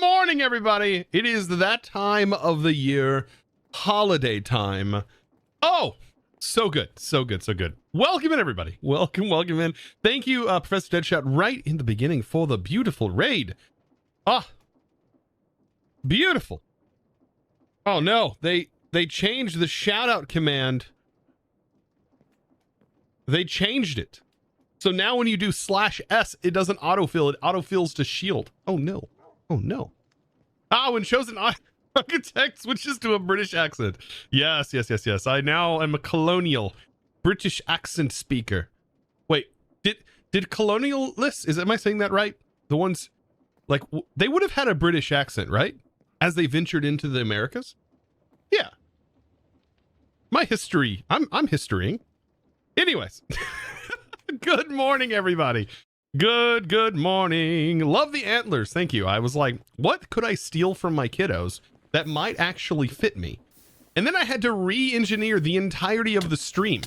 morning, everybody. It is that time of the year, holiday time. Oh, so good, so good, so good. Welcome in, everybody. Welcome in. Thank you, Professor Deadshot, right in the beginning for the beautiful raid. Ah, beautiful. Oh no, they changed the shout out command. They changed it. So now when you do /s, it doesn't autofill, it autofills to shield. Oh no. Oh no. Ah, when Chosen Architect switches to a British accent. Yes. I now am a colonial British accent speaker. Wait, did colonialists, am I saying that right? The ones, like, they would have had a British accent, right? As they ventured into the Americas? Yeah. My history, I'm historying. Anyways. Good morning, everybody. Good morning. Love the antlers. Thank you. I was like, what could I steal from my kiddos that might actually fit me? And then I had to re-engineer the entirety of the stream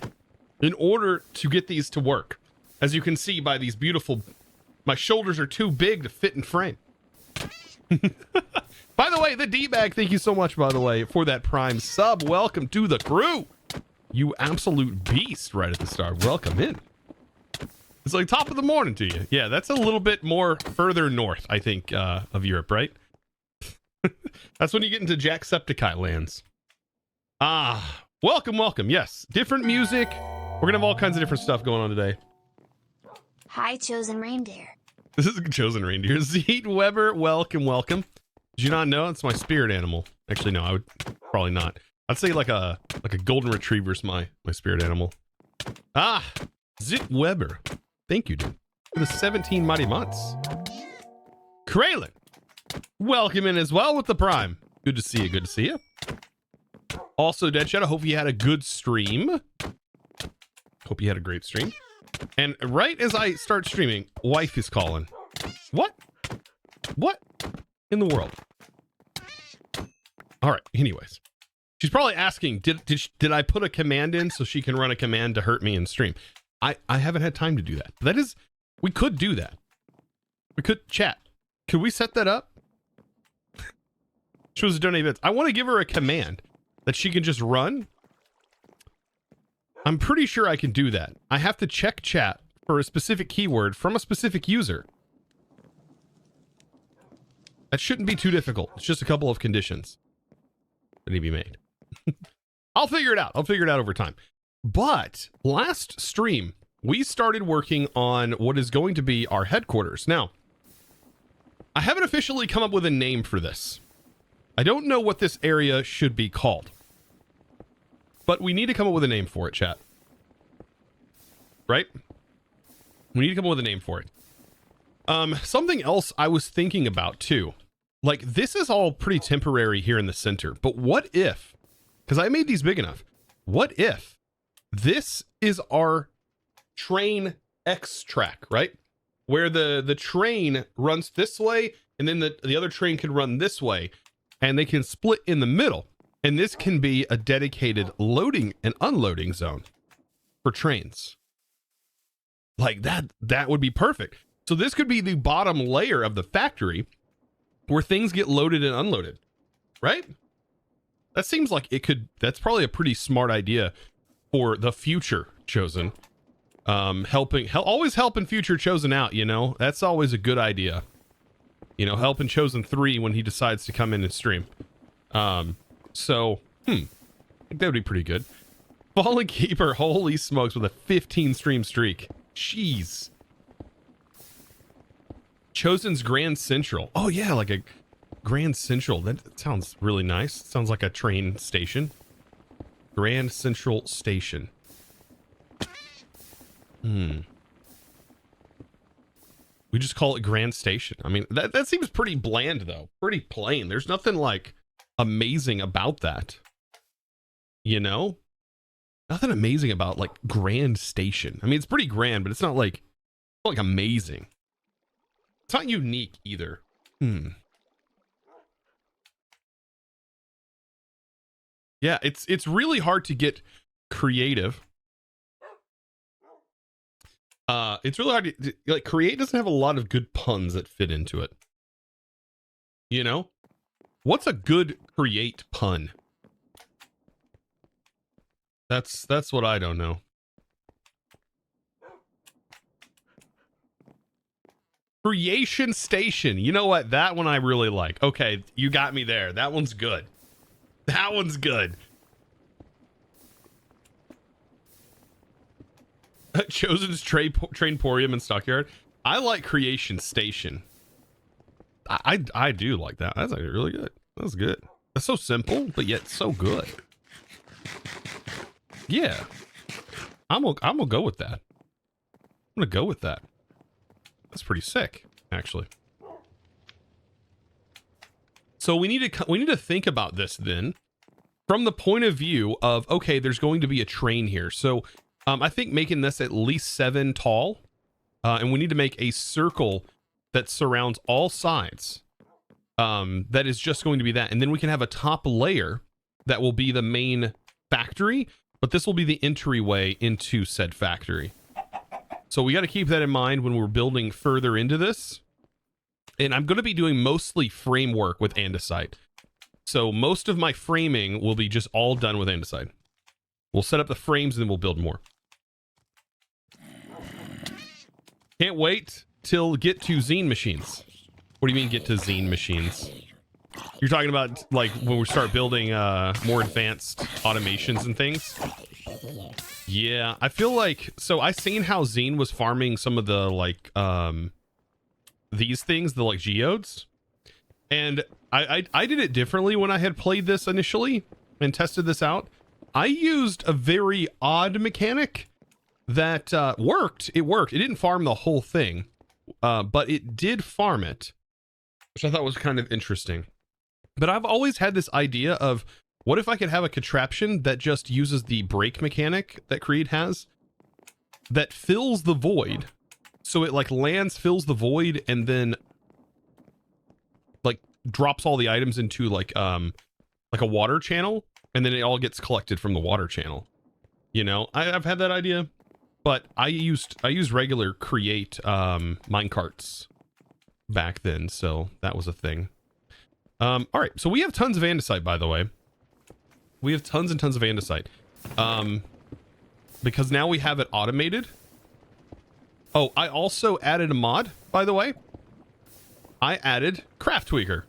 in order to get these to work. As you can see by these beautiful, my shoulders are too big to fit in frame. By the way, the D-Bag, thank you so much, by the way, for that Prime sub. Welcome to the crew. You absolute beast right at the start. Welcome in. It's like top of the morning to you. Yeah, that's a little bit more further north, I think, of Europe, right? That's when you get into Jacksepticeye lands. Ah, welcome. Yes, different music. We're gonna have all kinds of different stuff going on today. Hi, Chosen Reindeer. This is a Chosen Reindeer. Zeet Weber, welcome. Did you not know? It's my spirit animal. Actually, no, I would probably not. I'd say like a golden retriever's my spirit animal. Ah, Zit Weber. Thank you, dude, for the 17 mighty months. Kraylin, welcome in as well with the Prime. Good to see you. Also, Deadshot, I hope you had a good stream. Hope you had a great stream. And right as I start streaming, wife is calling. What in the world? All right, anyways. She's probably asking, did I put a command in so she can run a command to hurt me in stream? I haven't had time to do that. That is, we could do that. We could chat. Could we set that up? She was a donate bits. I want to give her a command that she can just run. I'm pretty sure I can do that. I have to check chat for a specific keyword from a specific user. That shouldn't be too difficult. It's just a couple of conditions that need to be made. I'll figure it out. I'll figure it out over time. But last stream, we started working on what is going to be our headquarters. Now, I haven't officially come up with a name for this. I don't know what this area should be called. But we need to come up with a name for it, chat. Right? We need to come up with a name for it. Something else I was thinking about too. Like, this is all pretty temporary here in the center. But what if, because I made these big enough, what if this is our train X track, right? Where the train runs this way, and then the other train can run this way, and they can split in the middle. And this can be a dedicated loading and unloading zone for trains. Like that would be perfect. So this could be the bottom layer of the factory where things get loaded and unloaded, right? That seems like it could, that's probably a pretty smart idea for the future Chosen. Always helping future Chosen out, you know? That's always a good idea. You know, helping Chosen 3 when he decides to come in and stream. So, I think that would be pretty good. Fallen Keeper, holy smokes, with a 15 stream streak. Jeez. Chosen's Grand Central. Oh yeah, like a Grand Central. That sounds really nice. Sounds like a train station. Grand Central Station. We just call it Grand Station. I mean, that seems pretty bland though. Pretty plain. There's nothing like amazing about that. You know? Nothing amazing about like Grand Station. I mean, it's pretty grand, but it's not like amazing. It's not unique either. Yeah, it's really hard to get creative. It's really hard to like create doesn't have a lot of good puns that fit into it. You know? What's a good create pun? That's what I don't know. Creation station. You know what? That one I really like. Okay, you got me there. That one's good. That one's good. Chosen's Trainporium and Stockyard. I like Creation Station. I do like that. That's like really good. That's good. That's so simple, but yet so good. Yeah. I'm gonna go with that. I'm gonna go with that. That's pretty sick, actually. So we need to think about this then from the point of view of, okay, there's going to be a train here. So I think making this at least 7 tall, and we need to make a circle that surrounds all sides. That is just going to be that. And then we can have a top layer that will be the main factory, but this will be the entryway into said factory. So we got to keep that in mind when we're building further into this. And I'm going to be doing mostly framework with andesite. So most of my framing will be just all done with andesite. We'll set up the frames and then we'll build more. Can't wait till get to zine machines. What do you mean get to zine machines? You're talking about like when we start building more advanced automations and things? Yeah, I feel like, so I seen how Zine was farming some of the like these things, the like geodes. And I did it differently when I had played this initially and tested this out. I used a very odd mechanic that worked. It worked. It didn't farm the whole thing, but it did farm it, which I thought was kind of interesting. But I've always had this idea of, what if I could have a contraption that just uses the break mechanic that Creed has that fills the void? So it like lands, fills the void, and then like drops all the items into like a water channel, and then it all gets collected from the water channel. You know, I've had that idea, but I used regular create minecarts back then, so that was a thing. All right, so we have tons of andesite, by the way. We have tons and tons of andesite. Because now we have it automated. Oh, I also added a mod, by the way. I added Craft Tweaker.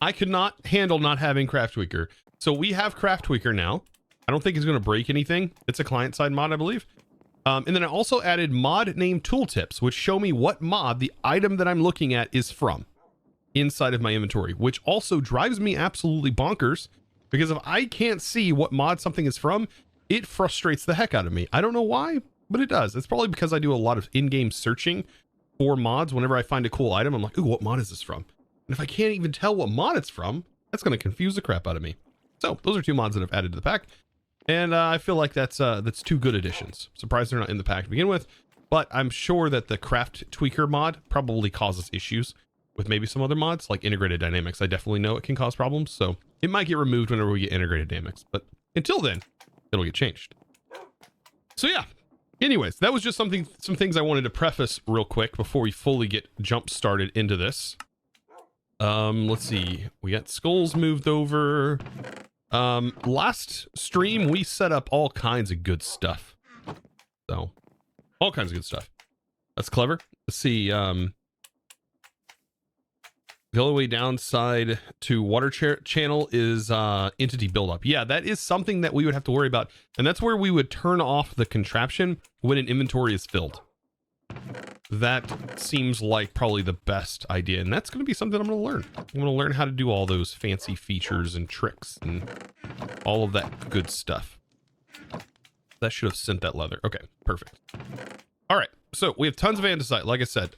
I could not handle not having Craft Tweaker. So we have Craft Tweaker now. I don't think it's going to break anything. It's a client-side mod, I believe. And then I also added mod name tooltips, which show me what mod the item that I'm looking at is from inside of my inventory, which also drives me absolutely bonkers. Because if I can't see what mod something is from, it frustrates the heck out of me. I don't know why, but it does. It's probably because I do a lot of in-game searching for mods. Whenever I find a cool item, I'm like, ooh, what mod is this from? And if I can't even tell what mod it's from, that's going to confuse the crap out of me. So those are 2 mods that I've added to the pack. And I feel like that's 2 good additions. Surprised they're not in the pack to begin with, but I'm sure that the Craft Tweaker mod probably causes issues with maybe some other mods, like integrated dynamics. I definitely know it can cause problems, so it might get removed whenever we get integrated dynamics, but until then, it'll get changed. So yeah, anyways, that was just some things I wanted to preface real quick before we fully get jump started into this. Let's see, we got skulls moved over. Last stream, we set up all kinds of good stuff. So, all kinds of good stuff. That's clever. Let's see, the only way downside to water channel is entity buildup. Yeah, that is something that we would have to worry about. And that's where we would turn off the contraption when an inventory is filled. That seems like probably the best idea. And that's going to be something I'm going to learn. I'm going to learn how to do all those fancy features and tricks and all of that good stuff. That should have sent that leather. Okay, perfect. All right, so we have tons of andesite, like I said.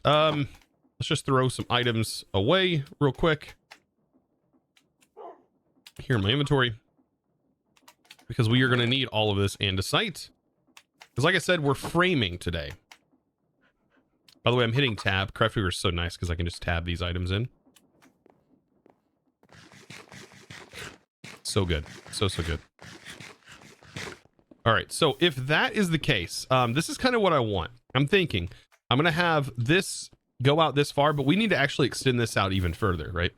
Let's just throw some items away real quick here in my inventory, because we are going to need all of this andesite. Because like I said, we're framing today. By the way, I'm hitting tab. Craft Tweaker is so nice because I can just tab these items in. So good. So good. All right, so if that is the case, this is kind of what I want. I'm thinking I'm going to have this go out this far, but we need to actually extend this out even further, right?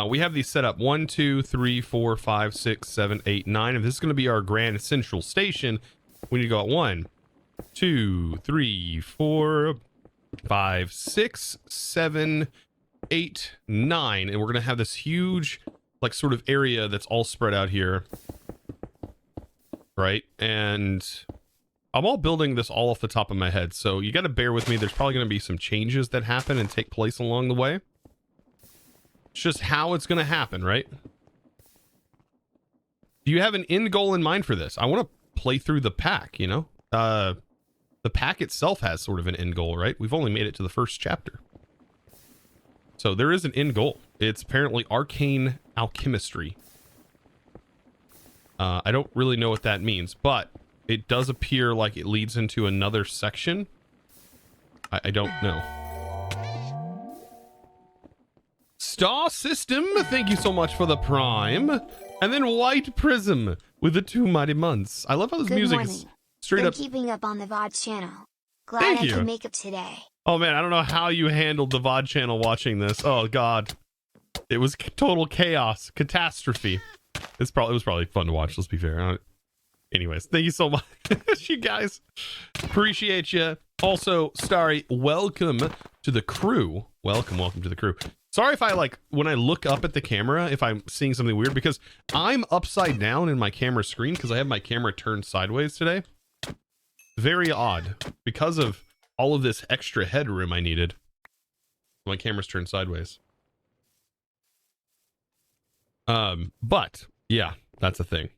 We have these set up 1, 2, 3, 4, 5, 6, 7, 8, 9. If this is going to be our grand central station, we need to go out 1, 2, 3, 4, 5, 6, 7, 8, 9. And we're going to have this huge, like, sort of area that's all spread out here. Right? And I'm all building this all off the top of my head. So you got to bear with me. There's probably going to be some changes that happen and take place along the way. It's just how it's going to happen, right? Do you have an end goal in mind for this? I want to play through the pack, you know? The pack itself has sort of an end goal, right? We've only made it to the first chapter. So there is an end goal. It's apparently arcane alchemistry. I don't really know what that means, but it does appear like it leads into another section. I don't know. Star System, thank you so much for the prime. And then White Prism with the 2 mighty months. I love how this music is straight up. Keeping up on the VOD channel. Glad Thank I you. could make it today. Oh man, I don't know how you handled the VOD channel watching this. Oh god. It was total chaos, catastrophe. It was probably fun to watch, let's be fair. Anyways, thank you so much, you guys. Appreciate you. Also, Starry, welcome to the crew. Welcome to the crew. Sorry if I, like, when I look up at the camera, if I'm seeing something weird, because I'm upside down in my camera screen because I have my camera turned sideways today. Very odd. Because of all of this extra headroom I needed, my camera's turned sideways. But yeah, that's a thing.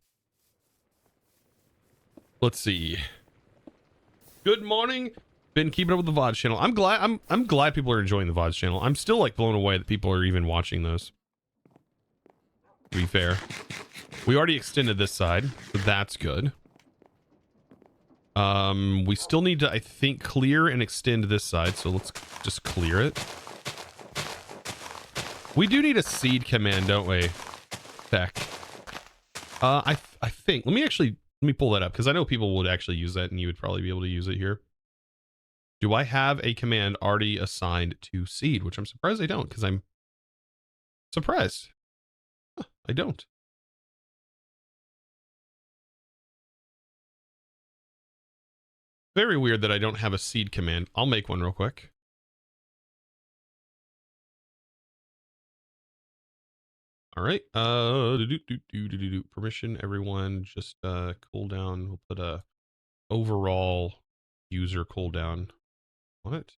Let's see. Good morning. Been keeping up with the VOD channel. I'm glad people are enjoying the VOD channel. I'm still like blown away that people are even watching those. To be fair, we already extended this side, so that's good. We still need to, I think, clear and extend this side, so let's just clear it. We do need a seed command, don't we? Heck. I think, let me pull that up, because I know people would actually use that, and you would probably be able to use it here. Do I have a command already assigned to seed? Which I'm surprised I don't, because I'm surprised. Huh, I don't. Very weird that I don't have a seed command. I'll make one real quick. All right. Permission, everyone. Just cooldown. We'll put a overall user cooldown on it.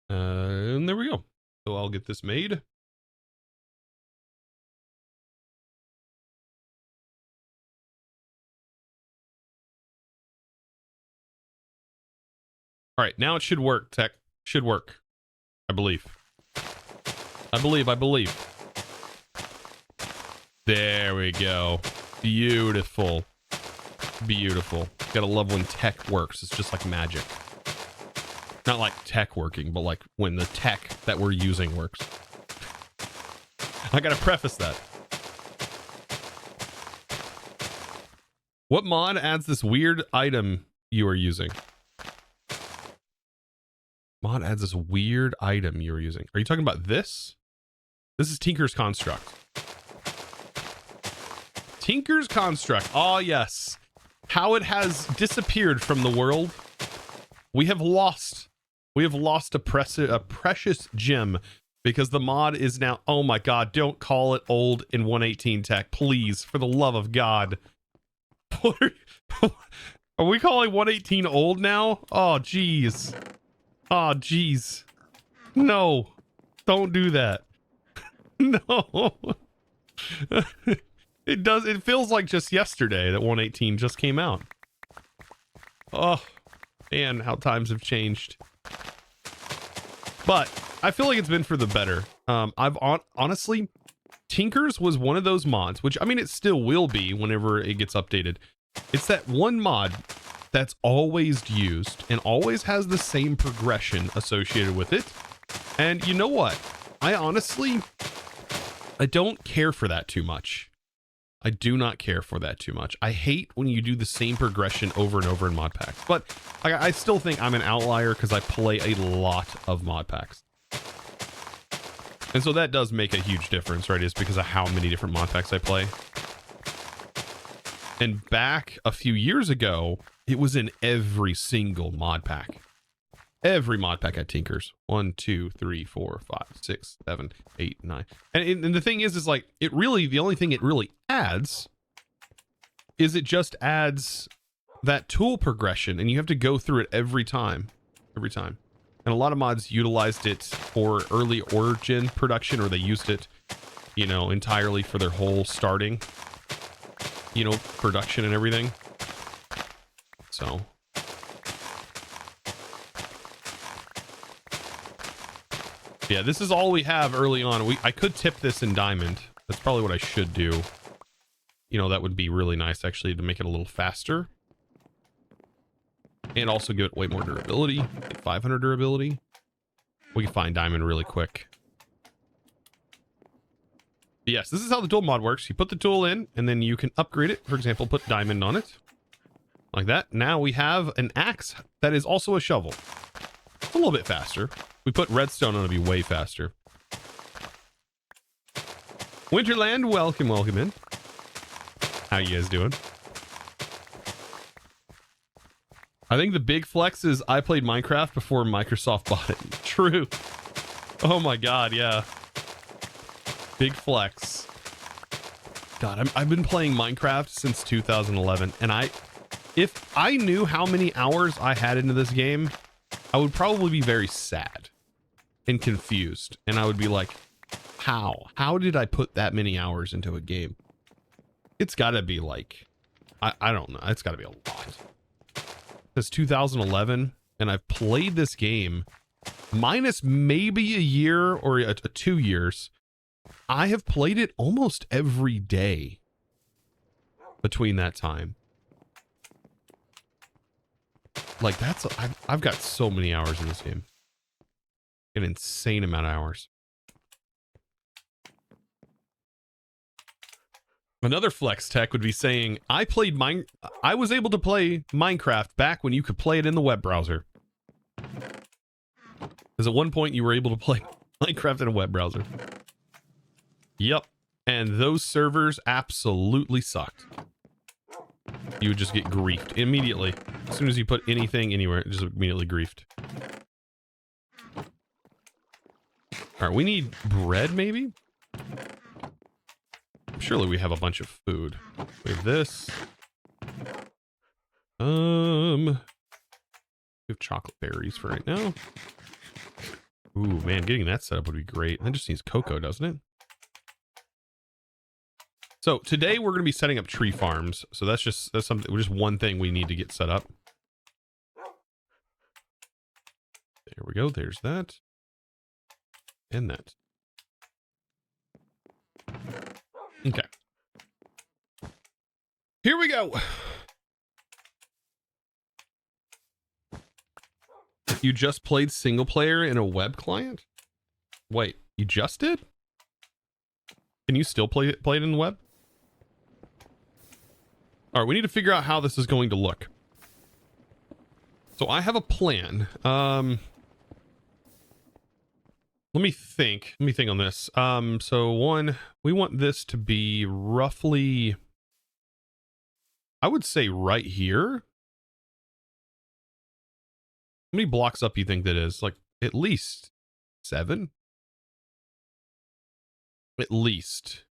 And there we go. So I'll get this made. All right, now it should work, tech. Should work. I believe. I believe. There we go. Beautiful. Beautiful. Gotta love when tech works. It's just like magic. Not like tech working, but like when the tech that we're using works. I gotta preface that. What mod adds this weird item you are using? Mod adds this weird item you're using. Are you talking about this? This is Tinker's Construct. Tinker's Construct. Oh, yes. How it has disappeared from the world. We have lost a precious gem because the mod is now... Oh, my God. Don't call it old in 118 tech. Please, for the love of God. Are we calling 118 old now? Oh, jeez. Oh, jeez. No. Don't do that. No. It feels like just yesterday that 118 just came out. Oh, man, how times have changed. But I feel like it's been for the better. Honestly, Tinker's was one of those mods, which, I mean, it still will be whenever it gets updated. It's that one mod that's always used and always has the same progression associated with it. And you know what? I don't care for that too much. I do not care for that too much. I hate when you do the same progression over and over in mod packs, but I still think I'm an outlier because I play a lot of mod packs. And so that does make a huge difference, right? Is because of how many different mod packs I play. And back a few years ago, it was in every single mod pack. Every mod pack had Tinkers. 1, 2, 3, 4, 5, 6, 7, 8, 9. And the thing is like, it really, the only thing it really adds is it just adds that tool progression, and you have to go through it every time. Every time. And a lot of mods utilized it for early origin production, or they used it, you know, entirely for their whole starting, you know, production and everything. So... yeah, this is all we have early on. I could tip this in diamond. That's probably what I should do. You know, that would be really nice, actually, to make it a little faster. And also give it way more durability. Like 500 durability. We can find diamond really quick. But yes, this is how the tool mod works. You put the tool in, and then you can upgrade it. For example, put diamond on it. Like that. Now we have an axe that is also a shovel. It's a little bit faster. We put redstone on, it'll be way faster. Winterland, welcome in. How you guys doing? I think the big flex is I played Minecraft before Microsoft bought it. True. Oh my god, yeah. Big flex. God, I've been playing Minecraft since 2011, and if I knew how many hours I had into this game, I would probably be very sad and confused, and I would be like, how did I put that many hours into a game? It's gotta be like, I don't know, it's gotta be a lot. It's 2011, and I've played this game minus maybe a year or 2 years. I have played it almost every day between that time. Like, that's, I've got so many hours in this game. An insane amount of hours. Another flex tech would be saying, I was able to play Minecraft back when you could play it in the web browser. Because at one point you were able to play Minecraft in a web browser. Yep. And those servers absolutely sucked. You would just get griefed immediately. As soon as you put anything anywhere, it just immediately griefed. All right, we need bread, maybe? Surely we have a bunch of food. We have this. We have chocolate berries for right now. Ooh, man, getting that set up would be great. That just needs cocoa, doesn't it? So today we're going to be setting up tree farms. So that's just one thing we need to get set up. There we go. There's that. And that. Okay. Here we go. You just played single player in a web client? Wait, you just did? Can you still play it in the web? All right, we need to figure out how this is going to look. So I have a plan. Let me think on this. So one, we want this to be roughly, I would say right here. How many blocks up you think that is? Like at least 7? At least.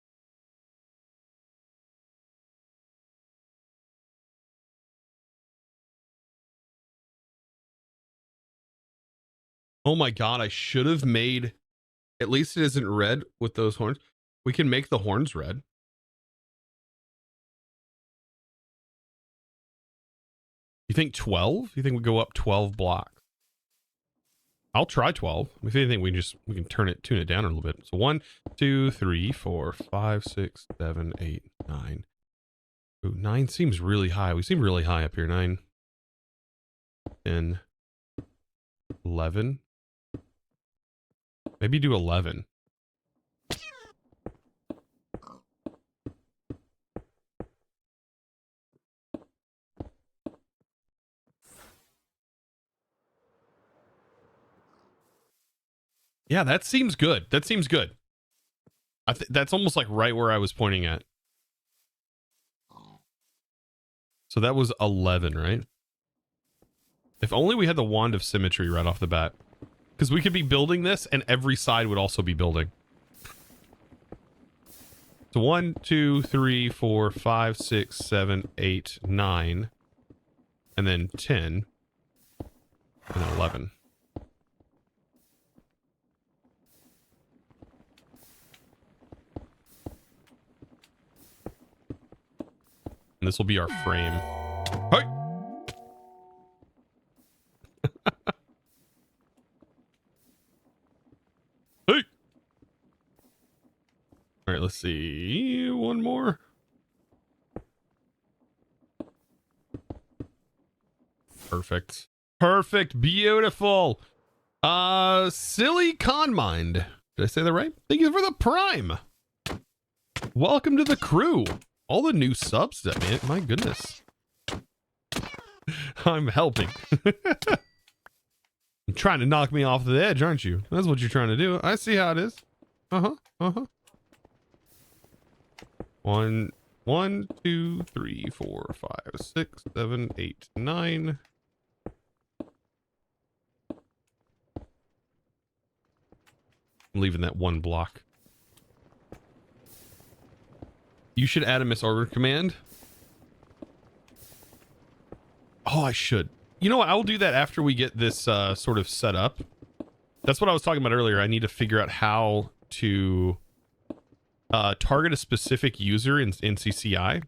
Oh my god, I should have made, at least it isn't red with those horns. We can make the horns red. You think 12? You think we go up 12 blocks? I'll try 12. If anything, we can tune it down a little bit. So 1, 2, 3, 4, 5, 6, 7, 8, 9. Ooh, 9 seems really high. We seem really high up here. 9, 10, 11. Maybe do 11. Yeah, that seems good. That seems good. That's almost like right where I was pointing at. So that was 11, right? If only we had the wand of symmetry right off the bat. Because we could be building this and every side would also be building. So 1, 2, 3, 4, 5, 6, 7, 8, 9. And then 10. And then 11. And this will be our frame. Hey! Hey! All right, let's see. One more. Perfect. Perfect. Beautiful. Silly Con Mind. Did I say that right? Thank you for the prime. Welcome to the crew. All the new subs that, man. My goodness. I'm helping. You're trying to knock me off the edge, aren't you? That's what you're trying to do. I see how it is. Uh-huh. Uh-huh. 1, 2, 3, 4, 5, 6, 7, 8, 9. I'm leaving that one block. You should add a misorder command. Oh, I should. You know what? I will do that after we get this sort of set up. That's what I was talking about earlier. I need to figure out how to target a specific user in CCI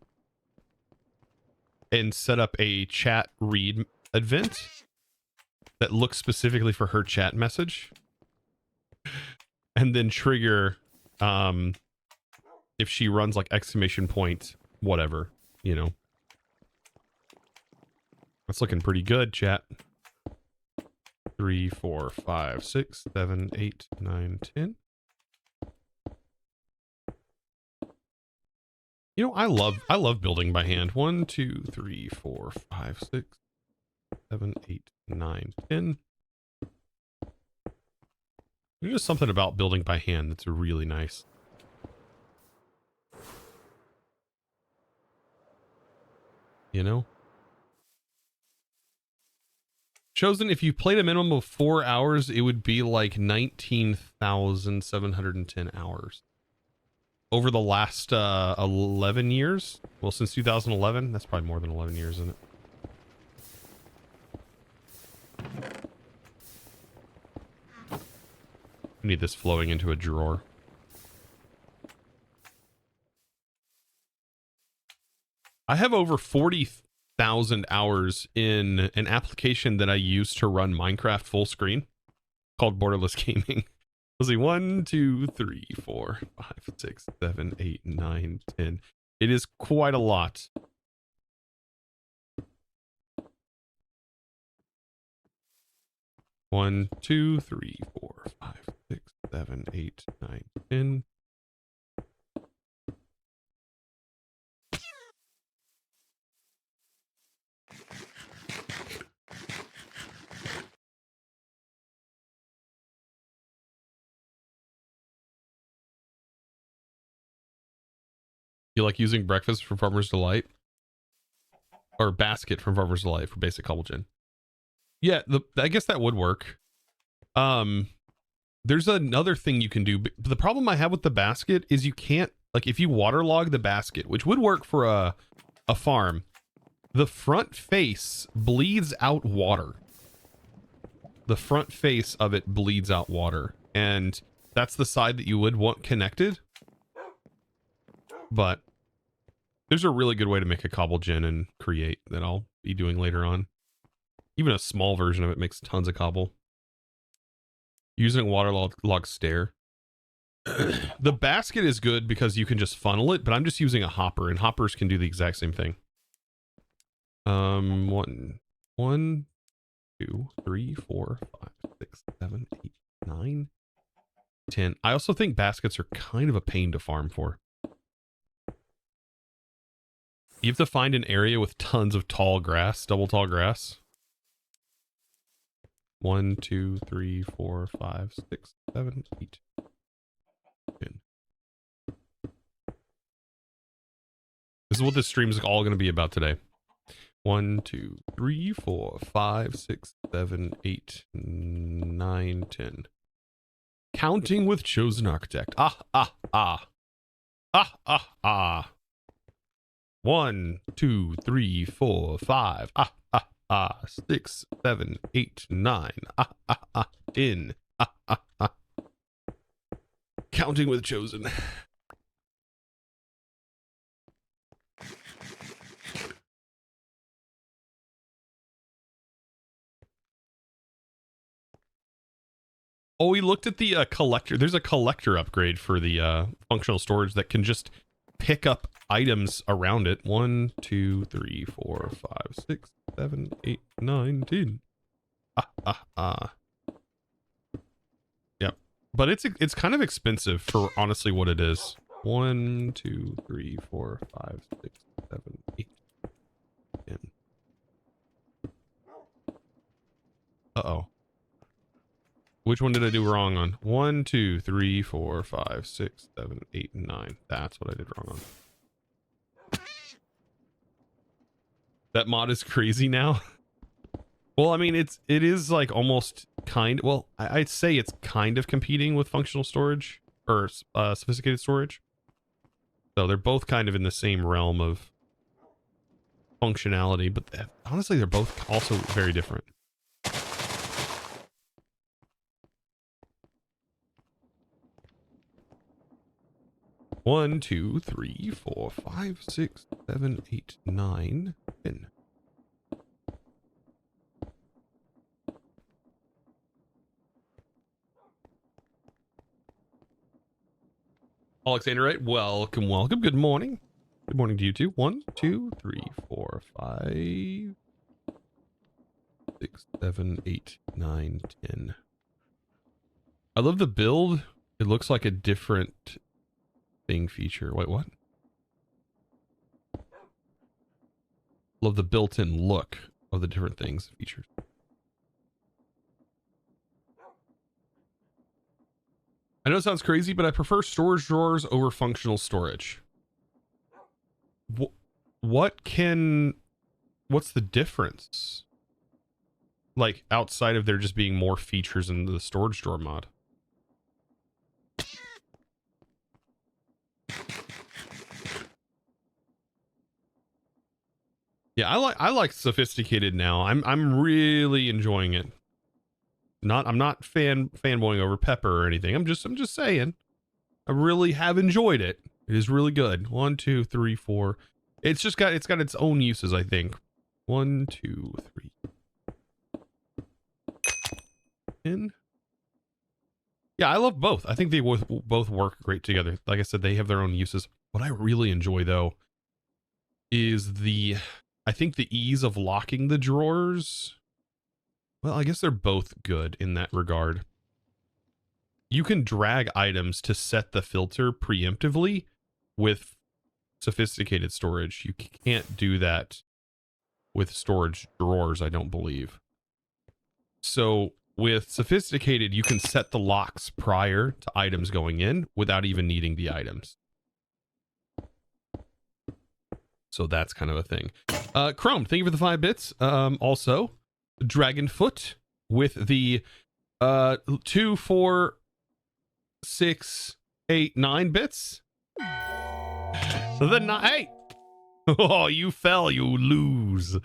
and set up a chat read event that looks specifically for her chat message. And then trigger if she runs like exclamation point, whatever, you know. That's looking pretty good, chat. 3, 4, 5, 6, 7, 8, 9, 10. You know, I love building by hand. 1, 2, 3, 4, 5, 6, 7, 8, 9, 10. There's just something about building by hand that's really nice. You know? Chosen, if you played a minimum of 4 hours, it would be like 19,710 hours. Over the last 11 years? Well, since 2011? That's probably more than 11 years, isn't it? I need this flowing into a drawer. I have over 40,000 hours in an application that I use to run Minecraft full screen called Borderless Gaming. Let's see, 1, 2, 3, 4, 5, 6, 7, 8, 9, 10. It is quite a lot. One, 2, 3, 4, 5, 6, 7, 8, 9, 10. You like using breakfast from Farmer's Delight? Or basket from Farmer's Delight for basic cobble gen? Yeah, I guess that would work. There's another thing you can do. But the problem I have with the basket is you can't, like, if you waterlog the basket, which would work for a farm, the front face bleeds out water. The front face of it bleeds out water. And that's the side that you would want connected. But there's a really good way to make a cobble gen and create that I'll be doing later on. Even a small version of it makes tons of cobble. Using waterlog stair. The basket is good because you can just funnel it, but I'm just using a hopper, and hoppers can do the exact same thing. 1, 2, 3, 4, 5, 6, 7, 8, 9, 10. I also think baskets are kind of a pain to farm for. You have to find an area with tons of tall grass, double tall grass. 1, 2, 3, 4, 5, 6, 7, 8, 10. This is what this stream is all going to be about today. 1, 2, 3, 4, 5, 6, 7, 8, 9, 10. Counting with chosen architect. Ah, ah, ah. Ah, ah, ah. 1, 2, 3, 4, 5. Ah, ah, ah. 6, 7, 8, 9. Ah, ah, ah. 10. Ah, ah, ah. Counting with chosen. Oh, we looked at the collector. There's a collector upgrade for the functional storage that can just pick up items around it. 1, 2, 3, 4, 5, 6, 7, 8, 9, 10. Ah, ah, ah. Yep. But it's kind of expensive for honestly what it is. 1, 2, 3, 4, 5, 6, 7, 8, 10. Uh-oh. Which one did I do wrong on? 1, 2, 3, 4, 5, 6, 7, 8, and 9. That's what I did wrong on. That mod is crazy now. Well, I mean, it is like almost well, I'd say it's kind of competing with functional storage or sophisticated storage. So they're both kind of in the same realm of functionality, but honestly, they're both also very different. One, 2, 3, 4, 5, 6, 7, 8, 9, 10. Alexander, right? Welcome, welcome. Good morning. Good morning to you too. 1, 2, 3, 4, 5, 6, 7, 8, 9, 10. I love the build. It looks like a different thing feature. Wait, what? Love the built-in look of the different things features. I know it sounds crazy, but I prefer storage drawers over functional storage. What's the difference? Like outside of there just being more features in the storage drawer mod. Yeah, I like sophisticated now. I'm really enjoying it. I'm not fanboying over Pepper or anything. I'm just saying. I really have enjoyed it. It is really good. 1, 2, 3, 4. It's got its own uses, I think. 1, 2, 3. 10. Yeah, I love both. I think they both work great together. Like I said, they have their own uses. What I really enjoy though is I think the ease of locking the drawers. Well, I guess they're both good in that regard. You can drag items to set the filter preemptively with sophisticated storage. You can't do that with storage drawers, I don't believe. So with sophisticated, you can set the locks prior to items going in without even needing the items. So that's kind of a thing. Chrome, thank you for the 5 bits. Also, Dragonfoot with the 2, 4, 6, 8, 9 bits. The 9. Oh, you fell, you lose.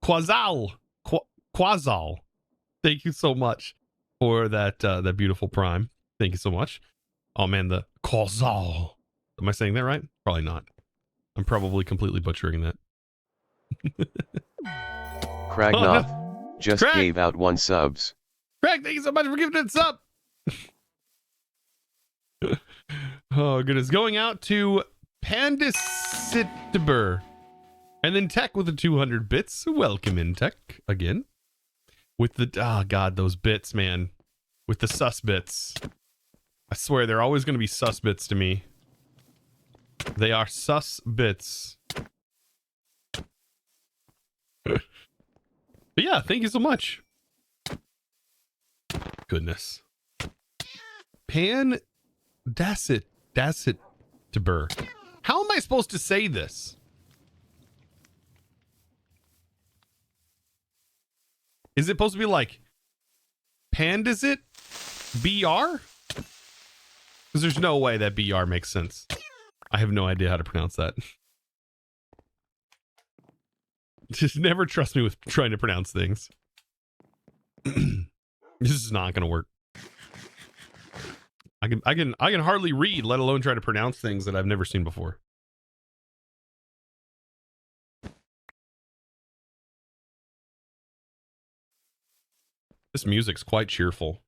Quasal. Quasal. Thank you so much for that that beautiful prime. Thank you so much. Oh man, the Quasal. Am I saying that right? Probably not. I'm probably completely butchering that. Kragnoth just Krag! gave out 1 subs. Craig, thank you so much for giving it a sub. Oh goodness, going out to Pandasitber. And then Tech with the 200 bits. Welcome in, Tech, again. With the, God, those bits, man. With the sus bits. I swear, they're always going to be sus bits to me. They are sus bits. But yeah, thank you so much. goodness. Pan Dassit Tabur. How am I supposed to say this? Is it supposed to be like Pandasit BR? Because there's no way that BR makes sense. I have no idea how to pronounce that. Just never trust me with trying to pronounce things. This is not going to work. I can hardly read, let alone try to pronounce things that I've never seen before. This music's quite cheerful.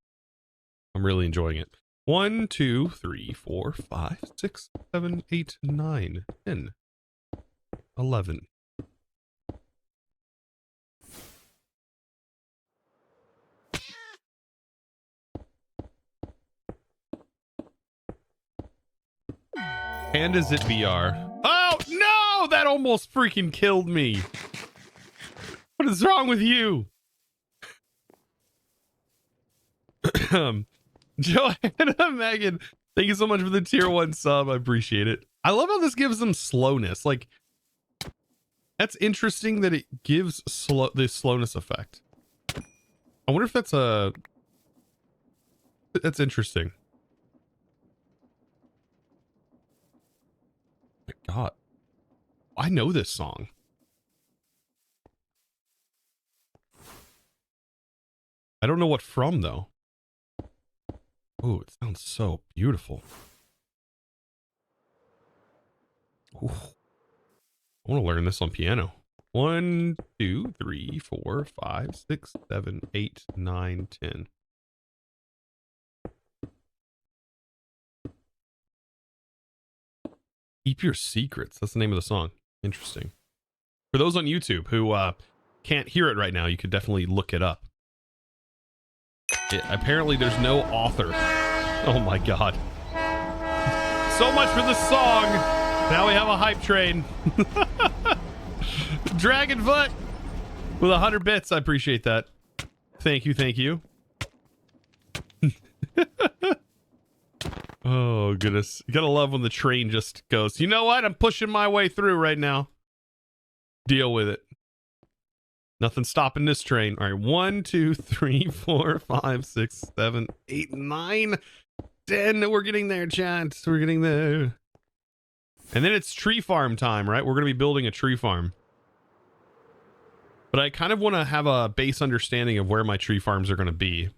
I'm really enjoying it. 1, 2, 3, 4, 5, 6, 7, 8, 9, 10, 11. And is it VR? Oh no! That almost freaking killed me. What is wrong with you? Joanna, Megan, thank you so much for the tier 1 sub. I appreciate it. I love how this gives them slowness. Like, that's interesting that it gives this slowness effect. I wonder if that's interesting. My God, I know this song. I don't know what from though. Oh, it sounds so beautiful. Ooh. I want to learn this on piano. 1, 2, 3, 4, 5, 6, 7, 8, 9, 10. Keep Your Secrets. That's the name of the song. Interesting. For those on YouTube who can't hear it right now, you could definitely look it up. Apparently there's no author. Oh my God. So much for the song. Now we have a hype train. Dragonfoot with 100 bits. I appreciate that. Thank you. Thank you. Oh, goodness. You gotta love when the train just goes, you know what? I'm pushing my way through right now. Deal with it. Nothing stopping this train. All right. 1, 2, 3, 4, 5, 6, 7, 8, 9, 10. We're getting there, chat. We're getting there. And then it's tree farm time, right? We're going to be building a tree farm. But I kind of want to have a base understanding of where my tree farms are going to be.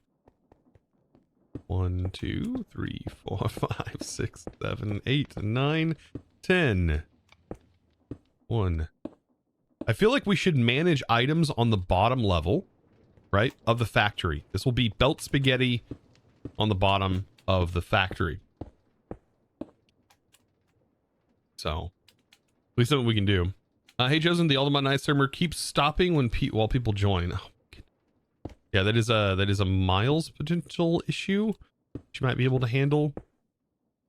1, 2, 3, 4, 5, 6, 7, 8, 9, 10. 1. I feel like we should manage items on the bottom level, right, of the factory. This will be belt spaghetti on the bottom of the factory. So, at least something we can do. Hey, Josen, the Ultimate Night server keeps stopping when while people join. Oh, yeah, that is a Miles potential issue which you might be able to handle.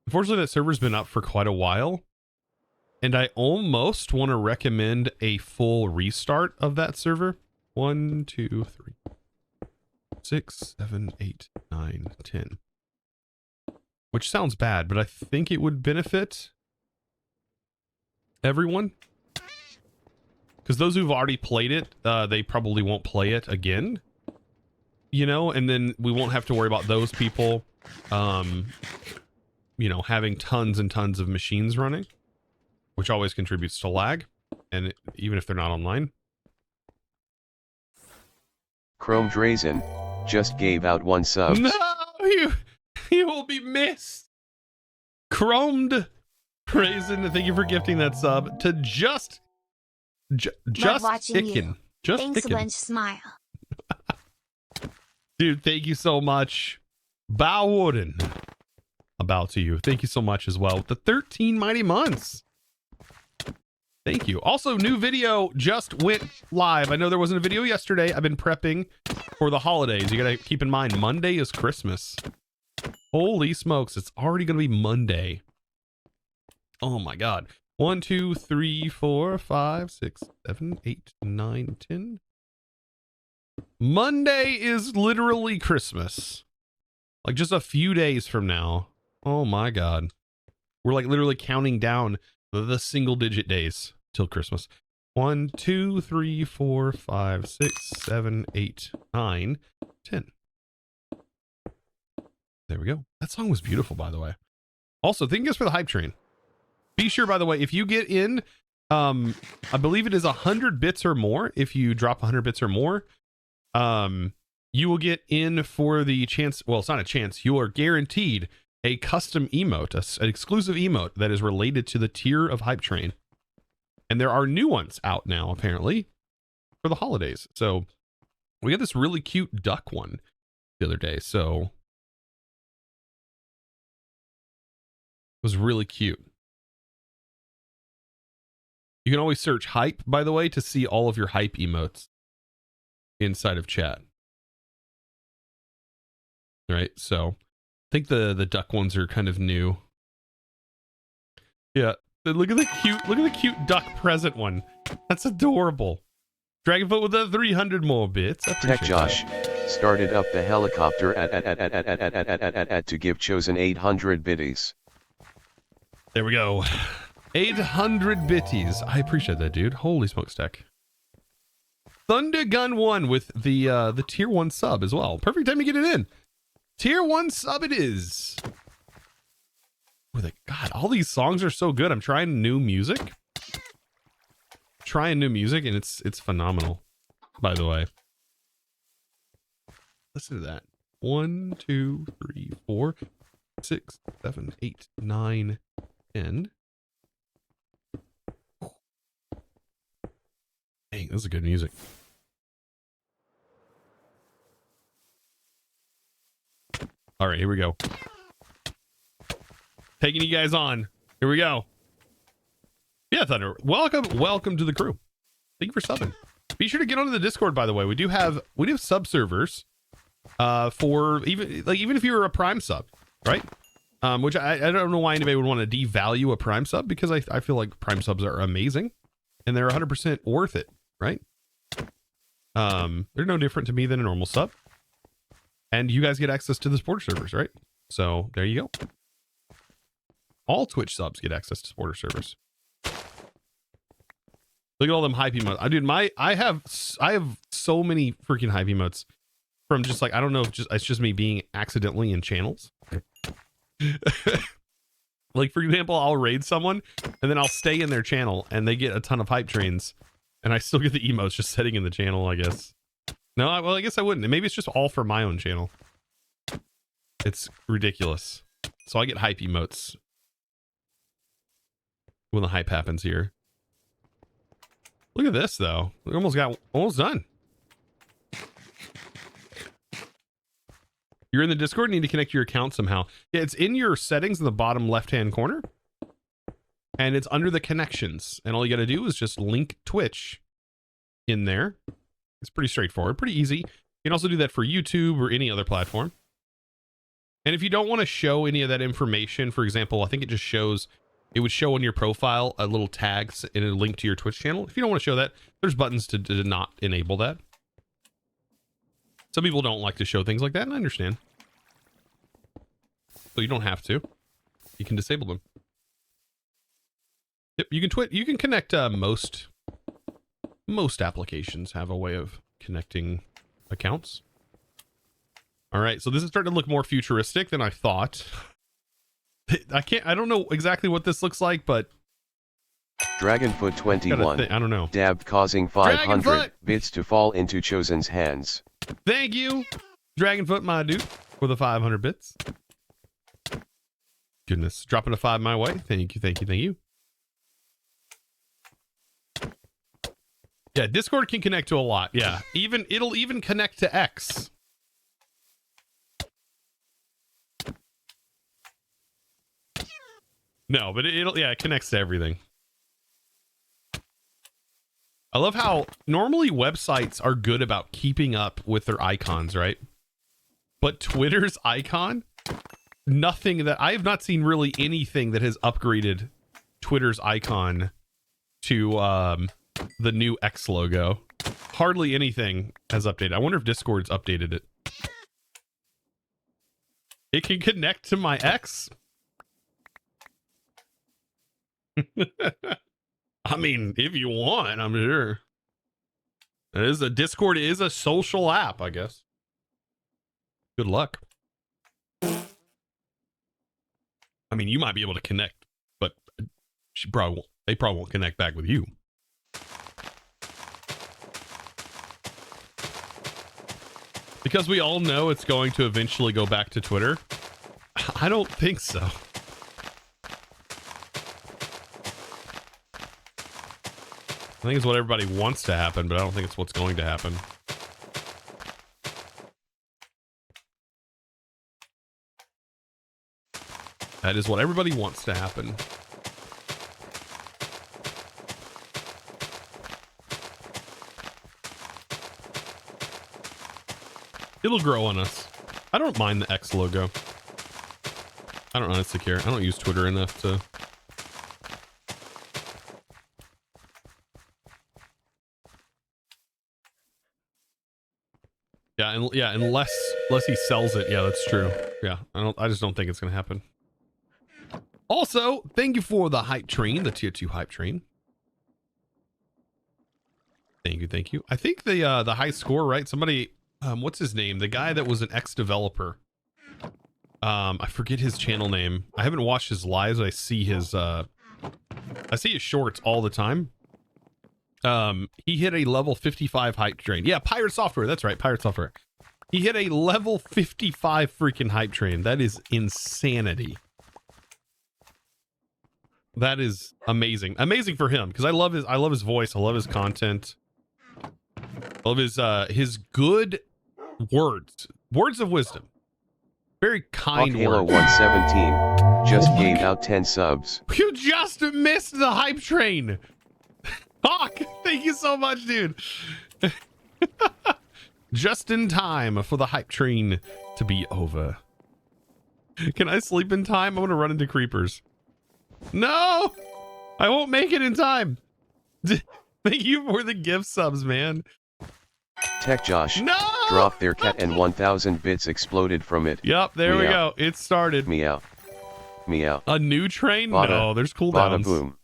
Unfortunately, that server's been up for quite a while. And I almost want to recommend a full restart of that server. 1, 2, 3, 6, 7, 8, 9, 10. Which sounds bad, but I think it would benefit everyone. Because those who've already played it, they probably won't play it again. You know, and then we won't have to worry about those people, you know, having tons and tons of machines running. Which always contributes to lag, and even if they're not online. Chrome Drazen just gave out 1 sub. No, you will be missed. Chromed Drazen, thank you for gifting that sub to just Tickin. Just Thanks Tickin. a bunch, smile. Dude, thank you so much. Bow Wooden. A bow to you. Thank you so much as well. The 13 mighty months. Thank you. Also, new video just went live. I know there wasn't a video yesterday. I've been prepping for the holidays. You gotta keep in mind, Monday is Christmas. Holy smokes, it's already gonna be Monday. Oh my God. 1, 2, 3, 4, 5, 6, 7, 8, 9, 10. Monday is literally Christmas. Like just a few days from now. Oh my God. We're like literally counting down the single digit days till Christmas. 1, 2, 3, 4, 5, 6, 7, 8, 9, 10. There we go. That song was beautiful, by the way. Also, thank you guys for the hype train. Be sure, by the way, if you get in, I believe it is 100 bits or more. If you drop 100 bits or more, you will get in for the chance. Well, it's not a chance. You are guaranteed a custom emote, an exclusive emote that is related to the tier of hype train. And there are new ones out now, apparently, for the holidays. So we got this really cute duck one the other day. So it was really cute. You can always search hype, by the way, to see all of your hype emotes inside of chat. Right, so I think the duck ones are kind of new. Yeah, look at the cute duck present one. That's adorable. Dragonfoot with the 300 more bits. Tech Josh started up the helicopter at to give chosen 800 biddies. There we go. 800 bitties. I appreciate that, dude. Holy smokestack. Thunder Gun 1 with the tier 1 sub as well. Perfect time to get it in. Tier 1 sub it is. God, all these songs are so good. I'm trying new music. And it's phenomenal, by the way. Listen to that. 1, 2, 3, 4, 6, 7, 8, 9, 10. Dang, this is good music. All right, here we go. Taking you guys on. Here we go. Yeah, Thunder. Welcome to the crew. Thank you for subbing. Be sure to get onto the Discord, by the way. We do have sub servers for even if you're a Prime sub, right? Which I don't know why anybody would want to devalue a Prime sub, because I feel like Prime subs are amazing and they're 100% worth it, right? They're no different to me than a normal sub. And you guys get access to the supporter servers, right? So there you go. All Twitch subs get access to supporter servers. Look at all them hype emotes. Dude, I have so many freaking hype emotes from just like, I don't know if it's just me being accidentally in channels. Like, for example, I'll raid someone and then I'll stay in their channel and they get a ton of hype trains and I still get the emotes just sitting in the channel, I guess. No, well, I guess I wouldn't. Maybe it's just all for my own channel. It's ridiculous. So I get hype emotes when the hype happens here. Look at this, though. We almost done. You're in the Discord, need to connect your account somehow. Yeah, it's in your settings in the bottom left-hand corner. And it's under the connections. And all you got to do is just link Twitch in there. It's pretty straightforward, pretty easy. You can also do that for YouTube or any other platform. And if you don't want to show any of that information, for example, I think it would show on your profile a little tag and a link to your Twitch channel. If you don't want to show that, there's buttons to not enable that. Some people don't like to show things like that, and I understand. So you don't have to. You can disable them. Yep, you can connect most applications have a way of connecting accounts. All right, so this is starting to look more futuristic than I thought. I don't know exactly what this looks like, but Dragonfoot 21. I don't know. Dabbed, causing 500 bits to fall into Chosen's hands. Thank you, Dragonfoot, my dude, for the 500 bits. Goodness, dropping a 5 my way. Thank you. Yeah, Discord can connect to a lot. Yeah, it'll even connect to X. No, but it connects to everything. I love how normally websites are good about keeping up with their icons, right? But Twitter's icon, nothing that I have not seen really anything that has upgraded Twitter's icon to the new X logo. Hardly anything has updated. I wonder if Discord's updated it. It can connect to my X. I mean, if you want, I'm sure. It is a Discord is a social app, I guess. Good luck. I mean, you might be able to connect, but she probably won't. They probably won't connect back with you. Because we all know it's going to eventually go back to Twitter. I don't think so. I think it's what everybody wants to happen, but I don't think it's what's going to happen. That is what everybody wants to happen. It'll grow on us. I don't mind the X logo. I don't honestly care. I don't use Twitter enough to... Yeah, unless he sells it. Yeah, that's true. Yeah, I just don't think it's gonna happen. Also, thank you for the hype train, the tier 2 hype train. Thank you. I think the high score, right? Somebody, what's his name? The guy that was an ex-developer. I forget his channel name. I haven't watched his lives. I see his shorts all the time. He hit a level 55 hype train. Yeah, Pirate Software. That's right, Pirate Software. He hit a level 55 freaking hype train. That is insanity. That is amazing. Amazing for him, because I love his voice. I love his content. I love his good words. Words of wisdom. Very kind Halo words. 117 just gained out 10 subs. You just missed the hype train. Hawk, thank you so much, dude. Just in time for the hype train to be over. Can I sleep in time? I'm gonna run into creepers. No, I won't make it in time. Thank you for the gift subs, man. Tech Josh No! dropped their cat and 1000 bits exploded from it. Yep, there we go. It started. Meow. Meow. A new train? Bada, no, there's bada cooldowns. boom.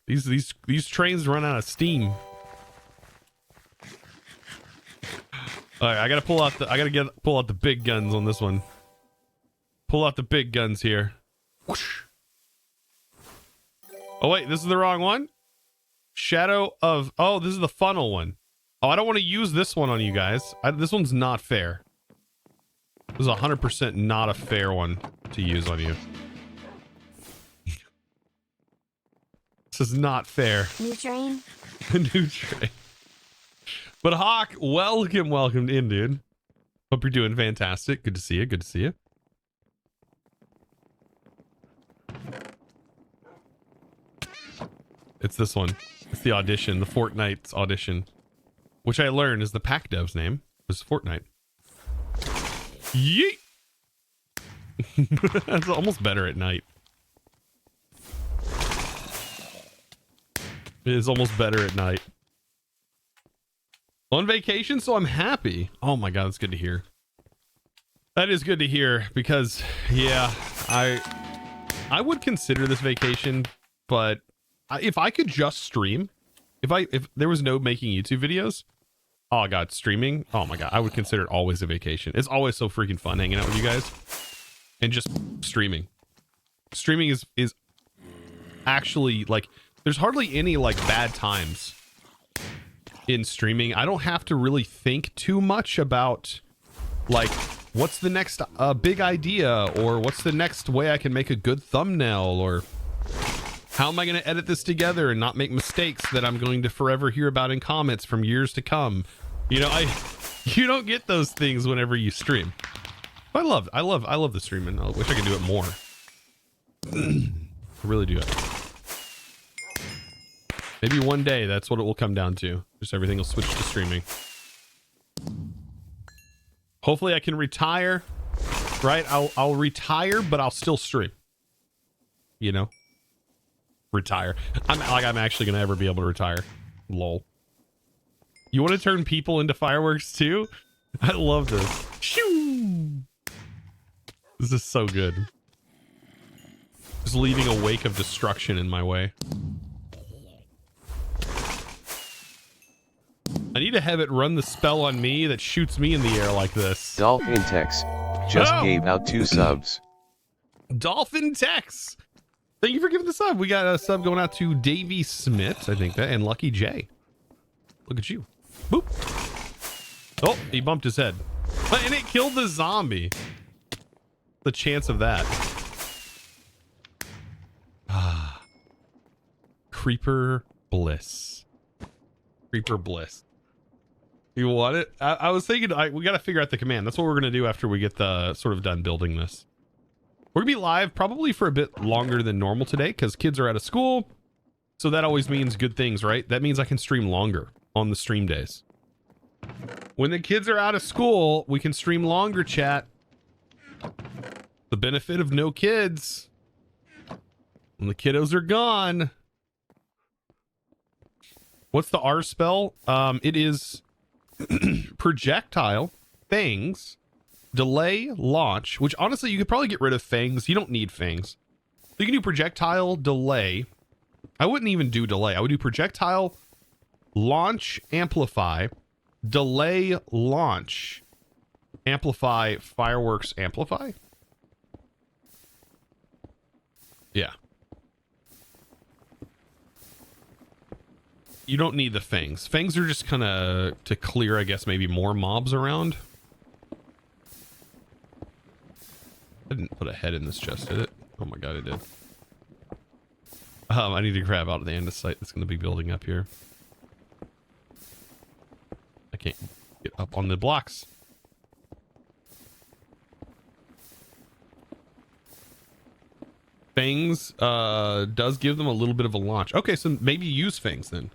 These trains run out of steam. All right, I gotta pull out the big guns on this one. Pull out the big guns here. Whoosh. Oh wait, this is the wrong one. Shadow of... Oh, this is the funnel one. Oh, I don't want to use this one on you guys. This one's not fair. This is 100% not a fair one to use on you. This is not fair. New train? New train. But Hawk, welcome in, dude. Hope you're doing fantastic. Good to see you. Good to see you. It's this one. It's the audition, the Fortnite's audition, which I learned is the pack dev's name was Fortnite. Yeet. That's almost better at night. It is almost better at night. On vacation, so I'm happy. Oh my god, that's good to hear. That is good to hear because, yeah, I would consider this vacation, but if I could just stream, if there was no making YouTube videos, oh god, streaming, oh my god, I would consider it always a vacation. It's always so freaking fun hanging out with you guys and just streaming. Streaming is actually like, there's hardly any like bad times in streaming. I don't have to really think too much about like what's the next big idea, or what's the next way I can make a good thumbnail, or how am I going to edit this together and not make mistakes that I'm going to forever hear about in comments from years to come. You know, you don't get those things whenever you stream. I love the streaming. I wish I could do it more. I really do. Maybe one day that's what it will come down to. Just everything will switch to streaming. Hopefully I can retire, right? I'll retire, but I'll still stream. You know? Retire. I'm actually gonna ever be able to retire. Lol. You want to turn people into fireworks too? I love this. Shoo! This is so good. Just leaving a wake of destruction in my way. I need to have it run the spell on me that shoots me in the air like this. Dolphin Tex just gave out 2 subs. Dolphin Tex. Thank you for giving the sub. We got a sub going out to Davey Smith, I think that, and Lucky J. Look at you. Boop. Oh, he bumped his head. And it killed the zombie. The chance of that. Ah. Creeper Bliss. Creeper Bliss. You want it? I was thinking we got to figure out the command. That's what we're going to do after we get the sort of done building this. We're going to be live probably for a bit longer than normal today because kids are out of school. So that always means good things, right? That means I can stream longer on the stream days. When the kids are out of school, we can stream longer, chat. The benefit of no kids. When the kiddos are gone. What's the R spell? It is projectile, fangs, delay, launch, which honestly you could probably get rid of fangs. You don't need fangs. You can do projectile, delay. I wouldn't even do delay. I would do projectile, launch, amplify, delay, launch, amplify, fireworks, amplify. Yeah. You don't need the fangs. Fangs are just kind of to clear, I guess, maybe more mobs around. I didn't put a head in this chest, did it? Oh my god, it did. I need to grab out of the andesite that's going to be building up here. I can't get up on the blocks. Fangs does give them a little bit of a launch. Okay, so maybe use fangs then.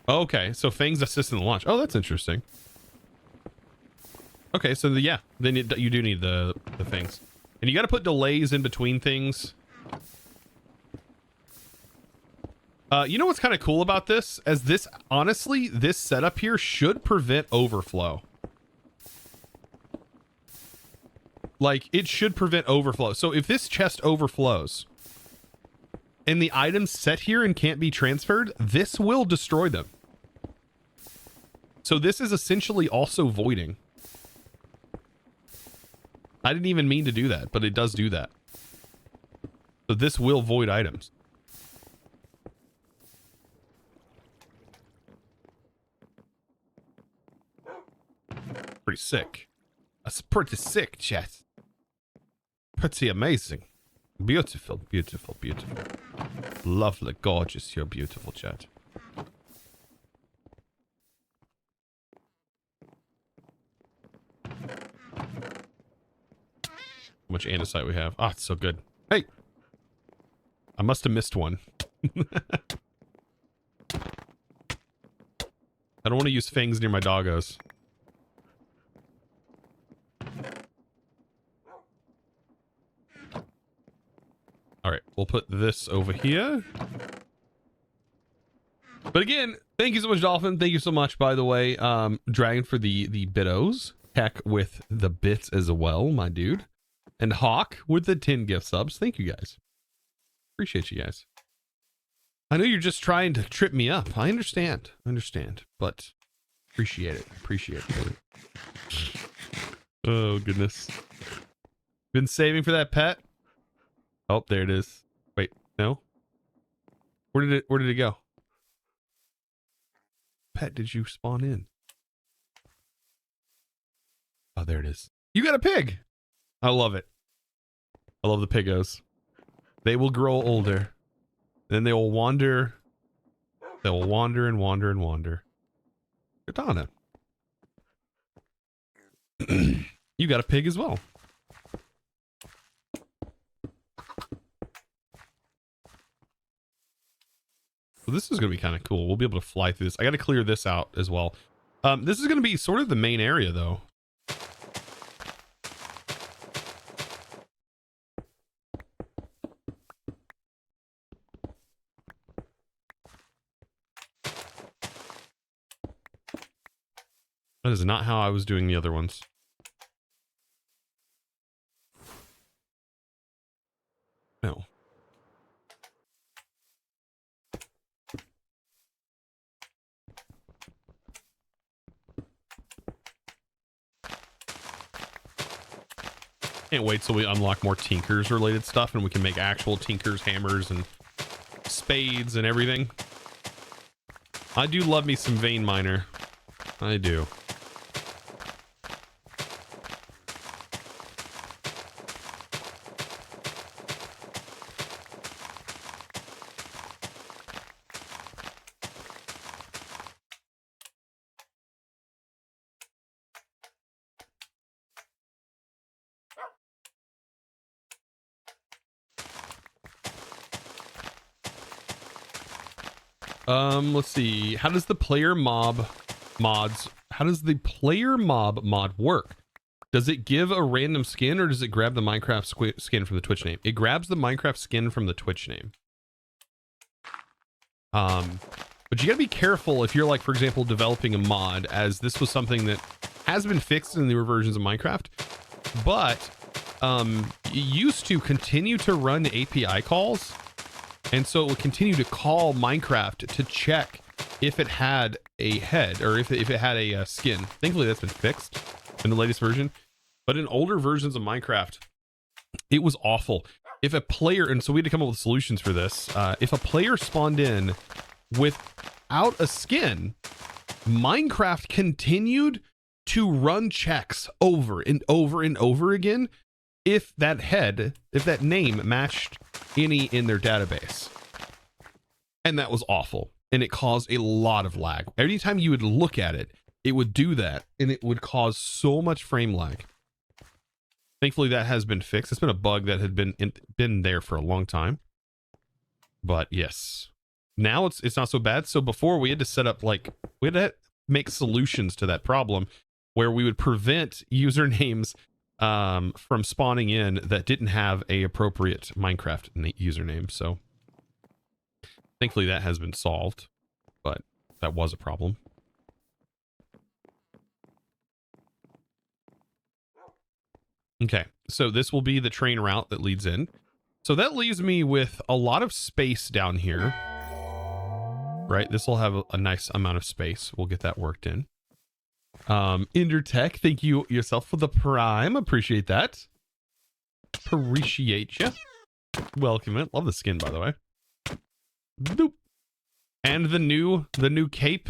Okay, so fangs assist in the launch. Oh, that's interesting. Okay, so yeah, then you do need the fangs. And you got to put delays in between things. You know what's kind of cool about this? As this, honestly, this setup here should prevent overflow. Like, it should prevent overflow. So if this chest overflows and the items set here and can't be transferred, this will destroy them. So this is essentially also voiding. I didn't even mean to do that, but it does do that. So this will void items. Pretty sick. That's pretty sick, chat. Pretty amazing. Beautiful, beautiful, beautiful. Lovely, gorgeous, you're beautiful, chat. How much andesite we have. Ah, it's so good. Hey! I must have missed one. I don't want to use fangs near my doggos. Alright, we'll put this over here. But again, thank you so much, Dolphin. Thank you so much, by the way. Dragon for the bitos. Heck with the bits as well, my dude. And Hawk with the 10 gift subs. Thank you guys. Appreciate you guys. I know you're just trying to trip me up. I understand. But appreciate it. Appreciate it. Oh, goodness. Been saving for that pet? Oh, there it is. Wait, no? Where did it go? Pet, did you spawn in? Oh, there it is. You got a pig! I love it. I love the piggos. They will grow older. Then they will wander. They will wander and wander and wander. Katana. You got a pig as well. So this is going to be kind of cool. We'll be able to fly through this. I got to clear this out as well. This is going to be sort of the main area, though. That is not how I was doing the other ones. Can't wait till we unlock more Tinkers related stuff and we can make actual Tinkers, hammers, and spades and everything. I do love me some vein miner. I do. Let's see. How does the player mob mod work? Does it give a random skin or does it grab the Minecraft skin from the Twitch name? It grabs the Minecraft skin from the Twitch name. But you gotta be careful if you're like, for example, developing a mod, as this was something that has been fixed in newer versions of Minecraft, but it used to continue to run API calls. And so it would continue to call Minecraft to check if it had a head or if it had a skin. Thankfully, that's been fixed in the latest version. But in older versions of Minecraft, it was awful. If a player, and so we had to come up with solutions for this. If a player spawned in without a skin, Minecraft continued to run checks over and over and over again if that name matched any in their database. And that was awful. And it caused a lot of lag. Every time you would look at it, it would do that. And it would cause so much frame lag. Thankfully, that has been fixed. It's been a bug that had been there for a long time. But yes, now it's not so bad. So before we had to set up, like, we had to make solutions to that problem where we would prevent usernames from spawning in that didn't have a appropriate Minecraft username. So thankfully that has been solved, but that was a problem. Okay, so this will be the train route that leads in. So that leaves me with a lot of space down here, right? This will have a nice amount of space. We'll get that worked in. Endertech, thank you yourself for the prime. Appreciate that. Appreciate you. Welcome it. Love the skin, by the way. Boop. And the new cape.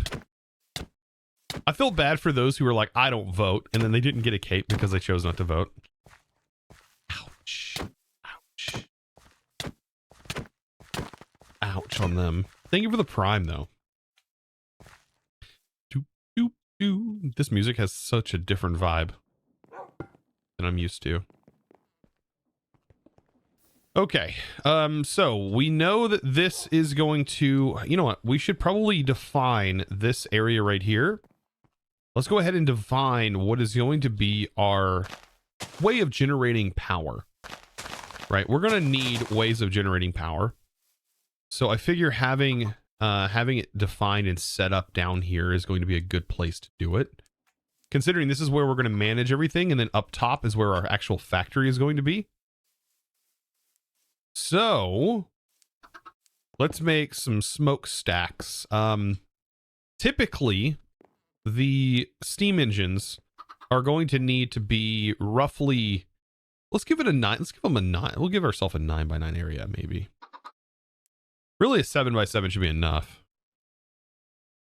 I feel bad for those who are like, I don't vote, and then they didn't get a cape because they chose not to vote. Ouch. Ouch. Ouch on them. Thank you for the prime, though. This music has such a different vibe than I'm used to. Okay, so we know that this is going to, you know what, we should probably define this area right here. Let's go ahead and define what is going to be our way of generating power, right? We're going to need ways of generating power. So I figure having it defined and set up down here is going to be a good place to do it. Considering this is where we're going to manage everything, and then up top is where our actual factory is going to be. So let's make some smokestacks. Typically, the steam engines are going to need to be roughly, let's give it a 9. Let's give them a 9. We'll give ourselves a 9x9 area, maybe. Really, a 7x7 should be enough.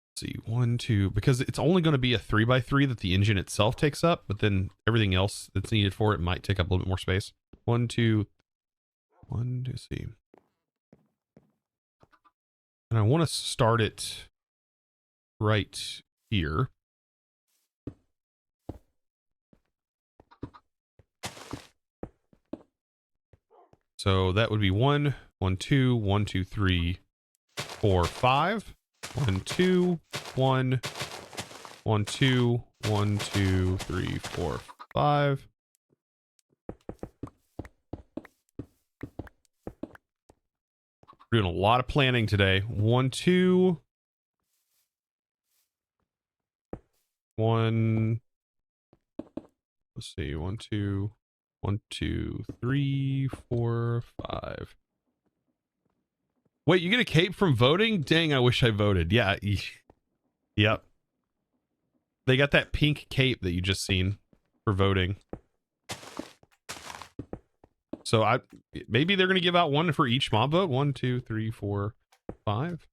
Let's see, 1, 2, because it's only going to be a 3x3 that the engine itself takes up, but then everything else that's needed for it might take up a little bit more space. 1, 2, 1, 2, see. And I want to start it right here. So that would be 1, 1, 2, 1, 2, 3, 4, 5. 1, 2, 1, 1, 2, 1, 2, 3, 4, 5. We're doing a lot of planning today. 1, 2, 1. Let's see. 1, 2, 1, 2, 3, 4, 5. Wait, you get a cape from voting? Dang, I wish I voted. Yeah. Yep. They got that pink cape that you just seen for voting. So maybe they're going to give out one for each mob vote. 1, 2, 3, 4, 5.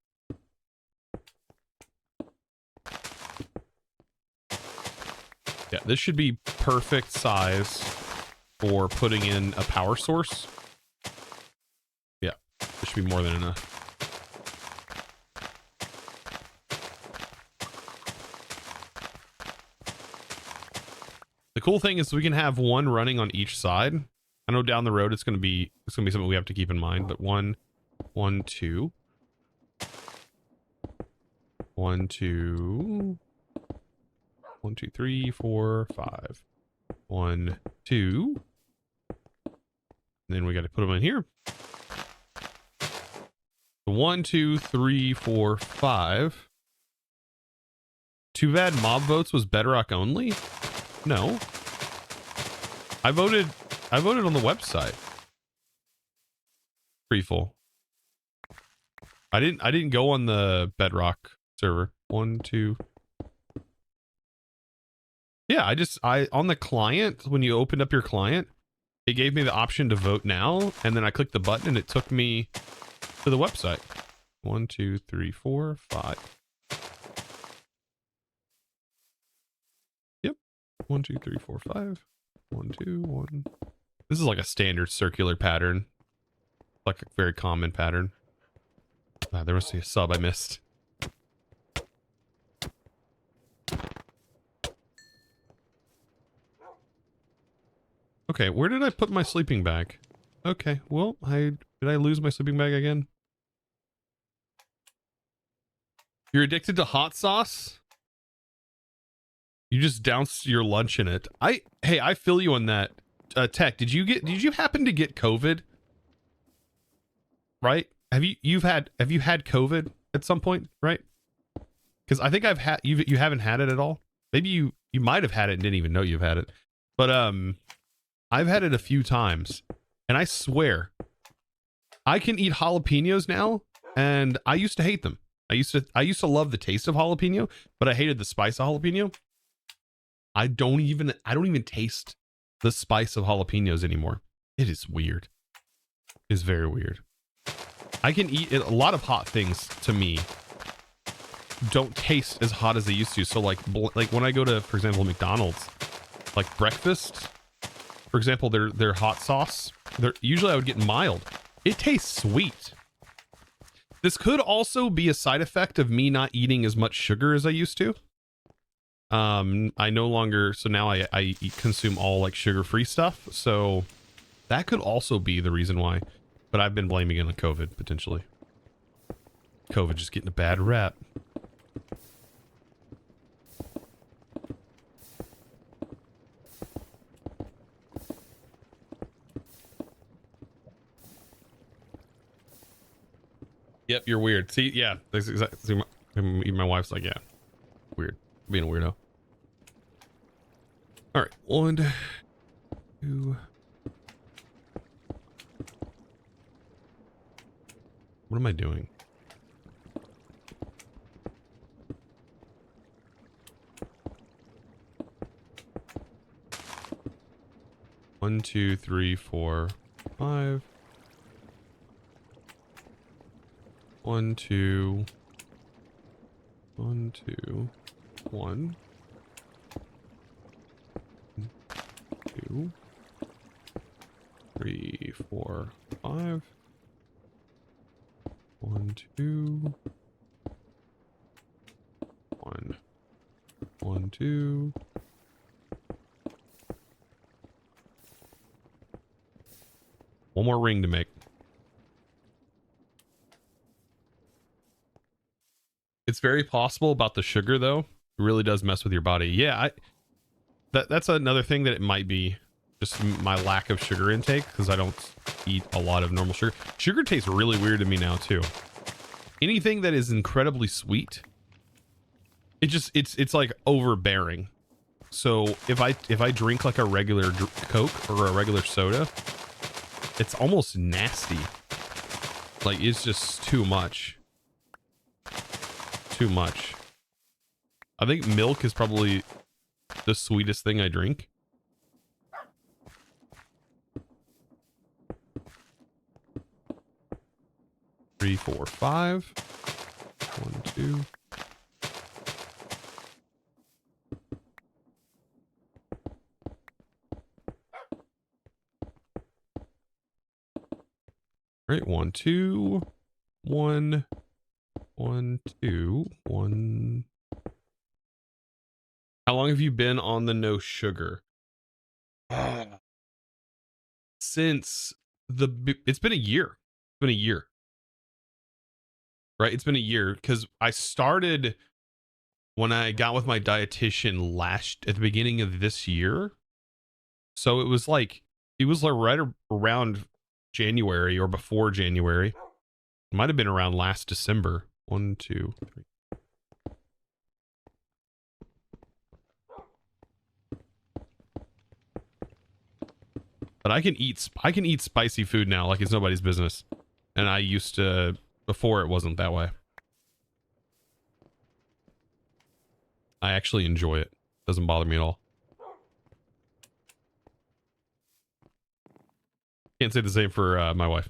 Yeah, this should be perfect size for putting in a power source. Yeah, this should be more than enough. The cool thing is we can have one running on each side. I know down the road it's gonna be something we have to keep in mind, but 1, 1, 2. 1, 2. 1, 2, 3, 4, 5. 1, 2. And then we got to put them in here. 1, 2, 3, 4, 5. Too bad mob votes was bedrock only. No. I voted on the website. Free full. I didn't go on the bedrock server. 1, 2. Yeah, I on the client, when you opened up your client, it gave me the option to vote now, and then I clicked the button and it took me to the website. 1, 2, 3, 4, 5. Yep. 1, 2, 3, 4, 5. 1, 2, 1. This is like a standard circular pattern. Like a very common pattern. There must be a sub I missed. Okay, where did I put my sleeping bag? Okay, well, did I lose my sleeping bag again? You're addicted to hot sauce? You just douse your lunch in it. Hey, I feel you on that. Tech, did you happen to get COVID? Right? Have you had COVID at some point, right? Because I think you haven't had it at all. Maybe you might have had it and didn't even know you've had it. But I've had it a few times, and I swear I can eat jalapenos now, and I used to hate them. I used to love the taste of jalapeno, but I hated the spice of jalapeno. I don't even taste the spice of jalapenos anymore. It is weird. It is very weird. I can eat it. A lot of hot things to me don't taste as hot as they used to. So like when I go to, for example, McDonald's, like breakfast, for example, their hot sauce, usually I would get mild. It tastes sweet. This could also be a side effect of me not eating as much sugar as I used to. I no longer, so now I consume all like sugar-free stuff. So that could also be the reason why. But I've been blaming it on COVID, potentially. COVID just getting a bad rap. Yep, you're weird. See, yeah, that's exactly. My wife's like, yeah, weird, being a weirdo. All right, 1, 2. What am I doing? One, 2, 3, 4, 5. 1, 2. 1, 2. 1. 2. 3, 4, 5. 1, 2. 1. 1, 2. One more ring to make. It's very possible about the sugar though. It really does mess with your body. Yeah, that's another thing that it might be just my lack of sugar intake because I don't eat a lot of normal sugar. Sugar tastes really weird to me now too. Anything that is incredibly sweet, it's like overbearing. So if I drink like a regular Coke or a regular soda, it's almost nasty. Like it's just too much. Too much. I think milk is probably the sweetest thing I drink. 3, 4, 5. 1, 2. All right, 1, 2, 1, 1, 2, 1. How long have you been on the no sugar? Since it's been a year. It's been a year. Right? It's been a year because I started when I got with my dietitian at the beginning of this year. So it was like right around January or before January. It might have been around last December. 1, 2, 3. But I can eat spicy food now like it's nobody's business. And I used to before it wasn't that way. I actually enjoy it. Doesn't bother me at all. Can't say the same for my wife.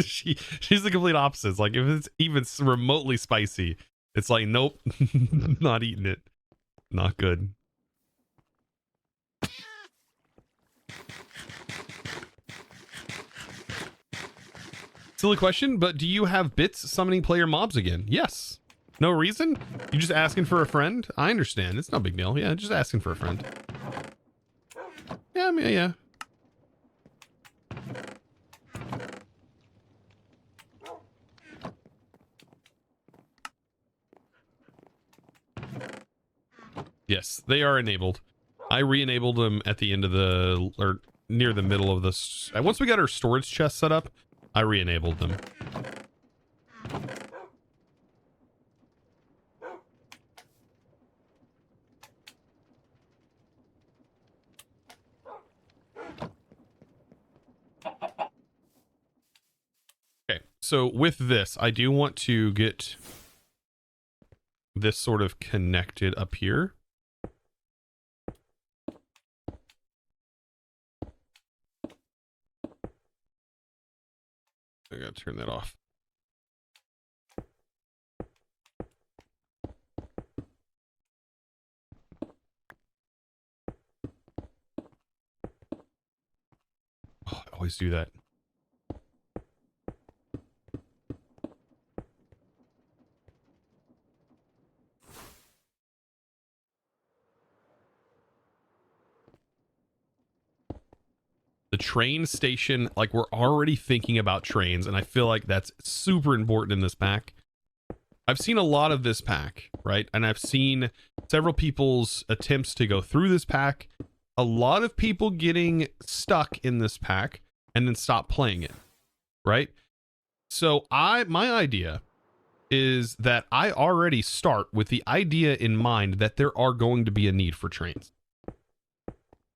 She's the complete opposite. It's like if it's even remotely spicy, it's like nope, not eating it. Not good. Silly question, but do you have bits summoning player mobs again? Yes. No reason? You just asking for a friend? I understand. It's no big deal. Yeah, just asking for a friend. Yeah, I mean, yeah. Yes, they are enabled. I re-enabled them at the end of or near the middle of this. Once we got our storage chest set up, I re-enabled them. Okay, so with this, I do want to get this sort of connected up here. I gotta turn that off. Oh, I always do that. The train station, like we're already thinking about trains, and I feel like that's super important in this pack. I've seen a lot of this pack, right? And I've seen several people's attempts to go through this pack. A lot of people getting stuck in this pack and then stop playing it, right? So my idea is that I already start with the idea in mind that there are going to be a need for trains.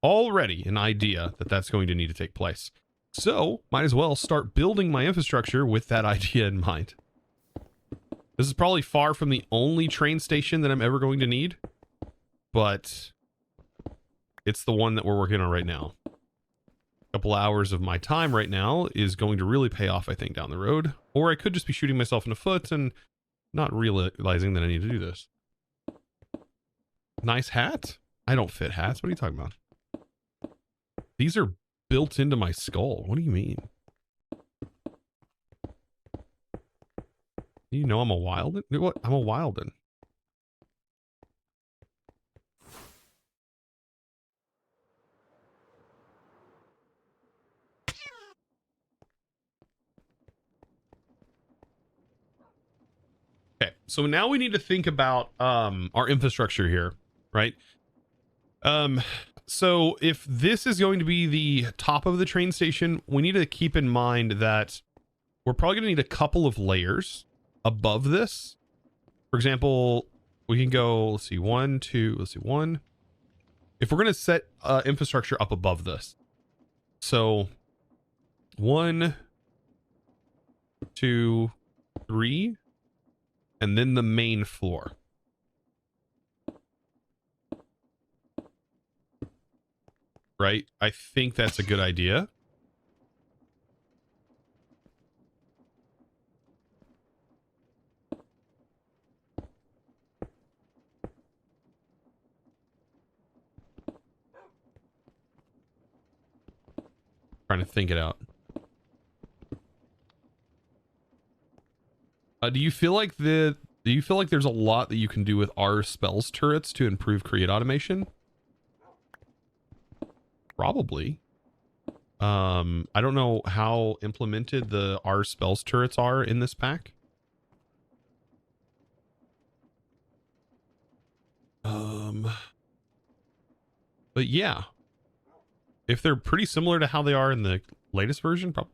Already an idea that that's going to need to take place. So might as well start building my infrastructure with that idea in mind. This is probably far from the only train station that I'm ever going to need, but it's the one that we're working on right now. A couple hours of my time right now is going to really pay off, I think, down the road. Or I could just be shooting myself in the foot and not realizing that I need to do this. Nice hat? I don't fit hats. What are you talking about? These are built into my skull. What do you mean? You know I'm a Wilden? What? I'm a Wilden. Okay, so now we need to think about our infrastructure here, right? So if this is going to be the top of the train station, we need to keep in mind that we're probably going to need a couple of layers above this. For example, we can go, let's see, 1, 2, let's see, 1. If we're going to set infrastructure up above this. So 1, 2, 3, and then the main floor. Right? I think that's a good idea. trying to think it out. Do you feel like there's a lot that you can do with our spells turrets to improve create automation? Probably. I don't know how implemented the R spells turrets are in this pack. But yeah, if they're pretty similar to how they are in the latest version, probably.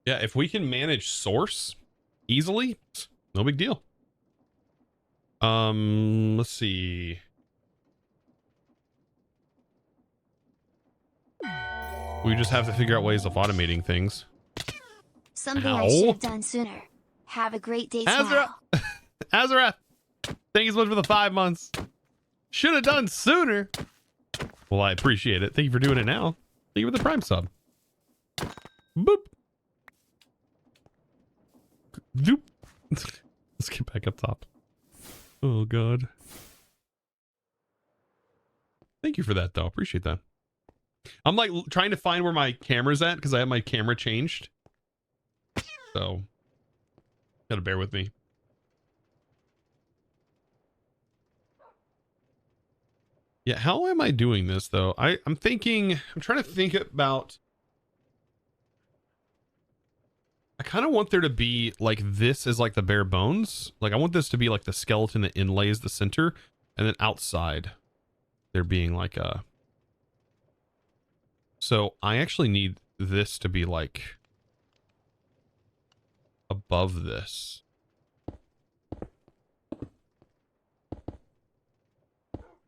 Yeah, if we can manage source easily, no big deal. Let's see. We just have to figure out ways of automating things. Something Ow. I should have done sooner. Have a great day Azra, now. Azra, thank you so much for the 5 months. Should have done sooner. Well, I appreciate it. Thank you for doing it now. Thank you for the Prime sub. Boop. Doop. Let's get back up top. Oh, God. Thank you for that, though. Appreciate that. I'm like trying to find where my camera's at because I have my camera changed. So, gotta bear with me. Yeah, how am I doing this, though? I'm trying to think about... I kind of want there to be like this is like the bare bones. Like I want this to be like the skeleton that inlays the center, and then outside there being like a... So I actually need this to be like above this.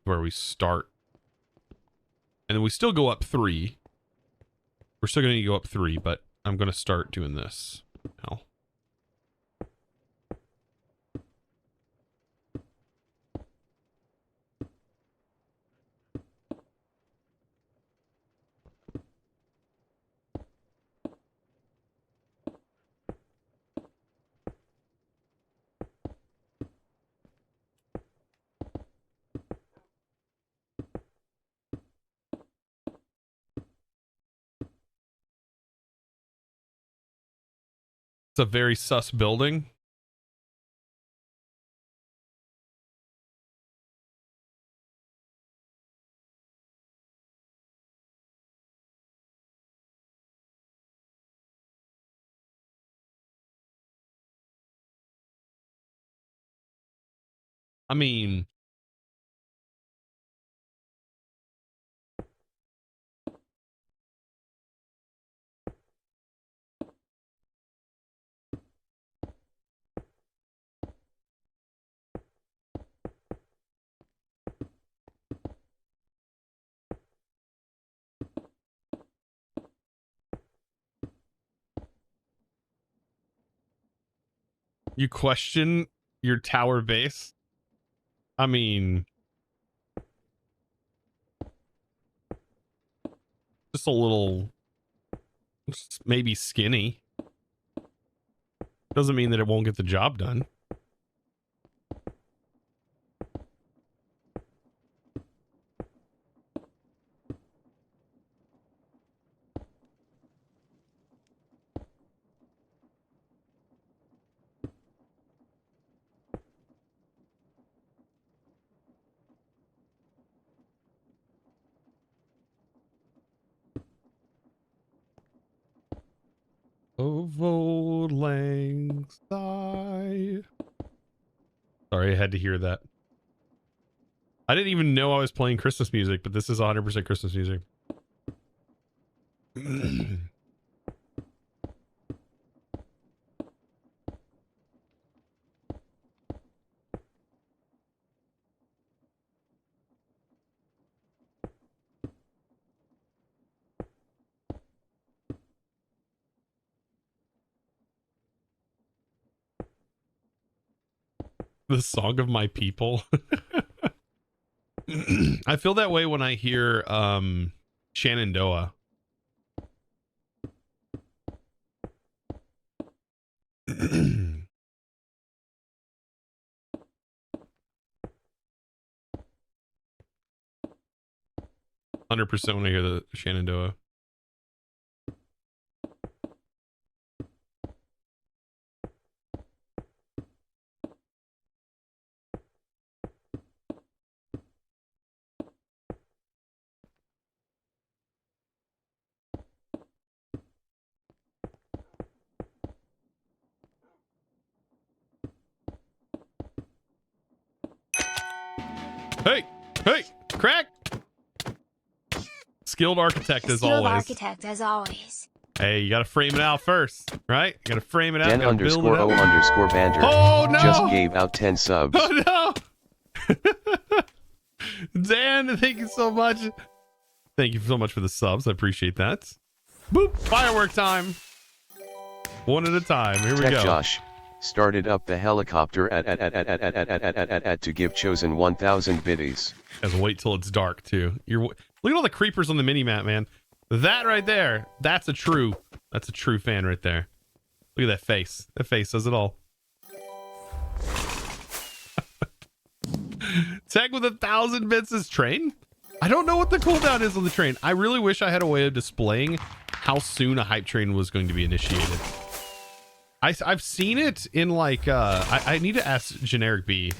Where we start. And then we still go up 3. We're still going to go up 3, but I'm going to start doing this now. It's a very sus building. I mean, you question your tower base. I mean, just a little, just maybe skinny. Doesn't mean that it won't get the job done. Of old lang syne. Sorry, I had to hear that. I didn't even know I was playing Christmas music, but this is 100% Christmas music. The song of my people. I feel that way when I hear Shenandoah. 100% when I hear the Shenandoah. Hey, hey, crack! Skilled architect as Skilled always. architect as always. Hey, you gotta frame it out first, right? You gotta frame it out. Dan Gotta build it _O up. _banter. Oh no! Just gave out 10 subs. Oh no! Dan, thank you so much. Thank you so much for the subs. I appreciate that. Boop! Firework time. One at a time. Here we Tech go. Josh started up the helicopter at to give chosen 1,000 biddies. Guys, wait till it's dark too. Look at all the creepers on the mini map, man. That right there, that's a true fan right there. Look at that face. That face says it all. Tech with 1,000 bits is train. I don't know what the cooldown is on the train. I really wish I had a way of displaying how soon a hype train was going to be initiated. I've seen it in like I need to ask generic B.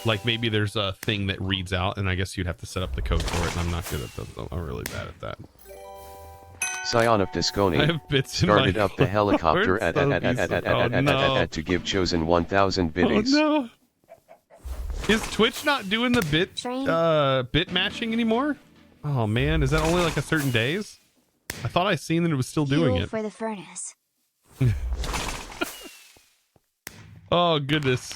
Like maybe there's a thing that reads out, and I guess you'd have to set up the code for it. And I'm not good at that. I'm really bad at that. Scion of Disconi I have bits started in my up the helicopter to give chosen 1,000 biddies. Oh no! Is Twitch not doing the bit matching anymore? Oh man, is that only like a certain days? I thought I seen that it was still doing Fuel it. for the furnace. Oh goodness.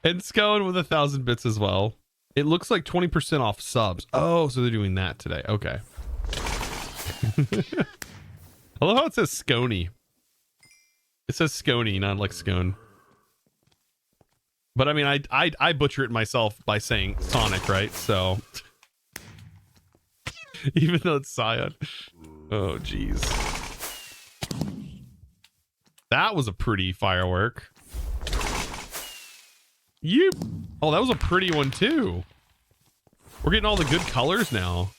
And Scone with 1,000 bits as well. It looks like 20% off subs. Oh, so they're doing that today. Okay. I love how it says Scony. It says Scony, not like scone. But I mean, I butcher it myself by saying Sonic, right? So even though it's Scion. Oh jeez. That was a pretty firework. You. Oh, that was a pretty one too. We're getting all the good colors now.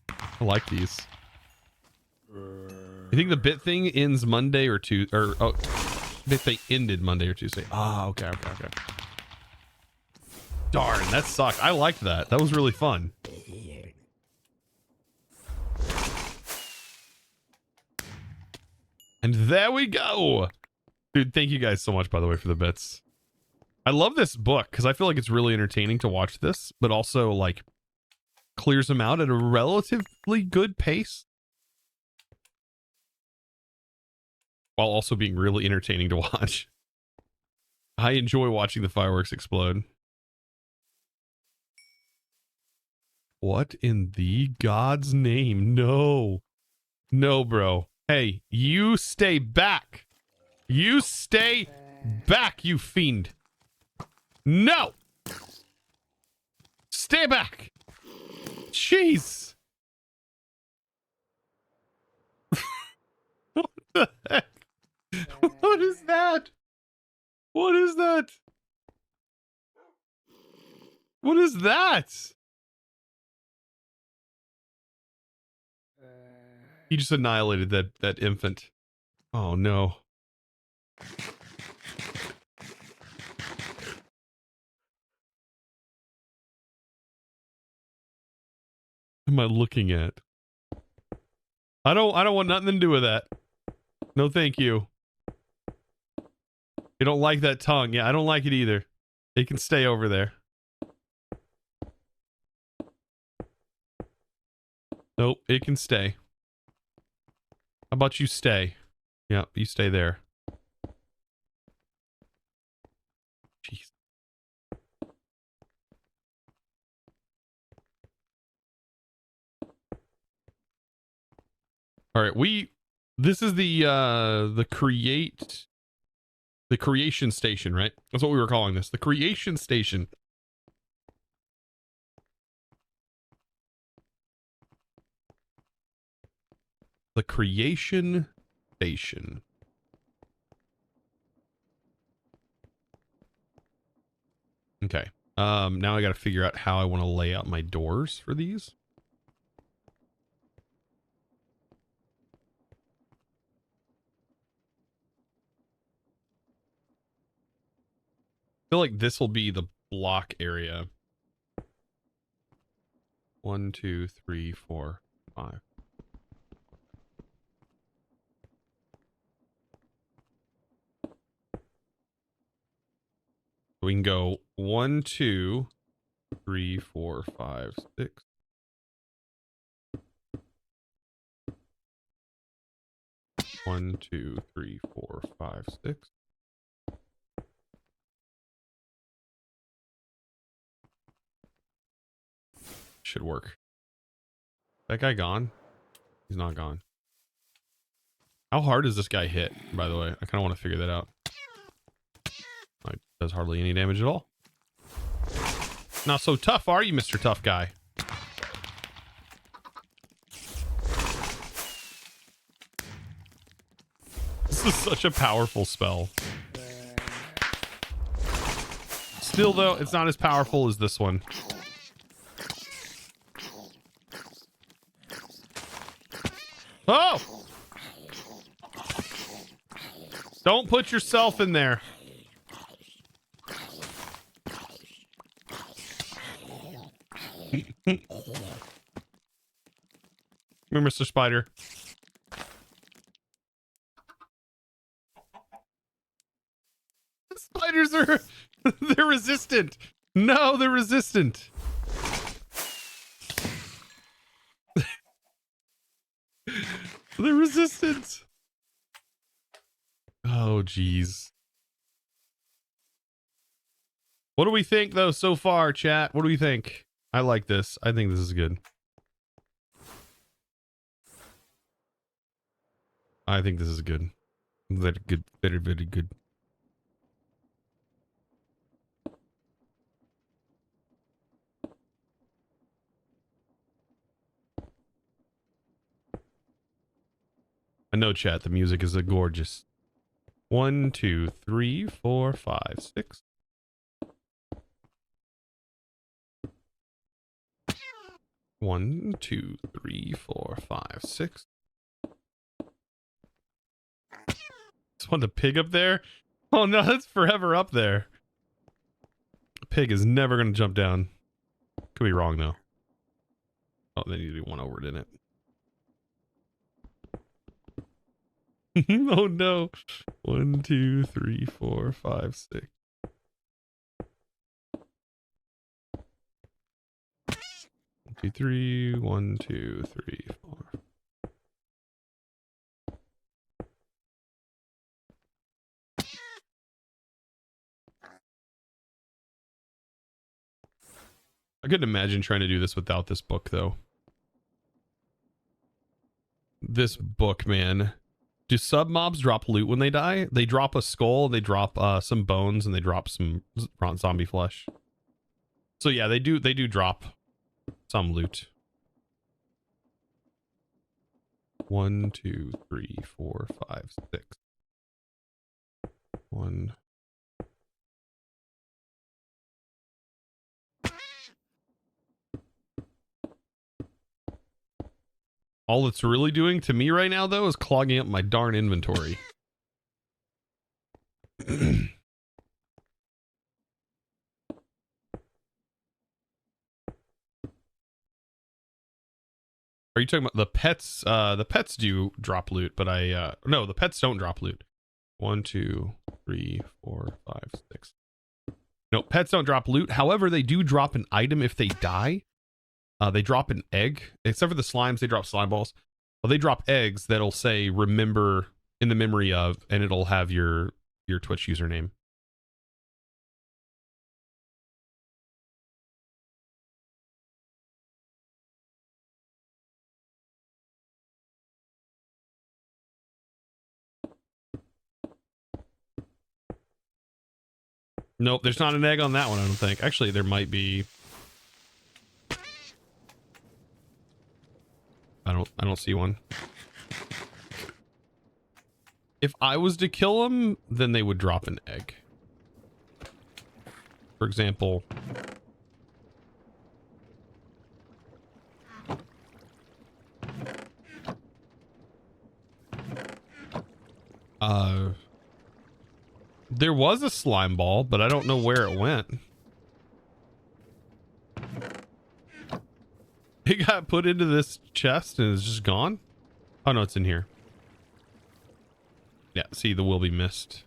I like these. You think the bit thing ends Monday or Tuesday? Or oh, bit thing ended Monday or Tuesday. Ah, okay. Darn, that sucked. I liked that. That was really fun. And there we go. Dude, thank you guys so much, by the way, for the bits. I love this book because I feel like it's really entertaining to watch this, but also like clears them out at a relatively good pace while also being really entertaining to watch. I enjoy watching the fireworks explode. What in the God's name? No. No, bro. Hey, you stay back. You stay back, you fiend. No. Stay back. Jeez. What the heck? What is that? What is that? What is that? He just annihilated that infant. Oh no. What am I looking at? I don't want nothing to do with that. No, thank you. You don't like that tongue. Yeah, I don't like it either. It can stay over there. Nope, it can stay. How about you stay? Yeah, you stay there. Jeez. All right, this is the creation station, right? That's what we were calling this. The creation station. The creation station. Okay. Now I got to figure out how I want to lay out my doors for these. I feel like this will be the block area. 1, 2, 3, 4, 5. We can go 1, 2, 3, 4, 5, 6. One, 2, 3, 4, 5, 6. Should work. That guy gone? He's not gone. How hard does this guy hit, by the way? I kind of want to figure that out. Like, does hardly any damage at all. Not so tough, are you, Mr. Tough Guy? This is such a powerful spell. Still, though, it's not as powerful as this one. Oh! Don't put yourself in there. Come here, Mr. Spider. The spiders are... they're resistant. No, they're resistant. They're resistant. Oh, geez. What do we think, though, so far, chat? What do we think? I like this. I think this is good. I think this is good. Very good. Very, very good. I know, chat. The music is a gorgeous. 1, 2, 3, 4, 5, 6. One, 2, 3, 4, 5, 6. Just want the pig up there? Oh no, that's forever up there. The pig is never gonna jump down. Could be wrong though. Oh, they need to do one over it in it. Oh no. 1, 2, 3, 4, 5, 6. 1, 2, 3. 1, 2, 3, 4. I couldn't imagine trying to do this without this book, though. This book, man. Do sub mobs drop loot when they die? They drop a skull, they drop some bones, and they drop some zombie flesh. So yeah, they do drop some loot. 1, 2, 3, 4, 5, 6. 1. All it's really doing to me right now, though, is clogging up my darn inventory. Are you talking about the pets? The pets do drop loot, but no, the pets don't drop loot. 1, 2, 3, 4, 5, 6. No, pets don't drop loot. However, they do drop an item if they die. They drop an egg, except for the slimes. They drop slime balls. Well, they drop eggs that'll say "remember" in the memory of, and it'll have your Twitch username. Nope, there's not an egg on that one, I don't think. Actually, there might be. I don't see one. If I was to kill them, then they would drop an egg. For example, there was a slime ball, but I don't know where it went. It got put into this chest and is just gone. Oh no, it's in here. Yeah, see, the will be missed.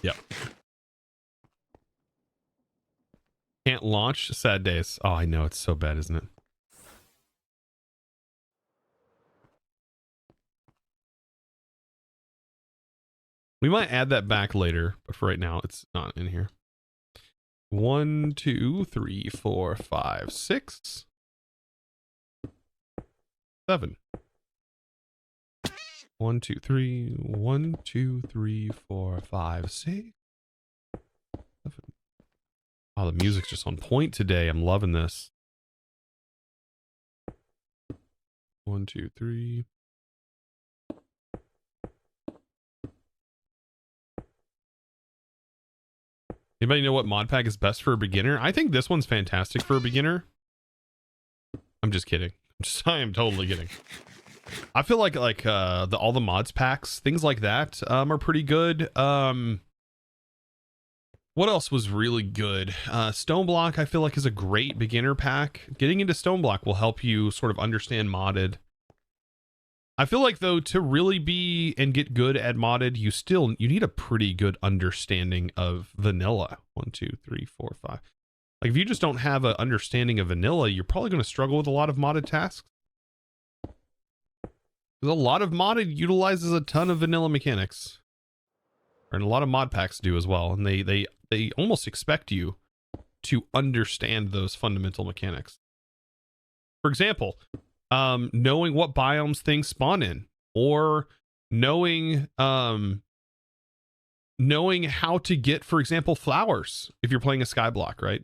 Yep. Can't launch. Sad days. Oh, I know. It's so bad, isn't it? We might add that back later, but for right now, it's not in here. 1, 2, 3, 4, 5, 6, 7. 1, 2, 3. 1, 2, 3, 4, 5, 6, 7. Oh, the music's just on point today. I'm loving this. 1, 2, 3. Anybody know what mod pack is best for a beginner? I think this one's fantastic for a beginner. I'm just kidding. I am totally kidding. I feel like all the mods packs, things like that, are pretty good. What else was really good? Stoneblock, I feel like, is a great beginner pack. Getting into Stoneblock will help you sort of understand modded. I feel like, though, to really be and get good at modded, you need a pretty good understanding of vanilla. 1, 2, 3, 4, 5. Like, if you just don't have an understanding of vanilla, you're probably going to struggle with a lot of modded tasks. Because a lot of modded utilizes a ton of vanilla mechanics. And a lot of mod packs do as well. And they almost expect you to understand those fundamental mechanics. For example, knowing what biomes things spawn in, or knowing how to get, for example, flowers if you're playing a skyblock, right?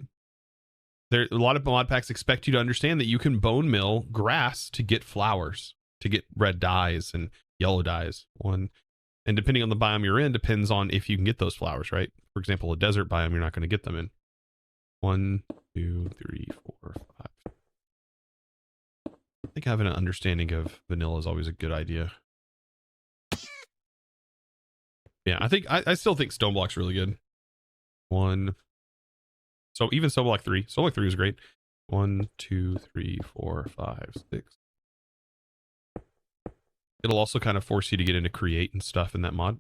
There, a lot of mod packs expect you to understand that you can bone mill grass to get flowers, to get red dyes and yellow dyes. And depending on the biome you're in, depends on if you can get those flowers, right? For example, a desert biome, you're not going to get them in. 1, 2, 3, 4, 5. I think having an understanding of vanilla is always a good idea. Yeah, I still think Stoneblock's really good. 1. So even Stoneblock 3. Stoneblock 3 is great. 1, 2, 3, 4, 5, 6. It'll also kind of force you to get into create and stuff in that mod.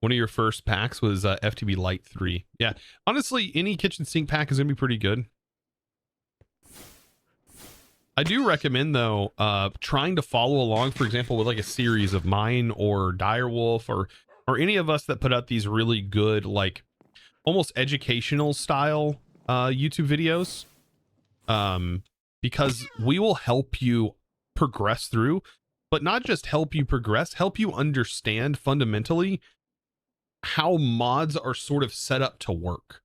One of your first packs was FTB Light 3. Yeah, honestly, any kitchen sink pack is going to be pretty good. I do recommend, though, trying to follow along, for example, with like a series of mine or Direwolf or any of us that put out these really good, like almost educational style YouTube videos, because we will help you progress through, but not just help you progress, help you understand fundamentally how mods are sort of set up to work,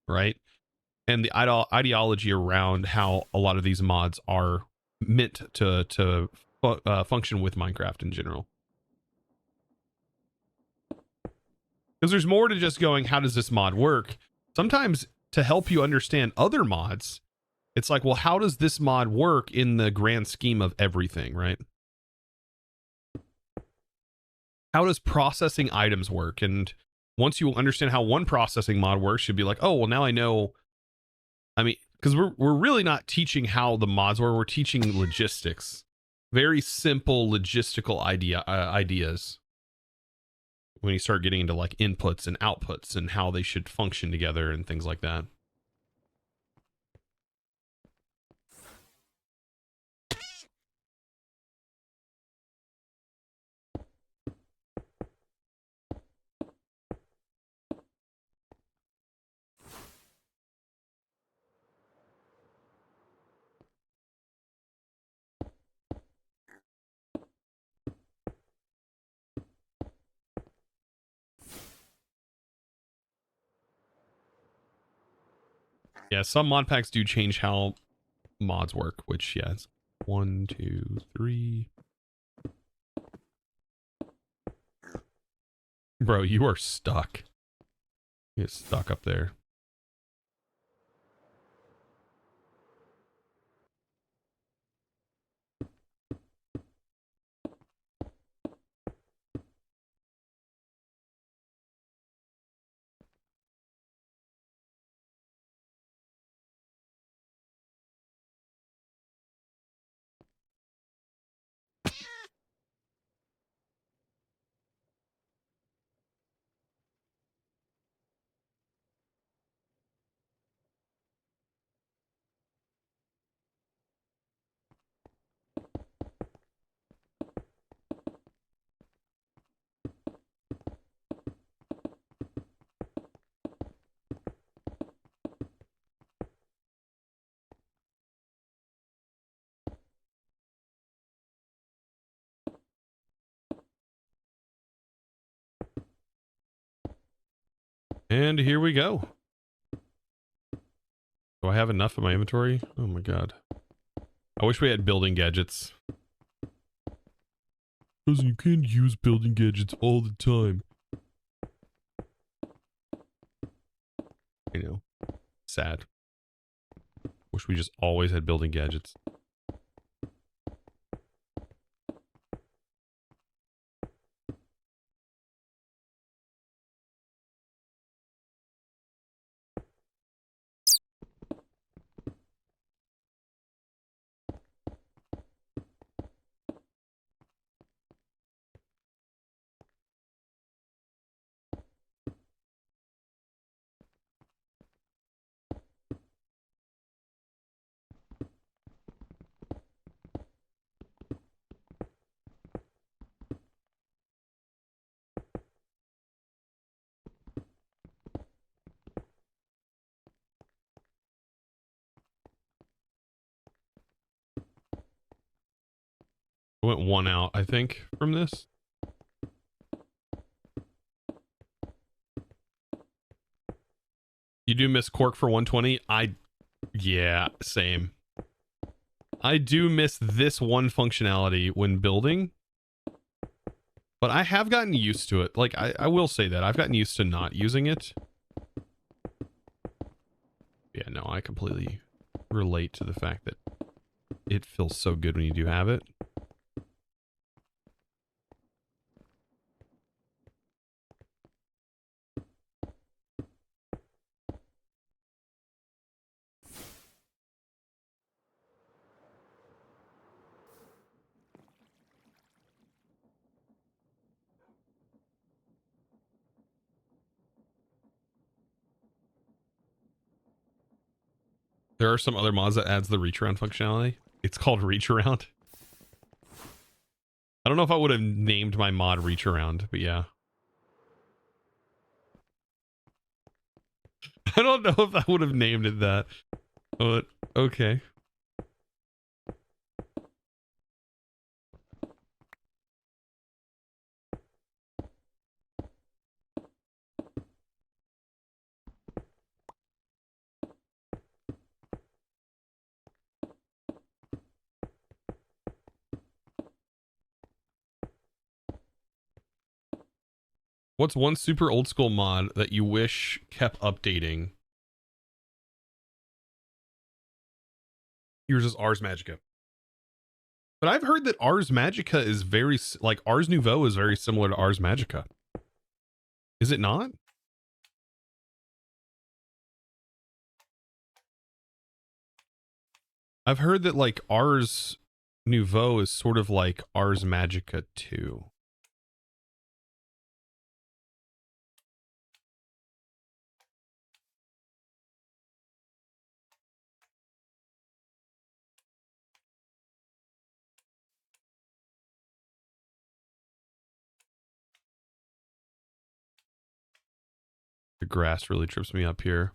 right? And the ideology around how a lot of these mods are meant to function with Minecraft in general. Because there's more to just going, how does this mod work? Sometimes to help you understand other mods, it's like, well, how does this mod work in the grand scheme of everything, right? How does processing items work? And once you understand how one processing mod works, you'll be like, oh, well, now I know. I mean, because we're really not teaching how the mods work. We're teaching logistics, very simple logistical ideas. When you start getting into like inputs and outputs and how they should function together and things like that. Yeah, some mod packs do change how mods work, which, yeah, it's 1, 2, 3. Bro, you are stuck. You're stuck up there. And here we go. Do I have enough in my inventory? Oh my god. I wish we had building gadgets. Cousin, you can't use building gadgets all the time. You know, sad. Wish we just always had building gadgets. I went one out, I think, from this. You do miss Cork for 120? Yeah, same. I do miss this one functionality when building, but I have gotten used to it. Like, I will say that. I've gotten used to not using it. Yeah, no, I completely relate to the fact that it feels so good when you do have it. There are some other mods that adds the reach around functionality. It's called reach around. I don't know if I would have named my mod reach around, but yeah. I don't know if I would have named it that, but okay. What's one super old school mod that you wish kept updating? Yours is Ars Magica. But I've heard that Ars Magica is very, like, Ars Nouveau is very similar to Ars Magica. Is it not? I've heard that, like, Ars Nouveau is sort of like Ars Magica 2. The grass really trips me up here.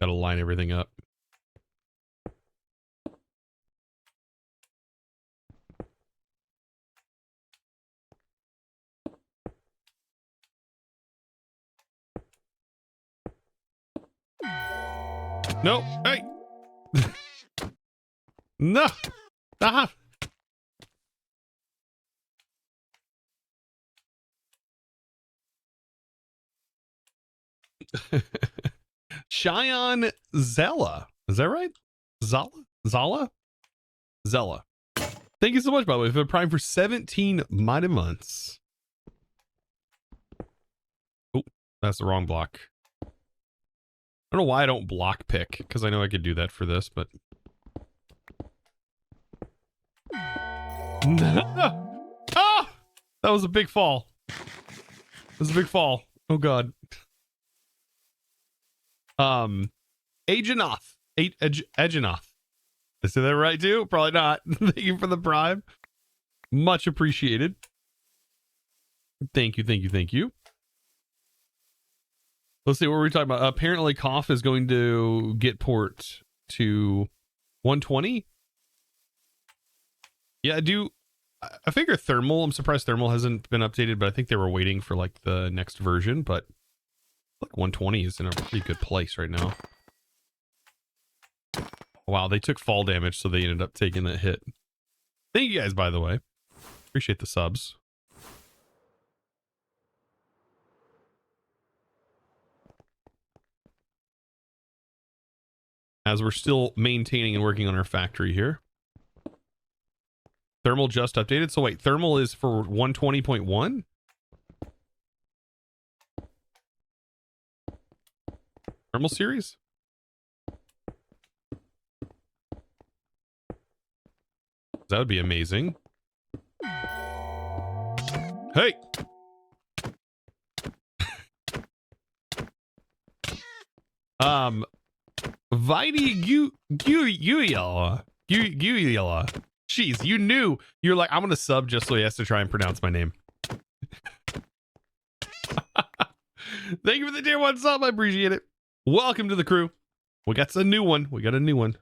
That'll line everything up. No, hey. No. Ah. Cheyenne Zella. Is that right? Zala? Zella. Thank you so much, by the way, for Prime for 17 mighty months. Oh, that's the wrong block. I don't know why I don't block pick, because I know I could do that for this, but... Ah! That was a big fall. That was a big fall. Oh, God. Agenoth. Agenoth. Did I say that right, too? Probably not. Thank you for the Prime. Much appreciated. Thank you, thank you, thank you. Let's see, what were we talking about? Apparently, Cough is going to get port to 120. Yeah, I figure Thermal. I'm surprised Thermal hasn't been updated, but I think they were waiting for like the next version. But like 120 is in a pretty good place right now. Wow, they took fall damage, so they ended up taking that hit. Thank you guys, by the way. Appreciate the subs. As we're still maintaining and working on our factory here. Thermal just updated. So wait, Thermal is for 120.1? Thermal series? That would be amazing. Hey! Vidi Guyala. Jeez, you knew. You're like, I'm gonna sub just so he has to try and pronounce my name. Thank you for the tier 1 sub. I appreciate it. Welcome to the crew. We got a new one. We got a new one.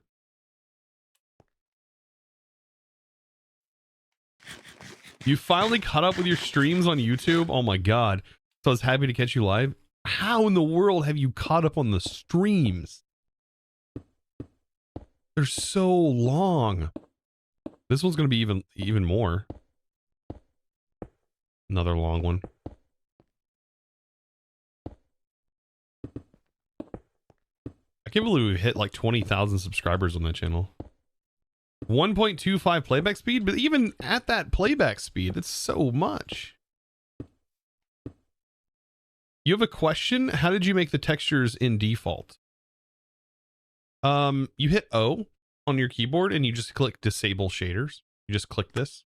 You finally caught up with your streams on YouTube? Oh my God. So I was happy to catch you live. How in the world have you caught up on the streams? They're so long. This one's going to be even more. Another long one. I can't believe we've hit like 20,000 subscribers on that channel. 1.25 playback speed, but even at that playback speed, it's so much. You have a question? How did you make the textures in default? You hit O on your keyboard and you just click disable shaders. You just click this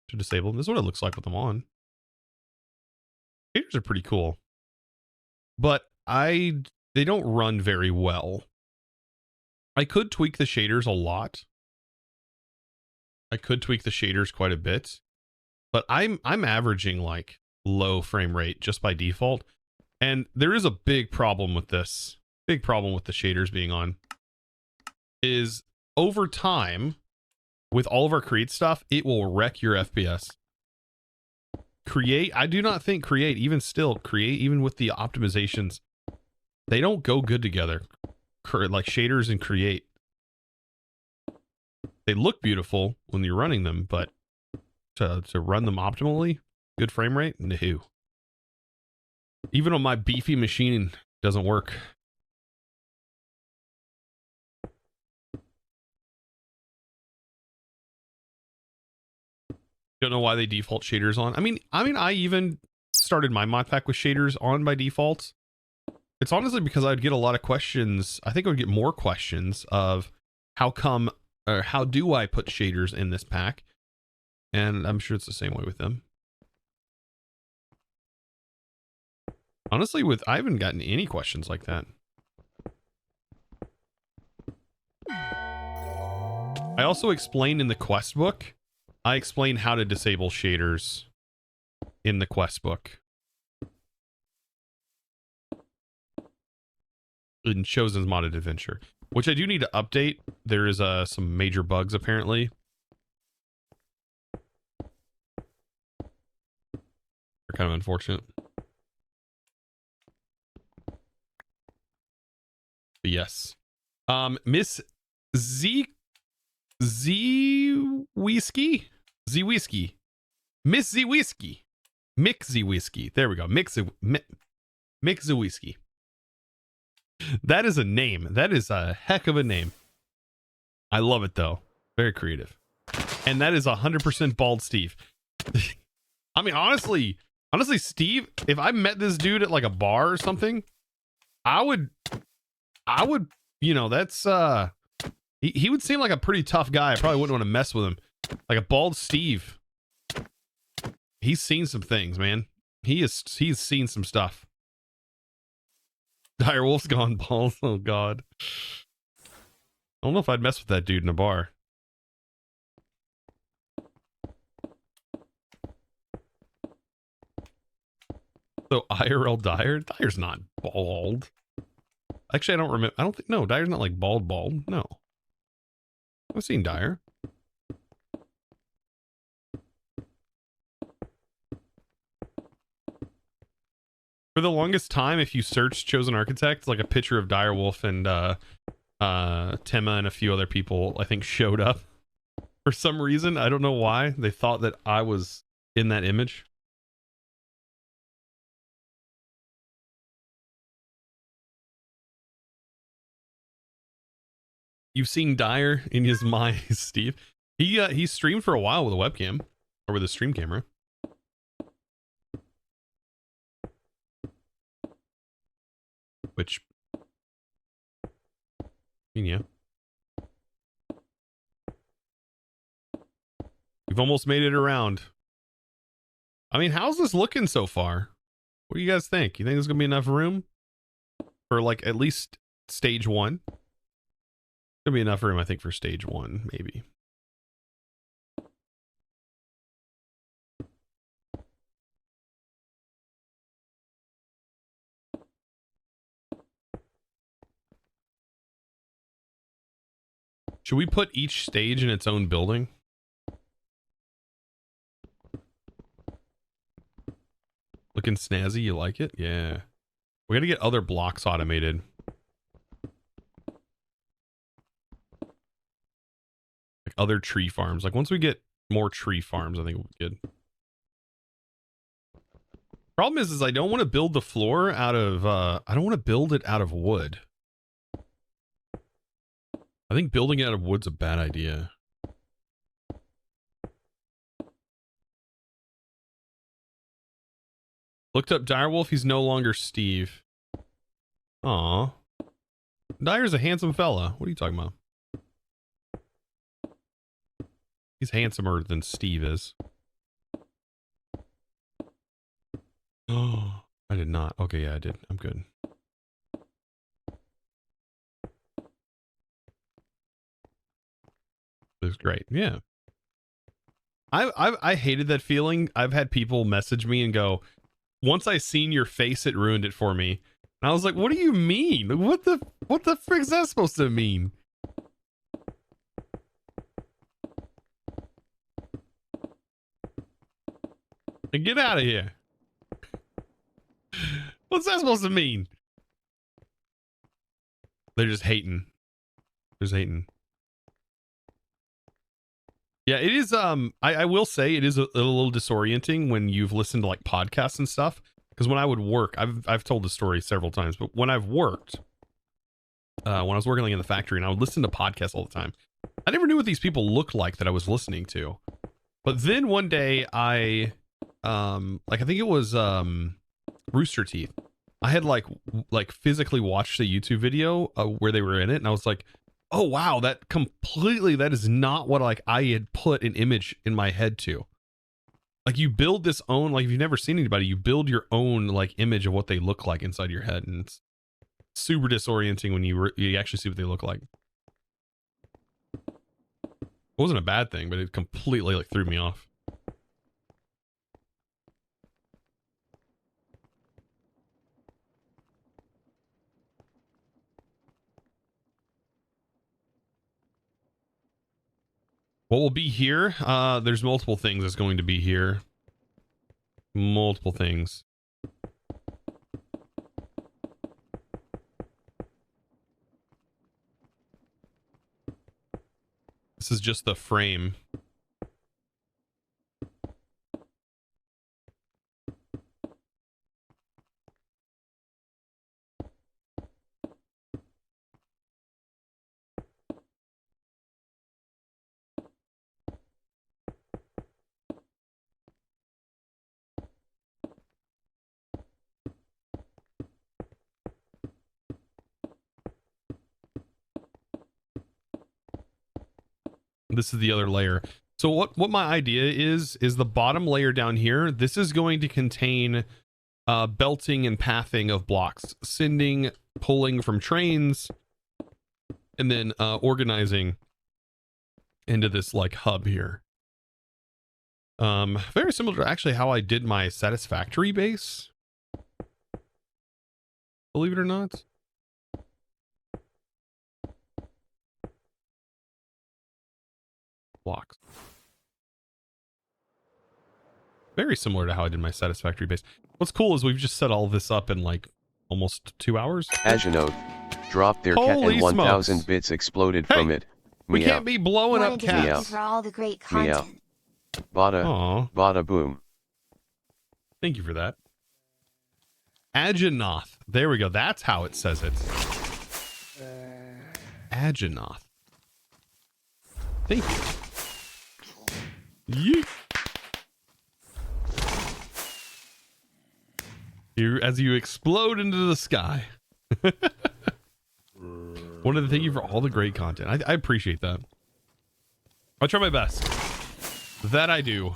to disable them. This is what it looks like with them on. Shaders are pretty cool, but they don't run very well. I could tweak the shaders a lot. I could tweak the shaders quite a bit, but I'm averaging like low frame rate just by default. And there is a big problem with this. Big problem with the shaders being on is over time with all of our create stuff, it will wreck your FPS. Create, I do not think create, even with the optimizations, they don't go good together. Like shaders and create. They look beautiful when you're running them, but to run them optimally, good frame rate, no. Even on my beefy machine, doesn't work. Don't know why they default shaders on. I mean, I even started my Modpack with shaders on by default. It's honestly because I'd get a lot of questions. I think I would get more questions of how come, or how do I put shaders in this pack? And I'm sure it's the same way with them. Honestly, I haven't gotten any questions like that. I also explained in the quest book, I explain how to disable shaders in the quest book. in Chosen's modded adventure, which I do need to update. There is some major bugs apparently. They're kind of unfortunate. But yes. Miss Whiskey? Whiskey. Miss Whiskey. Mick Whiskey. There we go. Mick Whiskey. That is a name. That is a heck of a name. I love it though. Very creative. And that is 100% bald Steve. I mean, honestly, Steve, if I met this dude at like a bar or something, I would, you know, that's, he would seem like a pretty tough guy. I probably wouldn't want to mess with him. Like a bald Steve. He's seen some things, man. He's seen some stuff. Direwolf's gone bald. Oh God. I don't know if I'd mess with that dude in a bar. So IRL Dyer's not bald. Actually, I don't remember. I don't think, no, Dyer's not like bald. No. I've seen Dyer. For the longest time, if you search Chosen Architect, like a picture of Direwolf and Tema and a few other people, I think, showed up. For some reason, I don't know why. They thought that I was in that image. You've seen Dyer in his mind, Steve. He streamed for a while with a webcam or with a stream camera. Which, yeah. We've almost made it around. I mean, how's this looking so far? What do you guys think? You think there's gonna be enough room for like at least stage 1? Gonna be enough room, I think, for stage 1, maybe. Should we put each stage in its own building? Looking snazzy, you like it? Yeah. We gotta get other blocks automated. Like other tree farms. Like once we get more tree farms, I think we'll be good. Problem is I don't want to build the floor out of, I don't want to build it out of wood. I think building it out of wood's a bad idea. Looked up Direwolf, he's no longer Steve. Aw. Dyer's a handsome fella. What are you talking about? He's handsomer than Steve is. Oh, I did not. Okay, yeah, I did. I'm good. It was great. Yeah. I hated that feeling. I've had people message me and go, once I seen your face, it ruined it for me. And I was like, what do you mean? What the frick is that supposed to mean? And get out of here. What's that supposed to mean? They're just hating. Just hating. Yeah, it is. I will say it is a little disorienting when you've listened to like podcasts and stuff. Because when I would work, I've told the story several times, but when I've worked, when I was working like in the factory and I would listen to podcasts all the time, I never knew what these people looked like that I was listening to. But then one day I think it was Rooster Teeth. I had like physically watched a YouTube video where they were in it, and I was like, oh wow, that is not what like I had put an image in my head to. Like you build this own, like if you've never seen anybody, you build your own like image of what they look like inside your head, and it's super disorienting when you actually see what they look like. It wasn't a bad thing, but it completely like threw me off. What will be here? There's multiple things that's going to be here. Multiple things. This is just the frame. This is the other layer. So what my idea is the bottom layer down here, this is going to contain belting and pathing of blocks, sending, pulling from trains, and then organizing into this like hub here. Very similar to actually how I did my satisfactory base. Believe it or not. Blocks. Very similar to how I did my satisfactory base. What's cool is we've just set all this up in like almost 2 hours. Agenode dropped their cat Holy and 1,000 smokes. bits exploded Hey, from it. We Meow. can't be blowing up Wanted to thank you cats. for all the great Meow. content. Bada, Aw, bada boom. thank you for that. Agenoth. There we go. That's how it says it. Agenoth. Thank you. Yeet. As you explode into the sky. Wanted to thank you for all the great content. I appreciate that. I'll try my best. That I do.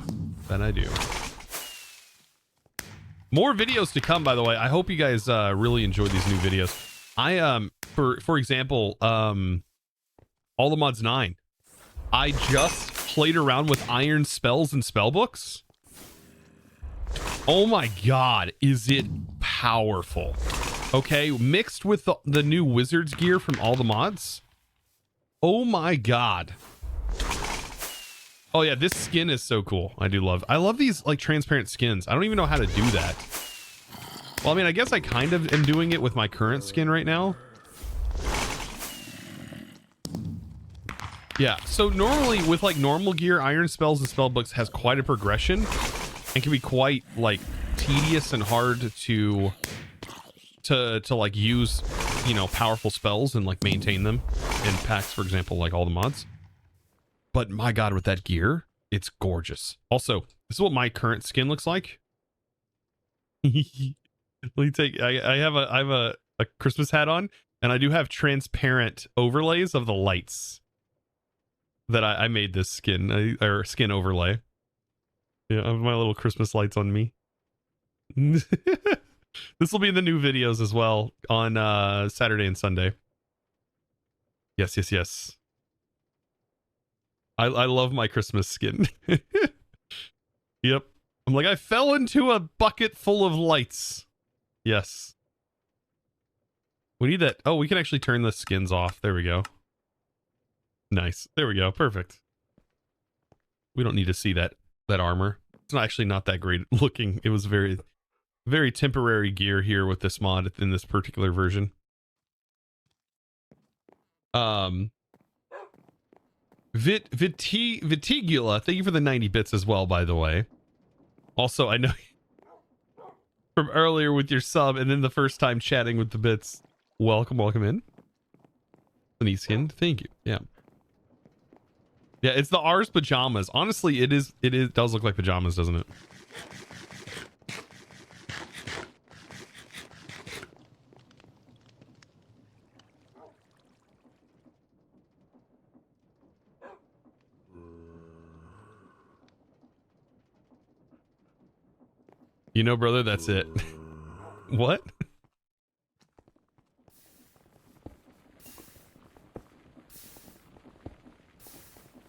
That I do. More videos to come, by the way. I hope you guys really enjoy these new videos. I for example, All the Mods 9. I just played around with iron spells and spell books. Oh my god, is it powerful. Okay, mixed with the new wizard's gear from All the Mods. Oh my god. Oh yeah, this skin is so cool. I love these like transparent skins. I don't even know how to do that. Well, I mean, I guess I kind of am doing it with my current skin right now. Yeah, so normally with like normal gear, iron spells and spell books has quite a progression and can be quite like tedious and hard to like use, you know, powerful spells and like maintain them in packs, for example, like All the Mods. But my god, with that gear, it's gorgeous. Also, this is what my current skin looks like. Let me take. I have a Christmas hat on, and I do have transparent overlays of the lights that I made this skin or skin overlay. Yeah, I have my little Christmas lights on me. This will be in the new videos as well on Saturday and Sunday. Yes, yes, yes. I love my Christmas skin. Yep. I'm like, I fell into a bucket full of lights. Yes. We need that. Oh, we can actually turn the skins off. There we go. Nice. There we go. Perfect. We don't need to see that armor. It's actually not that great looking. It was very, very temporary gear here with this mod in this particular version. Vitigula, thank you for the 90 bits as well, by the way. Also, I know from earlier with your sub and then the first time chatting with the bits. Welcome in. The skin, thank you. Yeah. Yeah, it's the R's pajamas. Honestly, it does look like pajamas, doesn't it? You know, brother, that's it. What?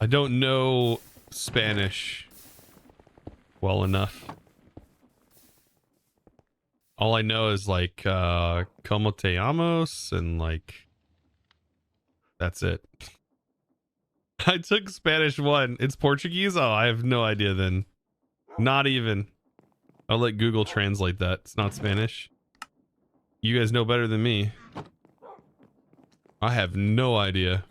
I don't know Spanish well enough. All I know is like como te llamas and like that's it. I took Spanish 1. It's Portuguese? Oh, I have no idea then. Not even. I'll let Google translate that. It's not Spanish. You guys know better than me. I have no idea.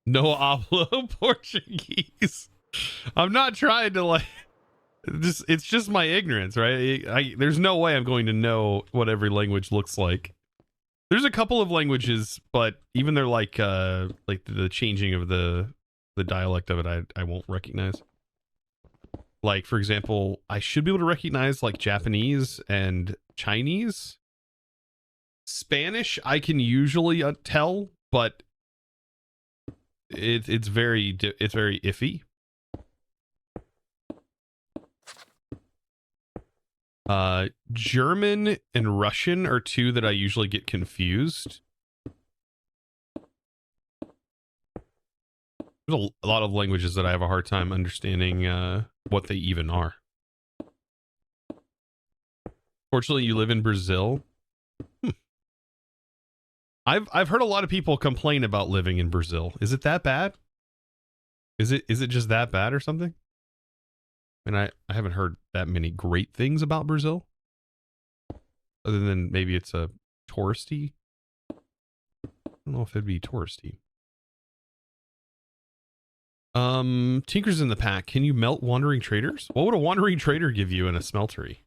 No hablo Portuguese. I'm not trying to like it's just my ignorance, right? There's no way I'm going to know what every language looks like. There's a couple of languages, but even they're like the changing of the dialect of it, I won't recognize. Like, for example, I should be able to recognize like Japanese and Chinese. Spanish I can usually tell, but it's very iffy. German and Russian are two that I usually get confused. There's a lot of languages that I have a hard time understanding what they even are. Fortunately, you live in Brazil. I've heard a lot of people complain about living in Brazil. Is it that bad? Is it just that bad or something? And I haven't heard that many great things about Brazil. Other than maybe it's a touristy. I don't know if it'd be touristy. Tinker's in the pack. Can you melt wandering traders? What would a wandering trader give you in a smeltery?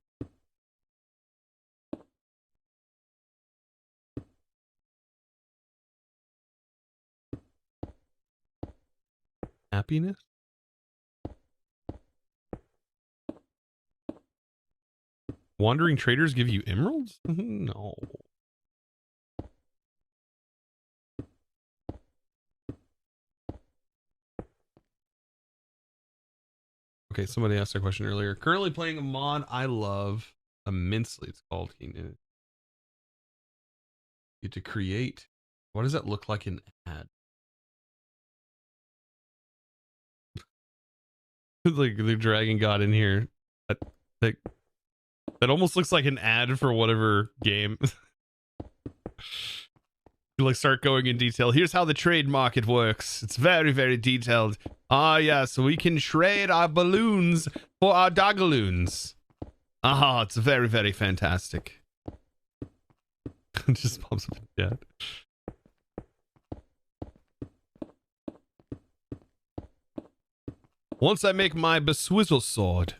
Happiness? Wandering traders give you emeralds? No. Okay, somebody asked a question earlier. Currently playing a mod I love immensely. It's called You get to create. What does that look like in ad? Like the dragon got in here. That almost looks like an ad for whatever game. You like start going in detail. Here's how the trade market works. It's very, very detailed. Ah, yes, we can trade our balloons for our dogaloons. Ah, it's very, very fantastic. Just pops up in chat. Once I make my beswizzle sword,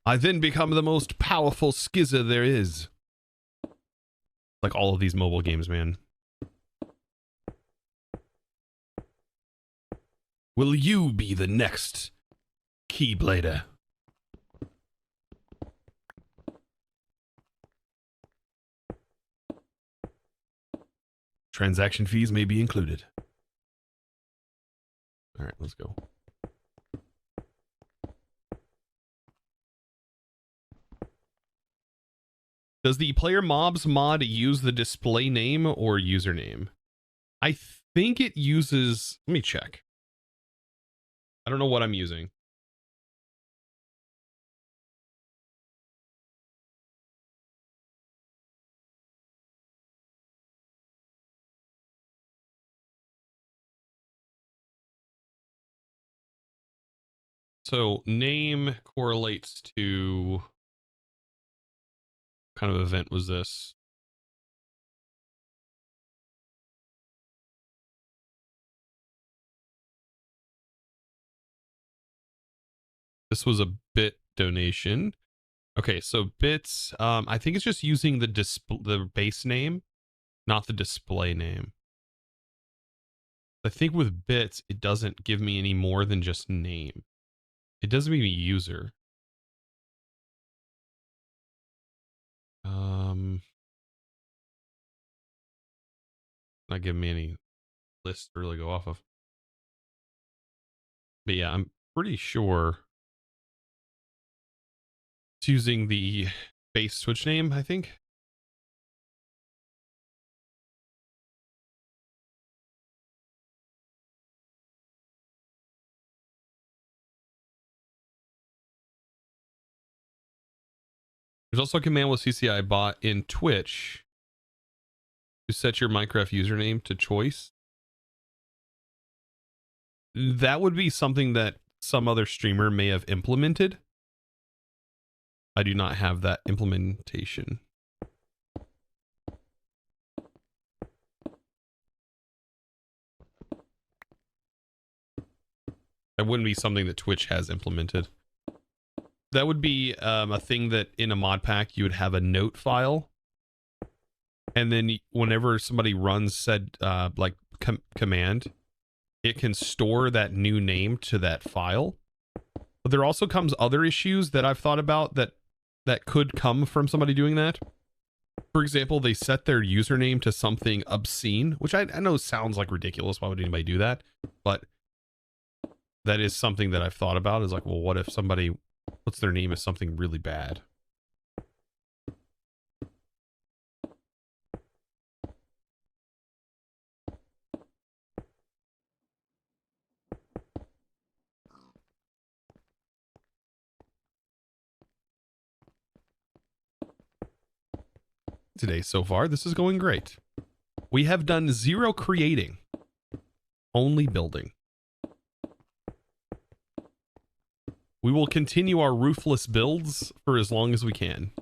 I then become the most powerful skizzer there is. Like all of these mobile games, man. Will you be the next Keyblader? Transaction fees may be included. All right, let's go. Does the player mobs mod use the display name or username? I think it uses... Let me check. I don't know what I'm using. So name correlates to... What kind of event was this? This was a bit donation. Okay, so bits, I think it's just using the base name, not the display name. I think with bits, it doesn't give me any more than just name. It doesn't give me user. Not giving me any list to really go off of. But yeah, I'm pretty sure it's using the base Twitch name, I think. There's also a command with CCI bot in Twitch to set your Minecraft username to choice. That would be something that some other streamer may have implemented. I do not have that implementation. That wouldn't be something that Twitch has implemented. That would be a thing that in a mod pack you would have a note file, and then whenever somebody runs said command, it can store that new name to that file. But there also comes other issues that I've thought about that could come from somebody doing that. For example, they set their username to something obscene, which I know sounds like ridiculous. Why would anybody do that? But that is something that I've thought about, is like, well, what if somebody puts their name as something really bad? Today so far, this is going great. We have done 0 creating, only building. We will continue our ruthless builds for as long as we can.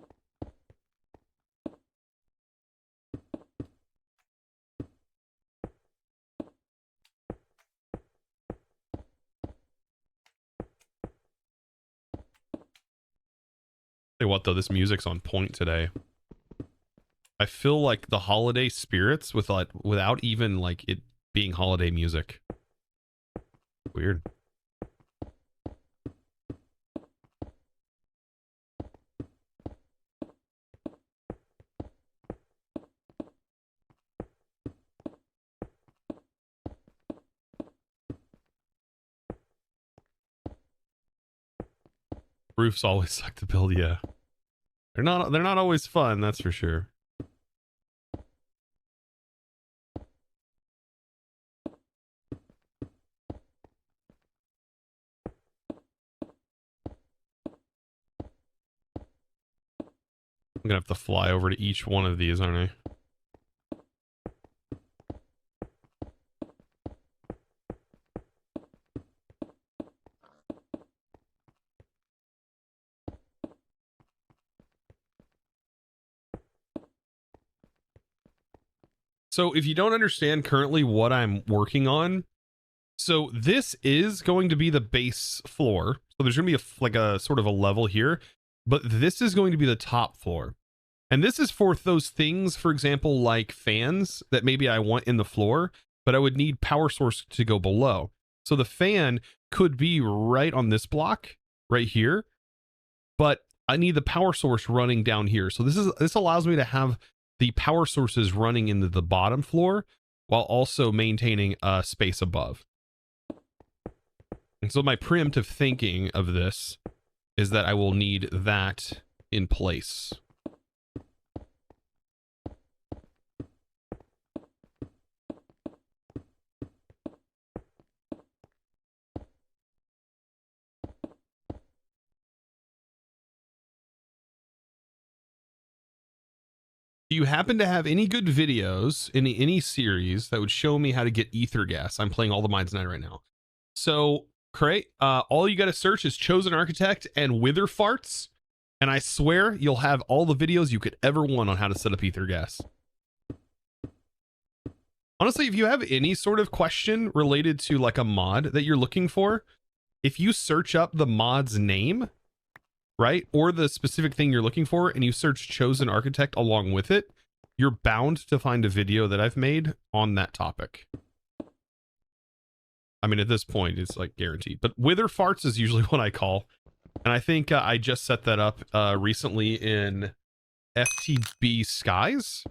Hey, what though? This music's on point today. I feel like the holiday spirits without even like it being holiday music. Weird. Roofs always suck to build, yeah. They're not always fun, that's for sure. I'm gonna have to fly over to each one of these, aren't I? So if you don't understand currently what I'm working on, so this is going to be the base floor. So there's going to be like a sort of a level here, but this is going to be the top floor. And this is for those things, for example, like fans that maybe I want in the floor, but I would need power source to go below. So the fan could be right on this block right here, but I need the power source running down here. So this allows me to have the power sources running into the bottom floor while also maintaining a space above. And so my preemptive thinking of this is that I will need that in place. Do you happen to have any good videos in any series that would show me how to get ether gas? I'm playing all the mines tonight right now. So, Cray, all you got to search is Chosen Architect and Wither Farts, and I swear you'll have all the videos you could ever want on how to set up ether gas. Honestly, if you have any sort of question related to like a mod that you're looking for, if you search up the mod's name, right, or the specific thing you're looking for, and you search Chosen Architect along with it, you're bound to find a video that I've made on that topic. I mean, at this point, it's like guaranteed. But Wither Farts is usually what I call. And I think I just set that up recently in FTB Skies.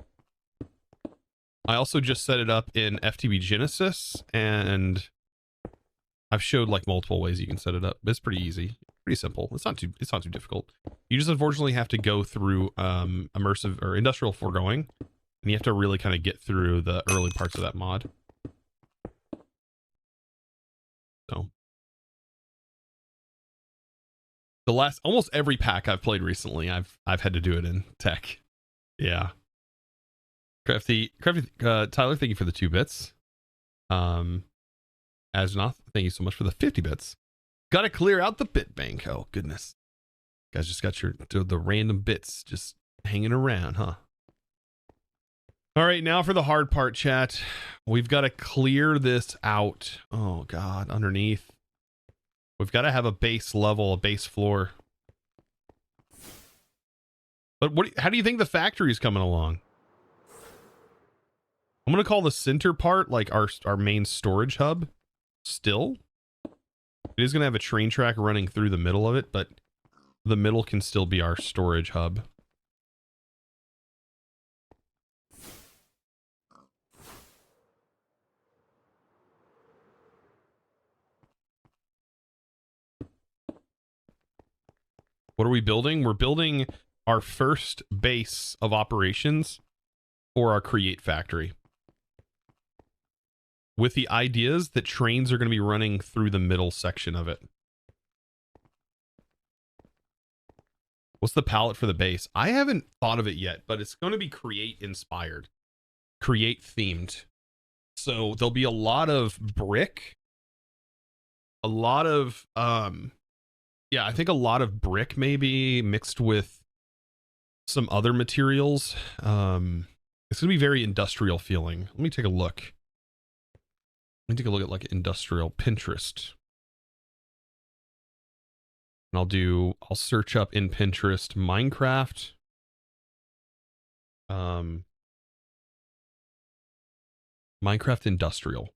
I also just set it up in FTB Genesis, and I've showed like multiple ways you can set it up. It's pretty easy, pretty simple. It's not too difficult. You just unfortunately have to go through immersive or industrial foregoing, and you have to really kind of get through the early parts of that mod. So the last almost every pack I've played recently, I've had to do it in tech. Yeah. Crafty, Tyler, thank you for the 2 bits. Asnoth, thank you so much for the 50 bits. Got to clear out the bit bank. Oh goodness, guys, just got the random bits just hanging around, huh? All right, now for the hard part, chat. We've got to clear this out. Oh God, underneath. We've got to have a base level, a base floor. But how do you think the factory's coming along? I'm going to call the center part like our main storage hub still. It is going to have a train track running through the middle of it, but the middle can still be our storage hub. What are we building? We're building our first base of operations for our create factory, with the ideas that trains are going to be running through the middle section of it. What's the palette for the base? I haven't thought of it yet, but it's going to be create inspired, create themed. So there'll be a lot of brick, a lot of, yeah, I think a lot of brick maybe mixed with some other materials. It's going to be very industrial feeling. Let me take a look. Let me take a look at like industrial Pinterest. And I'll search up in Pinterest Minecraft. Minecraft industrial.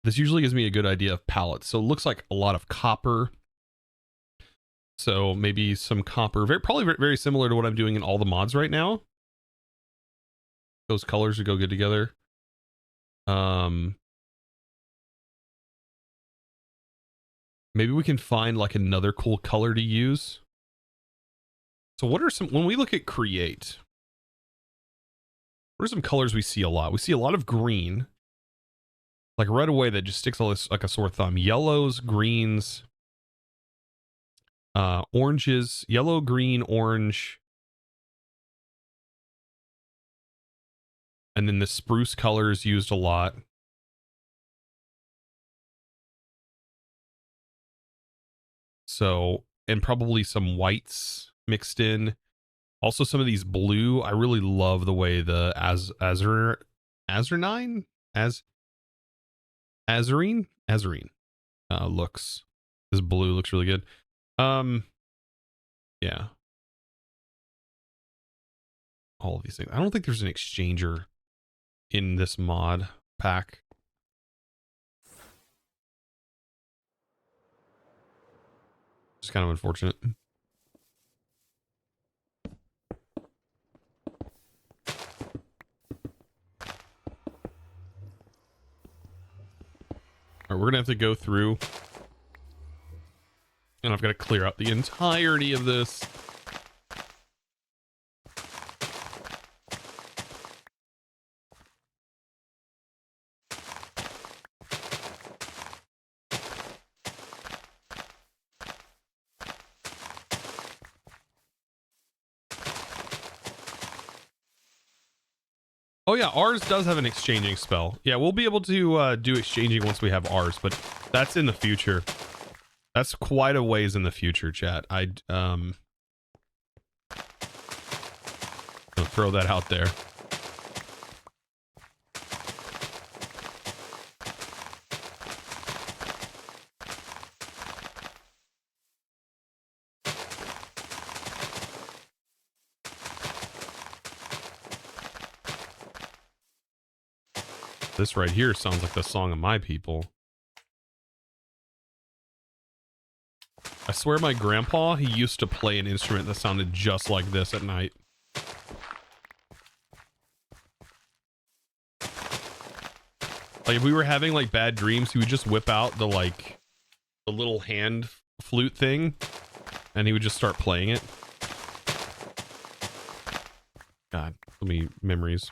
This usually gives me a good idea of palettes. So it looks like a lot of copper. So maybe some copper, probably very similar to what I'm doing in all the mods right now. Those colors would go good together. Maybe we can find like another cool color to use. So what are some, when we look at create, what are some colors we see a lot? We see a lot of green. Like right away that just sticks all this like a sore thumb. Yellows, greens, oranges, yellow, green, orange. And then the spruce color is used a lot. So, and probably some whites mixed in. Also some of these blue. I really love the way the Azurine looks. This blue looks really good. Yeah. All of these things. I don't think there's an exchanger in this mod pack. It's kind of unfortunate. All right, we're gonna have to go through, and I've got to clear out the entirety of this. Oh yeah, ours does have an exchanging spell. Yeah, we'll be able to do exchanging once we have ours, but that's in the future. That's quite a ways in the future, chat. I'll throw that out there. This right here sounds like the song of my people. I swear my grandpa, he used to play an instrument that sounded just like this at night. Like if we were having like bad dreams, he would just whip out the little hand flute thing and he would just start playing it. God, so many memories.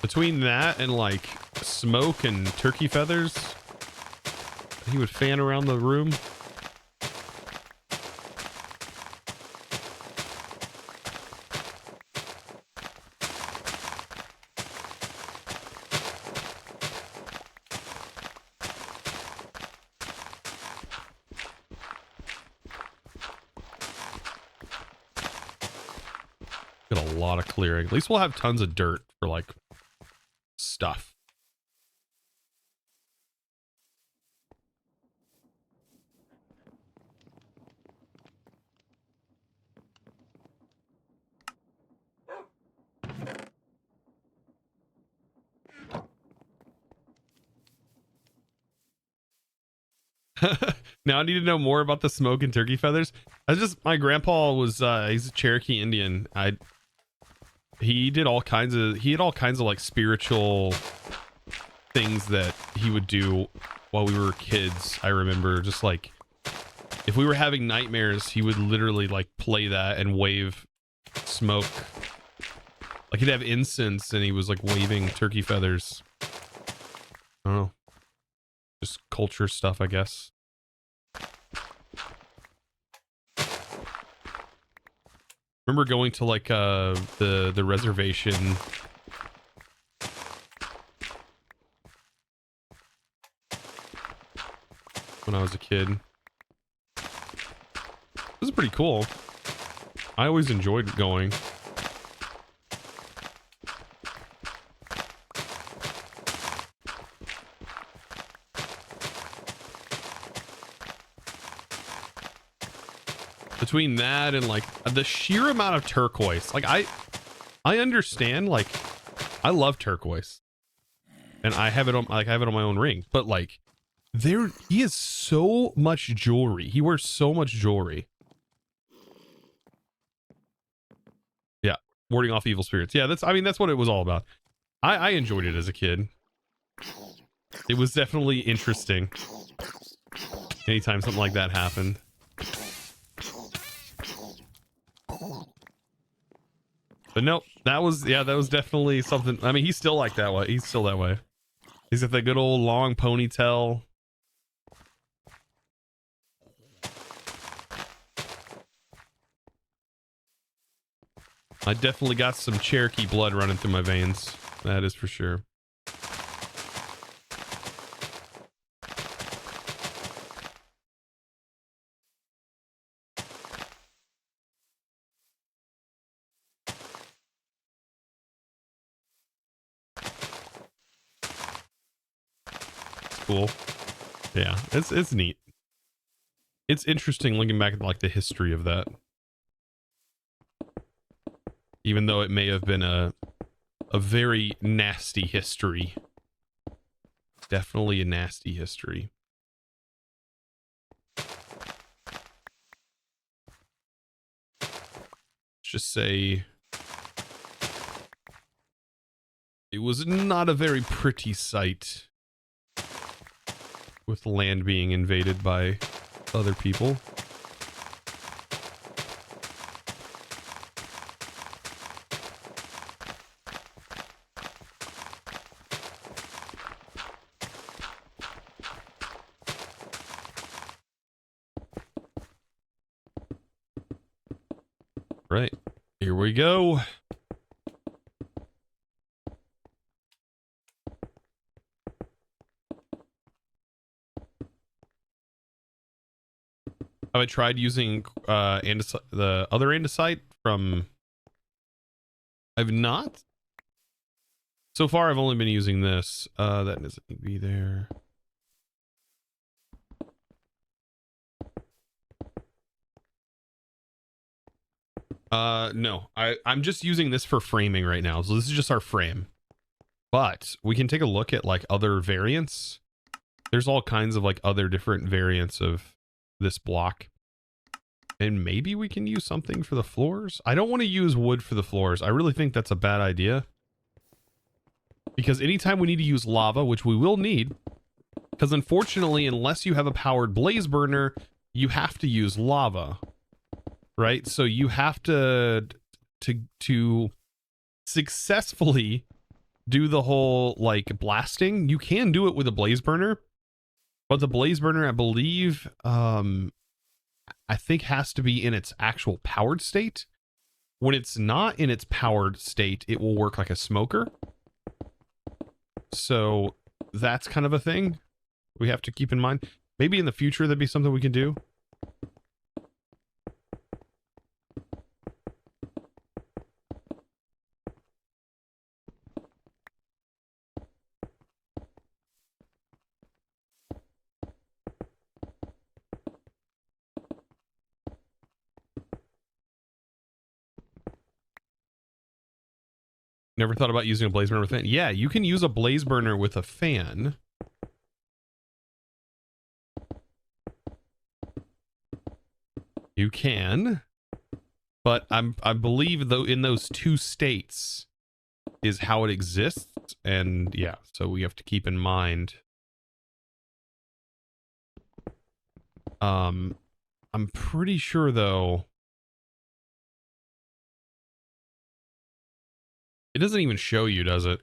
Between that and like smoke and turkey feathers, he would fan around the room. Got a lot of clearing. At least we'll have tons of dirt for like stuff. Now I need to know more about the smoke and turkey feathers. My grandpa was he's a Cherokee Indian. He had all kinds of like spiritual things that he would do while we were kids. I remember just like if we were having nightmares, he would literally like play that and wave smoke. Like he'd have incense and he was like waving turkey feathers. I don't know. Just culture stuff, I guess. Remember going to like the reservation when I was a kid. It was pretty cool. I always enjoyed going. Between that and like the sheer amount of turquoise, like I understand, like I love turquoise and I have it on my own ring, but like he has so much jewelry. He wears so much jewelry. Yeah. Warding off evil spirits. Yeah. That's what it was all about. I enjoyed it as a kid. It was definitely interesting. Anytime something like that happened. But nope, that was definitely something. I mean, he's still like that way. He's still that way. He's got that good old long ponytail. I definitely got some Cherokee blood running through my veins. That is for sure. Cool. Yeah, it's neat. It's interesting looking back at like the history of that. Even though it may have been a very nasty history. Definitely a nasty history. Let's just say it was not a very pretty sight. With land being invaded by other people. Right, here we go. Have I tried using the other andesite from... I've not. So far, I've only been using this. That doesn't need to be there. No. I'm just using this for framing right now. So this is just our frame. But we can take a look at like other variants. There's all kinds of like other different variants of this block. And maybe we can use something for the floors. I don't want to use wood for the floors. I really think that's a bad idea. Because anytime we need to use lava, which we will need, because unfortunately, unless you have a powered blaze burner, you have to use lava, right? So you have to successfully do the whole like blasting. You can do it with a blaze burner, but the blaze burner, I believe, I think has to be in its actual powered state. When it's not in its powered state, it will work like a smoker. So that's kind of a thing we have to keep in mind. Maybe in the future that'd be something we can do. Never thought about using a blaze burner with a fan. Yeah, you can use a blaze burner with a fan. You can, but I believe though in those two states is how it exists, and yeah, so we have to keep in mind. I'm pretty sure though. It doesn't even show you, does it?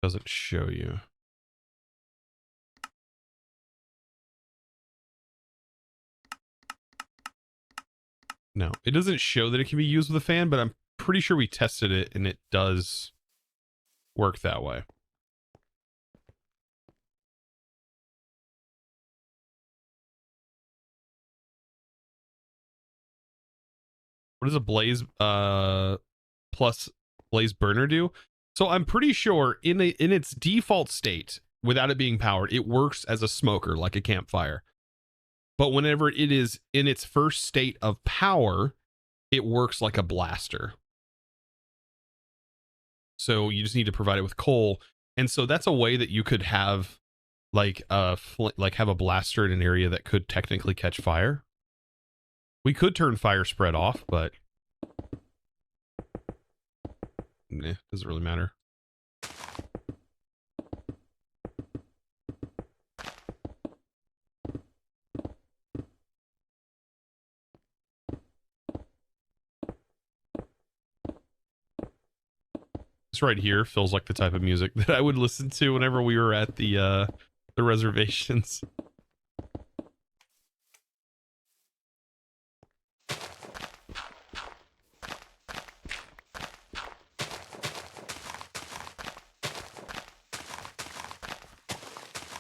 Doesn't show you. No, it doesn't show that it can be used with a fan, but I'm pretty sure we tested it and it does work that way. What does a blaze plus blaze burner do? So I'm pretty sure in its default state, without it being powered, it works as a smoker, like a campfire. But whenever it is in its first state of power, it works like a blaster. So you just need to provide it with coal. And so that's a way that you could have like have a blaster in an area that could technically catch fire. We could turn fire spread off, but doesn't really matter. This right here feels like the type of music that I would listen to whenever we were at the reservations.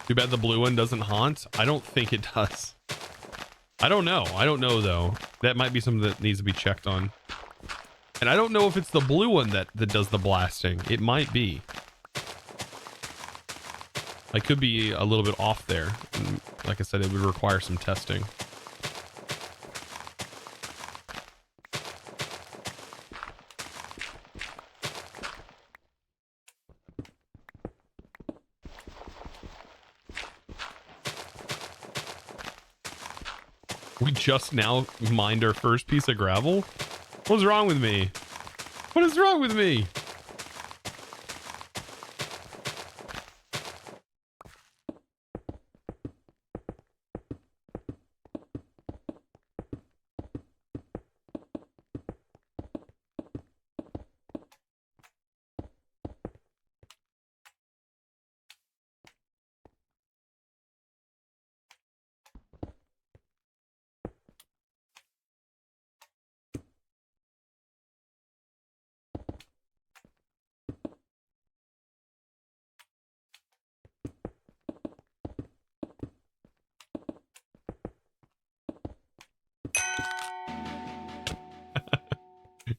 Too bad the blue one doesn't haunt. I don't think it does. I don't know. I don't know though. That might be something that needs to be checked on. And I don't know if it's the blue one that does the blasting. It might be. I could be a little bit off there. And like I said, it would require some testing. We just now mined our first piece of gravel? What's wrong with me? What is wrong with me?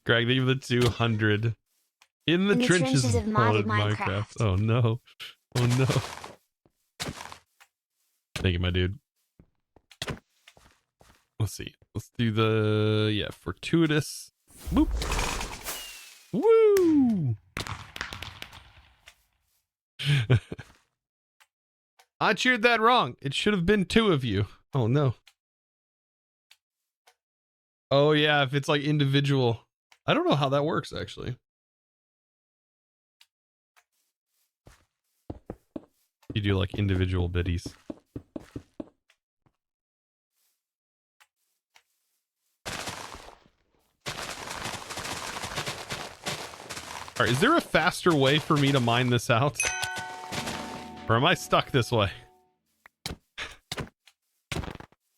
Greg, thank you for the 200. In the trenches of modded Minecraft. Oh no. Oh no. Thank you, my dude. Let's see. Let's do the, yeah, fortuitous. Boop. Woo! I cheered that wrong. It should have been 2 of you. Oh no. Oh yeah, if it's like individual. I don't know how that works actually. You do like individual biddies. All right, is there a faster way for me to mine this out? Or am I stuck this way?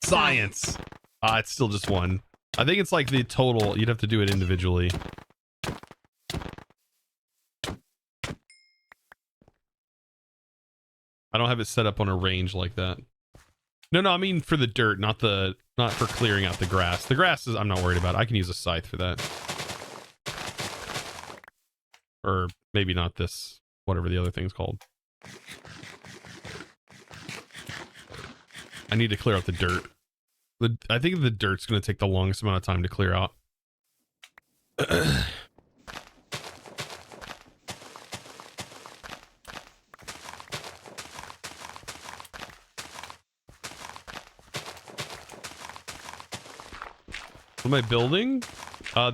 Science! It's still just 1. I think it's like the total. You'd have to do it individually. I don't have it set up on a range like that. No, I mean for the dirt, not for clearing out the grass. The grass is, I'm not worried about. I can use a scythe for that. Or maybe not this, whatever the other thing's called. I need to clear out the dirt. I think the dirt's going to take the longest amount of time to clear out. What am I building?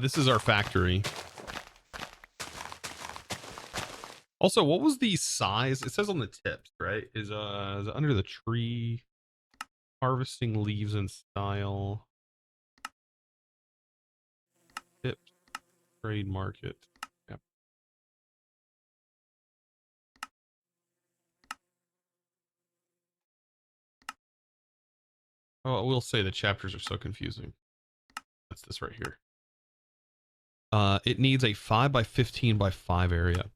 This is our factory. Also, what was the size? It says on the tips, right? Is it under the tree? Harvesting leaves in style. Tips. Trade market. Yep. Oh, I will say the chapters are so confusing. That's this right here. It needs a 5 by 15 by 5 area.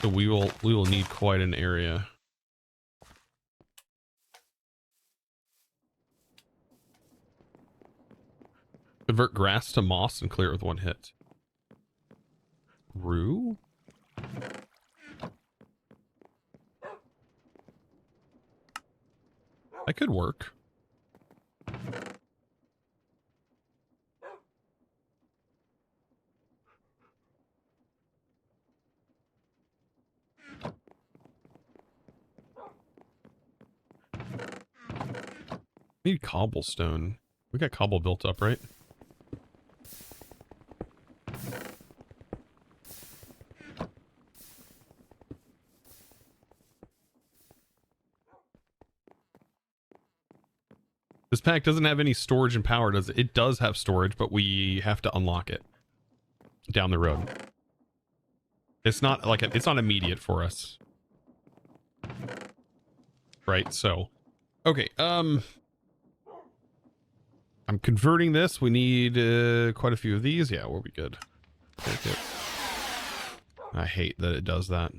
So we will need quite an area. Convert grass to moss and clear it with one hit. Rue? That could work. Need cobblestone. We got cobble built up, right? This pack doesn't have any storage and power, does it? It does have storage, but we have to unlock it down the road. It's not like it's not immediate for us. Right, so okay, I'm converting this. We need quite a few of these. Yeah, we'll be good. Take it. I hate that it does that.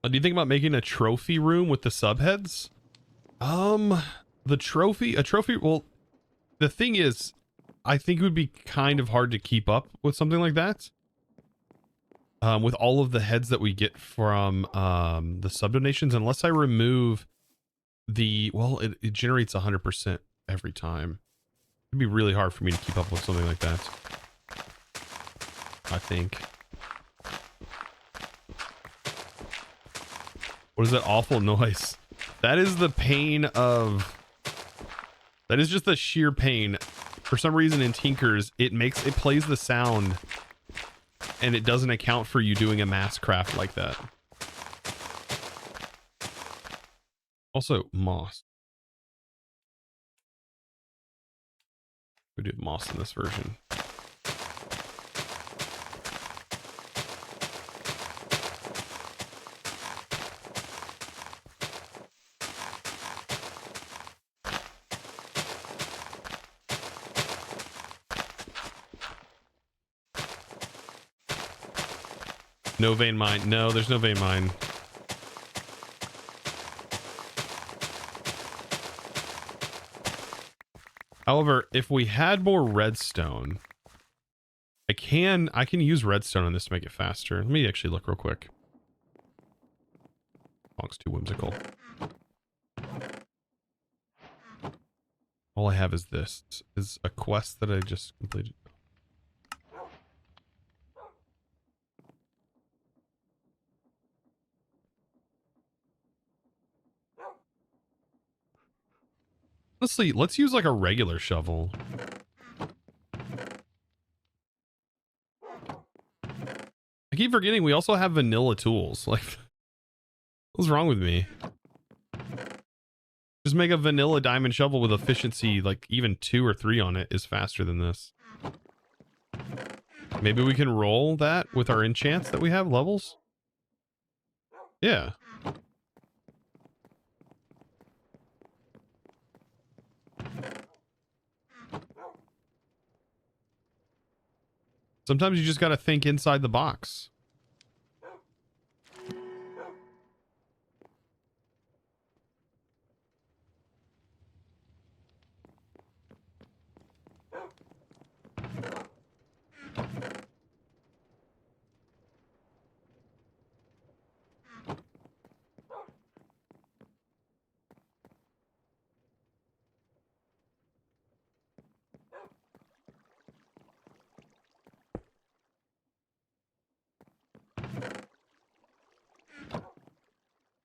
Do you think about making a trophy room with the subheads? A trophy, well, the thing is, I think it would be kind of hard to keep up with something like that. With all of the heads that we get from the sub donations, unless I remove the, well, it generates 100% every time. It'd be really hard for me to keep up with something like that, I think. What is that awful noise? That is the pain of... That is just the sheer pain. For some reason in Tinkers, it plays the sound and it doesn't account for you doing a mass craft like that. Also, moss. We do have moss in this version. No vein mine. No, there's no vein mine. However, if we had more redstone, I can use redstone on this to make it faster. Let me actually look real quick. Oh, it's too whimsical. All I have is this. Is a quest that I just completed. Honestly, let's use like a regular shovel. I keep forgetting we also have vanilla tools. Like, what's wrong with me? Just make a vanilla diamond shovel with efficiency, like even 2 or 3 on it is faster than this. Maybe we can roll that with our enchants that we have levels? Yeah. Sometimes you just got to think inside the box.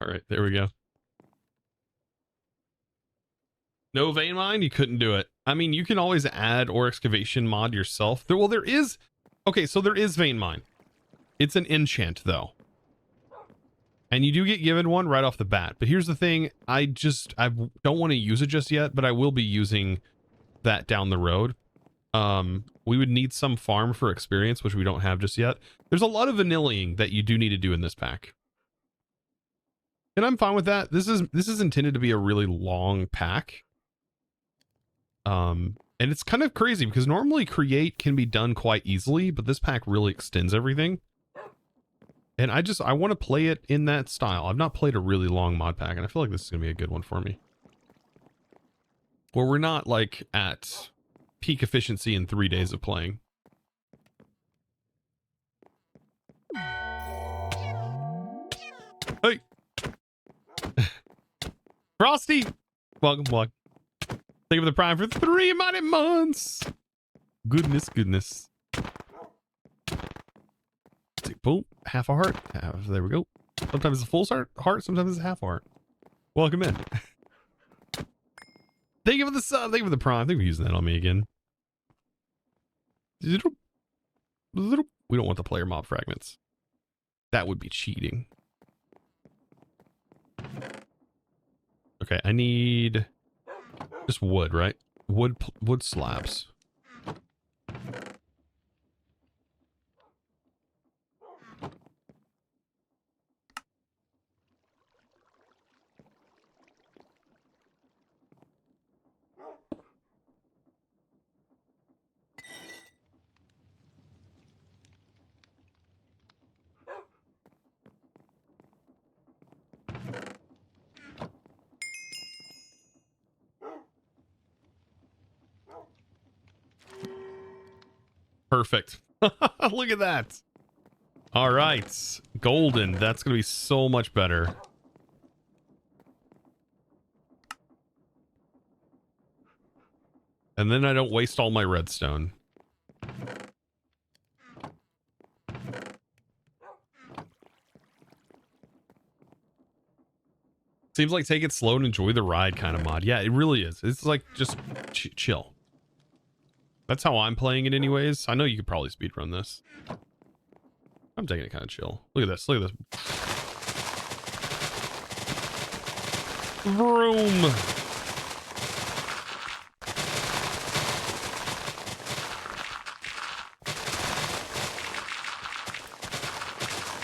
All right, there we go. No vein mine? You couldn't do it. I mean, you can always add ore excavation mod yourself. There is... Okay, so there is vein mine. It's an enchant, though. And you do get given one right off the bat. But here's the thing. I don't want to use it just yet, but I will be using that down the road. We would need some farm for experience, which we don't have just yet. There's a lot of vanilling that you do need to do in this pack. And I'm fine with that. This is intended to be a really long pack. And it's kind of crazy because normally create can be done quite easily, but this pack really extends everything. And I want to play it in that style. I've not played a really long mod pack, and I feel like this is going to be a good one for me. Where we're not like at peak efficiency in 3 days of playing. Hey! Frosty! Welcome. Thank you for the prime for 3 mighty months! Goodness. Boom. Half a heart. There we go. Sometimes it's a full heart, sometimes it's a half a heart. Welcome in. Thank you for the sub. Thank you for the prime. I think we're using that on me again. We don't want the player mob fragments. That would be cheating. Okay, I need just wood, right? Wood slabs. Perfect. Look at that. All right. Golden. That's going to be so much better. And then I don't waste all my redstone. Seems like take it slow and enjoy the ride kind of mod. Yeah, it really is. It's like just chill. That's how I'm playing it anyways. I know you could probably speedrun this. I'm taking it kind of chill. Look at this. Look at this. Vroom.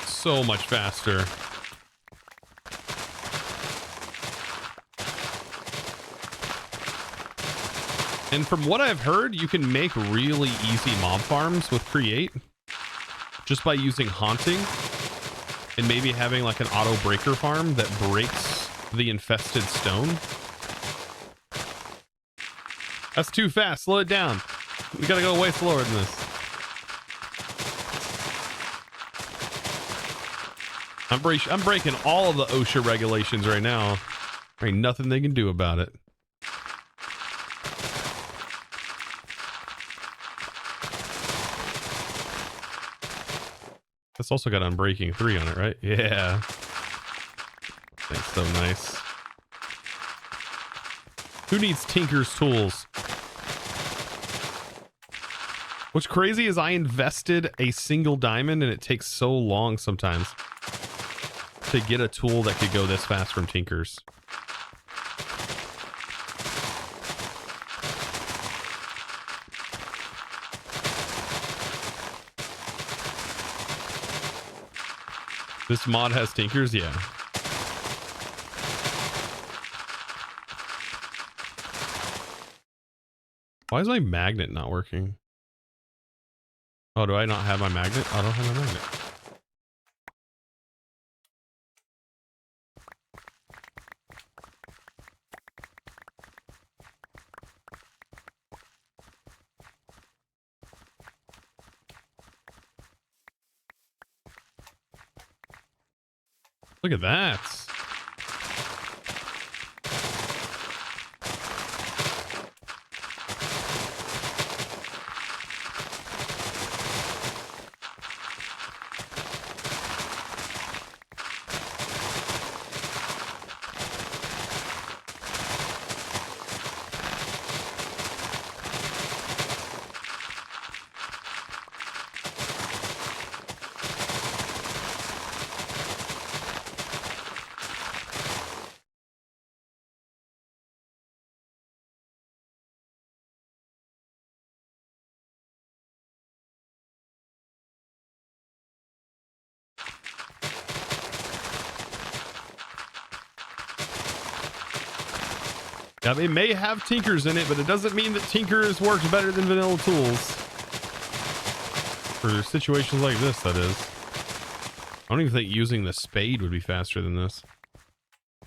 So much faster. And from what I've heard, you can make really easy mob farms with Create just by using Haunting and maybe having like an auto breaker farm that breaks the infested stone. That's too fast. Slow it down. We gotta go way slower than this. I'm breaking all of the OSHA regulations right now. There ain't nothing they can do about it. That's also got Unbreaking 3 on it, right? Yeah. That's so nice. Who needs Tinker's tools? What's crazy is I invested a single diamond and it takes so long sometimes to get a tool that could go this fast from Tinker's. This mod has Tinkers? Yeah. Why is my magnet not working? Oh, do I not have my magnet? I don't have my magnet. Look at that. Yeah, they may have tinkers in it, but it doesn't mean that tinkers works better than vanilla tools. For situations like this, that is. I don't even think using the spade would be faster than this.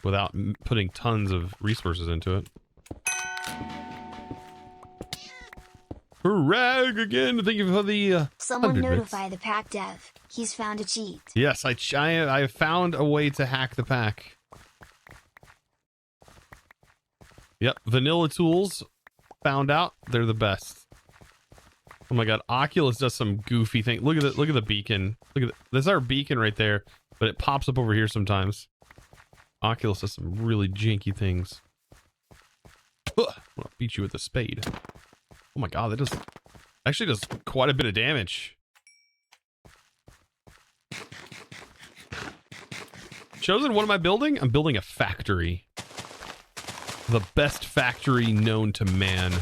Without putting tons of resources into it. Hurrah again! Thank you for the Someone 100 bits. notify the pack dev. He's found a cheat. Yes, I have found a way to hack the pack. Yep, vanilla tools. Found out they're the best. Oh my god, Oculus does some goofy thing. Look at the beacon. Look at this is our beacon right there, but it pops up over here sometimes. Oculus does some really janky things. I'll beat you with a spade. Oh my god, that actually does quite a bit of damage. Chosen, what am I building? I'm building a factory. The best factory known to man.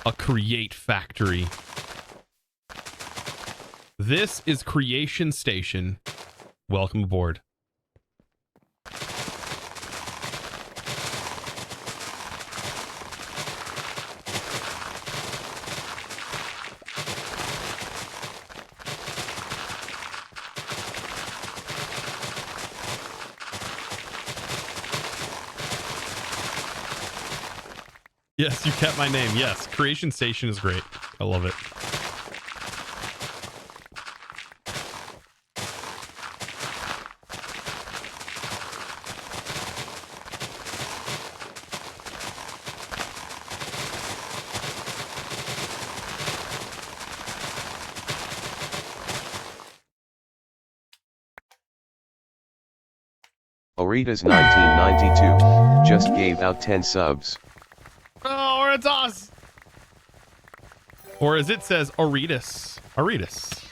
A create factory. This is Creation Station. Welcome aboard. Yes, you kept my name. Yes, Creation Station is great. I love it. Oritas 1992 just gave out 10 subs. Oh, or it's us. Or as it says, Oritas. Oritas.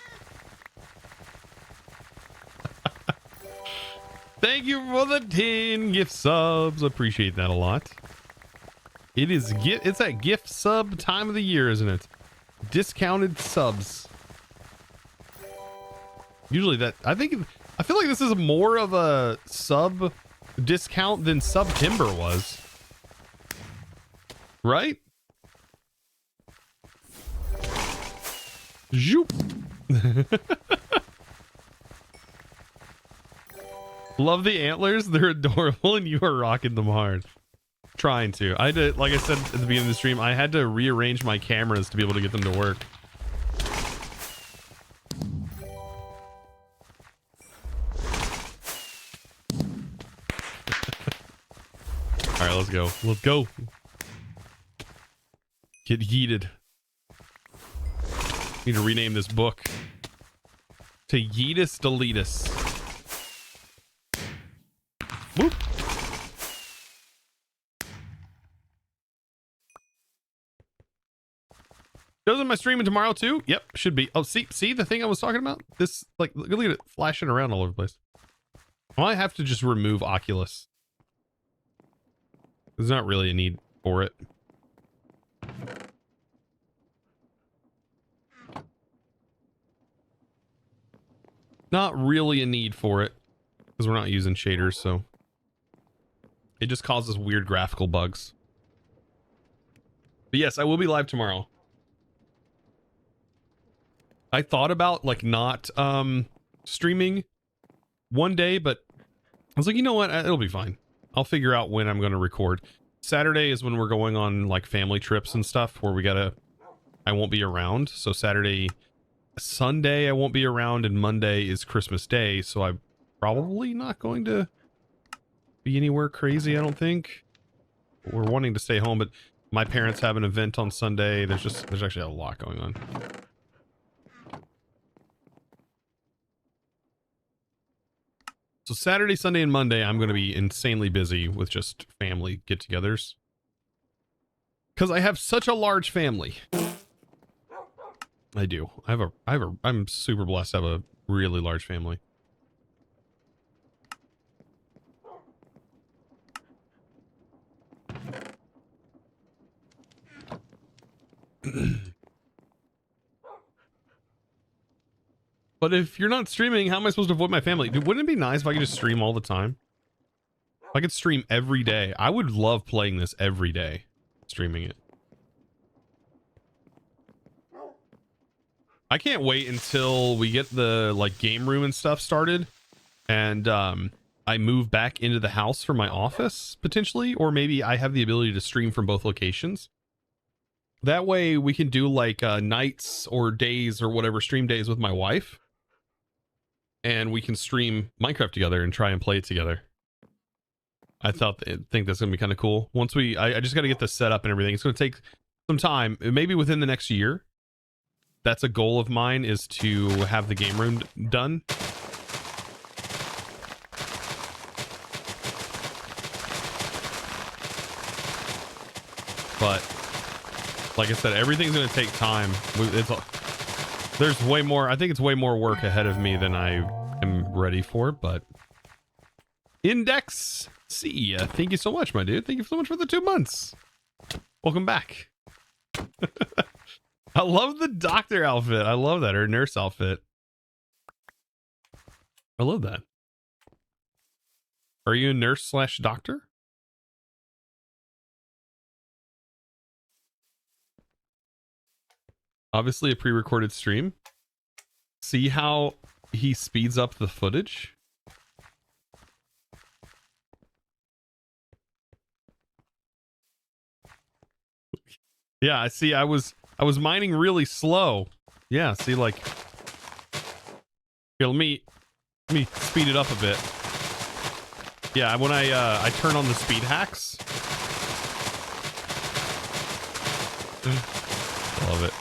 Thank you for the 10 gift subs. Appreciate that a lot. It's that gift sub time of the year, isn't it? Discounted subs. Usually I feel like this is more of a sub discount than September was. Right? Zoop. Love the antlers. They're adorable and you are rocking them hard. Trying to. I had to, like I said at the beginning of the stream, I had to rearrange my cameras to be able to get them to work. All right, let's go. Let's go. Get yeeted. Need to rename this book to Yeetus Deletus. Whoop. Doesn't my streaming tomorrow too? Yep, should be. Oh, see the thing I was talking about? This, like, look at it flashing around all over the place. I might have to just remove Oculus. There's not really a need for it. Not really a need for it because we're not using shaders, so it just causes weird graphical bugs. But yes, I will be live tomorrow. I thought about like not streaming one day, but I was like, you know what? It'll be fine. I'll figure out when I'm going to record. Saturday is when we're going on like family trips and stuff where I won't be around. So Sunday I won't be around, and Monday is Christmas Day. So I'm probably not going to be anywhere crazy, I don't think. We're wanting to stay home, but my parents have an event on Sunday. There's actually a lot going on. So Saturday, Sunday, and Monday, I'm going to be insanely busy with just family get-togethers. Because I have such a large family. I do. I'm super blessed to have a really large family. But if you're not streaming, how am I supposed to avoid my family? Dude, wouldn't it be nice if I could just stream all the time? If I could stream every day. I would love playing this every day. Streaming it. I can't wait until we get the like game room and stuff started. And I move back into the house for my office, potentially. Or maybe I have the ability to stream from both locations. That way we can do like nights or days or whatever stream days with my wife. And we can stream Minecraft together and try and play it together. I think that's gonna be kind of cool. Once I just got to get this set up and everything. It's gonna take some time, maybe within the next year. That's a goal of mine, is to have the game room done. But like I said, everything's gonna take time. There's way more. I think it's way more work ahead of me than I am ready for. But Index C, thank you so much, my dude. Thank you so much for the 2 months. Welcome back. I love the doctor outfit. I love that, or nurse outfit. I love that. Are you a nurse / doctor? Obviously a pre-recorded stream. See how he speeds up the footage? Yeah, I see. I was mining really slow. Yeah, see, like, here, let me speed it up a bit. Yeah, when I turn on the speed hacks. Love it.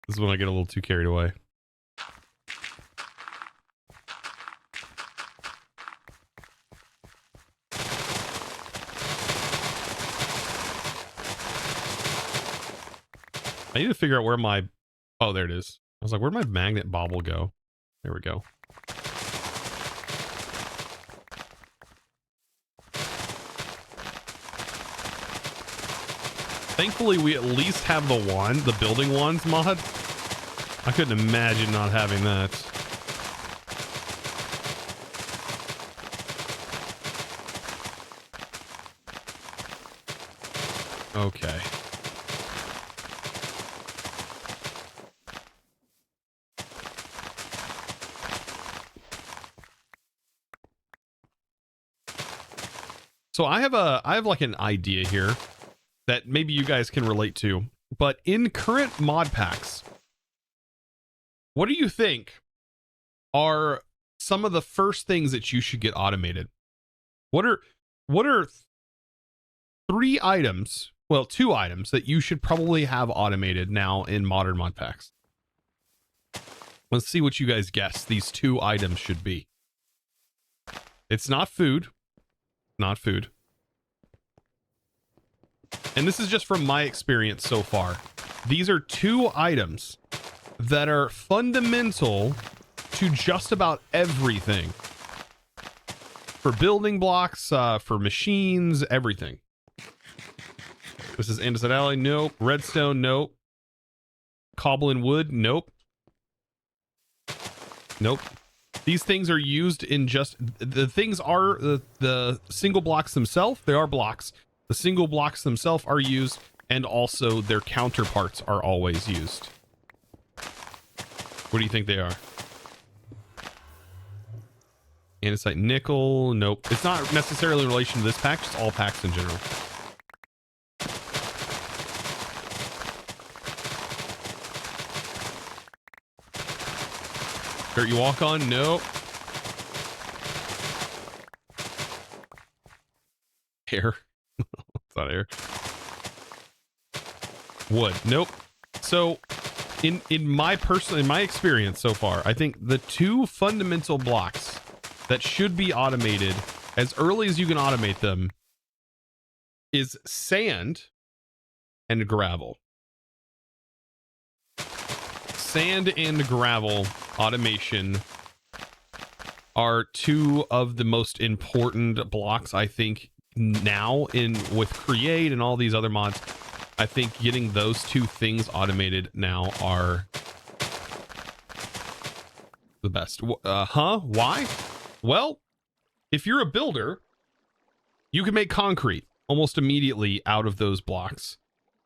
This is when I get a little too carried away. I need to figure out where my... Oh, there it is. I was like, where'd my magnet bauble go? There we go. Thankfully, we at least have the wand, the building wands mod. I couldn't imagine not having that. Okay. So I have like an idea here that maybe you guys can relate to, but in current mod packs, what do you think are some of the first things that you should get automated? What are 3 items, well, 2 items that you should probably have automated now in modern mod packs? Let's see what you guys guess these 2 items should be. It's not food. Not food. And this is just from my experience so far. These are 2 items that are fundamental to just about everything. For building blocks, for machines, everything. This is andesite alloy, nope. Redstone, nope. Cobble and wood, nope. Nope. These things are used in just... The things are the single blocks themselves. They are blocks. The single blocks themselves are used, and also their counterparts are always used. What do you think they are? Andesite nickel. Nope. It's not necessarily in relation to this pack, just all packs in general. Dirt you walk on? Nope. Air. It's not air. Wood. Nope. So in my experience so far, I think the two fundamental blocks that should be automated as early as you can automate them is sand and gravel. Sand and gravel automation are two of the most important blocks, I think, now with Create and all these other mods. I think getting those two things automated now are the best. Why? Well, if you're a builder, you can make concrete almost immediately out of those blocks.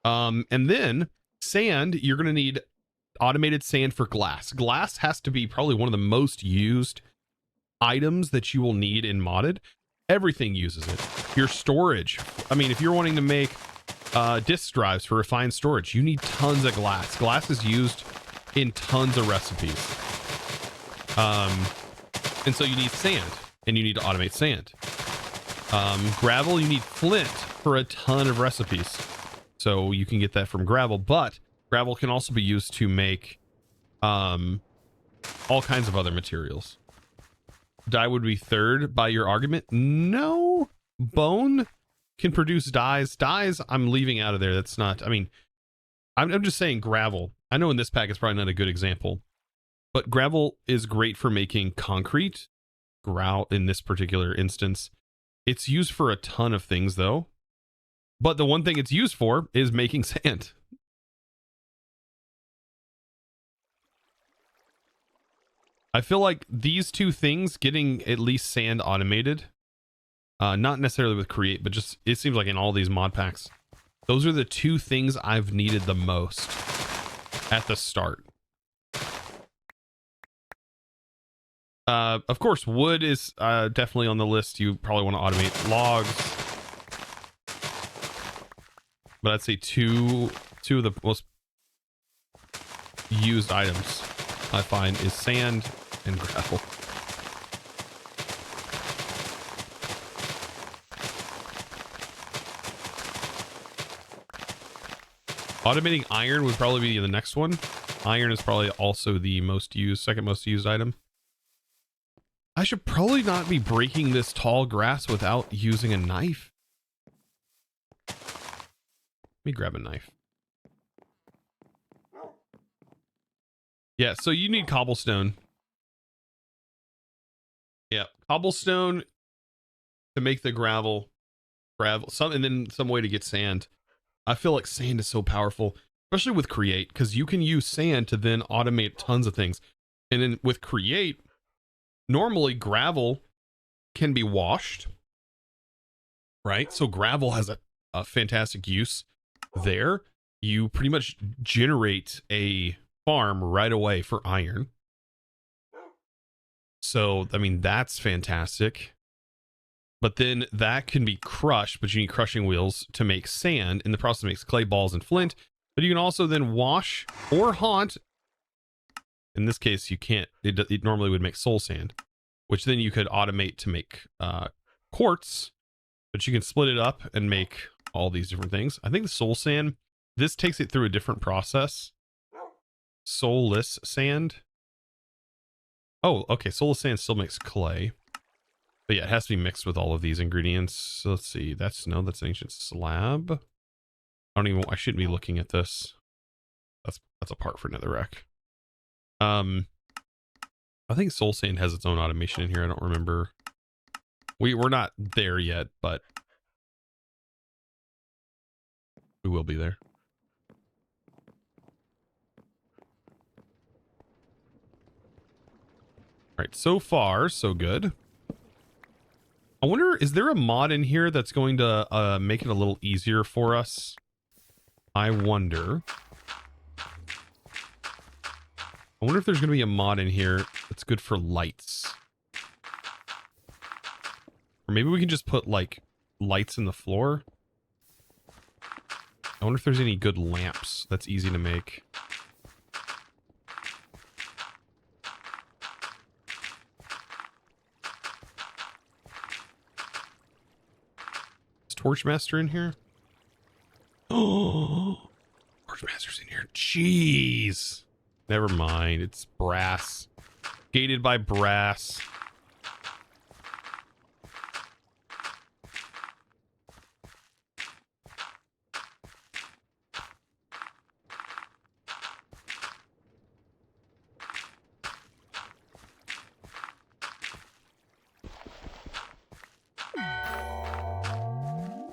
And then sand, you're going to need automated sand for glass. Glass has to be probably one of the most used items that you will need in modded. Everything uses it. Your storage. I mean, if you're wanting to make disk drives for refined storage, you need tons of glass. Glass is used in tons of recipes. And so you need sand, and you need to automate sand. Gravel, you need flint for a ton of recipes. So you can get that from gravel, but gravel can also be used to make all kinds of other materials. Dye would be third by your argument. No, bone can produce dyes. Dyes, I'm leaving out of there. That's not, I mean, I'm just saying gravel. I know in this pack it's probably not a good example, but gravel is great for making concrete. Grout in this particular instance. It's used for a ton of things though. But the one thing it's used for is making sand. I feel like these two things, getting at least sand automated, not necessarily with Create, but just it seems like in all these mod packs, those are the two things I've needed the most at the start. Of course, wood is definitely on the list. You probably want to automate logs. But I'd say two of the most used items I find is sand and gravel. Automating iron would probably be the next one. Iron is probably also the most used, second most used item. I should probably not be breaking this tall grass without using a knife. Let me grab a knife. Yeah, so you need cobblestone. Yeah, cobblestone to make the gravel, and then some way to get sand. I feel like sand is so powerful, especially with Create, because you can use sand to then automate tons of things. And then with Create, normally gravel can be washed, right? So gravel has a fantastic use there. You pretty much generate a farm right away for iron. So, I mean, that's fantastic. But then that can be crushed, but you need crushing wheels to make sand. In the process, it makes clay balls and flint. But you can also then wash or haunt. In this case, you can't. It normally would make soul sand, which then you could automate to make quartz. But you can split it up and make all these different things. I think the soul sand, this takes it through a different process. Soulless sand. Oh, okay. Soulless sand still makes clay. But yeah, it has to be mixed with all of these ingredients. So let's see. That's an ancient slab. I shouldn't be looking at this. That's a part for netherrack. I think soul sand has its own automation in here. I don't remember. We're not there yet, but we will be there. All right, so far so good. I wonder, is there a mod in here that's going to make it a little easier for us? I wonder. I wonder if there's going to be a mod in here that's good for lights. Or maybe we can just put, like, lights in the floor. I wonder if there's any good lamps that's easy to make. Is Torchmaster in here? Oh, Torchmaster's in here. Jeez. Never mind. It's brass. Gated by brass.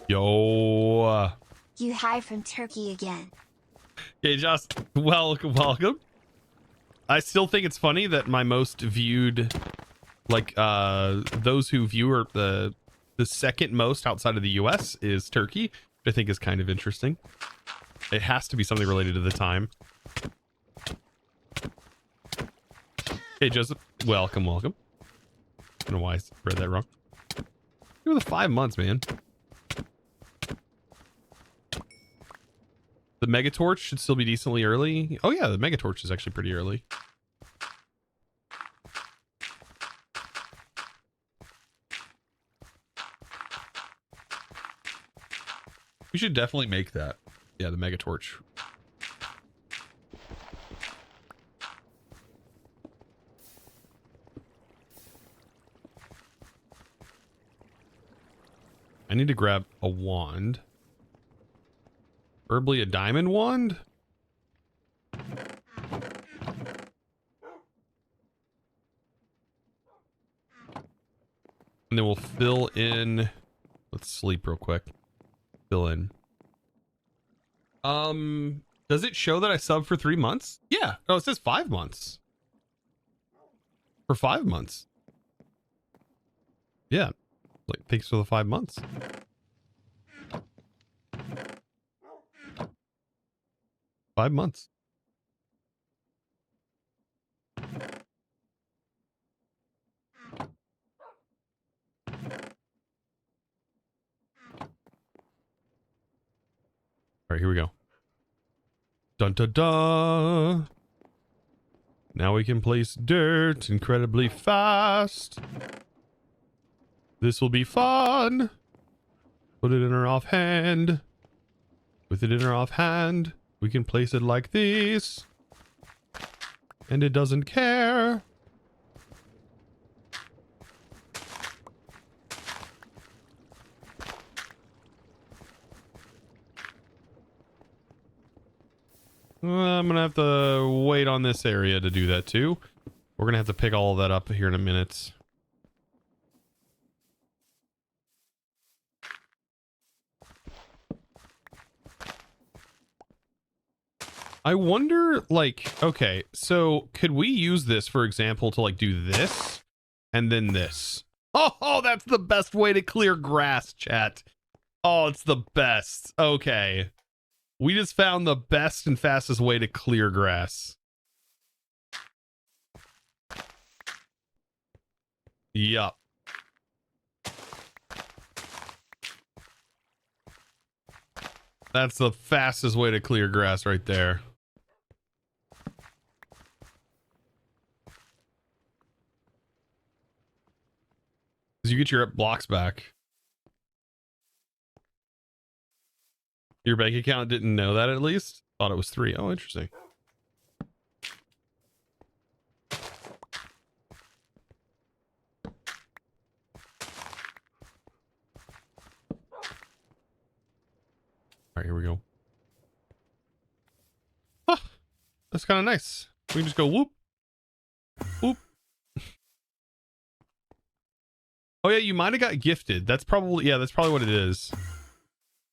Yo. You hide from Turkey again. Okay, just welcome. I still think it's funny that my most viewed, like, those who view are the second most outside of the US is Turkey, which I think is kind of interesting. It has to be something related to the time. Hey, Joseph. Welcome. I don't know why I read that wrong. Give it the 5 months, man. The Megatorch should still be decently early. Oh yeah, the Megatorch is actually pretty early. We should definitely make that. Yeah, the Megatorch. I need to grab a wand. Preferably a diamond wand. And then we'll fill in. Let's sleep real quick. Fill in. Does it show that I subbed for 3 months? Yeah. Oh, it says 5 months. For 5 months. Yeah. Like, thanks for the 5 months. Five months. All right, here we go. Dun dun dun. Now we can place dirt incredibly fast. This will be fun. Put it in our offhand. With it in our offhand, we can place it like this. And it doesn't care. I'm gonna have to wait on this area to do that too. We're gonna have to pick all of that up here in a minute. I wonder, like, okay, so could we use this, for example, to like do this and then this? Oh, that's the best way to clear grass, chat. Oh, it's the best. Okay. We just found the best and fastest way to clear grass. Yup. That's the fastest way to clear grass right there. Because you get your blocks back. Your bank account didn't know that at least? Thought it was 3. Oh, interesting. All right, here we go. Ah, that's kind of nice. We can just go whoop. Whoop. Oh yeah, you might have got gifted. That's probably, yeah, that's probably what it is.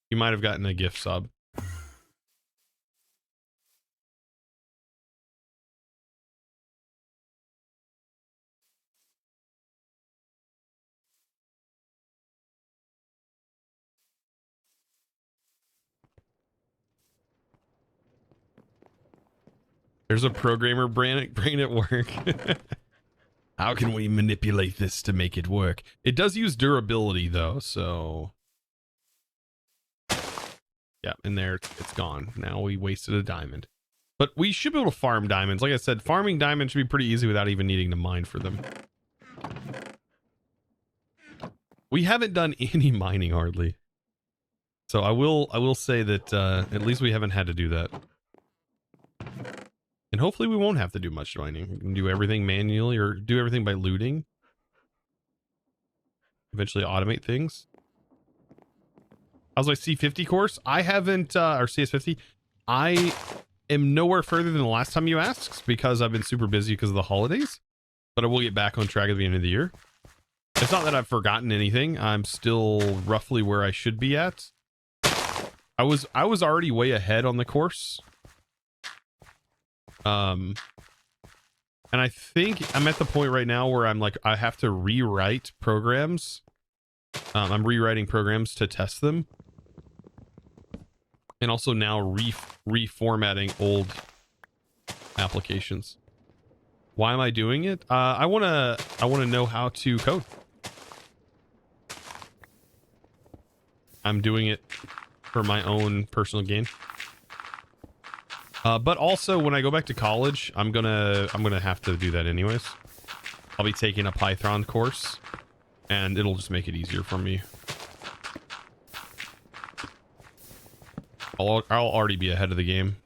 You might have gotten a gift sub. There's a programmer brain at work. How can we manipulate this to make it work? It does use durability though, so yeah, and there it's gone. Now we wasted a diamond. But we should be able to farm diamonds. Like I said, farming diamonds should be pretty easy without even needing to mine for them. We haven't done any mining hardly. So I will say that at least we haven't had to do that. And hopefully we won't have to do much mining. We can do everything manually or do everything by looting. Eventually automate things. How's my C50 course? I haven't, or CS50. I am nowhere further than the last time you asked because I've been super busy because of the holidays. But I will get back on track at the end of the year. It's not that I've forgotten anything. I'm still roughly where I should be at. I was already way ahead on the course. And I think I'm at the point right now where I'm like, I have to rewrite programs. I'm rewriting programs to test them. And also now reformatting old applications. Why am I doing it? I wanna know how to code. I'm doing it for my own personal gain. But also when I go back to college, I'm gonna have to do that anyways. I'll be taking a Python course and it'll just make it easier for me. I'll already be ahead of the game.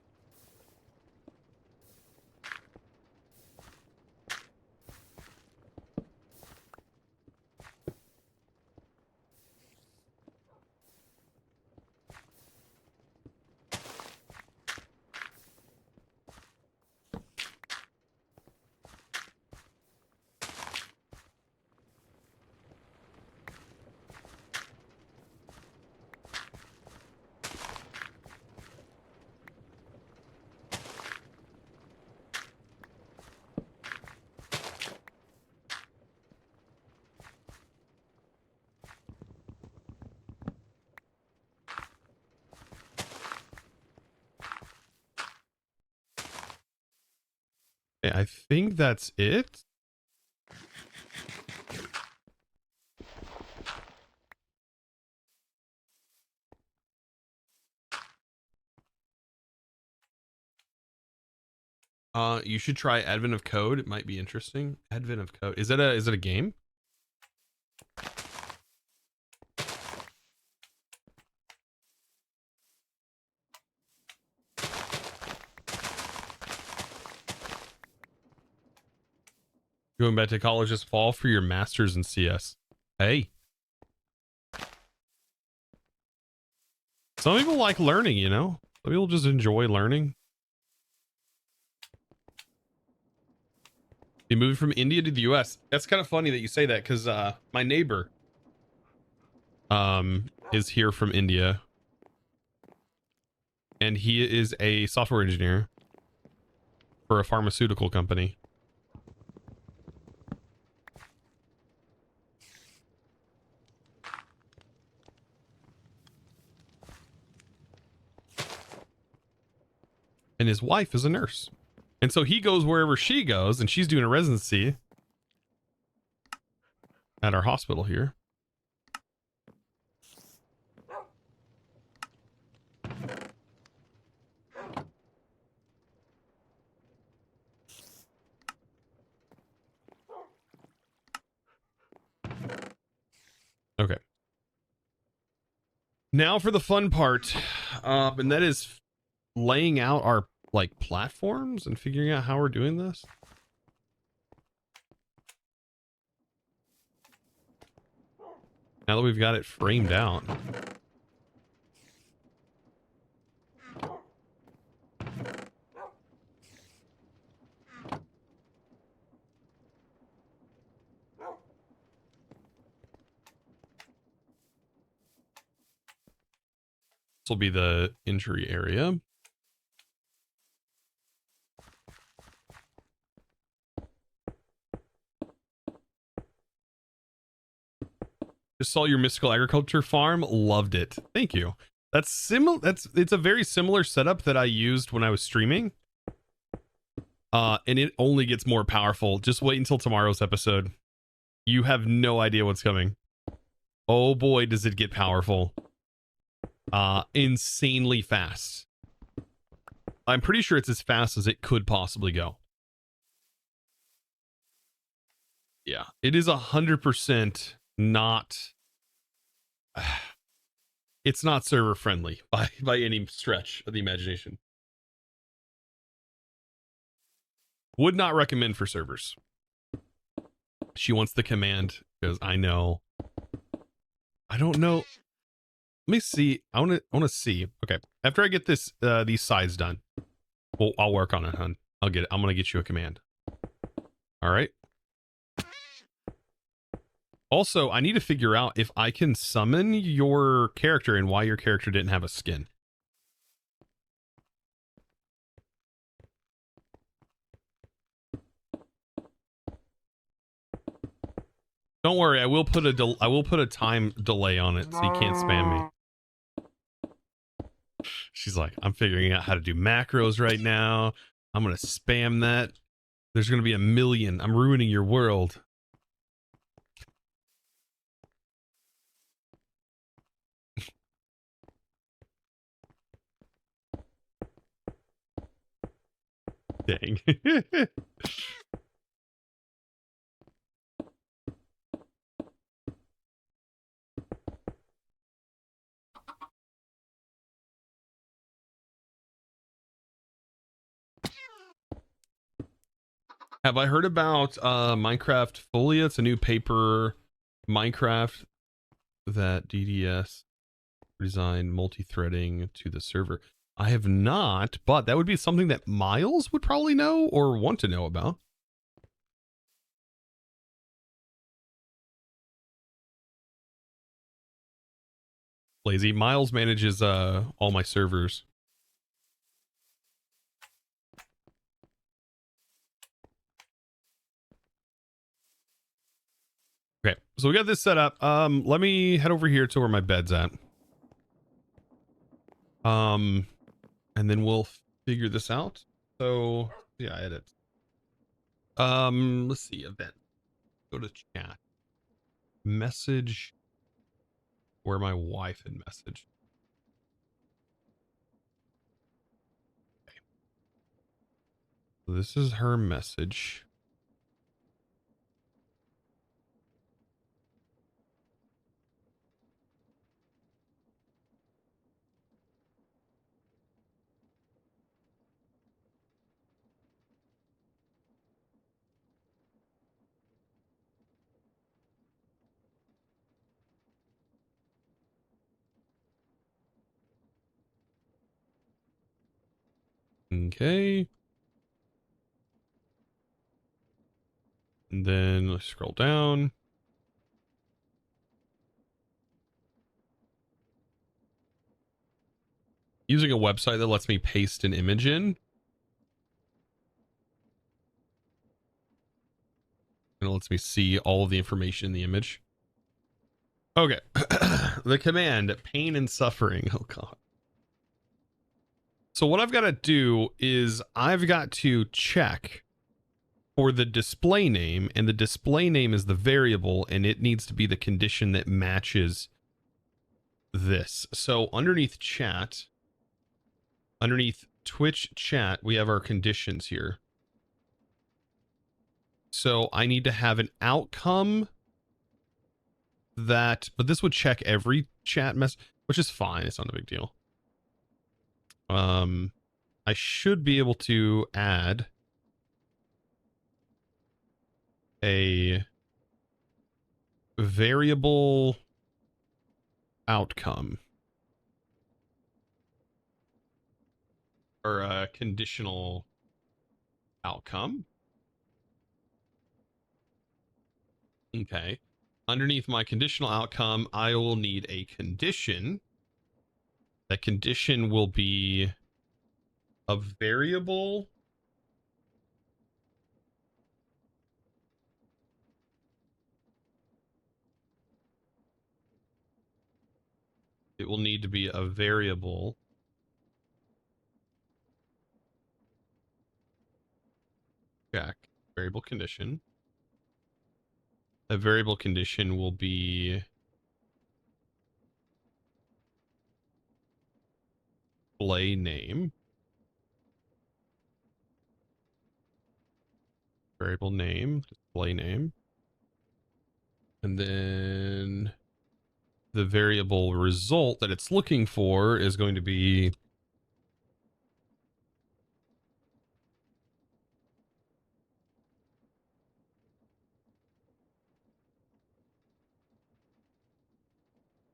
I think that's it. You should try Advent of Code. It might be interesting. Advent of Code. Is it a game? Going back to college this fall for your master's in CS. Hey. Some people like learning, you know? Some people just enjoy learning. You moved from India to the US. That's kind of funny that you say that because my neighbor is here from India. And he is a software engineer for a pharmaceutical company. And his wife is a nurse. And so he goes wherever she goes, and she's doing a residency at our hospital here. Okay. Now for the fun part, and that is laying out our like platforms and figuring out how we're doing this. Now that we've got it framed out. This will be the injury area. Just saw your mystical agriculture farm. Loved it. Thank you. That's similar. It's a very similar setup that I used when I was streaming. And it only gets more powerful. Just wait until tomorrow's episode. You have no idea what's coming. Oh boy, does it get powerful. Insanely fast. I'm pretty sure it's as fast as it could possibly go. Yeah, it is 100% not. It's not server friendly by any stretch of the imagination. Would not recommend for servers. She wants the command because I know. I don't know. Let me see. I want to see. Okay, after I get this these sides done, well, I'll work on it, hun. I'll get it. I'm gonna get you a command. All right. Also, I need to figure out if I can summon your character and why your character didn't have a skin. Don't worry, I will put a time delay on it so you can't spam me. She's like, I'm figuring out how to do macros right now. I'm gonna spam that. There's gonna be 1,000,000. I'm ruining your world. Dang. Have I heard about Minecraft Folia? It's a new paper Minecraft that DDS designed multi-threading to the server. I have not, but that would be something that Miles would probably know or want to know about. Lazy. Miles manages all my servers. Okay, so we got this set up. Let me head over here to where my bed's at. And then we'll figure this out. So yeah, edit. Let's see, event. Go to chat. Message where my wife had messaged. Okay. So this is her message. Okay. And then let's scroll down. Using a website that lets me paste an image in. And it lets me see all of the information in the image. Okay. The command, pain and suffering. Oh, God. So what I've got to do is I've got to check for the display name, and the display name is the variable, and it needs to be the condition that matches this. So underneath chat, underneath Twitch chat, we have our conditions here. So I need to have an outcome that, but this would check every chat mess, which is fine. It's not a big deal. I should be able to add a variable outcome or a conditional outcome. Okay. Underneath my conditional outcome, I will need a condition. That condition will be a variable. It will need to be a variable variable condition. A variable condition will be display name. Variable name, display name. And then the variable result that it's looking for is going to be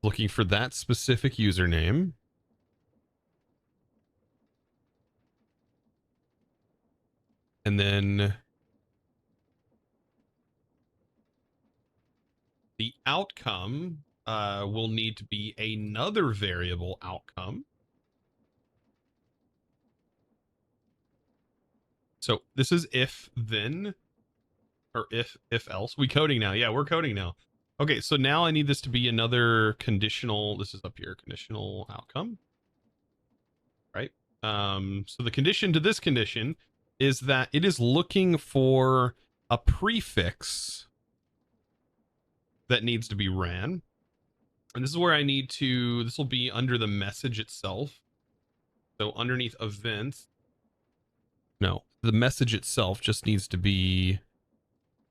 looking for that specific username. And then the outcome will need to be another variable outcome. So this is if then, or if else. We coding now. Yeah, we're coding now. Okay, so now I need this to be another conditional. This is up here, conditional outcome. Right? So the condition to this condition is that it is looking for a prefix that needs to be ran. And this is where I need to, this will be under the message itself. So underneath events, no, the message itself just needs to be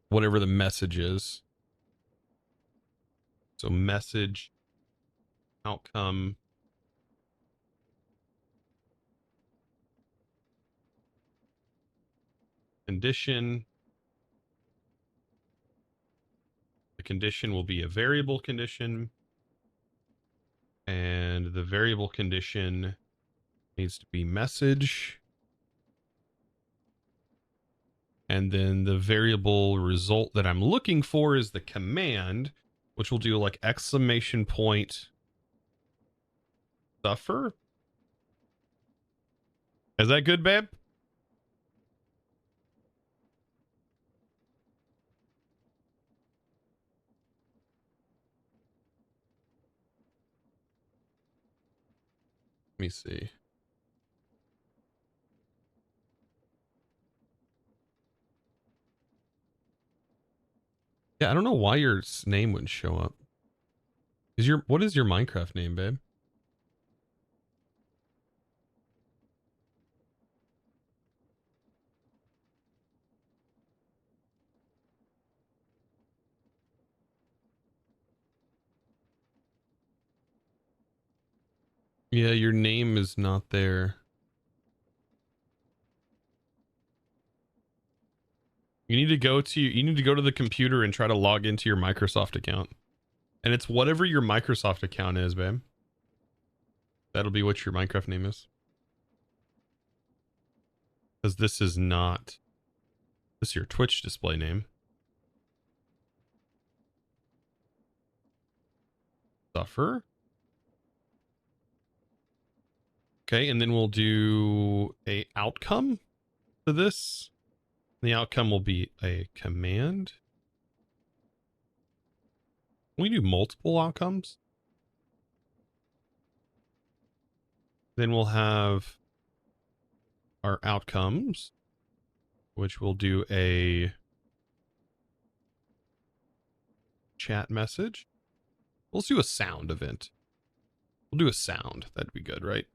whatever the message is. So message outcome condition. The condition will be a variable condition. And the variable condition needs to be message. And then the variable result that I'm looking for is the command, which will do like exclamation point suffer. Is that good, babe? Let me see. Yeah, I don't know why your name wouldn't show up. What is your Minecraft name, babe? Yeah, your name is not there. You need to go to the computer and try to log into your Microsoft account. And it's whatever your Microsoft account is, babe. That'll be what your Minecraft name is. Because this is your Twitch display name. Suffer. Okay, and then we'll do a outcome to this. The outcome will be a command. Can we do multiple outcomes? Then we'll have our outcomes, which will do a chat message. Let's do a sound event. We'll do a sound. That'd be good, right?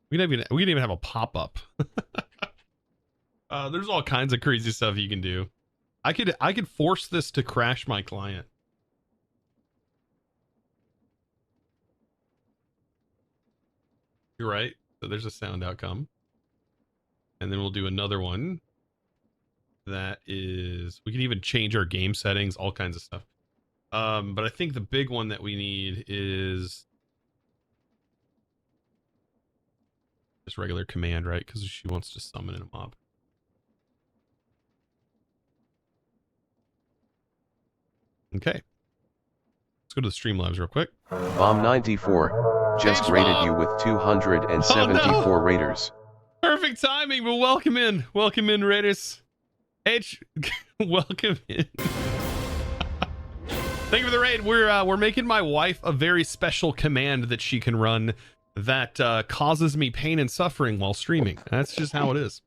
We can even have a pop-up. There's all kinds of crazy stuff you can do. I could force this to crash my client. You're right. So there's a sound outcome. And then we'll do another one. That is, we can even change our game settings, all kinds of stuff. But I think the big one that we need is just regular command, right? Because she wants to summon in a mob. Okay. Let's go to the Streamlabs real quick. Bomb94 just rated you with 274 raiders. Perfect timing, but welcome in. Welcome in, Raiders. Welcome in. Thank you for the raid. We're making my wife a very special command that she can run that causes me pain and suffering while streaming. That's just how it is.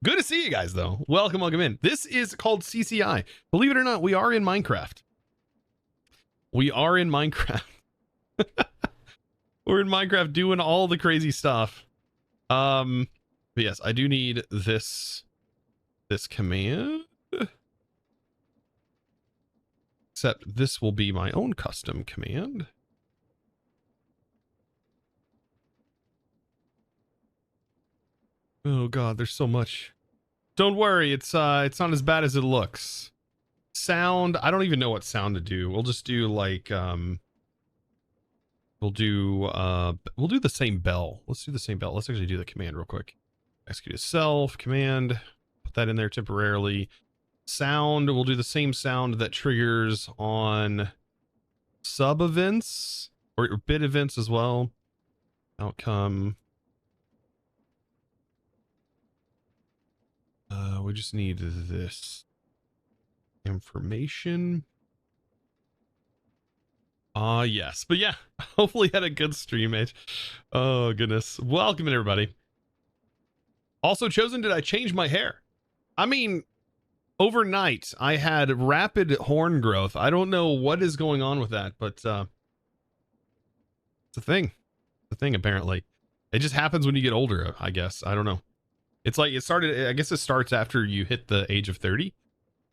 Good to see you guys, though. Welcome in. This is called CCI. Believe it or not, we are in Minecraft. We are in Minecraft. We're in Minecraft doing all the crazy stuff. But yes, I do need this command. Except this will be my own custom command. Oh god, there's so much. Don't worry, it's not as bad as it looks. Sound, I don't even know what sound to do. We'll just do like we'll do the same bell. Let's do the same bell. Let's actually do the command real quick. Execute itself, command, put that in there temporarily. Sound, we'll do the same sound that triggers on sub events or bit events as well. Outcome. We just need this information. Yes, but yeah, hopefully had a good stream, mate. Oh goodness, welcome in everybody. Also, Chosen, did I change my hair? I mean, overnight I had rapid horn growth. I don't know what is going on with that, but it's a thing. It's a thing apparently. It just happens when you get older, I guess. I don't know. It's like it started, I guess it starts after you hit the age of 30.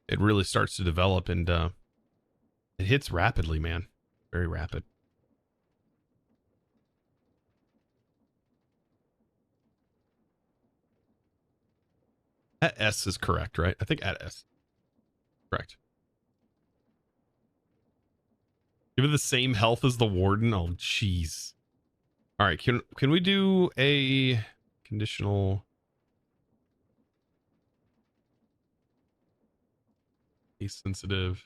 It really starts to develop and it hits rapidly, man. Very rapid. At S is correct, right? I think at S. Correct. Give it the same health as the warden. Oh, jeez. All right, can we do a conditional case sensitive?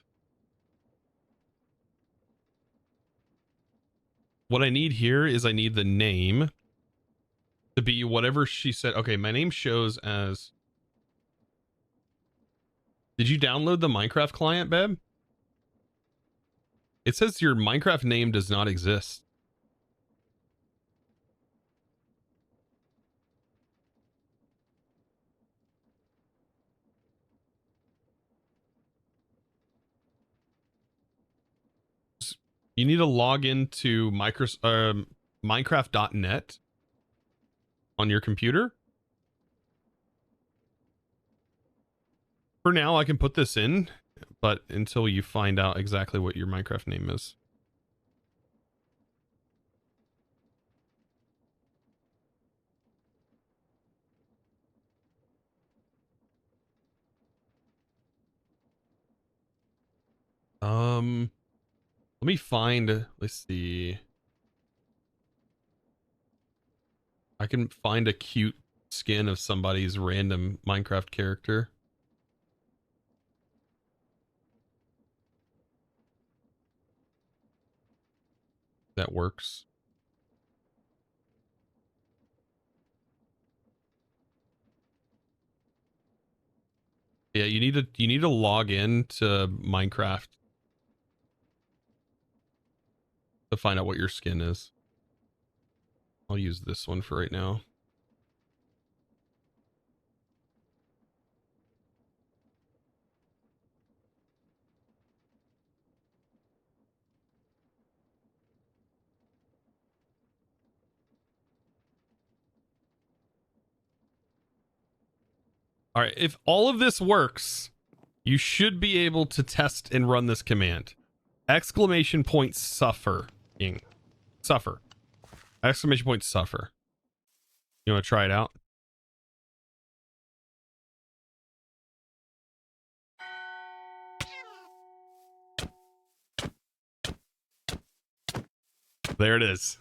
What I need here is I need the name to be whatever she said. Okay, my name shows as. Did you download the Minecraft client, babe? It says your Minecraft name does not exist. You need to log into Minecraft.net on your computer. For now, I can put this in, but until you find out exactly what your Minecraft name is. Let me find, let's see. I can find a cute skin of somebody's random Minecraft character. That works. Yeah, you need to log in to Minecraft to find out what your skin is. I'll use this one for right now. All right, if all of this works, you should be able to test and run this command. Exclamation point suffering. Suffer. Exclamation point suffer. You want to try it out? There it is.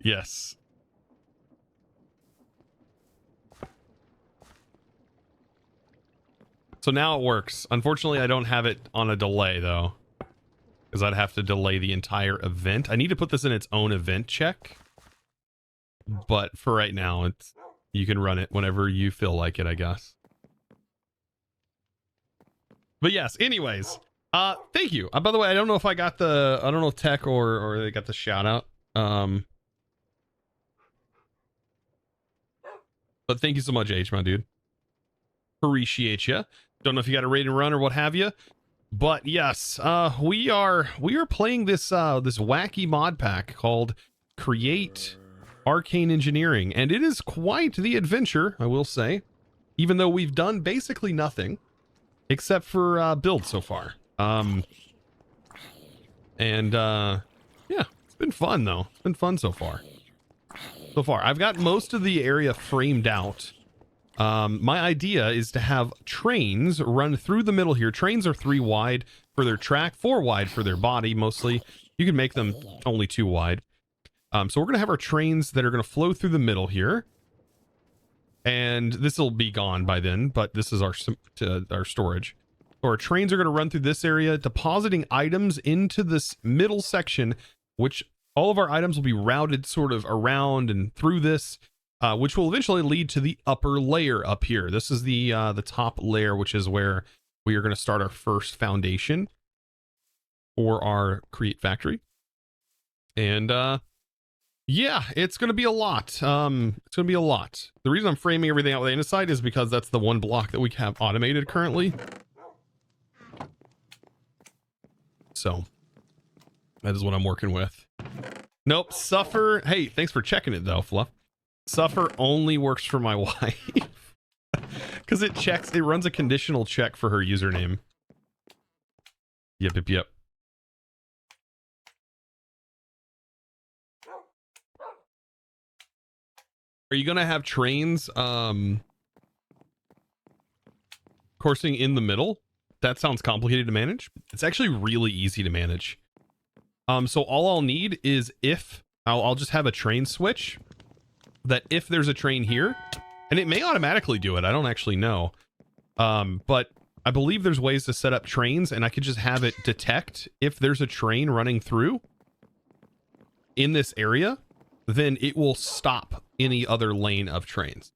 Yes. So now it works. Unfortunately, I don't have it on a delay though, because I'd have to delay the entire event. I need to put this in its own event check, but for right now, you can run it whenever you feel like it, I guess. But yes, anyways, thank you. By the way, I don't know if I got the, I don't know if Tech or they got the shout out. But thank you so much, H, my dude. Appreciate you. Don't know if you got a raid and run or what have you. But yes, we are playing this this wacky mod pack called Create Arcane Engineering, and it is quite the adventure, I will say. Even though we've done basically nothing except for build so far. Yeah, it's been fun though. It's been fun so far. I've got most of the area framed out. My idea is to have trains run through the middle here. Trains are 3 wide for their track, 4 wide for their body mostly. You can make them only 2 wide. So we're going to have our trains that are going to flow through the middle here. And this will be gone by then, but this is our storage. So our trains are going to run through this area, depositing items into this middle section, which all of our items will be routed sort of around and through this, which will eventually lead to the upper layer up here. This is the top layer, which is where we are going to start our first foundation for our Create Factory. And yeah, it's going to be a lot. It's going to be a lot. The reason I'm framing everything out with andesite is because that's the one block that we have automated currently. So that is what I'm working with. Nope, Suffer. Hey, thanks for checking it though, Fluff. Suffer only works for my wife because it runs a conditional check for her username. Yep. Are you gonna have trains coursing in the middle? That sounds complicated to manage. It's actually really easy to manage. So all I'll need is I'll just have a train switch that if there's a train here, and it may automatically do it, I don't actually know. But I believe there's ways to set up trains, and I could just have it detect if there's a train running through in this area, then it will stop any other lane of trains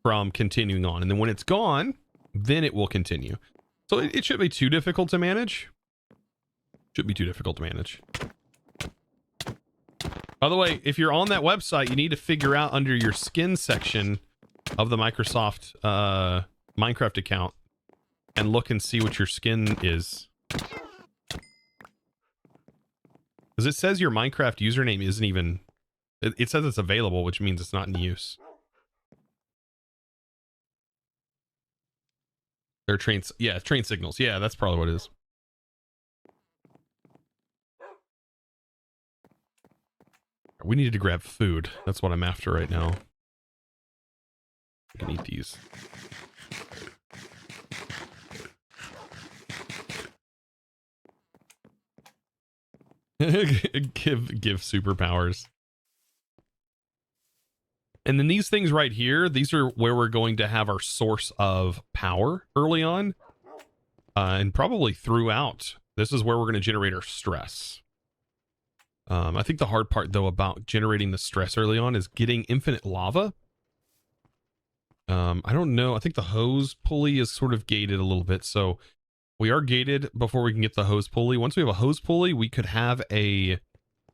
from continuing on. And then when it's gone, then it will continue. So it shouldn't be too difficult to manage. By the way, if you're on that website, you need to figure out under your skin section of the Microsoft Minecraft account and look and see what your skin is. Because it says your Minecraft username isn't even... It says it's available, which means it's not in use. They're trains. Yeah, train signals. Yeah, that's probably what it is. We needed to grab food. That's what I'm after right now. I can eat these. give superpowers. And then these things right here, these are where we're going to have our source of power early on. And probably throughout. This is where we're going to generate our stress. I think the hard part, though, about generating the stress early on is getting infinite lava. I don't know. I think the hose pulley is sort of gated a little bit. So we are gated before we can get the hose pulley. Once we have a hose pulley, we could have a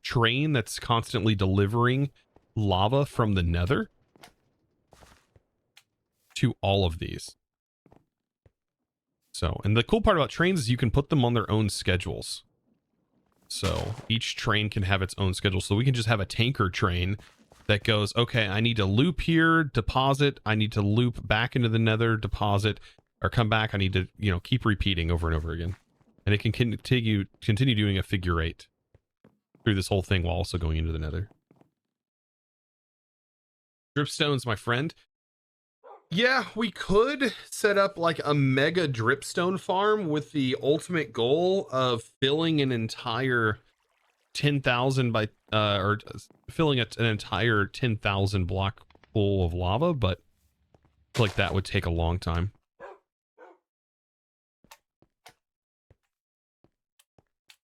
train that's constantly delivering lava from the nether to all of these. So, and the cool part about trains is you can put them on their own schedules. So each train can have its own schedule. So we can just have a tanker train that goes, okay, I need to loop here, deposit. I need to loop back into the nether, deposit, or come back. I need to, keep repeating over and over again. And it can continue doing a figure 8 through this whole thing while also going into the nether. Dripstones, my friend. Yeah, we could set up like a mega dripstone farm with the ultimate goal of filling an entire 10,000 by or filling an entire 10,000 block full of lava, but I feel like that would take a long time.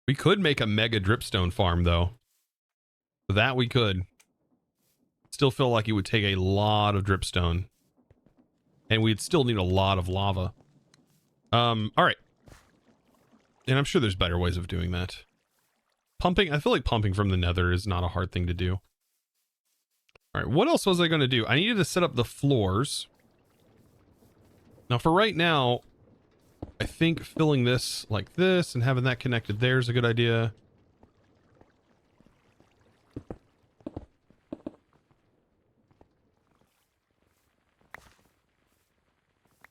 We could make a mega dripstone farm though. That we could. Still feel like it would take a lot of dripstone. And we'd still need a lot of lava. All right. And I'm sure there's better ways of doing that. Pumping, I feel like pumping from the nether is not a hard thing to do. All right, what else was I going to do? I needed to set up the floors. Now for right now, I think filling this like this and having that connected there is a good idea.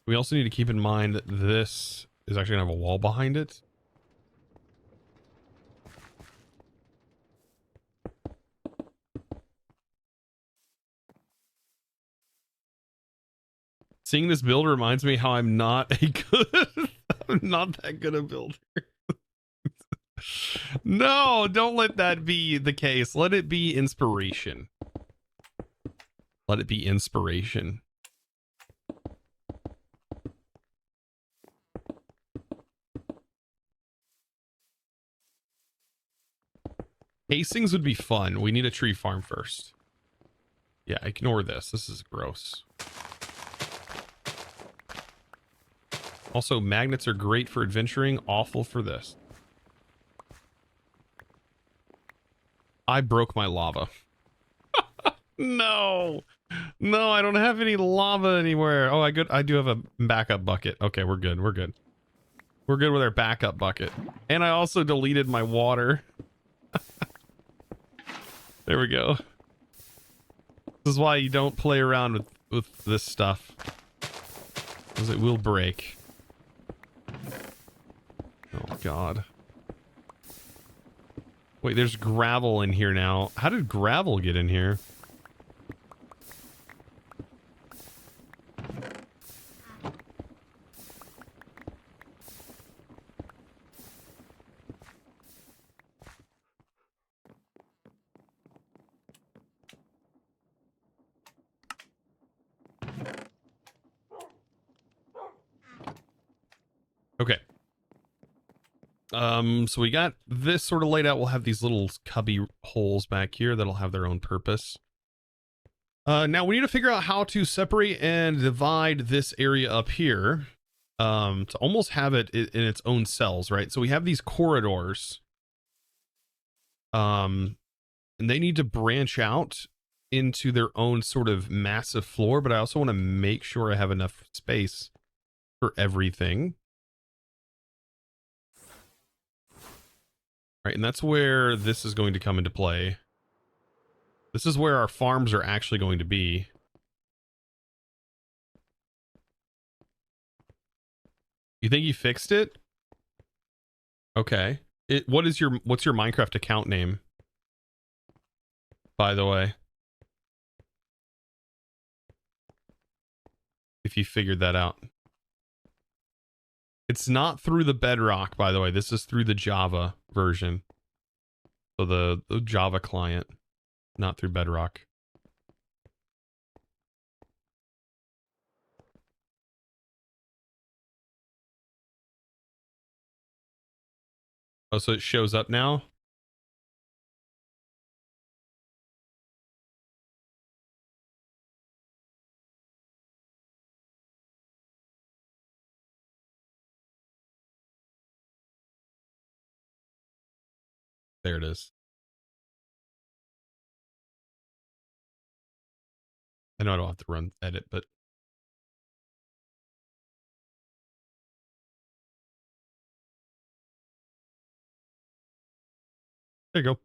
We also need to keep in mind that this is actually going to have a wall behind it. Seeing this build reminds me how I'm not a good, I'm not that good a builder. No, don't let that be the case. Let it be inspiration. Let it be inspiration. Casings would be fun. We need a tree farm first. Yeah, ignore this. This is gross. Also, magnets are great for adventuring, awful for this. I broke my lava. No. No, I don't have any lava anywhere. Oh, I do have a backup bucket. Okay, we're good. We're good. We're good with our backup bucket. And I also deleted my water. There we go. This is why you don't play around with this stuff. Because it will break. Oh, God. Wait, there's gravel in here now. How did gravel get in here? Okay. So we got this sort of laid out. We'll have these little cubby holes back here that'll have their own purpose. Now we need to figure out how to separate and divide this area up here, to almost have it in its own cells, right? So we have these corridors, and they need to branch out into their own sort of massive floor, but I also want to make sure I have enough space for everything. Right, and that's where this is going to come into play. This is where our farms are actually going to be. You think you fixed it? Okay. What's your Minecraft account name? By the way. If you figured that out. It's not through the Bedrock, by the way. This is through the Java version. So the Java client, not through Bedrock. Oh, so it shows up now? There it is. I know I don't have to run edit, but there you go.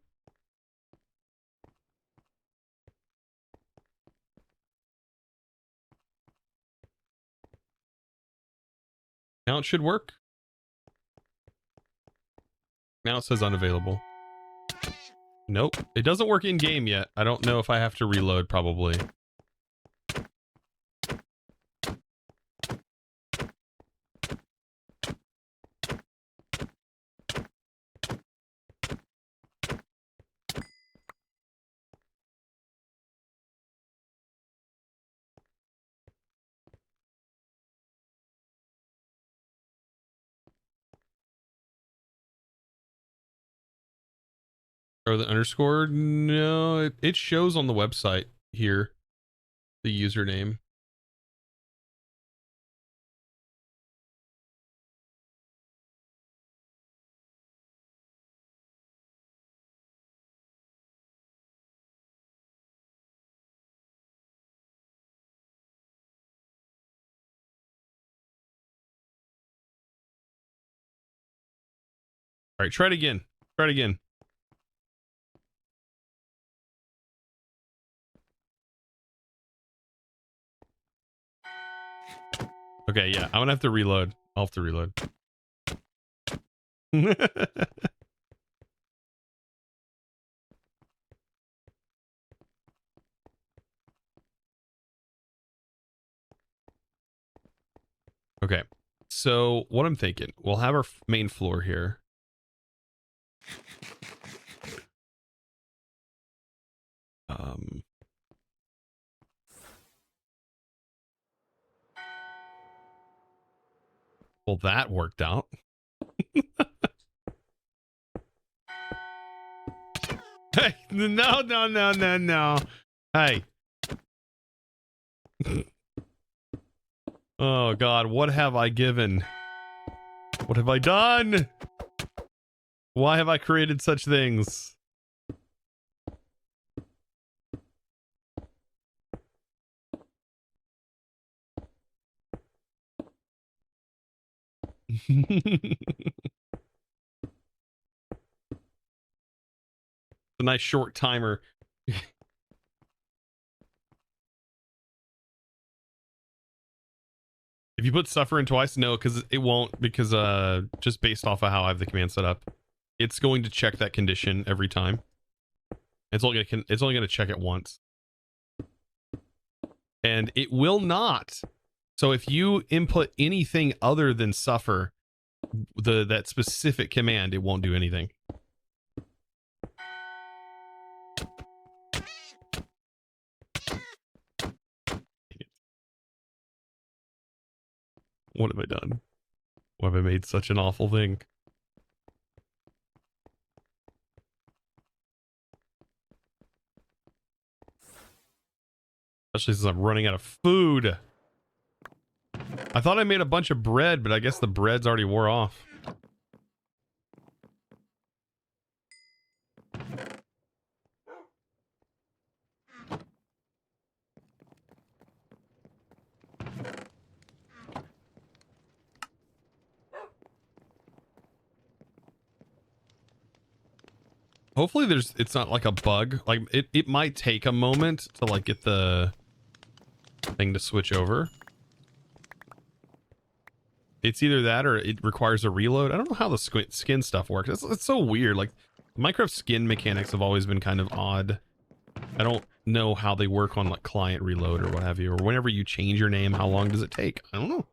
Now it should work. Now it says unavailable. Nope. It doesn't work in game yet. I don't know if I have to reload, probably. Or the underscore? No, it shows on the website here. The username. All right, try it again. Try it again. Okay, yeah, I'm gonna have to reload. I'll have to reload. Okay, so what I'm thinking, we'll have our main floor here. Well, that worked out. Hey, no, no, no, no, no. Hey. Oh, God, what have I given? What have I done? Why have I created such things? A nice short timer. If you put suffer in twice, no, because it won't, because just based off of how I have the command set up, it's going to check that condition every time. It's only gonna check it once. And it will not. So if you input anything other than suffer, that specific command, it won't do anything. What have I done? Why have I made such an awful thing? Especially since I'm running out of food. I thought I made a bunch of bread, but I guess the bread's already wore off. Hopefully it's not like a bug. Like it might take a moment to like get the thing to switch over. It's either that or it requires a reload. I don't know how the skin stuff works. It's so weird. Like Minecraft skin mechanics have always been kind of odd. I don't know how they work on like client reload or what have you, or whenever you change your name, how long does it take? I don't know.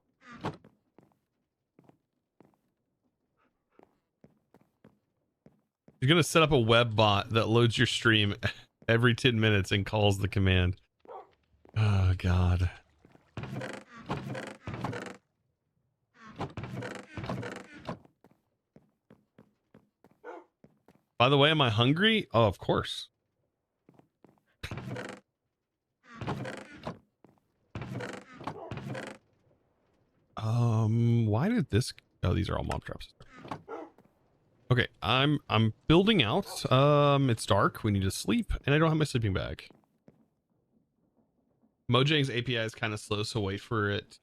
You're gonna set up a web bot that loads your stream every 10 minutes and calls the command. Oh God. By the way, am I hungry? Oh, of course. Why did this? Oh, these are all mob traps. Okay, I'm building out. It's dark. We need to sleep, and I don't have my sleeping bag. Mojang's API is kind of slow, so wait for it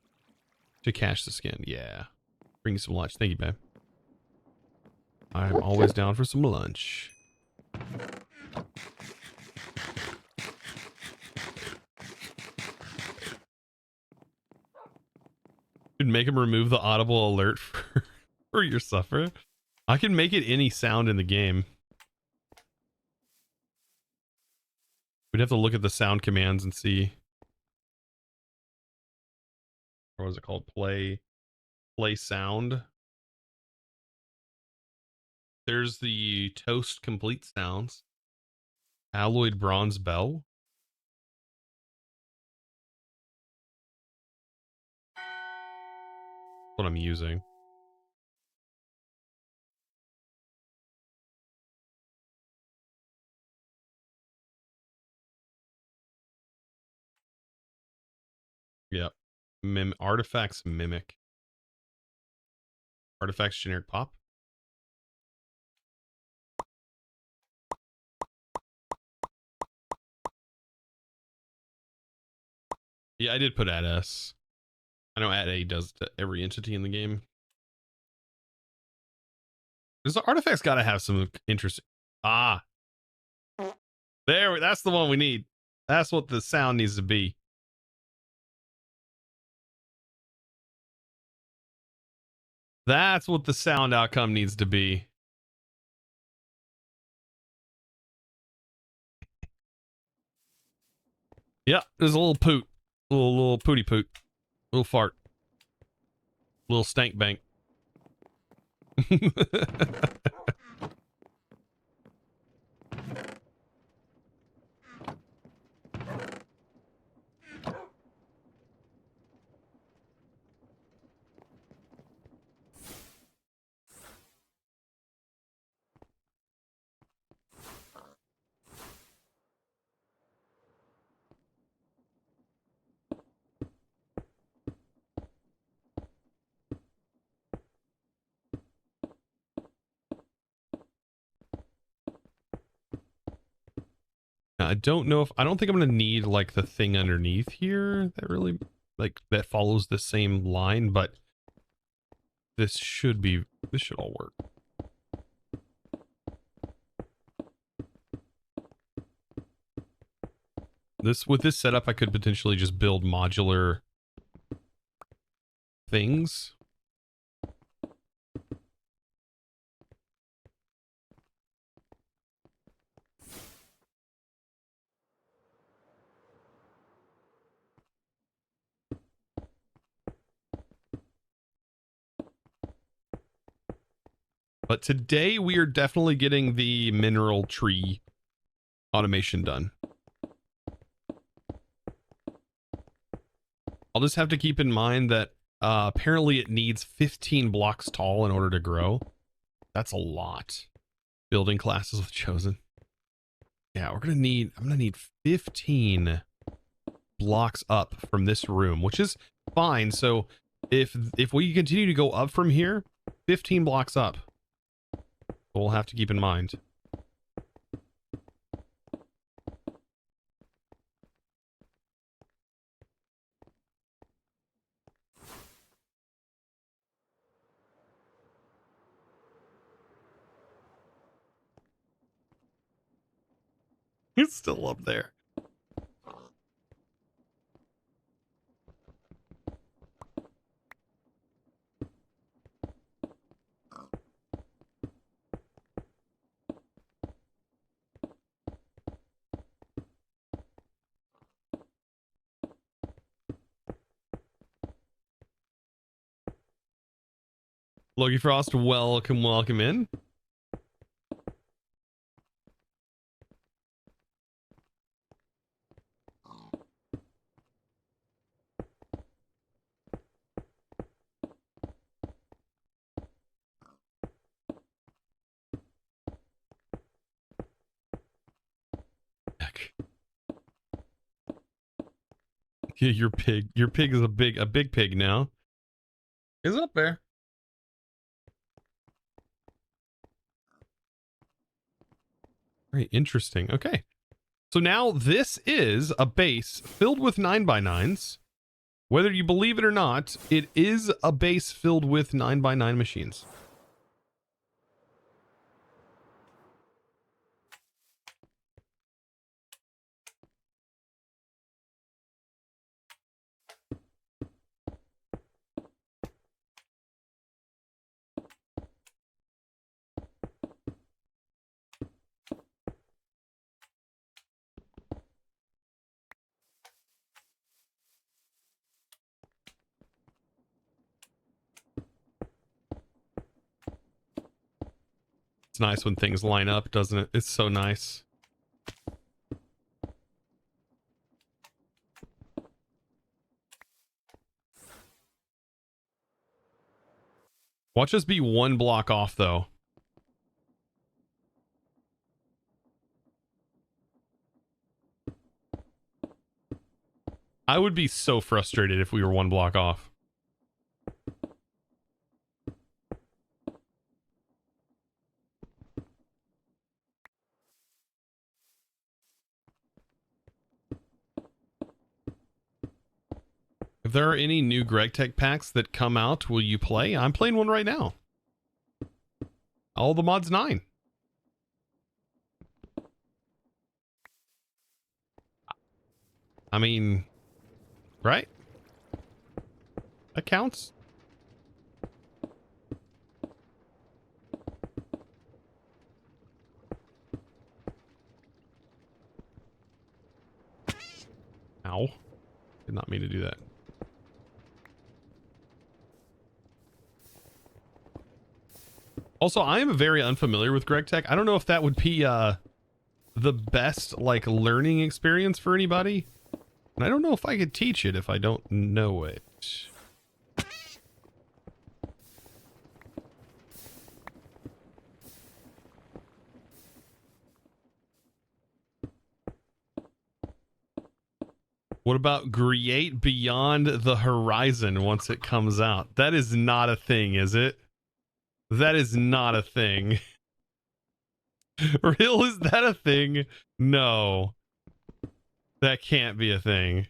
to cache the skin. Yeah. Bring you some lunch. Thank you, babe. I'm always down for some lunch. Should make him remove the audible alert for your suffer. I can make it any sound in the game. We'd have to look at the sound commands and see. What was it called? Play sound. There's the toast complete sounds. Alloyed bronze bell. What I'm using. Yep. Artifacts mimic. Artifacts generic pop. Yeah, I did put add S. I know add A does to every entity in the game. This artifact's got to have some interesting. Ah, that's the one we need. That's what the sound needs to be. That's what the sound outcome needs to be. Yep, there's a little poot. Little pooty poot. Little fart. Little stank bank. I don't know if I don't think I'm gonna need like the thing underneath here that really like that follows the same line, but this should all work. With this setup, I could potentially just build modular things. But today we are definitely getting the mineral tree automation done. I'll just have to keep in mind that apparently it needs 15 blocks tall in order to grow. That's a lot. Building classes with chosen. Yeah, I'm gonna need 15 blocks up from this room, which is fine. So if we continue to go up from here, 15 blocks up. We'll have to keep in mind. It's still up there. Logie Frost, welcome in. Heck. Yeah, your pig is a big pig now. Is up there. Very interesting. Okay. So now this is a base filled with 9x9s. Whether you believe it or not, it is a base filled with 9x9 machines. It's nice when things line up, doesn't it? It's so nice. Watch us be one block off, though. I would be so frustrated if we were one block off. If there are any new Greg Tech packs that come out, will you play? I'm playing one right now. All the mods 9. I mean, right? That counts. Ow. Did not mean to do that. Also, I am very unfamiliar with Greg Tech. I don't know if that would be the best like learning experience for anybody. And I don't know if I could teach it if I don't know it. What about create beyond the horizon once it comes out? That is not a thing, is it? That is not a thing. Real, is that a thing? No. That can't be a thing.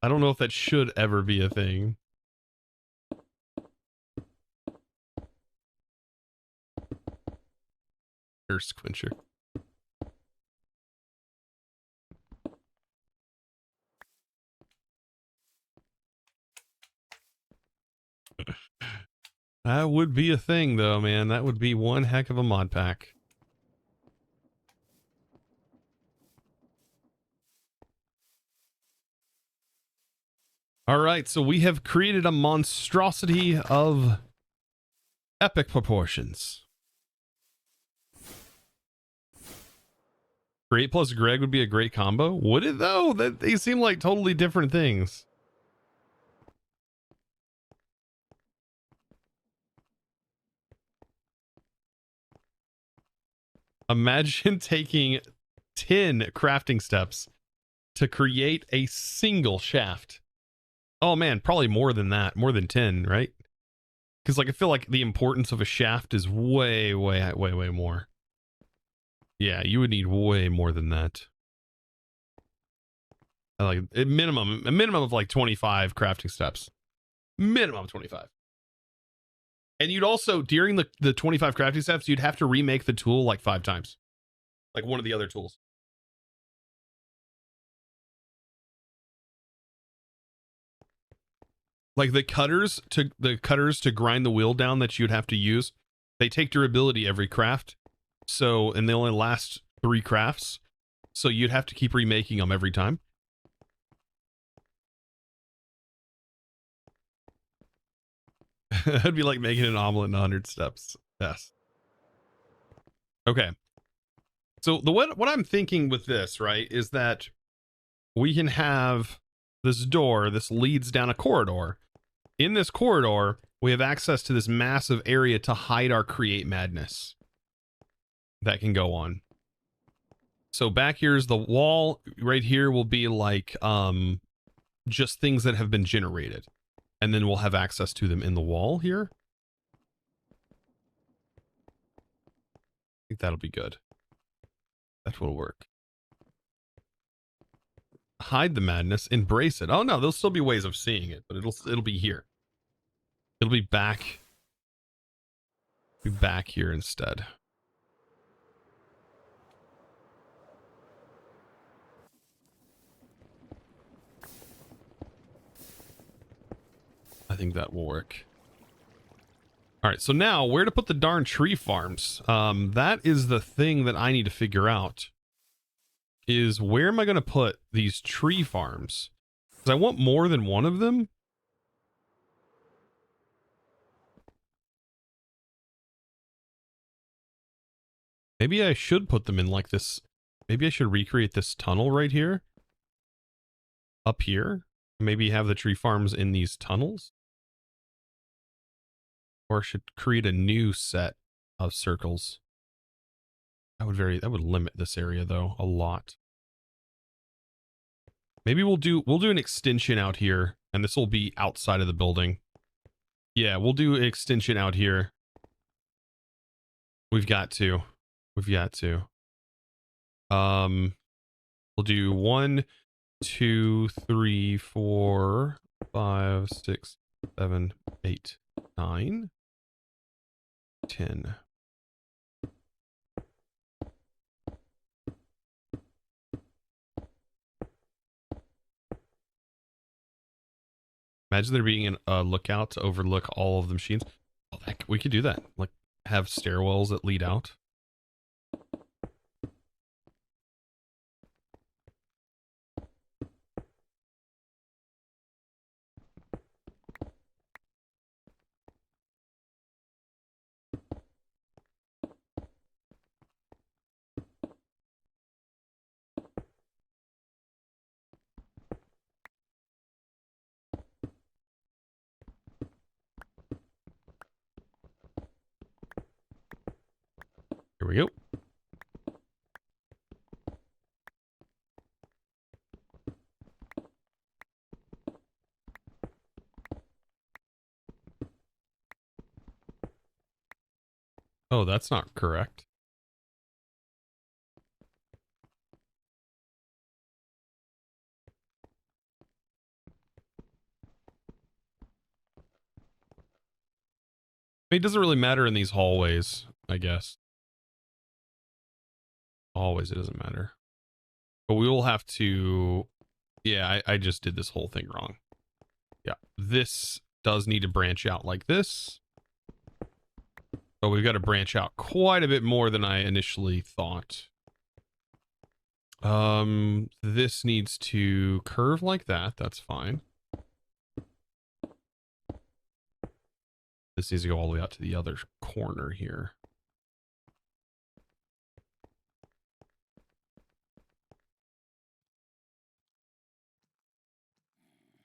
I don't know if that should ever be a thing. Thirst quencher. That would be a thing, though, man. That would be one heck of a mod pack. All right, so we have created a monstrosity of epic proportions. Great plus Greg would be a great combo. Would it, though? That they seem like totally different things. Imagine taking 10 crafting steps to create a single shaft. Oh man, probably more than that, more than 10, right? Because like I feel like the importance of a shaft is way more. Yeah, you would need way more than that. Like a minimum of like 25 crafting steps. Minimum 25. And you'd also, during the 25 crafting steps, you'd have to remake the tool like 5 times. Like one of the other tools. Like the cutters to grind the wheel down that you'd have to use, they take durability every craft. So, and they only last 3 crafts. So you'd have to keep remaking them every time. That'd be like making an omelet in 100 steps. Yes. Okay. So what I'm thinking with this, right, is that we can have this door. This leads down a corridor. In this corridor, we have access to this massive area to hide our create madness that can go on. So back here's the wall. Right here will be like just things that have been generated. And then we'll have access to them in the wall here. I think that'll be good. That will work. Hide the madness, embrace it. Oh no, there'll still be ways of seeing it, but it'll be here. It'll be back here instead. I think that will work. All right, so now where to put the darn tree farms? That is the thing that I need to figure out. Is where am I going to put these tree farms? Because I want more than one of them. Maybe I should put them in like this. Maybe I should recreate this tunnel right here. Up here. Maybe have the tree farms in these tunnels. Or I should create a new set of circles. That would limit this area though a lot. Maybe we'll do an extension out here, and this will be outside of the building. Yeah, we'll do an extension out here. We've got to. We'll do 1, 2, 3, 4, 5, 6, 7, 8, 9. 10. Imagine there being a lookout to overlook all of the machines. Oh, we could do that. Like, have stairwells that lead out. Here we go. Oh, that's not correct. I mean, it doesn't really matter in these hallways, I guess. Hallways, it doesn't matter. But we will have to... Yeah, I just did this whole thing wrong. Yeah, this does need to branch out like this. But we've got to branch out quite a bit more than I initially thought. This needs to curve like that. That's fine. This needs to go all the way out to the other corner here.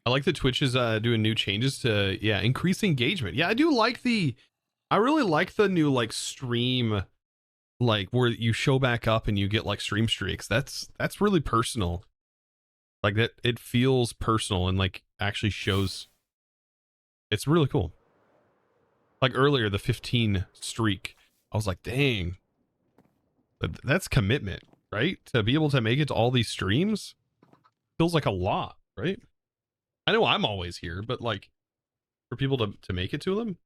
I like that Twitch is doing new changes to, yeah, increase engagement. Yeah, I do like I really like the new like stream, like where you show back up and you get like stream streaks. That's really personal. Like that, it feels personal and like actually shows. It's really cool. Like earlier, the 15 streak, I was like, dang, that's commitment, right? To be able to make it to all these streams feels like a lot, right? I know I'm always here, but like for people to make it to them.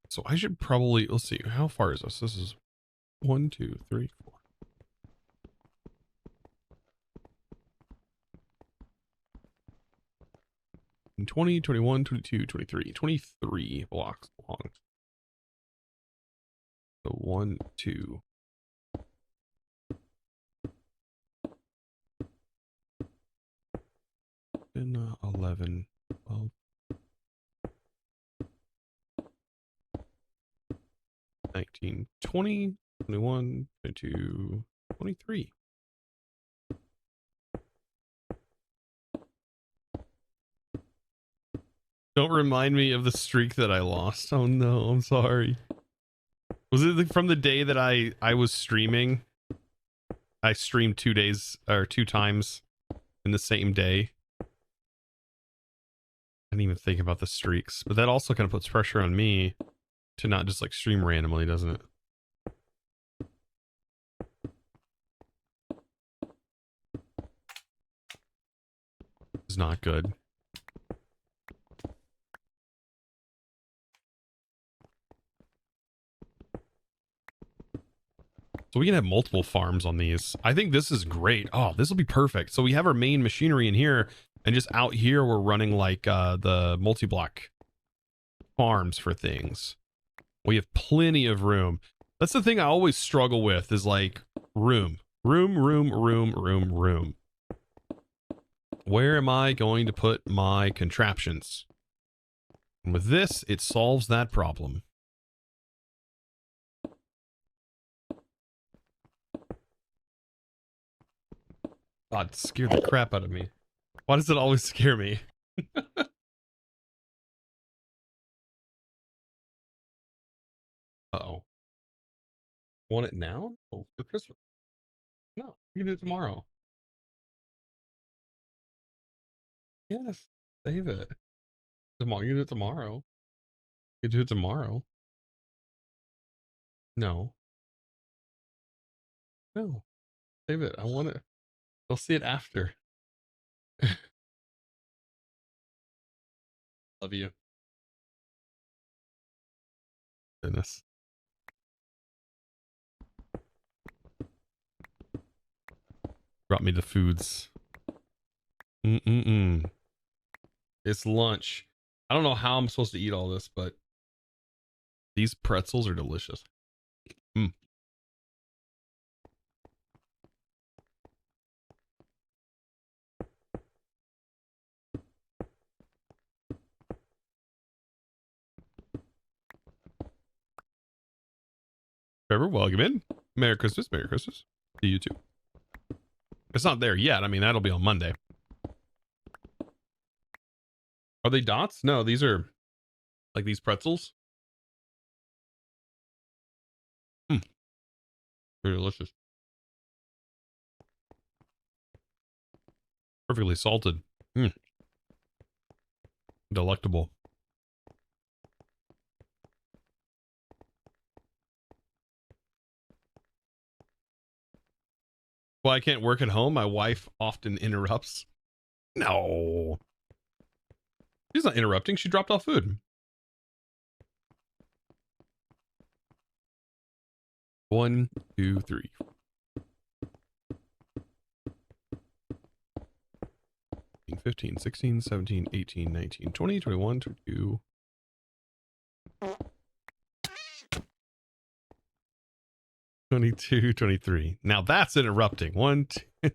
So I should probably, let's see, how far is this? This is 1, 2, 3, 4. And 20, 21, 22, 23, 23 blocks long. So 1, 2. And 11, 12. 19, 20, 21, 22, 23. Don't remind me of the streak that I lost. Oh no, I'm sorry. Was it from the day that I was streaming? I streamed 2 days or 2 times in the same day. I didn't even think about the streaks, but that also kind of puts pressure on me to not just like stream randomly, doesn't it? It's not good. So we can have multiple farms on these. I think this is great. Oh, this will be perfect. So we have our main machinery in here, and just out here we're running like the multi-block farms for things. We have plenty of room. That's the thing I always struggle with is like room. Room. Where am I going to put my contraptions? And with this, it solves that problem. God, it scared the crap out of me. Why does it always scare me? Uh-oh. Want it now? Oh, for Christmas. No, you can do it tomorrow. Yes, save it. Tomorrow, you can do it tomorrow. You can do it tomorrow. No. No. Save it. I want it. They'll see it after. Love you. Goodness. Brought me the foods. It's lunch. I don't know how I'm supposed to eat all this, but these pretzels are delicious. Trevor, welcome in. Merry Christmas. Merry Christmas to you too. It's not there yet. I mean, that'll be on Monday. Are they dots? No, these are like these pretzels. They're delicious. Perfectly salted. Delectable. Well, I can't work at home. My wife often interrupts. No. She's not interrupting. She dropped off food. One, two, three. 15, 16, 17, 18, 19, 20, 21, 22. 22, 23. Now that's interrupting. One, two.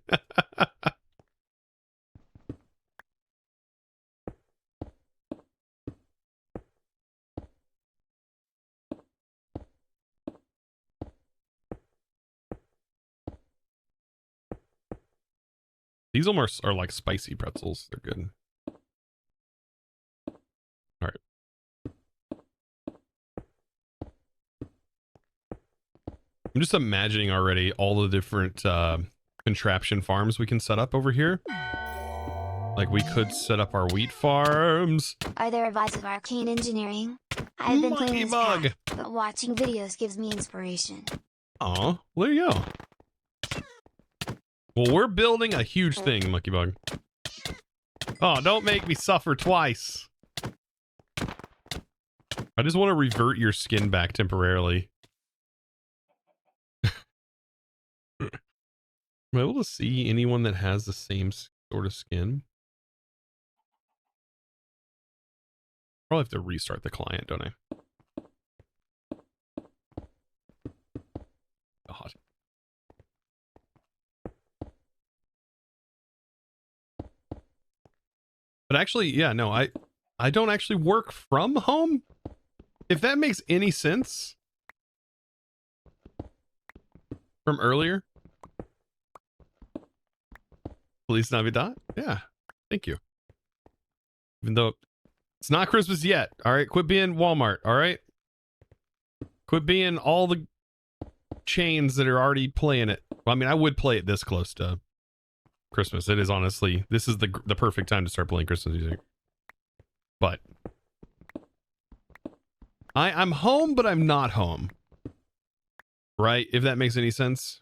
These almost are like spicy pretzels. They're good. All right. I'm just imagining already all the different contraption farms we can set up over here. Like we could set up our wheat farms. Are there advice of arcane engineering? I've been playing this path, but watching videos gives me inspiration. Oh, there you go. Well, we're building a huge thing, Monkey Bug. Oh, don't make me suffer twice. I just want to revert your skin back temporarily. Am I able to see anyone that has the same sort of skin? Probably have to restart the client, don't I? God. But actually, yeah, no, I don't actually work from home. If that makes any sense. From earlier. Please Navidad. Yeah. Thank you. Even though it's not Christmas yet. All right. Quit being Walmart. All right. Quit being all the chains that are already playing it. Well, I mean, I would play it this close to Christmas. It is honestly, this is the perfect time to start playing Christmas music. But I'm home, but I'm not home. Right? If that makes any sense.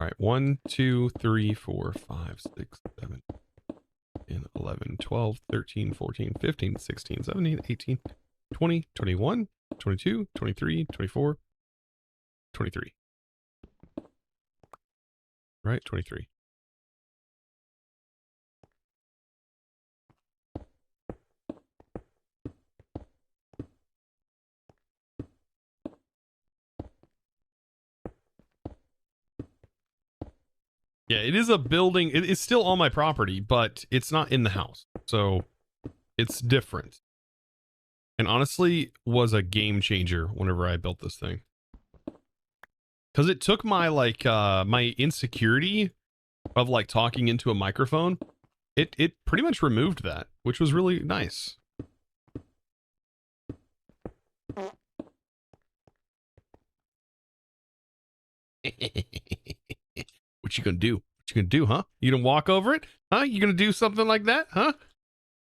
All right, 1, 2, 3, 4, 5, 6, 7, 10, 11, 12, 13, 14, 15, 16, 17, 18, 20, 21, 22, 23, 24, 23. Right, 23. Yeah, it is a building. It's still on my property, but it's not in the house. So it's different. And honestly, was a game changer whenever I built this thing. Because it took my like my insecurity of like talking into a microphone. It pretty much removed that, which was really nice. What you gonna do? What you gonna do, huh? You gonna walk over it? Huh? You gonna do something like that? Huh?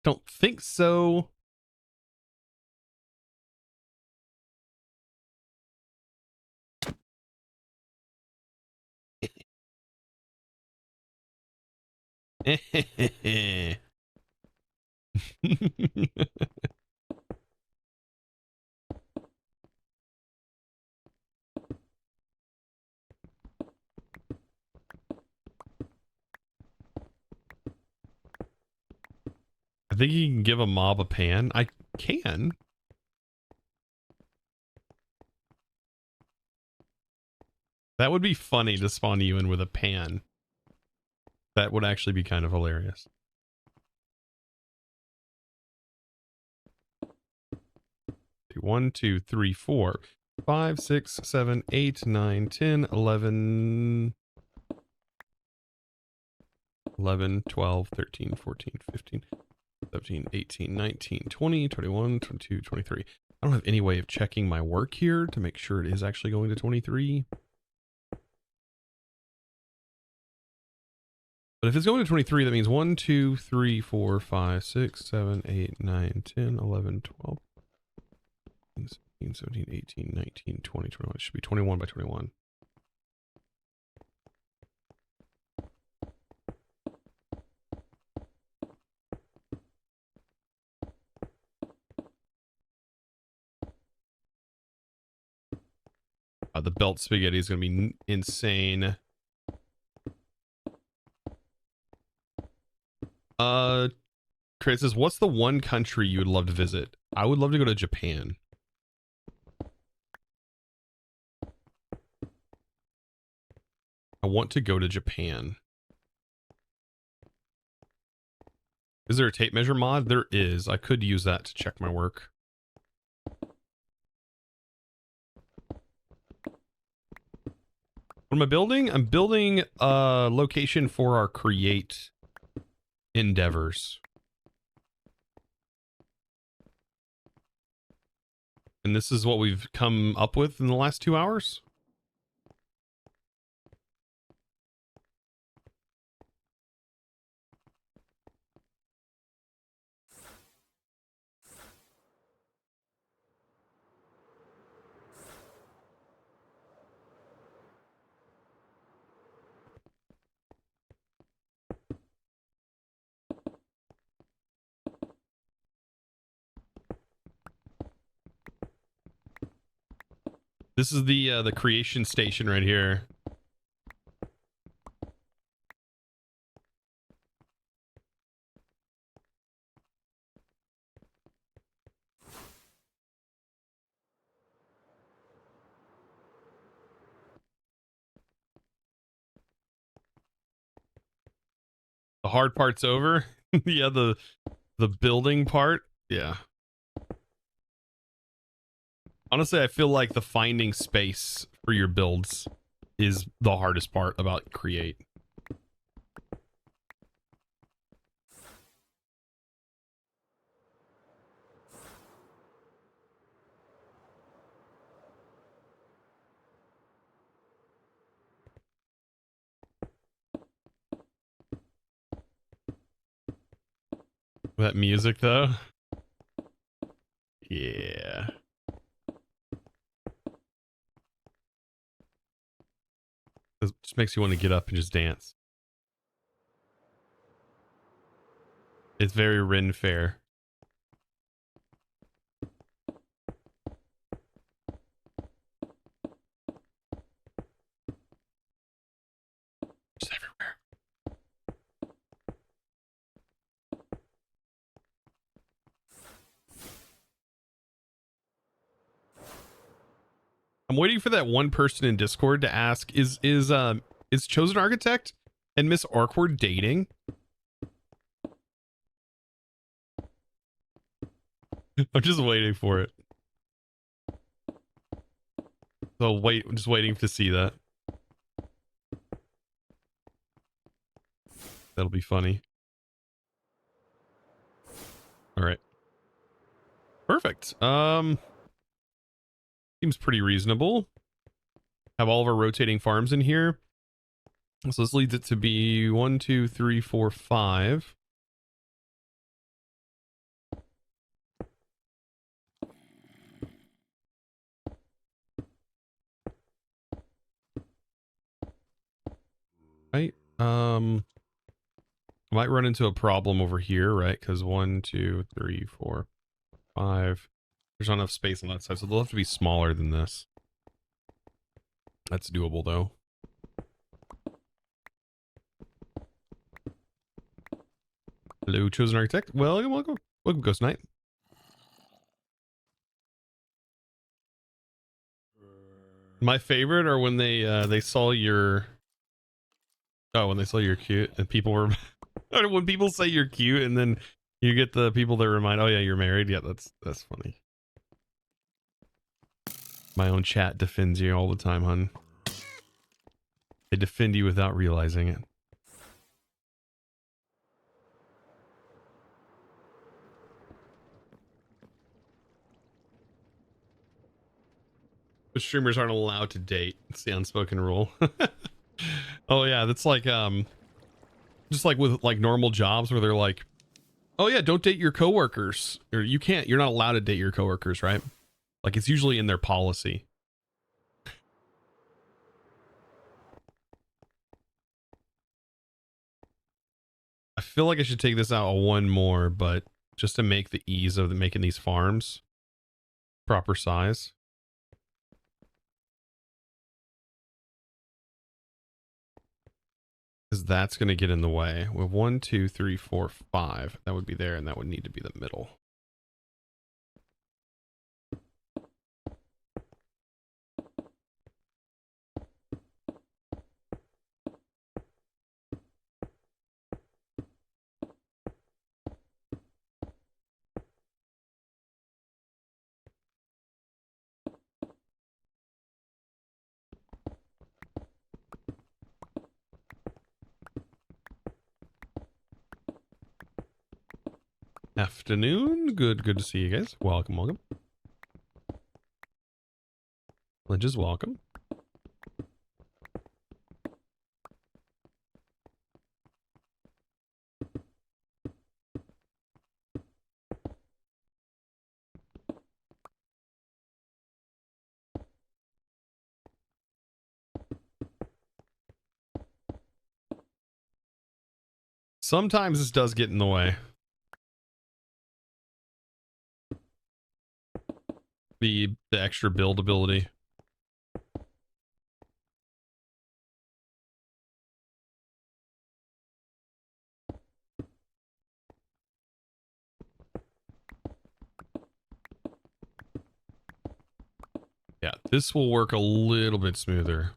Don't think so. I think you can give a mob a pan. I can. That would be funny to spawn you in with a pan. That would actually be kind of hilarious. One, 2, 3, 4, 5, 6, 7, 8, 9, 10, 11, 12, 13, 14, 15, 17, 18, 19, 20, 21, 22, 23. I don't have any way of checking my work here to make sure it is actually going to 23. But if it's going to 23, that means 1, 2, 3, 4, 5, 6, 7, 8, 9, 10, 11, 12, 16, 17, 18, 19, 20, 21. It should be 21 by 21. The belt spaghetti is going to be insane. Chris says, what's the one country you would love to visit? I would love to go to Japan. I want to go to Japan. Is there a tape measure mod? There is. I could use that to check my work. What am I building? I'm building a location for our create endeavors. And this is what we've come up with in the last 2 hours. This is the creation station right here. The hard part's over. Yeah, the building part. Yeah. Honestly, I feel like the finding space for your builds is the hardest part about create. That music though. Yeah. It just makes you want to get up and just dance. It's very Ren Fair. Just everywhere. I'm waiting for that one person in Discord to ask, is Chosen Architect and Miss Awkward dating? I'm just waiting for it. So just waiting to see that. That'll be funny. All right. Perfect. Seems pretty reasonable. Have all of our rotating farms in here. So this leads it to be 1, 2, 3, 4, 5. Right. Might run into a problem over here, right? Because 1, 2, 3, 4, 5. There's not enough space on that side, so they'll have to be smaller than this. That's doable though. Hello, chosen architect. Welcome. Ghost Knight. My favorite are when they saw your when they saw you're cute and people were or when people say you're cute and then you get the people that remind, oh yeah, you're married. Yeah, that's funny. My own chat defends you all the time, hun. They defend you without realizing it. But streamers aren't allowed to date. It's the unspoken rule. Oh yeah, that's like just like with like normal jobs where they're like, oh yeah, don't date your coworkers, or you're not allowed to date your coworkers, right? Like it's usually in their policy. I feel like I should take this out one more, but just to make the ease of making these farms proper size. Because that's going to get in the way. We have 1, 2, 3, 4, 5. That would be there, and that would need to be the middle. Afternoon. Good to see you guys. Welcome. Lynch is welcome. Sometimes this does get in the way. The extra buildability. Yeah, this will work a little bit smoother.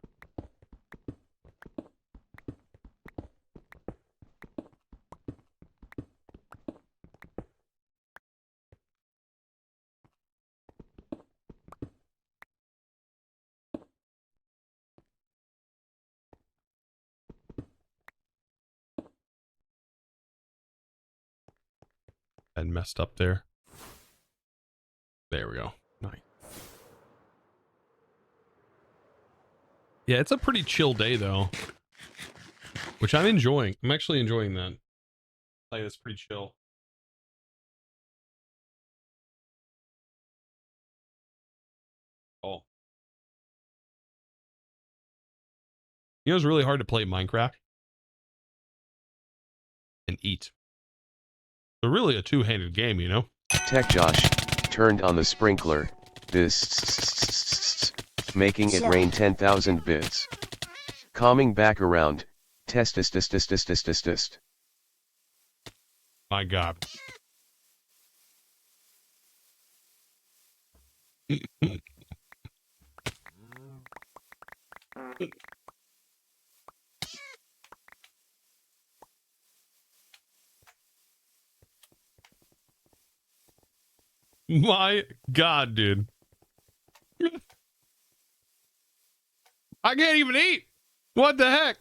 And messed up there. There we go. Nice. Yeah, it's a pretty chill day though, which I'm enjoying. I'm actually enjoying that. Like, it's pretty chill. Oh, you know, it's really hard to play Minecraft and eat. They're really a two-handed game, you know? Tech Josh turned on the sprinkler, this making it rain 10,000 bits. Calming back around, test. My God. My God, dude. I can't even eat. What the heck?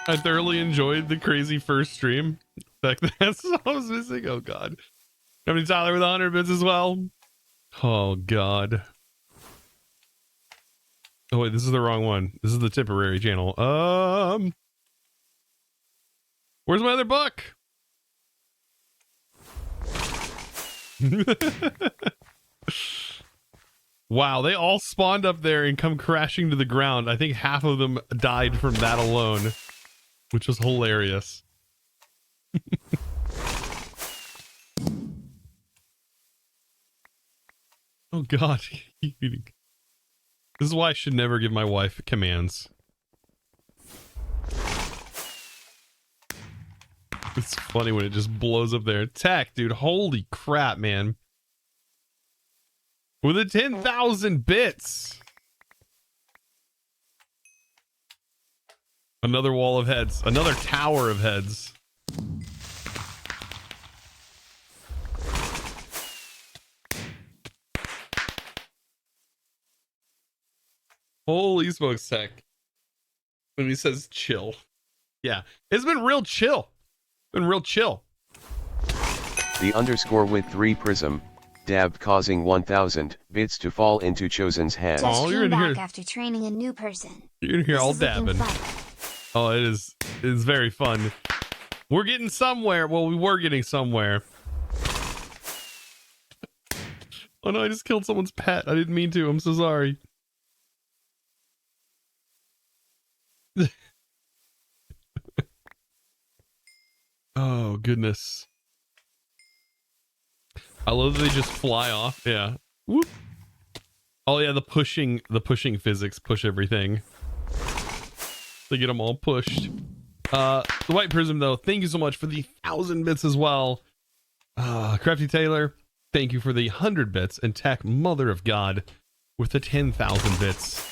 I thoroughly enjoyed the crazy first stream. That's what I was missing. Oh god. How many Tyler with 100 bits as well? Oh god. Oh wait, this is the wrong one. This is the temporary channel. Where's my other buck? Wow, they all spawned up there and come crashing to the ground. I think half of them died from that alone, which was hilarious. Oh god. This is why I should never give my wife commands. It's funny when it just blows up there. Tech, dude. Holy crap, man. With the 10,000 bits. Another wall of heads. Another tower of heads. Holy smokes, Tech. When he says chill. Yeah. It's been real chill. Been real chill. The underscore with 3 prism, dabbed causing 1,000 bits to fall into Chosen's hands. Just you're came in back here. after training a new person. You're in here This all is looking dabbing. fun. Oh, it's very fun. We're getting somewhere. Well, we were getting somewhere. Oh no, I just killed someone's pet. I didn't mean to. I'm so sorry. Oh goodness. I love that they just fly off. Yeah. Whoop. Oh yeah, the pushing physics push everything. They get them all pushed. The white prism though, thank you so much for the 1,000 bits as well. Crafty Taylor, thank you for the 100 bits, and Tech, mother of God, with the 10,000 bits.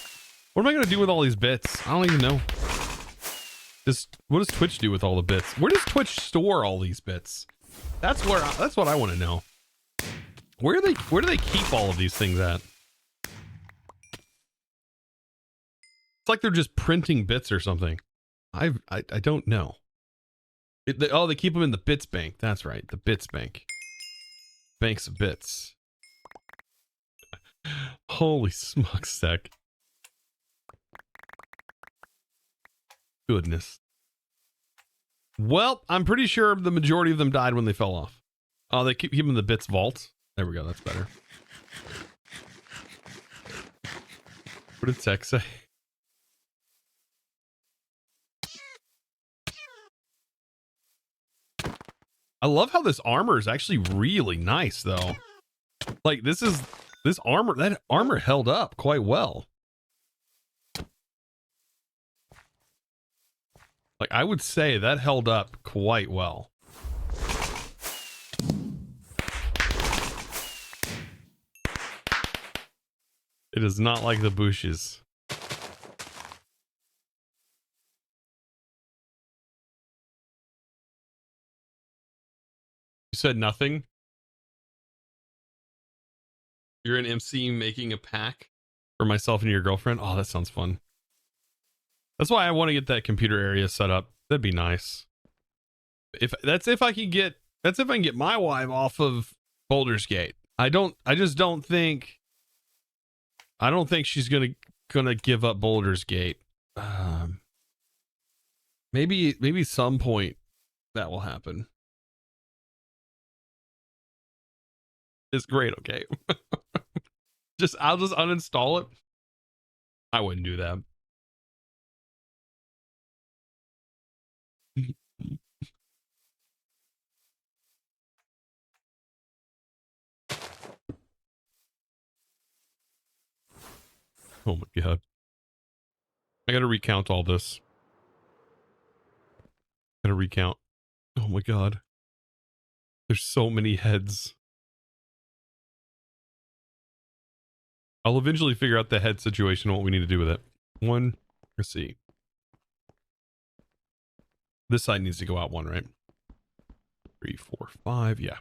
What am I gonna do with all these bits? I don't even know. What does Twitch do with all the bits? Where does Twitch store all these bits? That's what I want to know. Where do they keep all of these things at? It's like they're just printing bits or something. I don't know. They keep them in the bits bank. That's right, the bits bank. Banks of bits. Holy smokes, Tech. Goodness. Well, I'm pretty sure the majority of them died when they fell off. Oh, they keep them in the bits vault. There we go. That's better. What did Tech say? I love how this armor is actually really nice, though. Like this armor, that armor held up quite well. Like I would say that held up quite well. It is not like the bushes. You said nothing? You're an MC making a pack for myself and your girlfriend? Oh, that sounds fun. That's why I want to get that computer area set up. That'd be nice. If I can get my wife off of Baldur's Gate. I just don't think she's gonna give up Baldur's Gate. Maybe some point that will happen. It's great, okay. I'll just uninstall it. I wouldn't do that. Oh my god. I gotta recount all this. Gotta recount. Oh my god. There's so many heads. I'll eventually figure out the head situation and what we need to do with it. Let's see. This side needs to go out one, right? 3, 4, 5, yeah.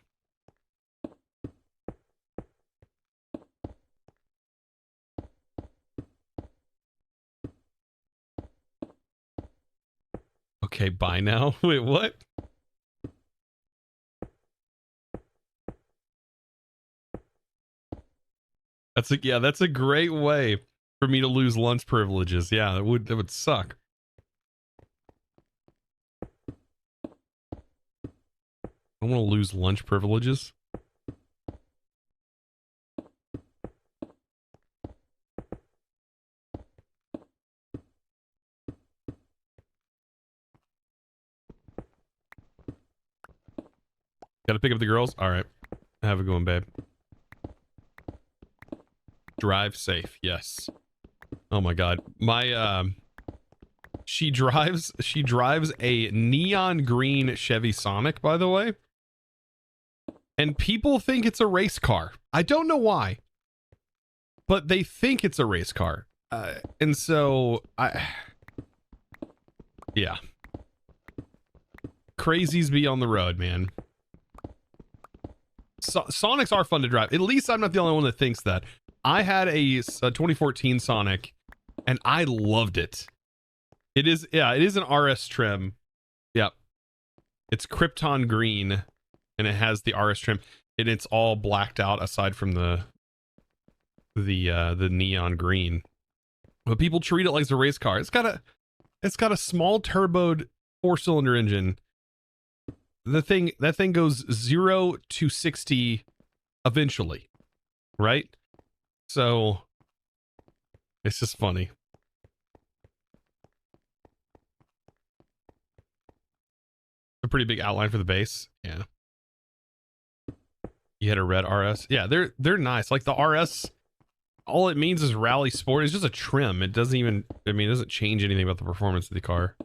Okay, bye now. Wait, what? That's a great way for me to lose lunch privileges. Yeah, that would suck. I don't want to lose lunch privileges. Gotta pick up the girls? Alright. Have a good one, babe. Drive safe, yes. Oh my god. My she drives a neon green Chevy Sonic, by the way. And people think it's a race car. I don't know why. But they think it's a race car. And so yeah. Crazies be on the road, man. Sonics are fun to drive. At least I'm not the only one that thinks that. I had a 2014 Sonic and I loved it. It is an RS trim. Yep. It's Krypton green and it has the RS trim and it's all blacked out aside from the neon green. But people treat it like it's a race car. It's got a small turboed 4-cylinder engine. That thing goes 0 to 60 eventually, right? So it's just funny. A pretty big outline for the base. Yeah. You had a red RS. Yeah, they're nice. Like the RS, all it means is rally sport. It's just a trim. It doesn't even, I mean, it doesn't change anything about the performance of the car.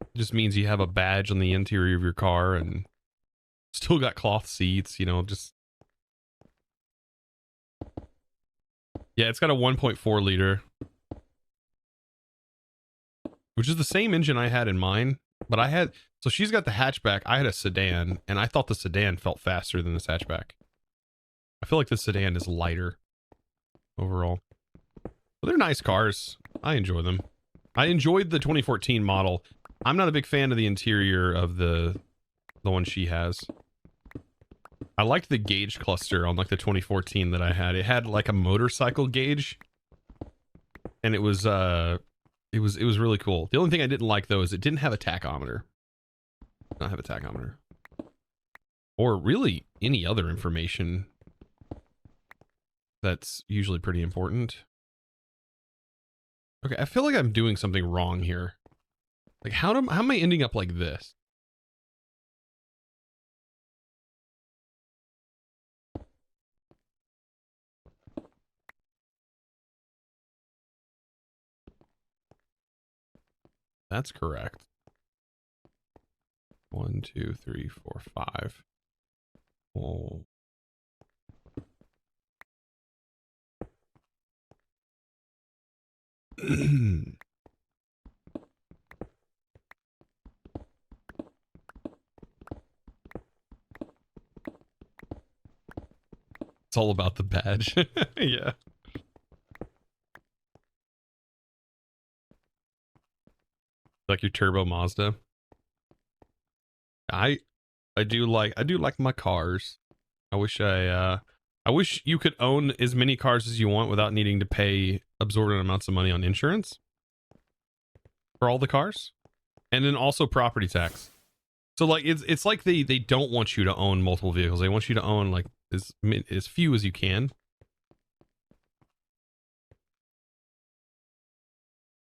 It just means you have a badge on the interior of your car and still got cloth seats, you know, just. Yeah, it's got a 1.4 liter, which is the same engine I had in mine, but so she's got the hatchback. I had a sedan and I thought the sedan felt faster than this hatchback. I feel like the sedan is lighter overall. But they're nice cars. I enjoy them. I enjoyed the 2014 model. I'm not a big fan of the interior of the one she has. I liked the gauge cluster on like the 2014 that I had. It had like a motorcycle gauge, and it was really cool. The only thing I didn't like though is it didn't have a tachometer. Not have a tachometer, or really any other information that's usually pretty important. Okay, I feel like I'm doing something wrong here. Like how am I ending up like this? That's correct. 1, 2, 3, 4, 5. Oh. It's all about the badge. Yeah. Like your turbo Mazda. I do like my cars. I wish you could own as many cars as you want without needing to pay absorbent amounts of money on insurance for all the cars, and then also property tax. So like it's like they don't want you to own multiple vehicles. They want you to own like as few as you can.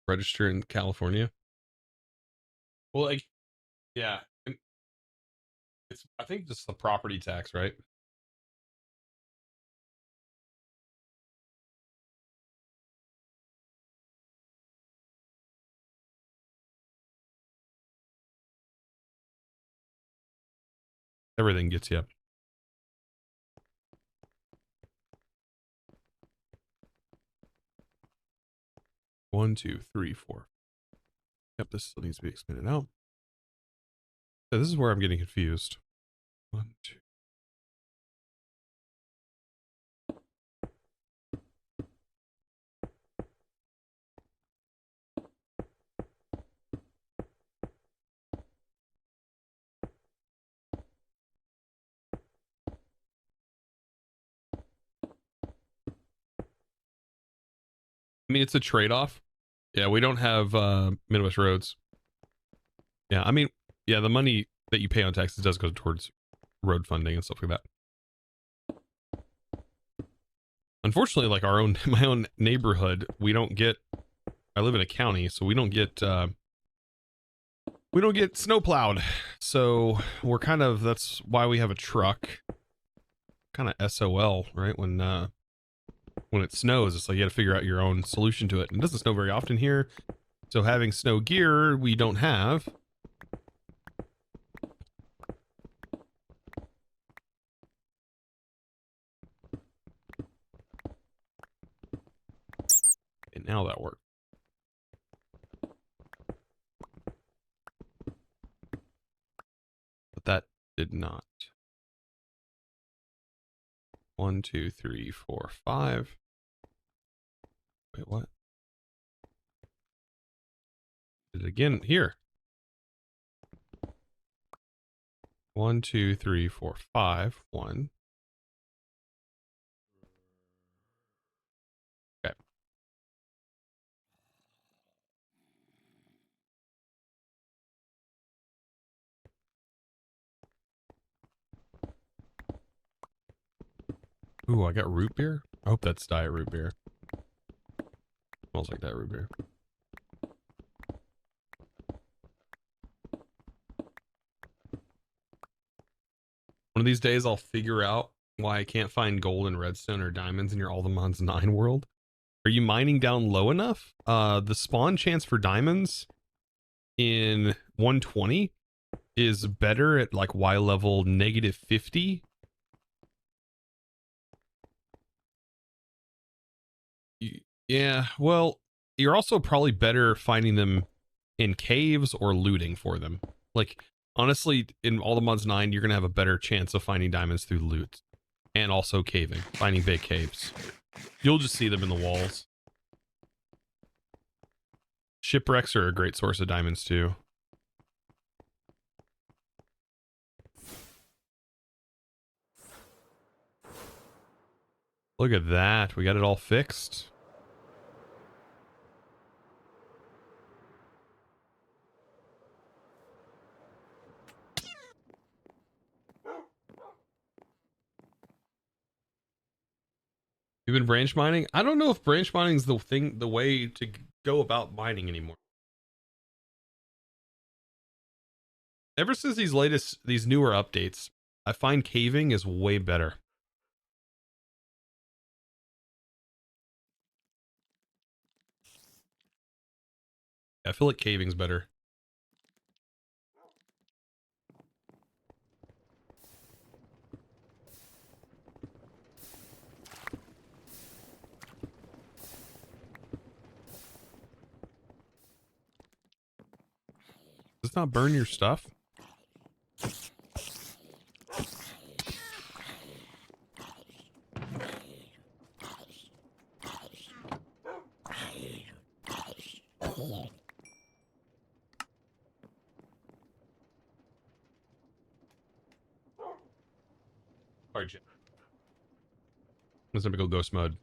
Register in California. Well, like, yeah, it's I think just the property tax, right? Everything gets you. One, two, three, four. Yep, this still needs to be expanded out. So this is where I'm getting confused. 1, 2. I mean, it's a trade-off. Yeah, we don't have Midwest roads. Yeah, I mean, yeah, the money that you pay on taxes does go towards road funding and stuff like that. Unfortunately, like my own neighborhood, we don't get. I live in a county, so we don't get snow plowed. So we're kind of, that's why we have a truck. Kind of SOL, right? When it snows, it's like you got to figure out your own solution to it. And it doesn't snow very often here, so having snow gear we don't have. And now that worked. But that did not. 1, 2, 3, 4, 5. Wait, what? Did it again here. 1, 2, 3, 4, 5. 1. Okay. Ooh, I got root beer. I hope that's diet root beer. Smells like diet root beer. One of these days I'll figure out why I can't find gold and redstone or diamonds in your All the Mods 9 world. Are you mining down low enough? The spawn chance for diamonds in 120 is better at like Y level -50. Yeah, well, you're also probably better finding them in caves or looting for them. Like, honestly, in All the Mods 9, you're going to have a better chance of finding diamonds through loot. And also caving, finding big caves. You'll just see them in the walls. Shipwrecks are a great source of diamonds too. Look at that. We got it all fixed. You've been branch mining? I don't know if branch mining is the way to go about mining anymore. Ever since these newer updates, I find caving is way better. I feel like caving's better. Does this not burn your stuff? Alright, Jim. Let's never go ghost mode.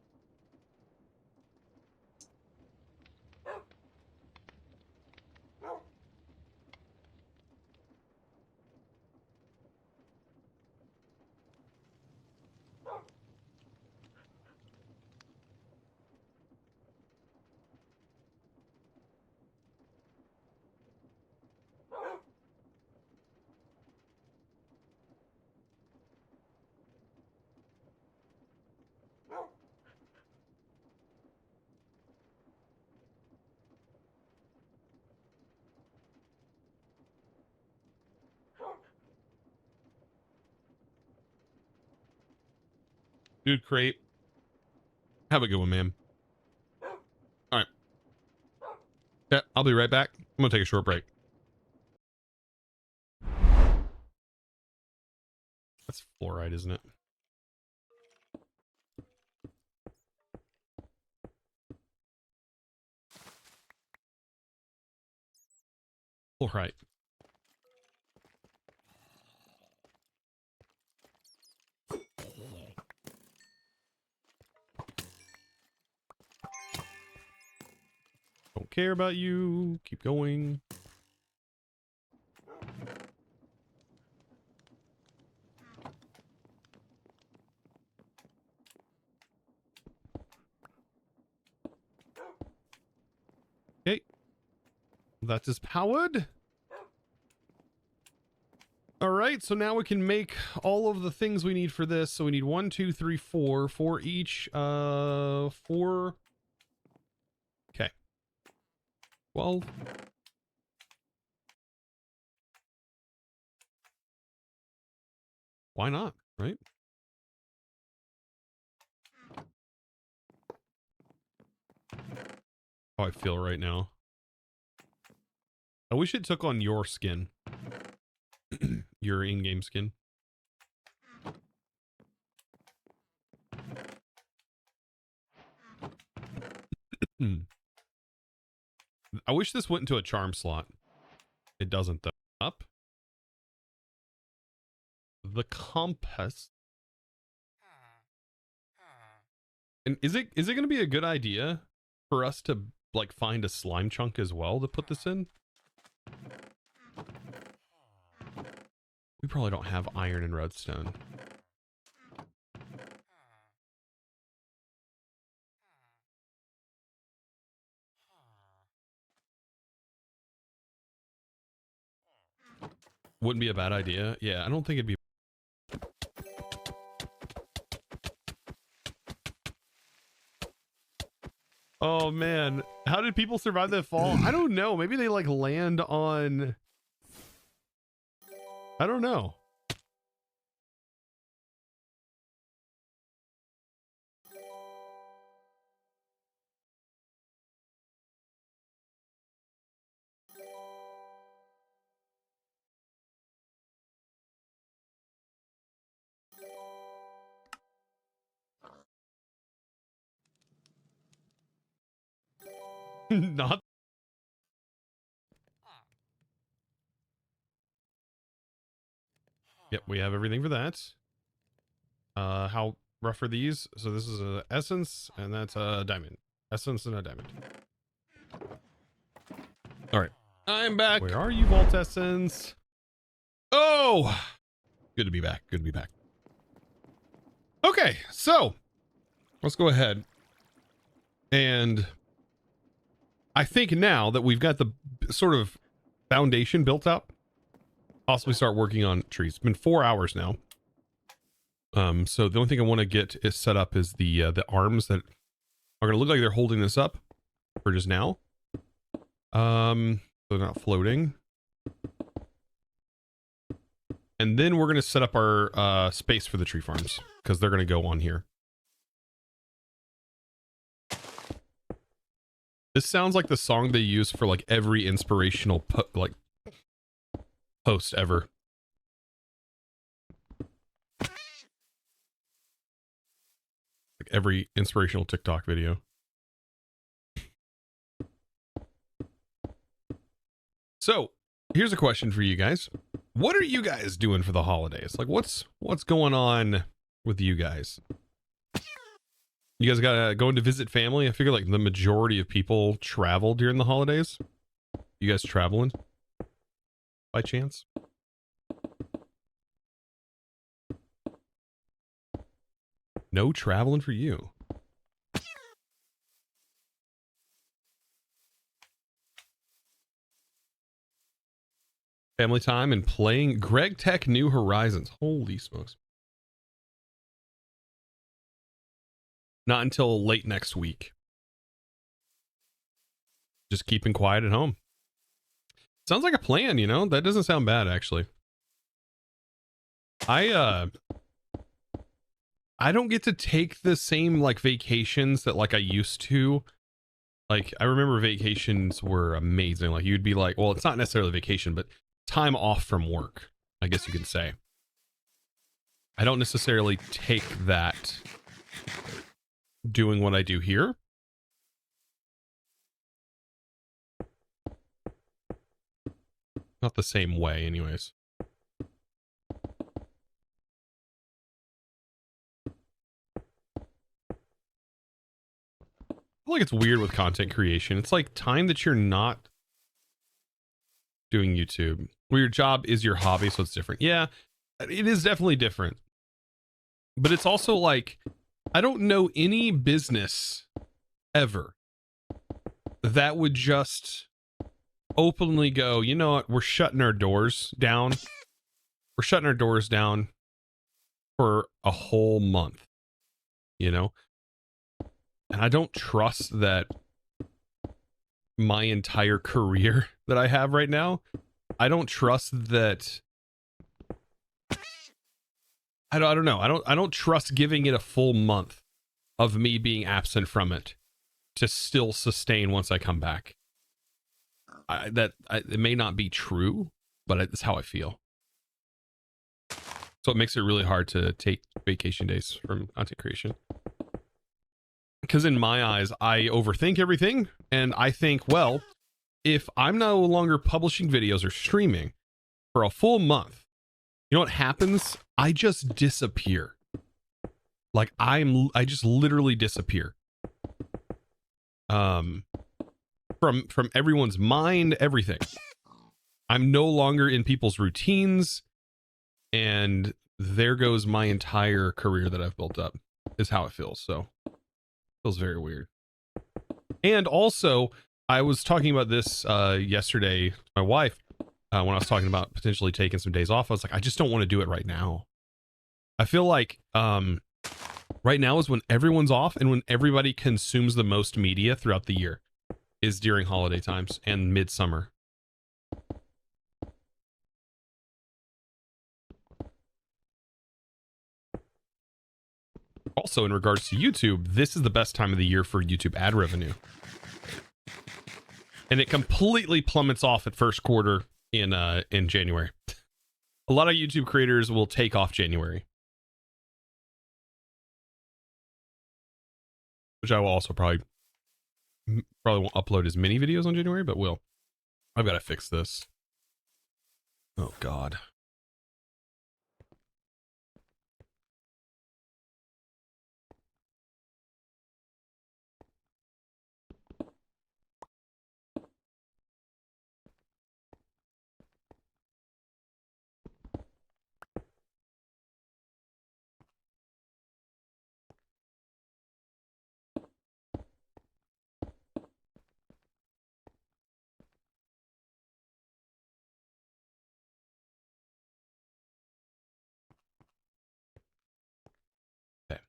Dude, crate. Have a good one, man. Alright. Yeah, I'll be right back. I'm gonna take a short break. That's fluoride, isn't it? Fluoride. care about you. Keep going. Okay. That is powered. All right, so now we can make all of the things we need for this. So we need 1, 2, 3, 4 for each. 4. Okay. 12. Why not, right? How I feel right now. I wish it took on your skin. Your in-game skin. I wish this went into a charm slot. It doesn't though. Up. The compass. And is it going to be a good idea for us to like find a slime chunk as well to put this in? We probably don't have iron and redstone. Wouldn't be a bad idea. Yeah, I don't think it'd be. Oh man, how did people survive that fall? I don't know. Maybe they like land on. I don't know. Not. Yep, we have everything for that. How rough are these? So this is a essence, and that's a diamond. Essence and a diamond. All right, I'm back. Where are you, Vault Essence? Oh, good to be back. Good to be back. Okay, so let's go ahead and I think now that we've got the sort of foundation built up, possibly start working on trees. It's been 4 hours now. So the only thing I want to get is set up is the arms that are going to look like they're holding this up for just now. So they're not floating. And then we're going to set up our space for the tree farms because they're going to go on here. This sounds like the song they use for like every inspirational post ever. Like every inspirational TikTok video. So here's a question for you guys. What are you guys doing for the holidays? Like what's going on with you guys? You guys got going to visit family? I figure like the majority of people travel during the holidays. You guys traveling by chance? No traveling for you. Family time and playing Greg Tech New Horizons. Holy smokes. Not until late next week. Just keeping quiet at home. Sounds like a plan, you know? That doesn't sound bad, actually. I don't get to take the same, like, vacations that, like, I used to. Like, I remember vacations were amazing. Like, you'd be like, well, it's not necessarily vacation, but time off from work, I guess you could say. I don't necessarily take that doing what I do here. Not the same way, anyways. feel like it's weird with content creation. It's like time that you're not doing YouTube, where your job is your hobby, so it's different. Yeah, it is definitely different. But it's also like, I don't know any business ever that would just openly go, you know what, we're shutting our doors down. We're shutting our doors down for a whole month, you know? And I don't trust that my entire career that I have right now, I don't trust that. I don't know. I don't trust giving it a full month of me being absent from it to still sustain once I come back. It may not be true, but it's how I feel. So it makes it really hard to take vacation days from content creation. Because in my eyes, I overthink everything, and I think, well, if I'm no longer publishing videos or streaming for a full month, you know what happens? I just disappear. Like I just literally disappear. From everyone's mind, everything. I'm no longer in people's routines, and there goes my entire career that I've built up, is how it feels. So it feels very weird. And also, I was talking about this yesterday to my wife when I was talking about potentially taking some days off. I was like, I just don't want to do it right now. I feel like right now is when everyone's off and when everybody consumes the most media throughout the year is during holiday times and midsummer. Also, in regards to YouTube, this is the best time of the year for YouTube ad revenue. And it completely plummets off at first quarter in January. A lot of YouTube creators will take off January. Which I will also probably won't upload as many videos on January, but will. I've got to fix this. Oh, God. Okay.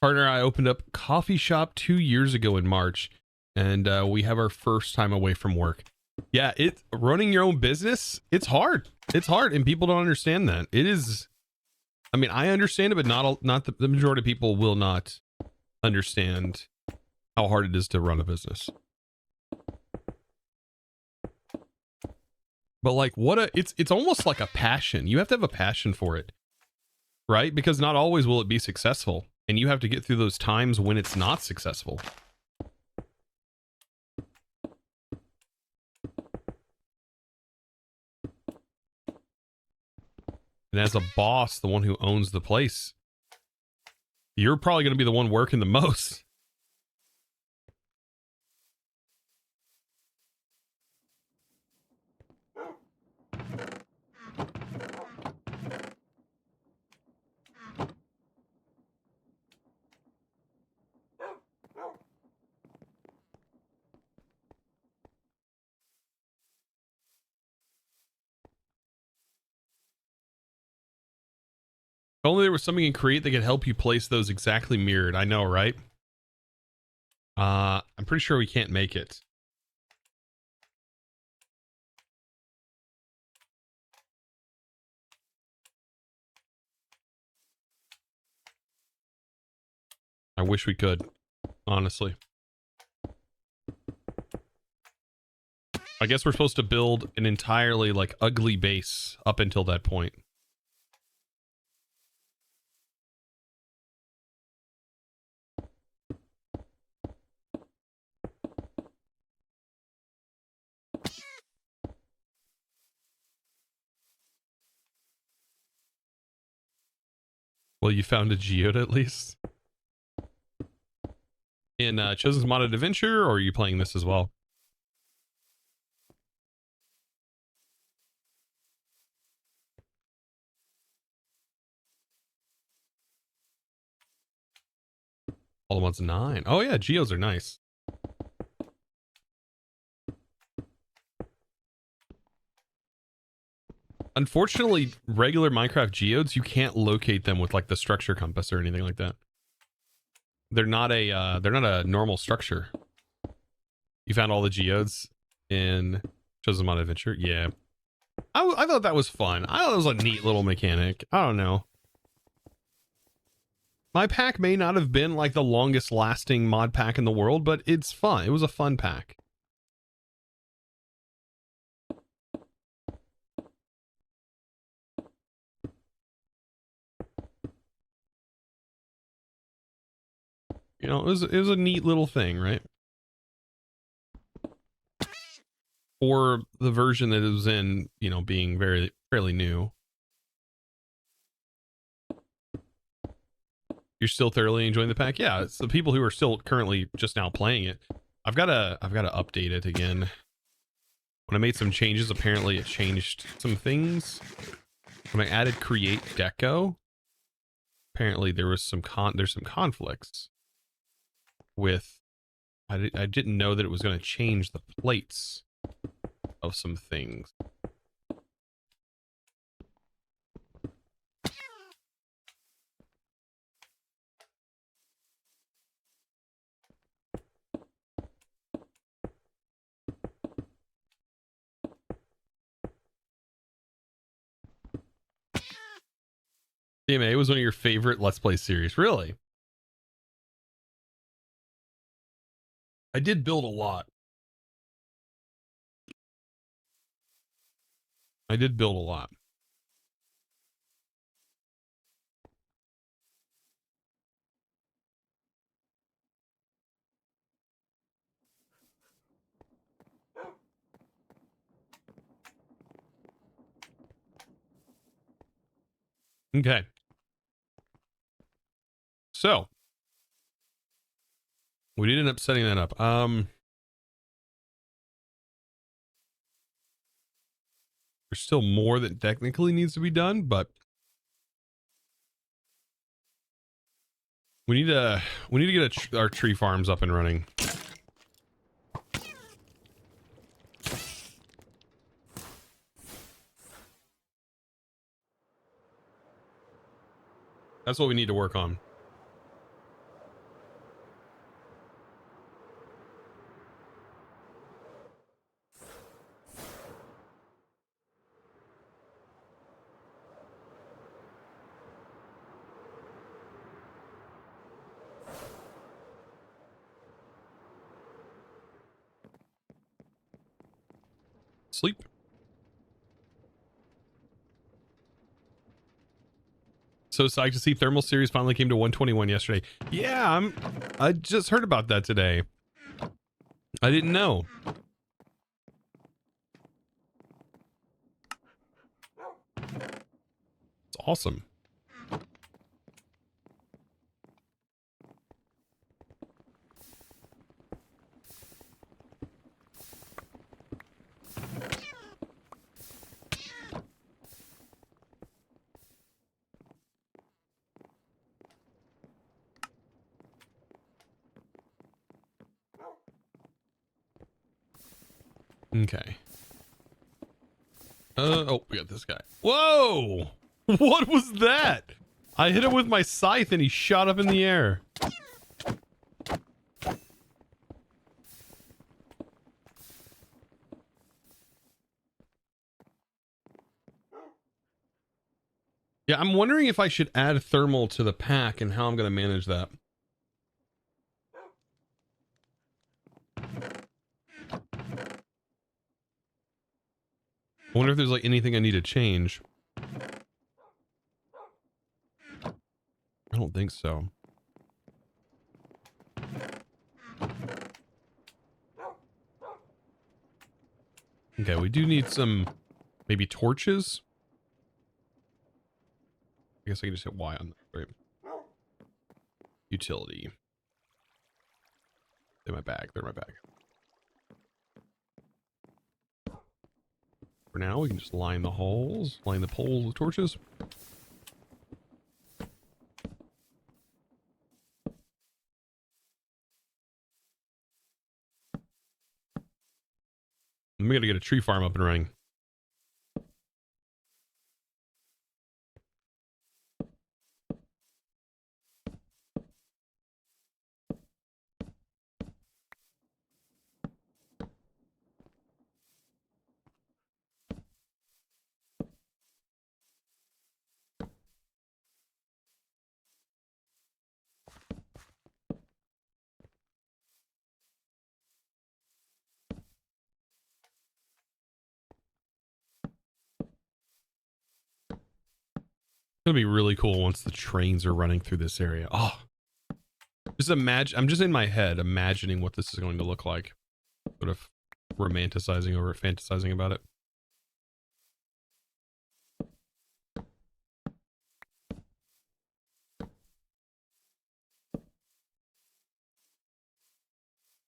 Partner, I opened up a coffee shop 2 years ago in March, and we have our first time away from work. Yeah, running your own business, it's hard. It's hard, and people don't understand that. It is. I mean, I understand it, but not the majority of people will not understand how hard it is to run a business. But like, it's almost like a passion. You have to have a passion for it, right? Because not always will it be successful, and you have to get through those times when it's not successful. And as a boss, the one who owns the place, you're probably going to be the one working the most. If only there was something in Create that could help you place those exactly mirrored. I know, right? I'm pretty sure we can't make it. I wish we could, honestly. I guess we're supposed to build an entirely like ugly base up until that point. Well, you found a geode at least. In Chosen's Modded Adventure, or are you playing this as well? All the ones 9. Oh yeah, geodes are nice. Unfortunately, regular Minecraft geodes, you can't locate them with like the structure compass or anything like that. They're not a normal structure. You found all the geodes in Chosen Mod Adventure? Yeah. I thought that was fun. I thought it was a neat little mechanic. I don't know. My pack may not have been like the longest lasting mod pack in the world, but it's fun. It was a fun pack. You know, it was a neat little thing, right? For the version that it was in, you know, being fairly new. You're still thoroughly enjoying the pack? Yeah, it's the people who are still currently just now playing it. I've got to update it again. When I made some changes, apparently it changed some things. When I added create deco, apparently there was there's some conflicts with I didn't know that it was going to change the plates of some things. DMA was one of your favorite Let's Play series, really? I did build a lot. I did build a lot. Okay. So we did end up setting that up. There's still more that technically needs to be done, but we need to get our tree farms up and running. That's what we need to work on. Sleep. So psyched to see Thermal Series finally came to 121 yesterday. Yeah, I just heard about that today. I didn't know. It's awesome. Okay. Oh, we got this guy. Whoa! What was that? I hit him with my scythe and he shot up in the air. Yeah, I'm wondering if I should add thermal to the pack and how I'm going to manage that. I wonder if there's like anything I need to change. I don't think so. Okay, we do need some maybe torches. I guess I can just hit Y on that, right? Utility. They're in my bag. They're in my bag. For now, we can just line the holes, line the poles with torches. And we got to get a tree farm up and running. It's gonna be really cool once the trains are running through this area. Oh, just imagine. I'm just in my head imagining what this is going to look like. Sort of romanticizing over it, fantasizing about it.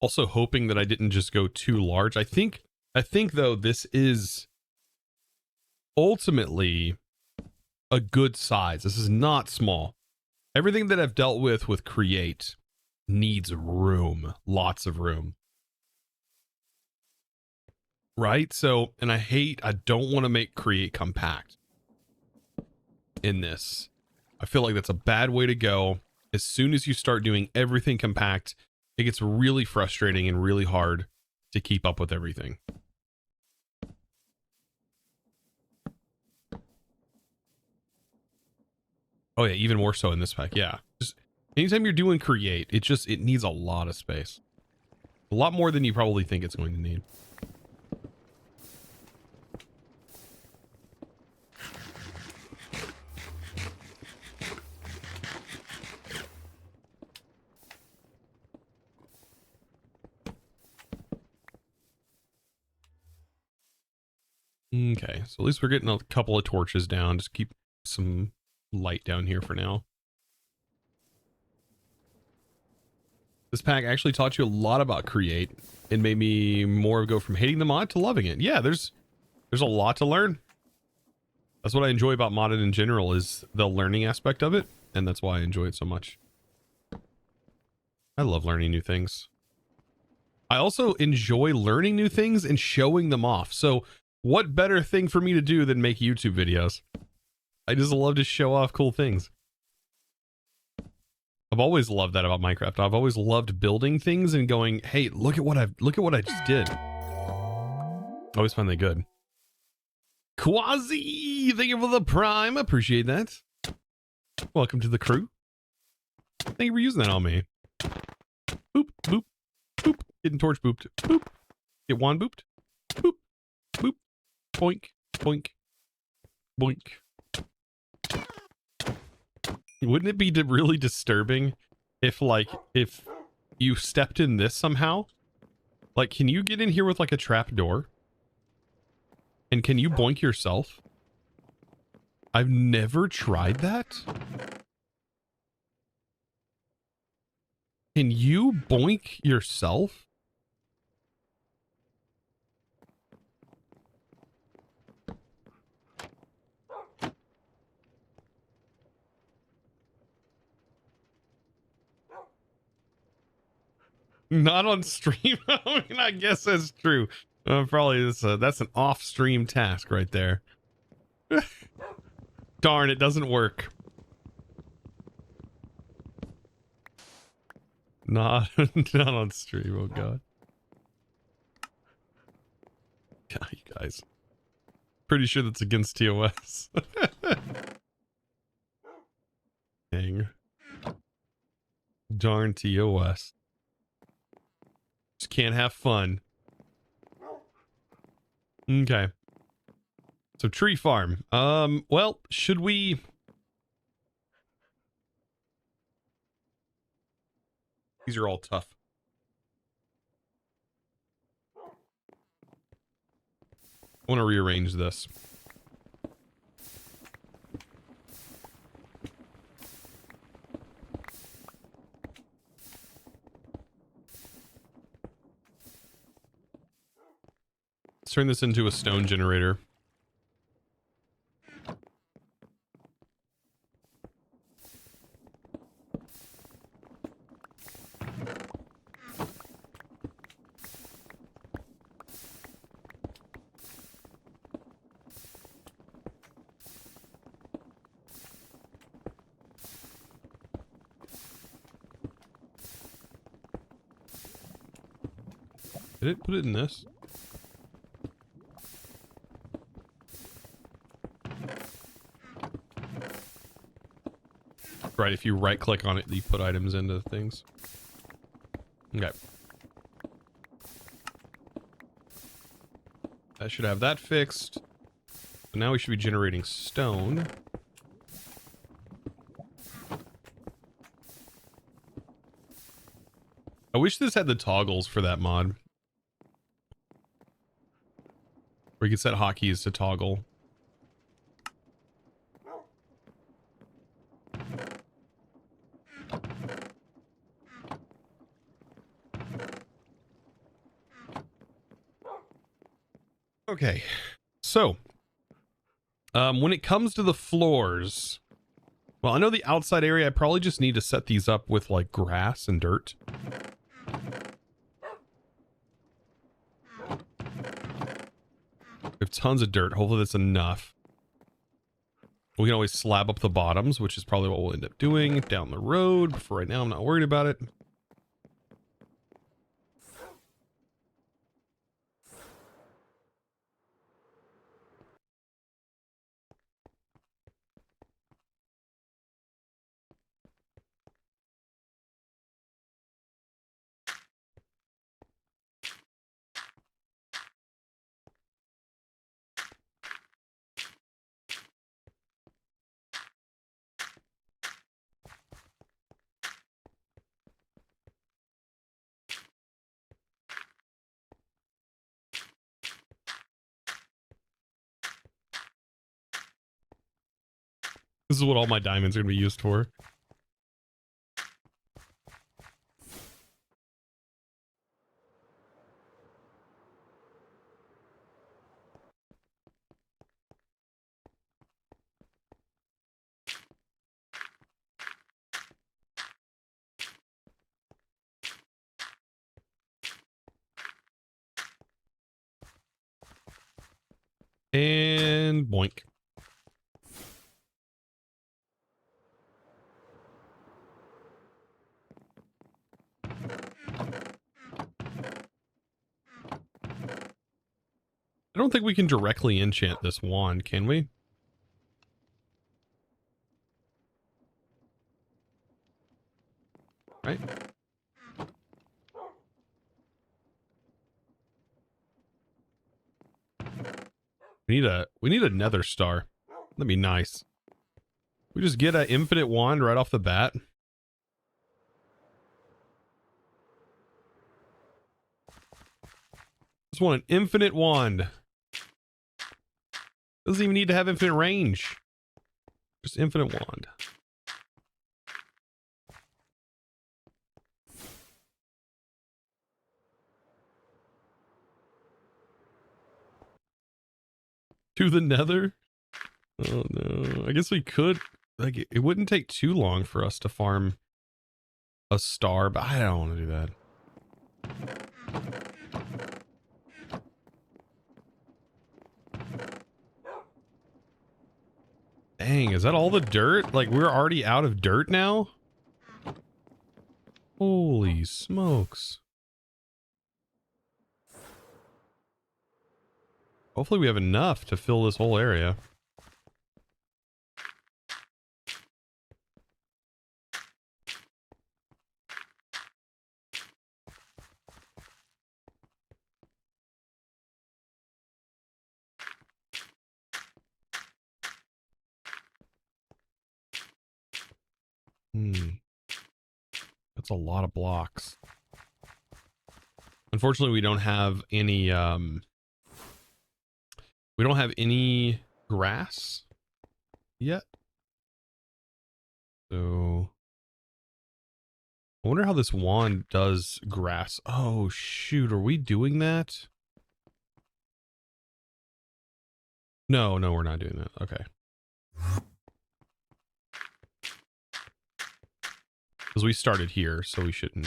Also hoping that I didn't just go too large. I think though this is ultimately a good size. This is not small. Everything that I've dealt with Create needs room, lots of room. Right? So, and I don't want to make Create compact in this. I feel like that's a bad way to go. As soon as you start doing everything compact, it gets really frustrating and really hard to keep up with everything. Oh yeah, even more so in this pack. Yeah. Just anytime you're doing Create, it needs a lot of space. A lot more than you probably think it's going to need. Okay, so at least we're getting a couple of torches down. Just keep some light down here for now. This pack actually taught you a lot about Create. It made me more go from hating the mod to loving it. Yeah, there's a lot to learn. That's what I enjoy about modded in general, is the learning aspect of it, and that's why I enjoy it so much. I love learning new things. I also enjoy learning new things and showing them off. So what better thing for me to do than make YouTube videos? I just love to show off cool things. I've always loved that about Minecraft. I've always loved building things and going, "Hey, look at what I just did." I always find that good. Quasi, thank you for the prime. Appreciate that. Welcome to the crew. Thank you for using that on me. Boop, boop, boop. Getting torch booped. Boop. Get wand booped. Boop, boop. Boink, boink, boink. Wouldn't it be really disturbing if you stepped in this somehow? Like, can you get in here with like a trap door? And can you boink yourself? I've never tried that. Can you boink yourself? Not on stream. I mean, I guess that's true. Probably that's an off-stream task right there. Darn, it doesn't work. Not on stream. Oh god. Yeah, you guys. Pretty sure that's against TOS. Dang. Darn TOS. Just can't have fun. Okay. So tree farm. Well, should we... These are all tough. I want to rearrange this. turn this into a stone generator. Did it put it in this? Right, if you right click on it, you put items into things. Okay. That should have that fixed. So now we should be generating stone. I wish this had the toggles for that mod. Where you can set hotkeys to toggle. Okay, so when it comes to the floors, well, I know the outside area, I probably just need to set these up with like grass and dirt. We have tons of dirt. Hopefully that's enough. We can always slab up the bottoms, which is probably what we'll end up doing down the road. But for right now, I'm not worried about it. This is what all my diamonds are going to be used for. And boink. I don't think we can directly enchant this wand, can we? Right? We need a nether star. That'd be nice. We just get an infinite wand right off the bat. Just want an infinite wand. Doesn't even need to have infinite range. Just infinite wand. To the nether? Oh no. I guess we could. Like, it wouldn't take too long for us to farm a star, but I don't want to do that. Dang, is that all the dirt? Like, we're already out of dirt now? Holy smokes. Hopefully we have enough to fill this whole area. That's a lot of blocks. Unfortunately, we don't have any grass yet. So I wonder how this wand does grass. Oh shoot, are we doing that? No, we're not doing that. Okay. Because we started here, so we shouldn't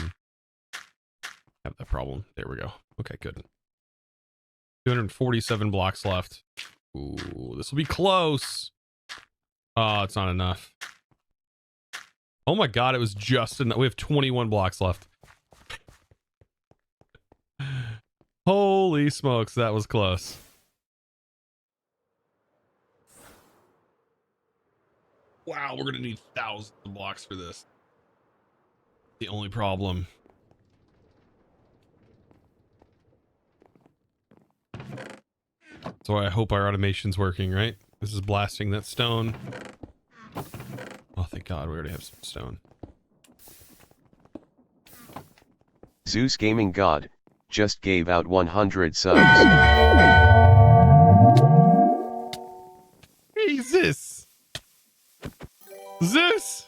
have that problem. There we go. Okay, good. 247 blocks left. Ooh, this will be close. Oh, it's not enough. Oh my god, it was just enough. We have 21 blocks left. Holy smokes, that was close. Wow, we're gonna need thousands of blocks for this. The only problem. So I hope our automation's working, right? This is blasting that stone. Oh, thank God, we already have some stone. Zeus Gaming God just gave out 100 subs. Hey, Zeus! Zeus!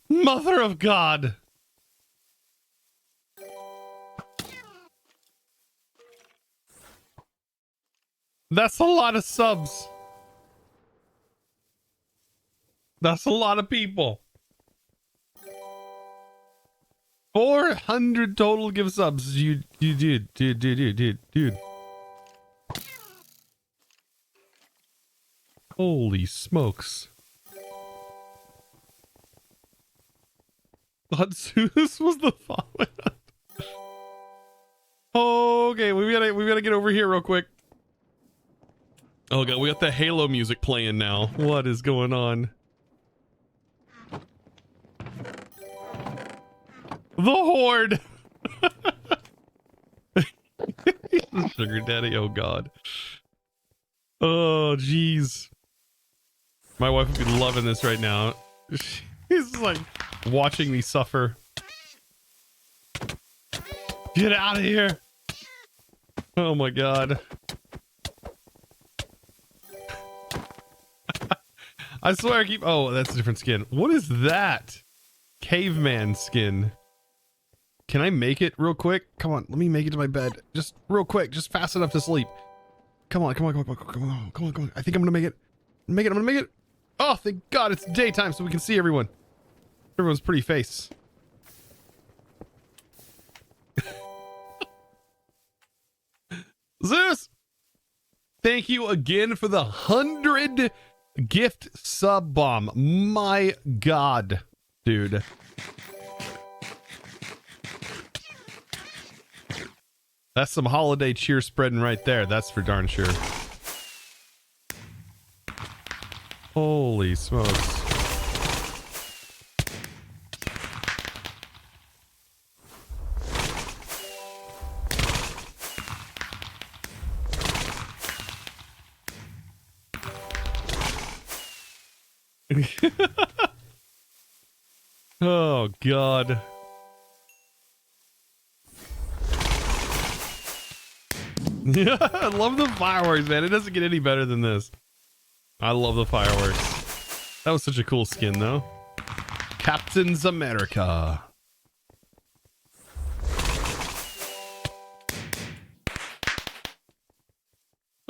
Mother of God! That's a lot of subs. That's a lot of people. 400 total give subs. You dude. Holy smokes. Thought Zeus was the following. Okay, we gotta get over here real quick. Oh god, we got the Halo music playing now. What is going on? The Horde! Sugar daddy, oh god. Oh jeez. My wife would be loving this right now. She's like watching me suffer. Get out of here! Oh my god. I swear I keep... Oh, that's a different skin. What is that? Caveman skin. Can I make it real quick? Come on, let me make it to my bed. Just real quick, just fast enough to sleep. Come on. I think I'm gonna make it. I'm gonna make it. Oh, thank God it's daytime so we can see everyone. Everyone's pretty face. Zeus! Thank you again for the 100 gift sub bomb. My God, dude. That's some holiday cheer spreading right there. That's for darn sure. Holy smokes. Oh God. Yeah, I love the fireworks, man. It doesn't get any better than this. I love the fireworks. That was such a cool skin, though. Captain's America.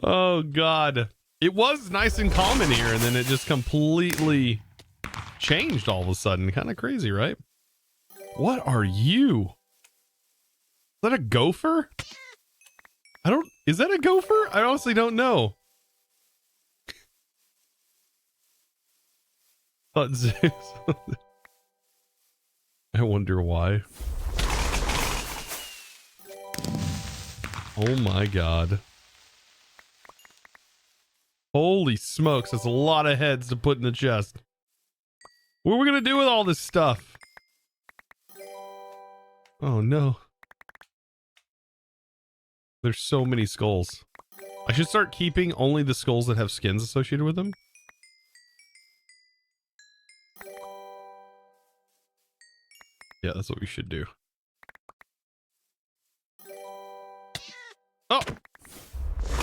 Oh, God. It was nice and calm in here, and then it just completely changed all of a sudden. Kind of crazy, right? What are you? Is that a gopher? Is that a gopher? I honestly don't know. I wonder why. Oh my God. Holy smokes, that's a lot of heads to put in the chest. What are we gonna do with all this stuff? Oh no. There's so many skulls. I should start keeping only the skulls that have skins associated with them. Yeah, that's what we should do. Oh!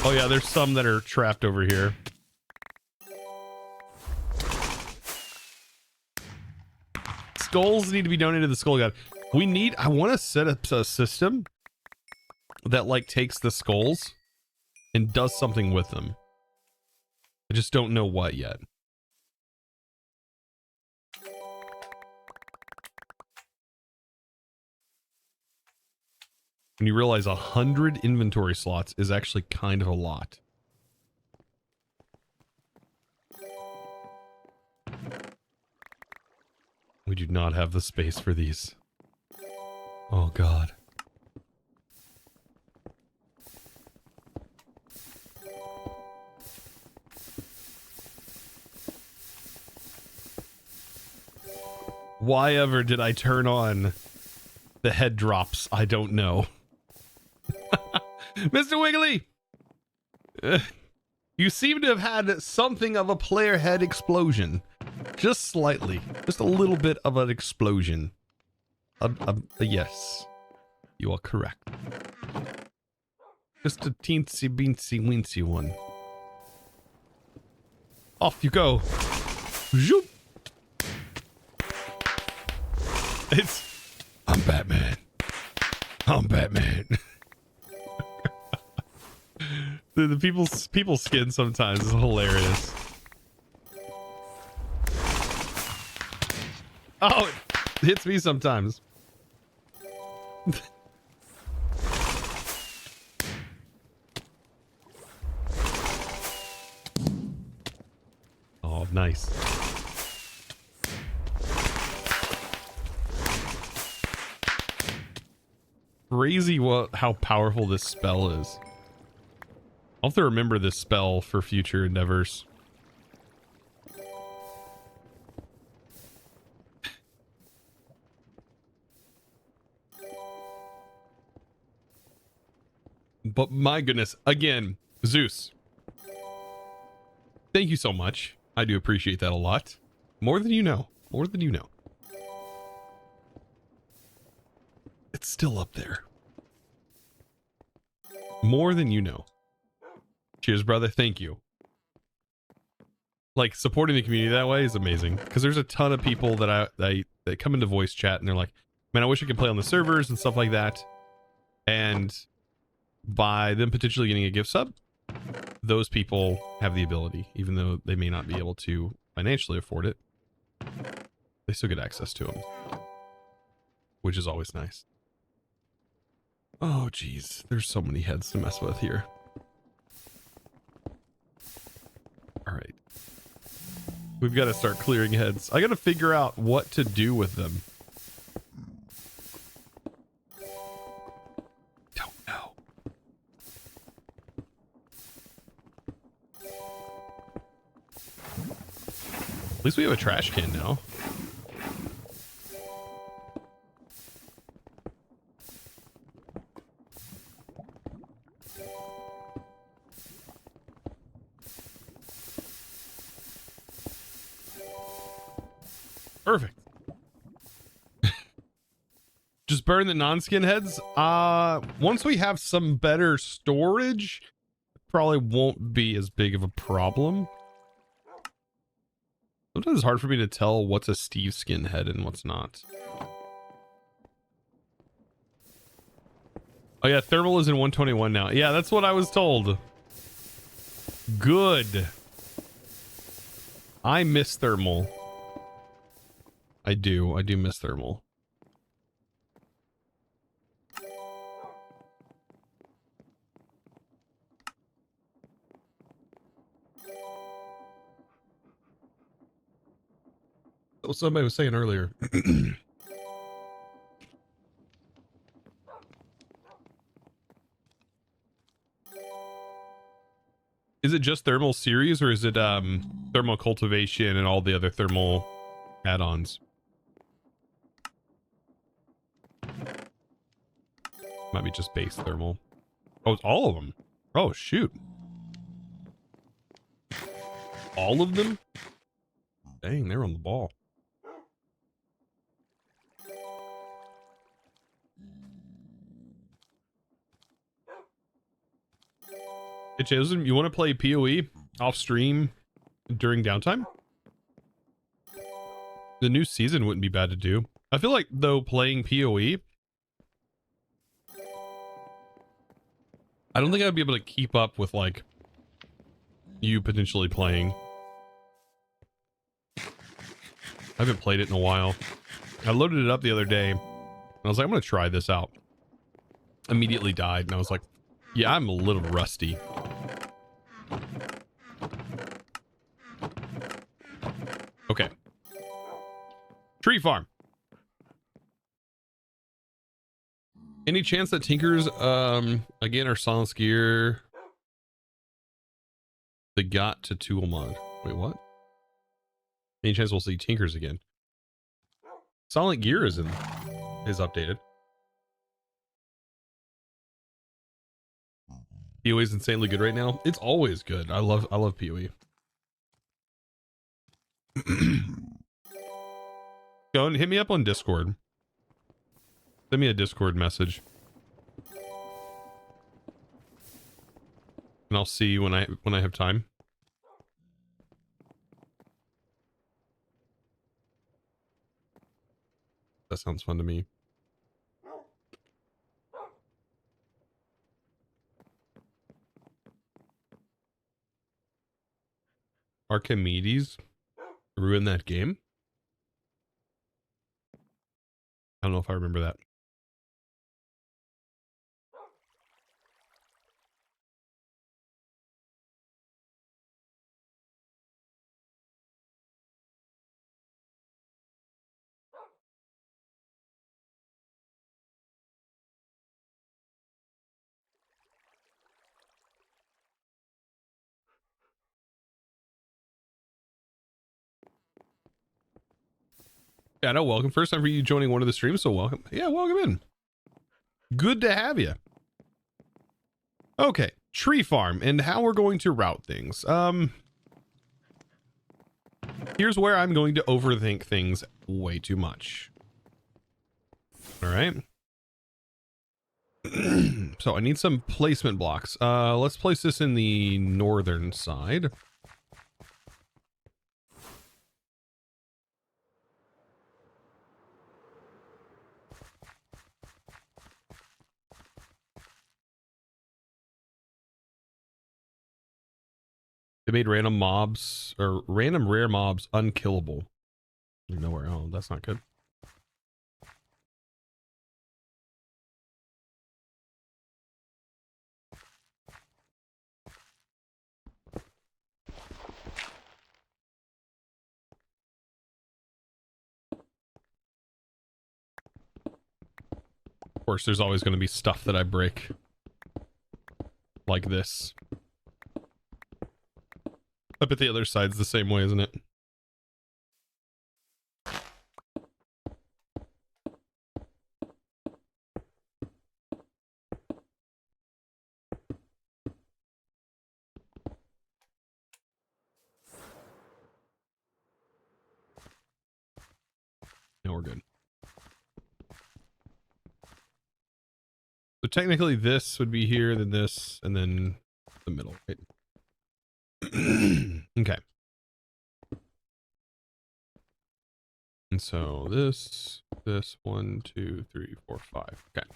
Oh yeah, there's some that are trapped over here. Skulls need to be donated to the Skull God. I want to set up a system that like takes the skulls and does something with them. I just don't know what yet. When you realize 100 inventory slots is actually kind of a lot. We do not have the space for these. Oh God. Why ever did I turn on the head drops? I don't know. Mr. Wiggly! You seem to have had something of a player head explosion. Just slightly. Just a little bit of an explosion. Yes. You are correct. Just a teensy beensy weensy one. Off you go. Zoop. I'm Batman. I'm Batman. the people's skin sometimes is hilarious. Oh, it hits me sometimes. Oh, nice. Crazy how powerful this spell is. I'll have to remember this spell for future endeavors. But my goodness, again, Zeus. Thank you so much. I do appreciate that a lot. More than you know. More than you know. It's still up there. More than you know. Cheers, brother. Thank you. Like, supporting the community that way is amazing. Because there's a ton of people that that come into voice chat and they're like, man, I wish I could play on the servers and stuff like that. And by them potentially getting a gift sub, those people have the ability, even though they may not be able to financially afford it. They still get access to them. Which is always nice. Oh, geez. There's so many heads to mess with here. All right. We've got to start clearing heads. I got to figure out what to do with them. Don't know. At least we have a trash can now. Perfect. Just burn the non-skin heads. Once we have some better storage, probably won't be as big of a problem. Sometimes it's hard for me to tell what's a Steve skin head and what's not. Oh yeah, thermal is in 121 now. Yeah, that's what I was told. Good. I miss thermal. I do miss thermal. What somebody was saying earlier. Is it just thermal series or is it thermal cultivation and all the other thermal add-ons? Might be just base thermal. Oh, it's all of them. Oh, shoot. All of them? Dang, they're on the ball. Hey, Chosen, you want to play PoE off stream during downtime? The new season wouldn't be bad to do. I feel like, though, playing PoE I don't think I'd be able to keep up with like you potentially playing. I haven't played it in a while. I loaded it up the other day and I was like, I'm gonna try this out. Immediately died and I was like, yeah, I'm a little rusty. Okay. Tree farm. Any chance that Tinkers again are Silence Gear they got to tool mod? Wait, what? Any chance we'll see Tinkers again? Silent Gear is updated. PoE is insanely good right now. It's always good. I love PoE. Go and hit me up on Discord. Send me a Discord message. And I'll see when I have time. That sounds fun to me. Archimedes ruined that game? I don't know if I remember that. Yeah, no, welcome. First time for you joining one of the streams, so welcome. Yeah, welcome in. Good to have you. Okay, tree farm and how we're going to route things. Here's where I'm going to overthink things way too much. All right. So I need some placement blocks. Let's place this in the northern side. They made random mobs or random rare mobs unkillable. Nowhere. Oh, that's not good. Of course, there's always going to be stuff that I break. Like this. I bet the other side's the same way, isn't it? No, we're good. So technically this would be here, then this, and then the middle, right? Okay. And so this, 1, 2, 3, 4, 5. Okay.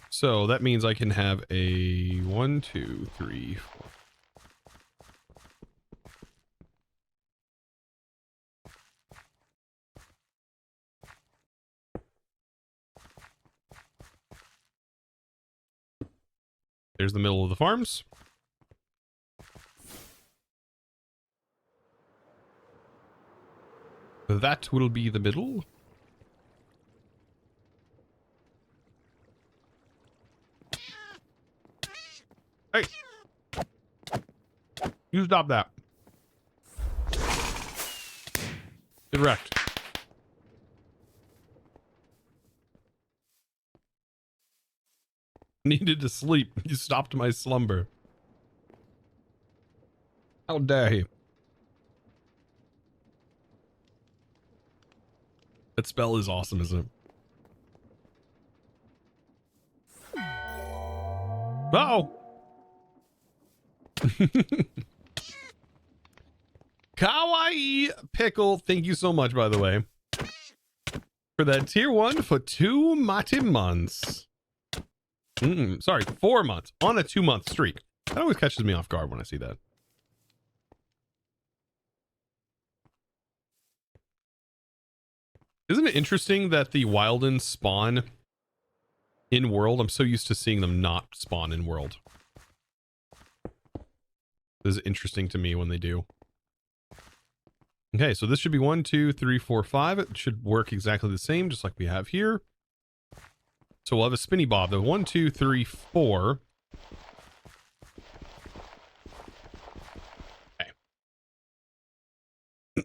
So that means I can have a 1, 2, 3, 4. There's the middle of the farms. That will be the middle. Hey! You stop that. Get wrecked. Needed to sleep. You stopped my slumber. How dare you? That spell is awesome, isn't it? Uh-oh! Kawaii Pickle, thank you so much, by the way. for that tier 1 for 2 mighty months. Sorry, 4 months on a 2-month streak. That always catches me off guard when I see that. Isn't it interesting that the wildens spawn in world? I'm so used to seeing them not spawn in world. This is interesting to me when they do. Okay, so this should be 1, 2, 3, 4, 5. It should work exactly the same, just like we have here. So we'll have a spinny bob. The 1, 2, 3, 4.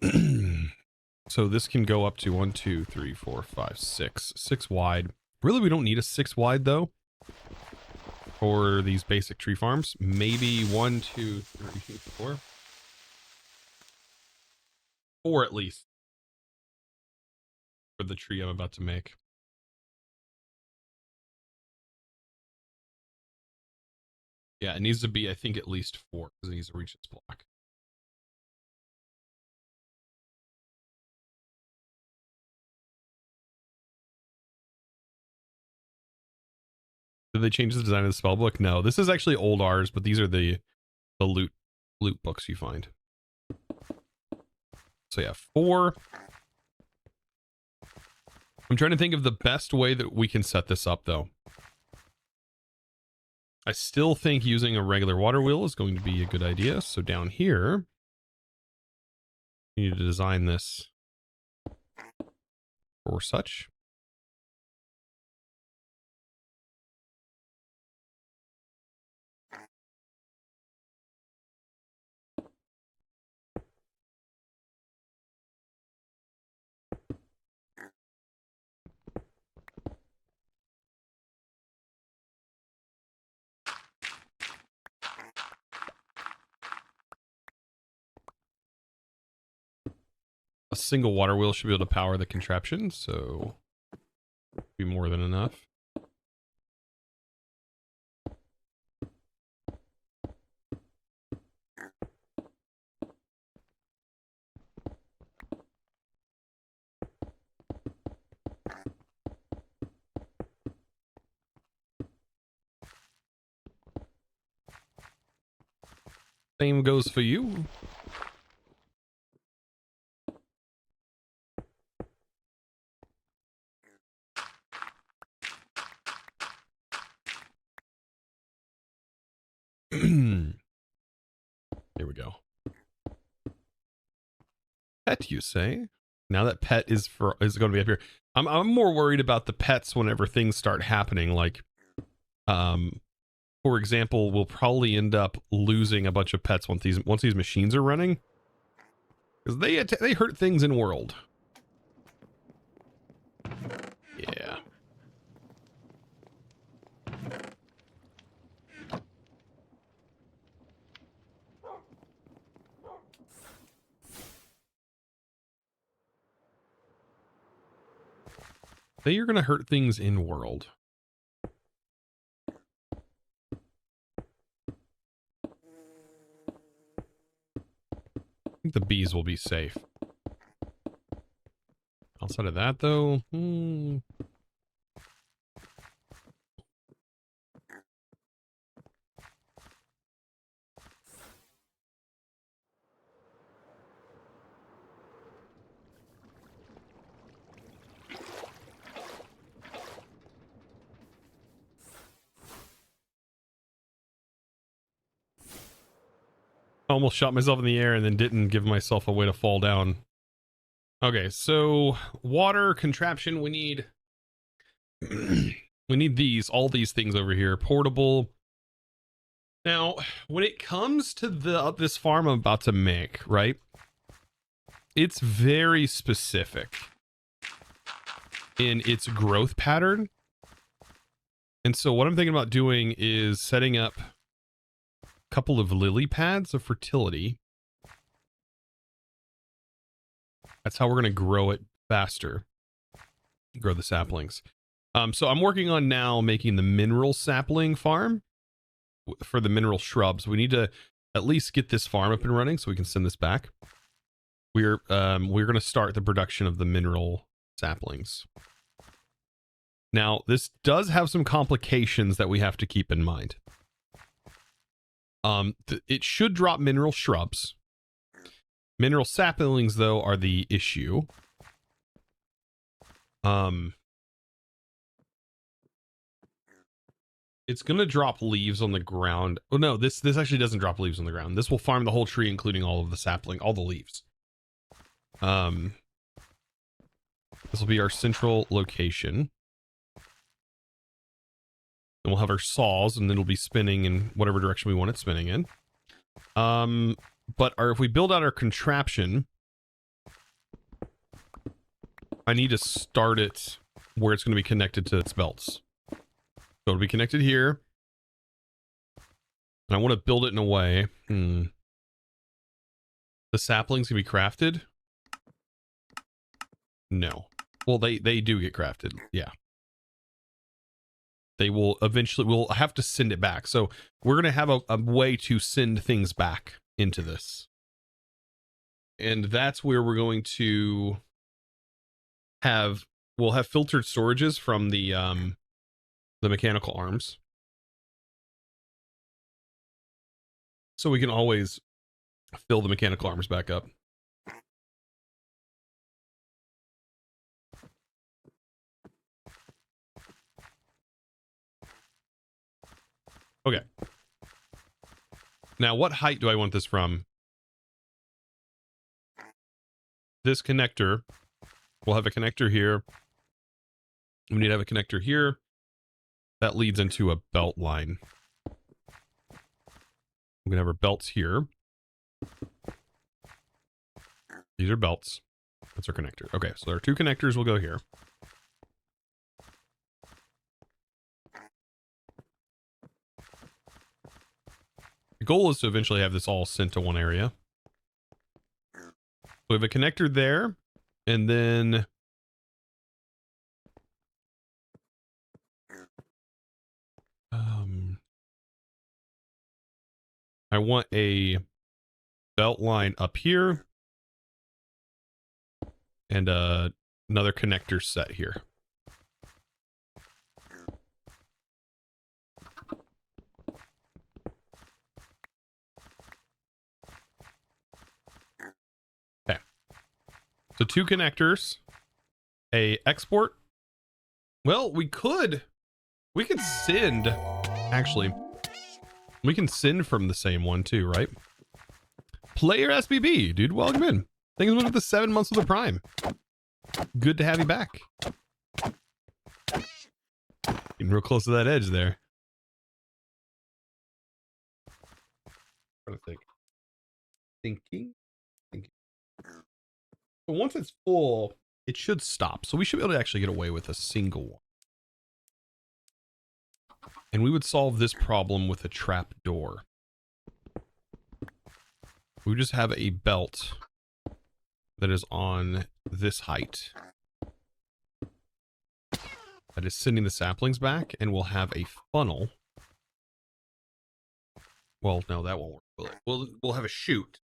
Okay. So this can go up to 1, 2, 3, 4, 5, 6. 6 wide. Really, we don't need a 6 wide though for these basic tree farms. Maybe 1, 2, 3, 4. 4 at least for the tree I'm about to make. Yeah, it needs to be, I think, at least 4 because it needs to reach its block. Did they change the design of the spell book? No, this is actually old ours, but these are the loot books you find. So yeah, 4. I'm trying to think of the best way that we can set this up though. I still think using a regular water wheel is going to be a good idea. So down here, you need to design this or such. A single water wheel should be able to power the contraption, so be more than enough. Same goes for you. Here we go. Pet, you say? Now that pet is going to be up here. I'm more worried about the pets whenever things start happening. Like, for example, we'll probably end up losing a bunch of pets once these machines are running, because they hurt things in world. Yeah. They are going to hurt things in world. I think the bees will be safe. Outside of that, though, I almost shot myself in the air and then didn't give myself a way to fall down. Okay, so water contraption, we need we need all these things over here. Portable. Now, when it comes to this farm I'm about to make, right? It's very specific in its growth pattern. And so what I'm thinking about doing is setting up couple of lily pads of fertility. That's how we're going to grow it faster. Grow the saplings. So I'm working on now making the mineral sapling farm for the mineral shrubs. We need to at least get this farm up and running so we can send this back. We're going to start the production of the mineral saplings. Now, this does have some complications that we have to keep in mind. It should drop mineral shrubs. Mineral saplings, though, are the issue. It's going to drop leaves on the ground. Oh, no, this actually doesn't drop leaves on the ground. This will farm the whole tree, including all of the sapling, all the leaves. This will be our central location. And we'll have our saws, and then it'll be spinning in whatever direction we want it spinning in. But if we build out our contraption, I need to start it where it's going to be connected to its belts. So it'll be connected here. And I want to build it in a way. The saplings can be crafted? No. Well, they do get crafted. Yeah. They will eventually, we'll have to send it back. So we're going to have a way to send things back into this. And that's where we're going to have, we'll have filtered storages from the mechanical arms. So we can always fill the mechanical arms back up. Okay. Now, what height do I want this from? This connector, we'll have a connector here. We need to have a connector here. That leads into a belt line. We're going to have our belts here. These are belts. That's our connector. Okay, so there are two connectors. We'll go here. The goal is to eventually have this all sent to one area. We have a connector there, and then I want a belt line up here and another connector set here. Okay. So two connectors, a export. Well, we could send, actually, we can send from the same one too, right? Player SBB, dude, welcome in. Things went up to 7 months of the Prime. Good to have you back. Getting real close to that edge there. Trying to think. Thinking. So once it's full, it should stop. So we should be able to actually get away with a single one. And we would solve this problem with a trap door. We would just have a belt that is on this height. That is sending the saplings back, and we'll have a funnel. Well, no, that won't work. We'll have a chute.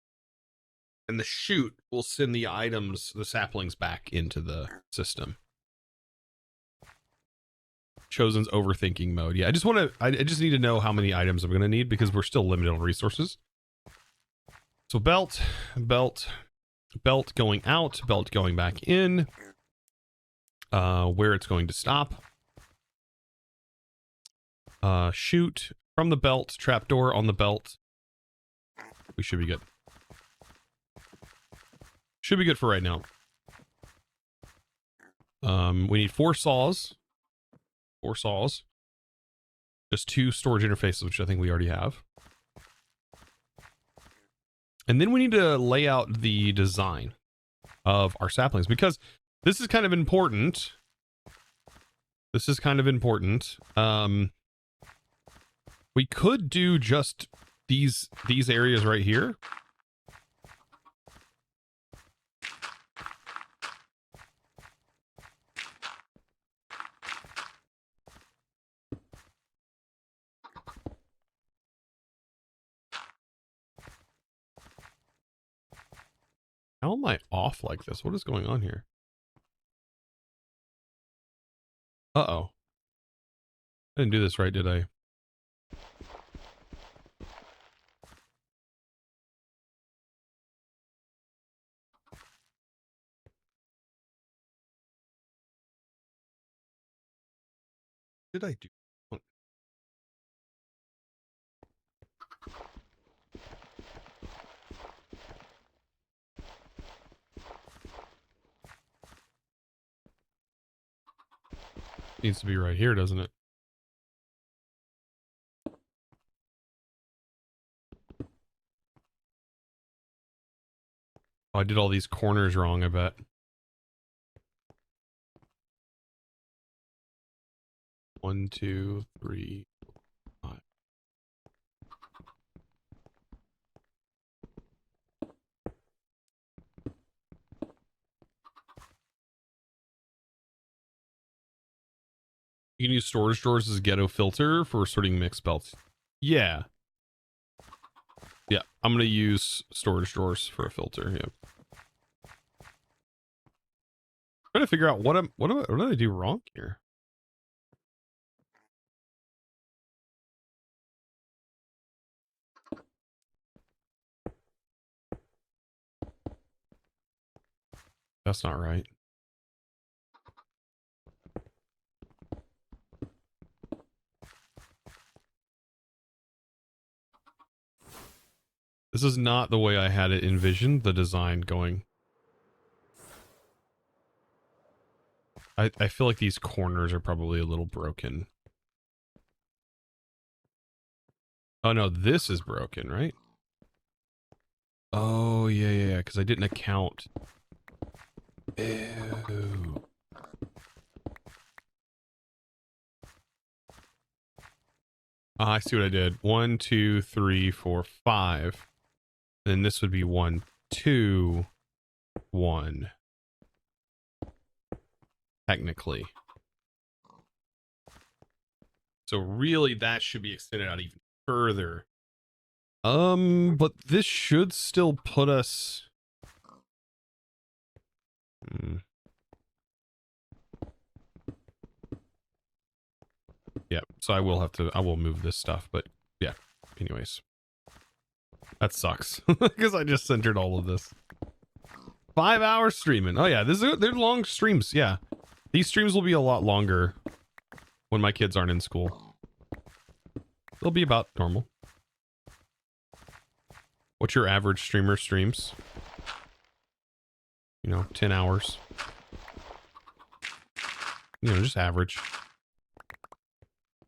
And the chute will send the items, the saplings, back into the system. Chosen's overthinking mode. Yeah, I just need to know how many items I'm going to need because we're still limited on resources. So belt going out, belt going back in. Where it's going to stop. Chute from the belt, trapdoor on the belt. We should be good. Should be good for right now. We need 4 saws. 4 saws. Just 2 storage interfaces, which I think we already have. And then we need to lay out the design of our saplings because this is kind of important. This is kind of important. We could do just these areas right here. How am I off like this? What is going on here? Uh-oh. I didn't do this right, did I? Did I do? Needs to be right here, doesn't it? Oh, I did all these corners wrong, I bet. 1, 2, 3, 5. You can use storage drawers as a ghetto filter for sorting mixed belts. Yeah. Yeah, I'm going to use storage drawers for a filter. Yeah. Trying to figure out what did I do wrong here? That's not right. This is not the way I had it envisioned, the design going. I feel like these corners are probably a little broken. Oh no, this is broken, right? Oh, yeah, because I didn't account. Ew. I see what I did. 1, 2, 3, 4, 5. Then this would be 1, 2, 1. Technically. So really that should be extended out even further. But this should still put us... Yeah, so I will move this stuff, but yeah, anyways. That sucks, because I just centered all of this. 5 hours streaming. Oh yeah, they're long streams, yeah. These streams will be a lot longer when my kids aren't in school. They'll be about normal. What's your average streamer streams? 10 hours. Just average.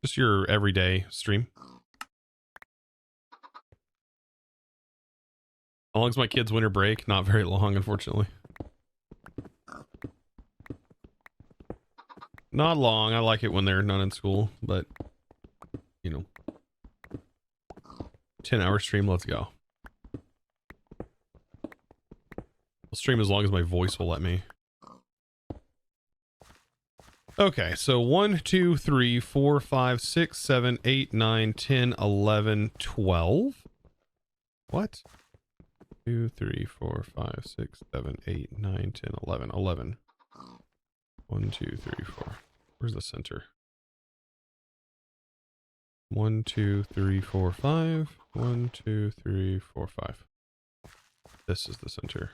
Just your everyday stream. How long's my kids' winter break? Not very long, unfortunately. Not long. I like it when they're not in school, but 10-hour stream, let's go. I'll stream as long as my voice will let me. Okay, so 1, 2, 3, 4, 5, 6, 7, 8, 9, 10, 11, 12. What? 2, 3, 4, 5, 6, 7, 8, 9, 10, 11, 11. 1, 2, 3, 4. Where's the center? 1, 2, 3, 4, 5. 1, 2, 3, 4, 5. This is the center.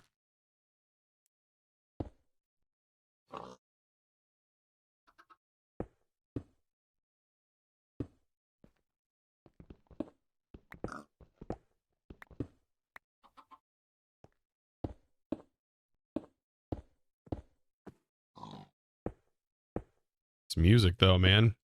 It's music though, man.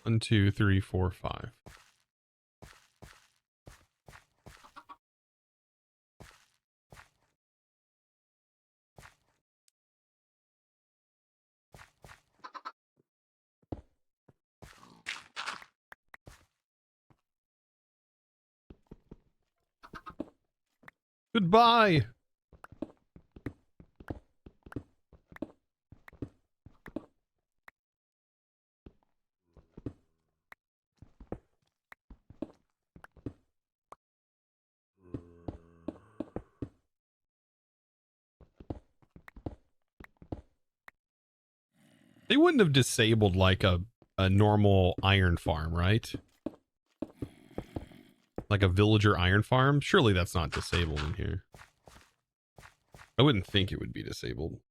One, 2, 3, 4, 5. Goodbye. They wouldn't have disabled like a normal iron farm, right? Like a villager iron farm? Surely that's not disabled in here. I wouldn't think it would be disabled.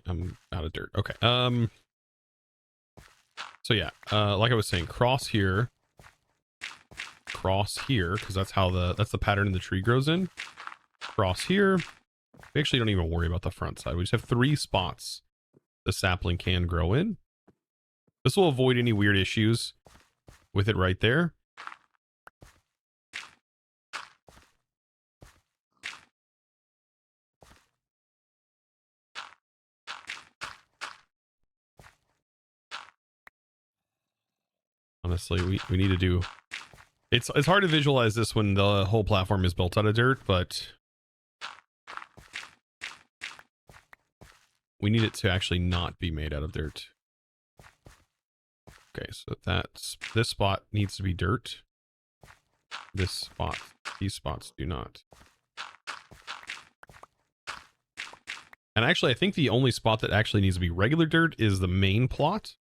I'm out of dirt. Okay. So yeah, like I was saying, cross here, because that's the pattern the tree grows in. Cross here. We actually don't even worry about the front side. We just have 3 spots the sapling can grow in. This will avoid any weird issues with it right there. Honestly, we need to do... It's hard to visualize this when the whole platform is built out of dirt, but we need it to actually not be made out of dirt. Okay, so this spot needs to be dirt. These spots do not. And actually, I think the only spot that actually needs to be regular dirt is the main plot.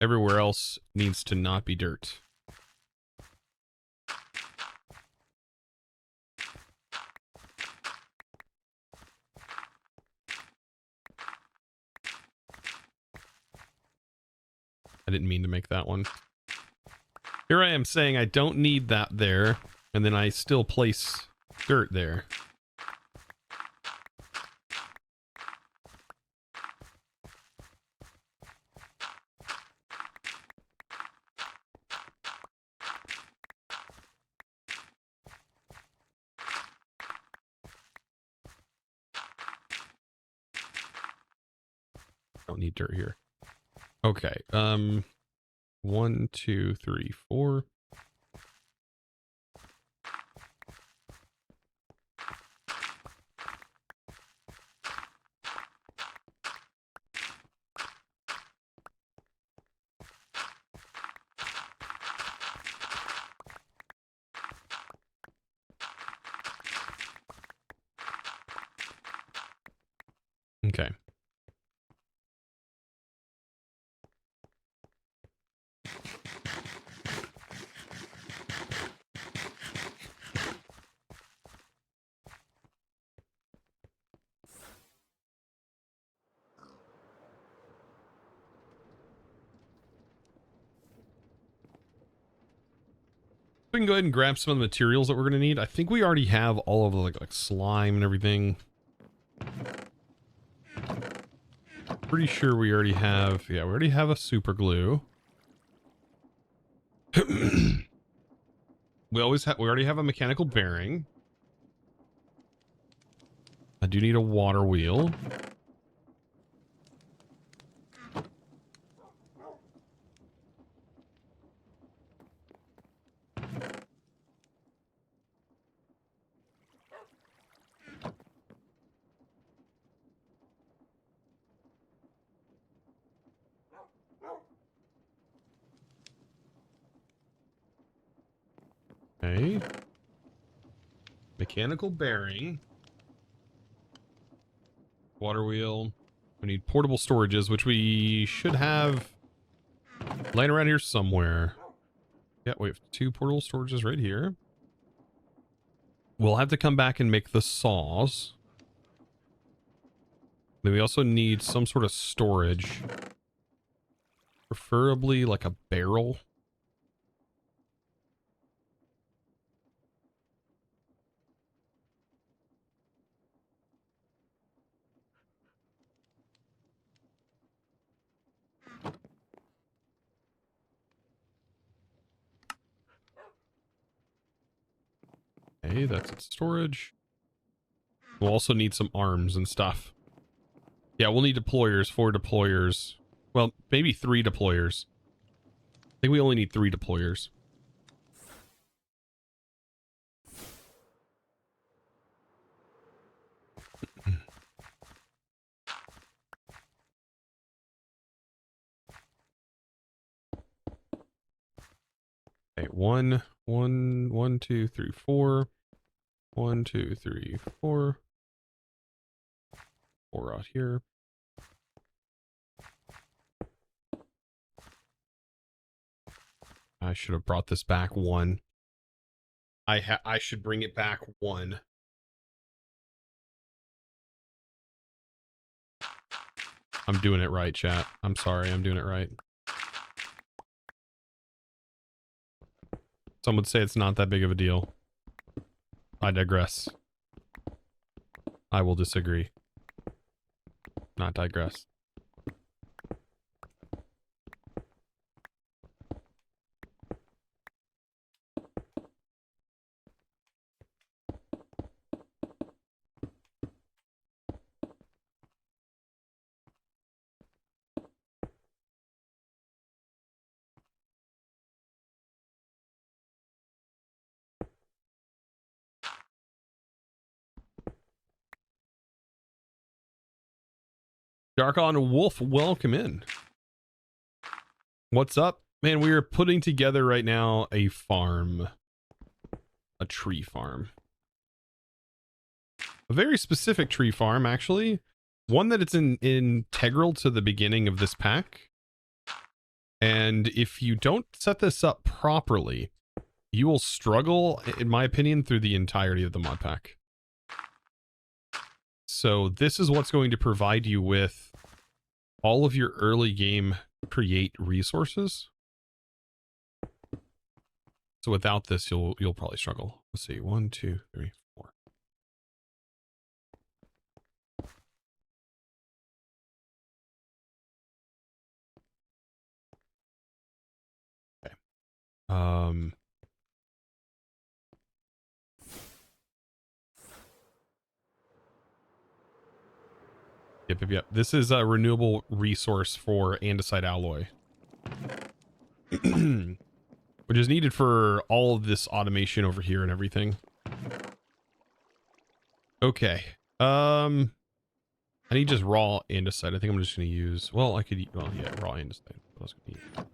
Everywhere else needs to not be dirt. I didn't mean to make that one. Here I am saying I don't need that there, and then I still place dirt there. Don't need dirt here. Okay. 1, 2, 3, 4. Okay. We can go ahead and grab some of the materials that we're going to need. I think we already have all of the like slime and everything. Pretty sure we already have, yeah, we already have a super glue. we already have a mechanical bearing. I do need a water wheel. Okay. Mechanical bearing. Water wheel. We need portable storages, which we should have laying around here somewhere. Yeah, we have 2 portable storages right here. We'll have to come back and make the saws. Then we also need some sort of storage. Preferably like a barrel. Okay, that's its storage. We'll also need some arms and stuff. Yeah, we'll need deployers, 4 deployers. Well, maybe 3 deployers. I think we only need 3 deployers. Okay, 1, 1, 1, 2, 3, 4. 1, 2, 3, 4. 4 out here. I should have brought this back 1. I should bring it back 1. I'm doing it right, chat. I'm sorry, I'm doing it right. Some would say it's not that big of a deal. I digress. I will disagree. Not digress. Darkon Wolf, welcome in. What's up? Man, we are putting together right now a farm. A tree farm. A very specific tree farm, actually. One that it's integral to the beginning of this pack. And if you don't set this up properly, you will struggle, in my opinion, through the entirety of the mod pack. So this is what's going to provide you with all of your early game create resources. So without this, you'll probably struggle. Let's see, 1, 2, 3, 4. Okay. Yep. This is a renewable resource for andesite alloy. Which is needed for all of this automation over here and everything. Okay. I need just raw andesite. I think I'm just going to use, well, I could, well, yeah, raw andesite. What else could I use?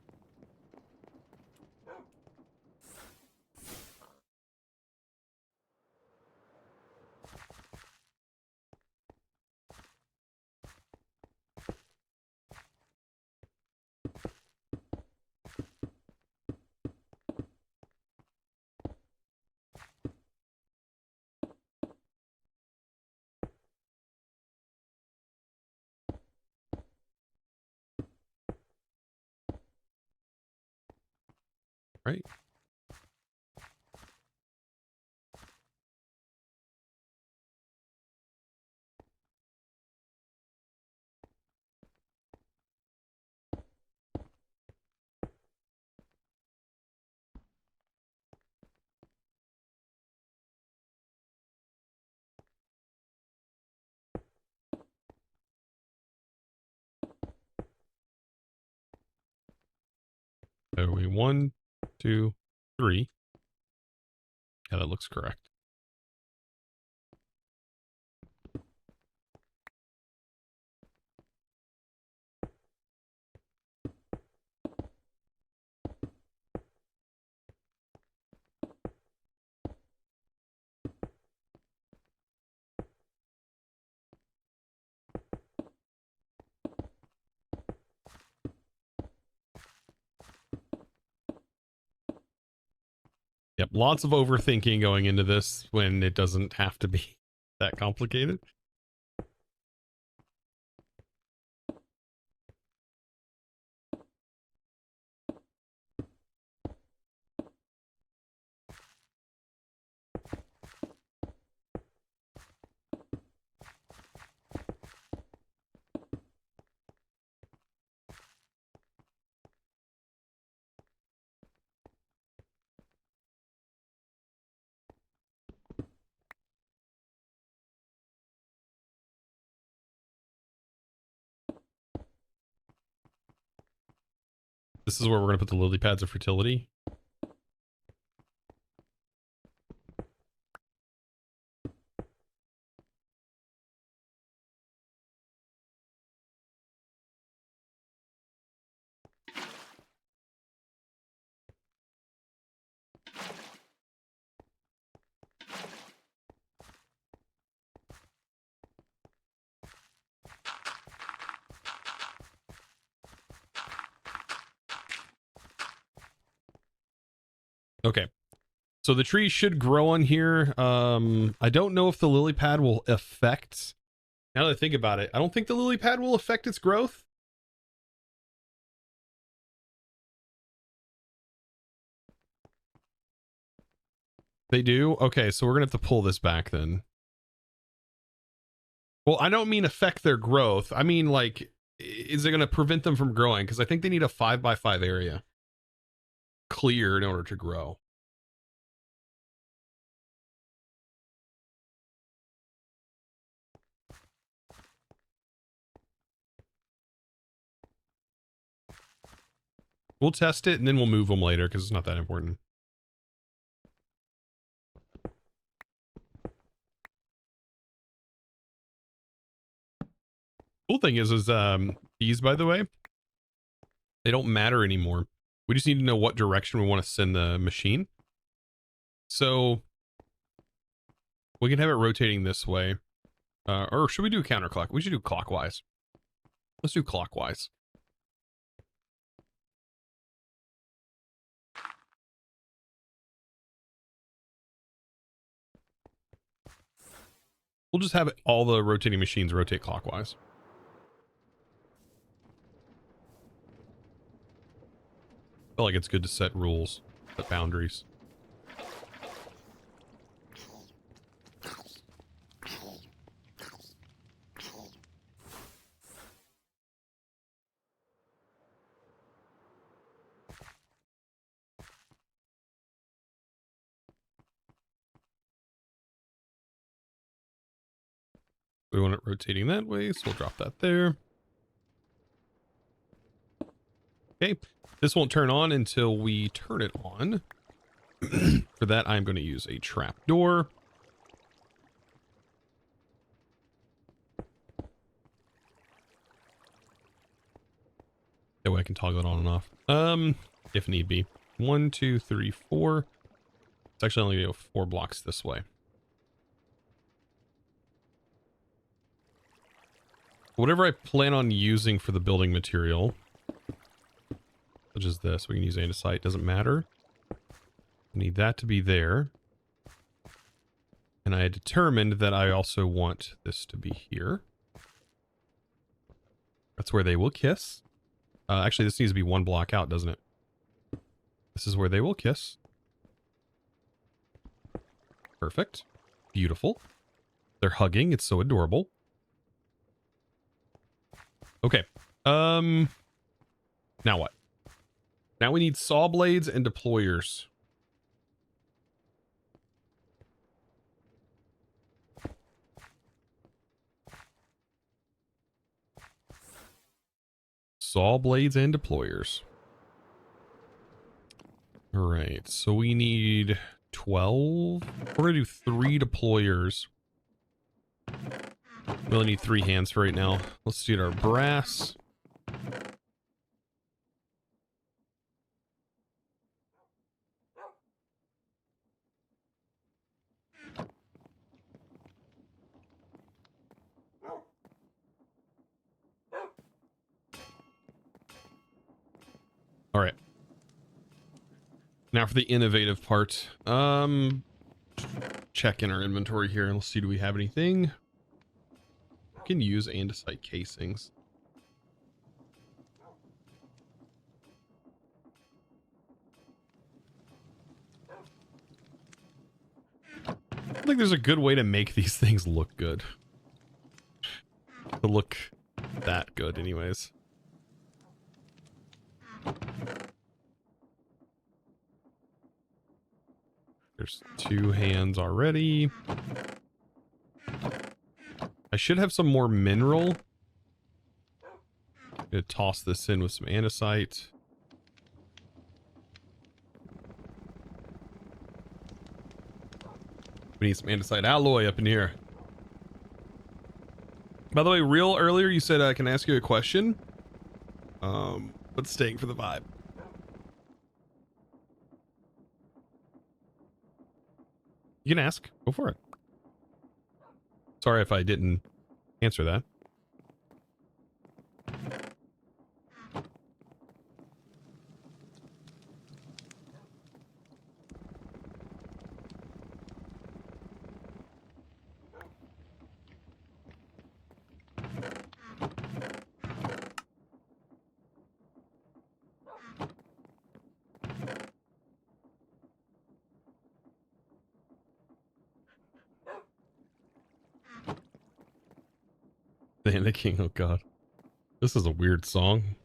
Right. So we 1, 2, 3. Yeah, that looks correct. Yep, lots of overthinking going into this when it doesn't have to be that complicated. This is where we're going to put the lily pads of fertility. Okay. So the tree should grow on here. I don't know if the lily pad will affect, now that I think about it, I don't think the lily pad will affect its growth. They do? Okay, so we're gonna have to pull this back then. Well, I don't mean affect their growth. I mean, like, is it gonna prevent them from growing? Because I think they need a 5x5 area clear in order to grow. We'll test it and then we'll move them later because it's not that important. Cool thing is these, by the way, they don't matter anymore. We just need to know what direction we want to send the machine. So we can have it rotating this way. Or should we do counterclock? We should do clockwise. Let's do clockwise. We'll just have all the rotating machines rotate clockwise. I feel like it's good to set rules, set boundaries. We want it rotating that way, so we'll drop that there. Okay, this won't turn on until we turn it on. For that, I'm going to use a trap door. That way I can toggle it on and off. If need be. 1, 2, 3, 4. It's actually only going to go 4 blocks this way. Whatever I plan on using for the building material, such as this, we can use andesite, doesn't matter. I need that to be there. And I had determined that I also want this to be here. That's where they will kiss. Actually, this needs to be 1 block out, doesn't it? This is where they will kiss. Perfect. Beautiful. They're hugging. It's so adorable. Okay. Now what? Now we need saw blades and deployers. Saw blades and deployers. All right, so we need 12. We're gonna do 3 deployers. We only need 3 hands for right now. Let's get our brass. All right. Now for the innovative part. Check in our inventory here and let's see, do we have anything? We can use andesite casings. I don't think there's a good way to make these things look good. To look that good anyways. There's 2 hands already. I should have some more mineral. I'm gonna toss this in with some andesite. We need some andesite alloy up in here. By the way, real earlier you said, can I ask you a question? But staying for the vibe. You can ask. Go for it. Sorry if I didn't answer that. The King, oh god. This is a weird song.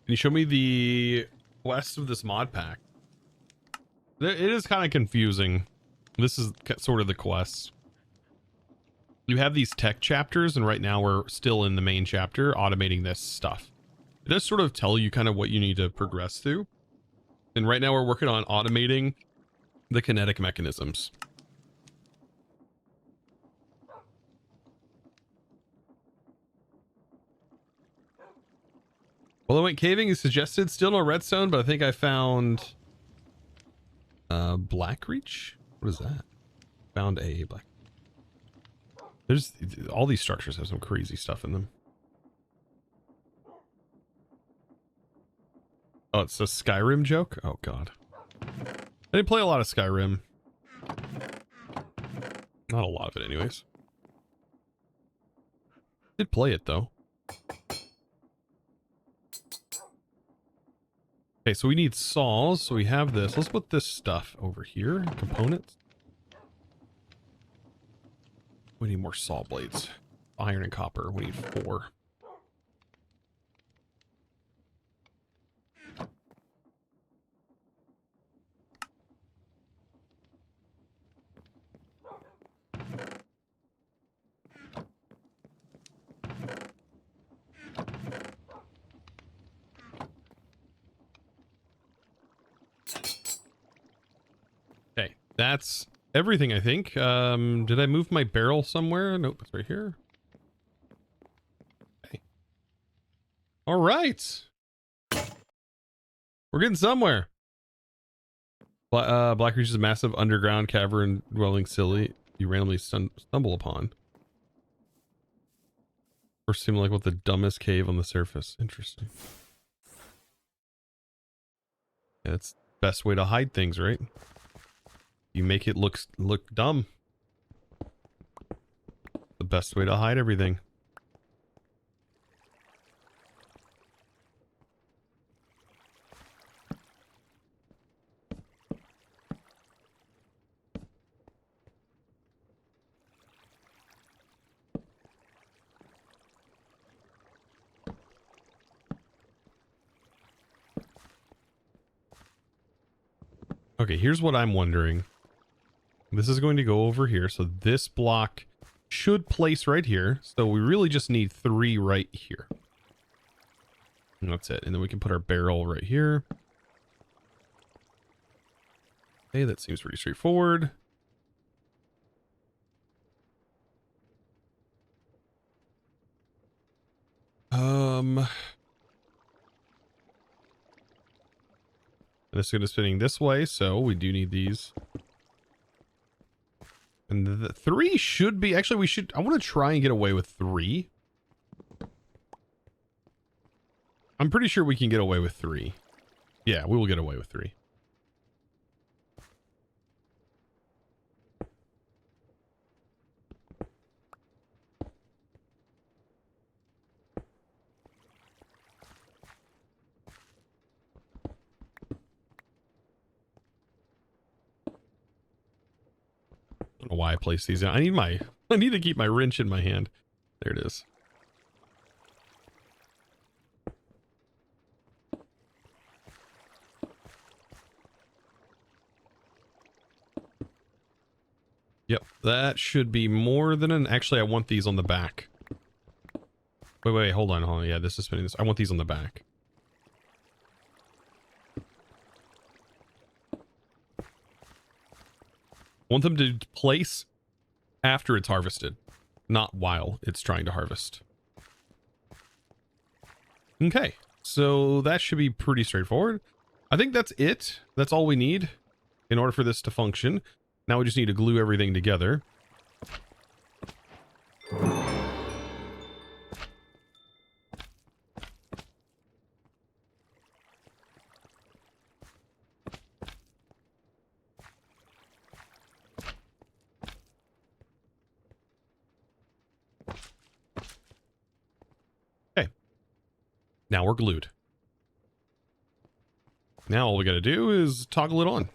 Can you show me the quest of this mod pack? It is kind of confusing. This is sort of the quest. You have these tech chapters, and right now we're still in the main chapter automating this stuff. It does sort of tell you kind of what you need to progress through. And right now we're working on automating the kinetic mechanisms. Well, I went caving as suggested. Still no redstone, but I think I found black reach. What is that? Found a black. There's all these structures have some crazy stuff in them. Oh, it's a Skyrim joke? Oh god. I didn't play a lot of Skyrim. Not a lot of it anyways. Did play it though. Okay, so we need saws. So we have this. Let's put this stuff over here. Components. We need more saw blades. Iron and copper. We need 4. Okay, that's everything, I think. Did I move my barrel somewhere? Nope, it's right here. Okay. All right. We're getting somewhere. Black Reach is a massive underground cavern dwelling silly you randomly stumble upon. Or seem like what the dumbest cave on the surface. Interesting. Yeah, that's the best way to hide things, right? You make it look dumb. The best way to hide everything. Okay, here's what I'm wondering. This is going to go over here. So this block should place right here. So we really just need 3 right here. And that's it. And then we can put our barrel right here. Okay, that seems pretty straightforward. This is going to spinning this way, so we do need these. And the 3 should be, actually I want to try and get away with 3. I'm pretty sure we can get away with 3. Yeah, we will get away with 3. I don't know why I placed these down. I need to keep my wrench in my hand. There it is. Yep, that should be more than an... Actually, I want these on the back. Wait, hold on. Yeah, this is spinning this. I want these on the back. I want them to place after it's harvested, not while it's trying to harvest. Okay, so that should be pretty straightforward. I think that's it. That's all we need in order for this to function. Now we just need to glue everything together. Okay. Now we're glued. Now all we got to do is toggle it on.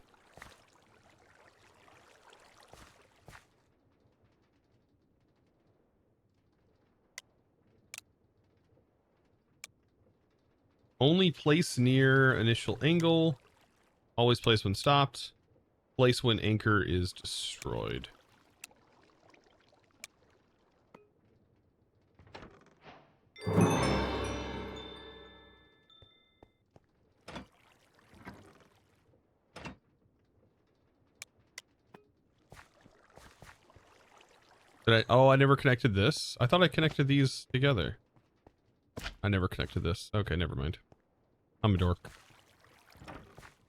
Only place near initial angle. Always place when stopped. Place when anchor is destroyed. Oh, I never connected this. I thought I connected these together. I never connected this. Okay, never mind. I'm a dork.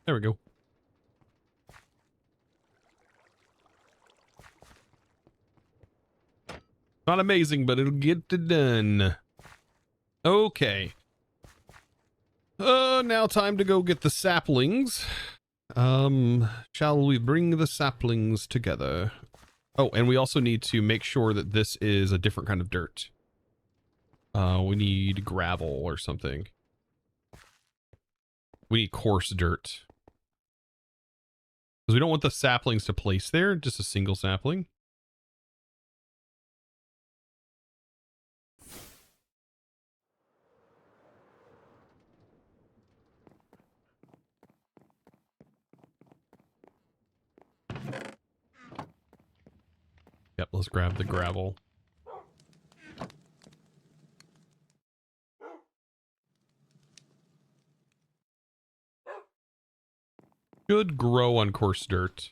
There we go. Not amazing, but it'll get it done. Okay. Now time to go get the saplings. Shall we bring the saplings together? Oh, and we also need to make sure that this is a different kind of dirt. We need gravel or something. We need coarse dirt. Because we don't want the saplings to place there, just a single sapling. Yep, let's grab the gravel. Should grow on coarse dirt.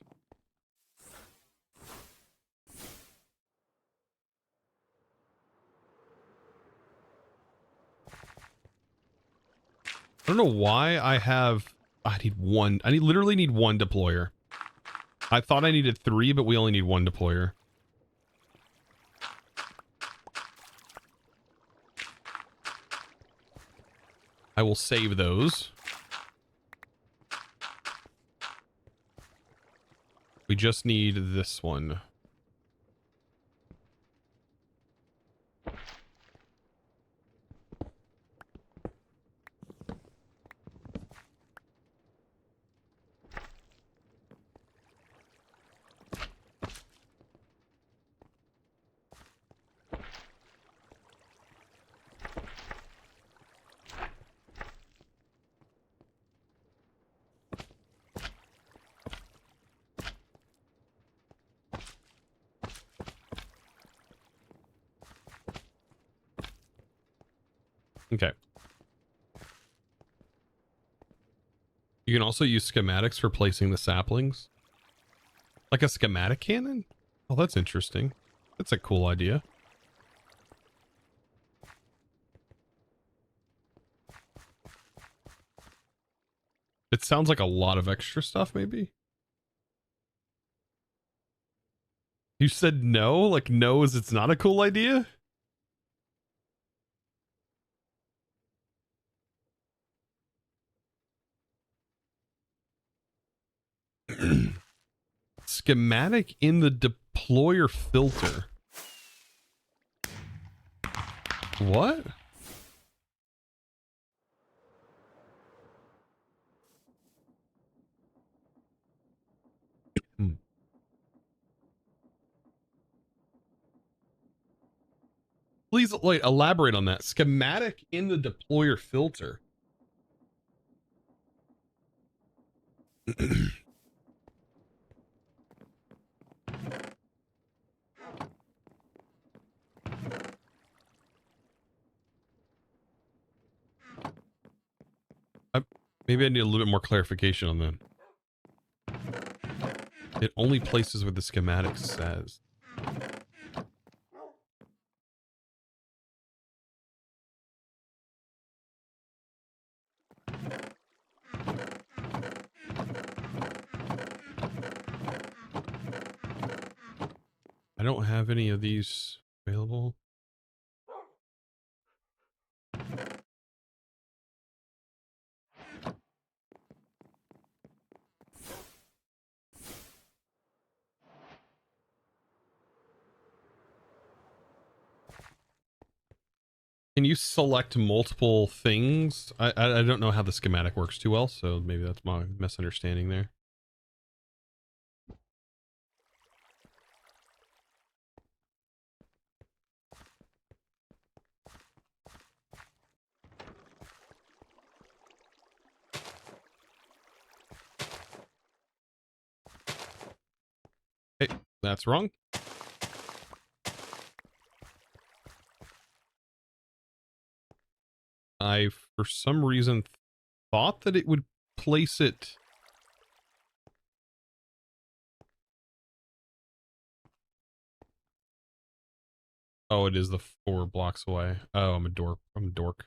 I don't know why I need one. Literally need one deployer. I thought I needed 3, but we only need 1 deployer. I will save those. We just need this one. Okay. You can also use schematics for placing the saplings. Like a schematic cannon? Oh, that's interesting. That's a cool idea. It sounds like a lot of extra stuff, maybe? You said no? Like no is it's not a cool idea? Schematic in the deployer filter. What? Please wait, elaborate on that. Schematic in the deployer filter. Maybe I need a little bit more clarification on that. It only places where the schematic says. I don't have any of these available. Can you select multiple things? I don't know how the schematic works too well, so maybe that's my misunderstanding there. Hey, that's wrong. I, for some reason, thought that it would place it. Oh, it is the 4 blocks away. Oh, I'm a dork. I'm a dork.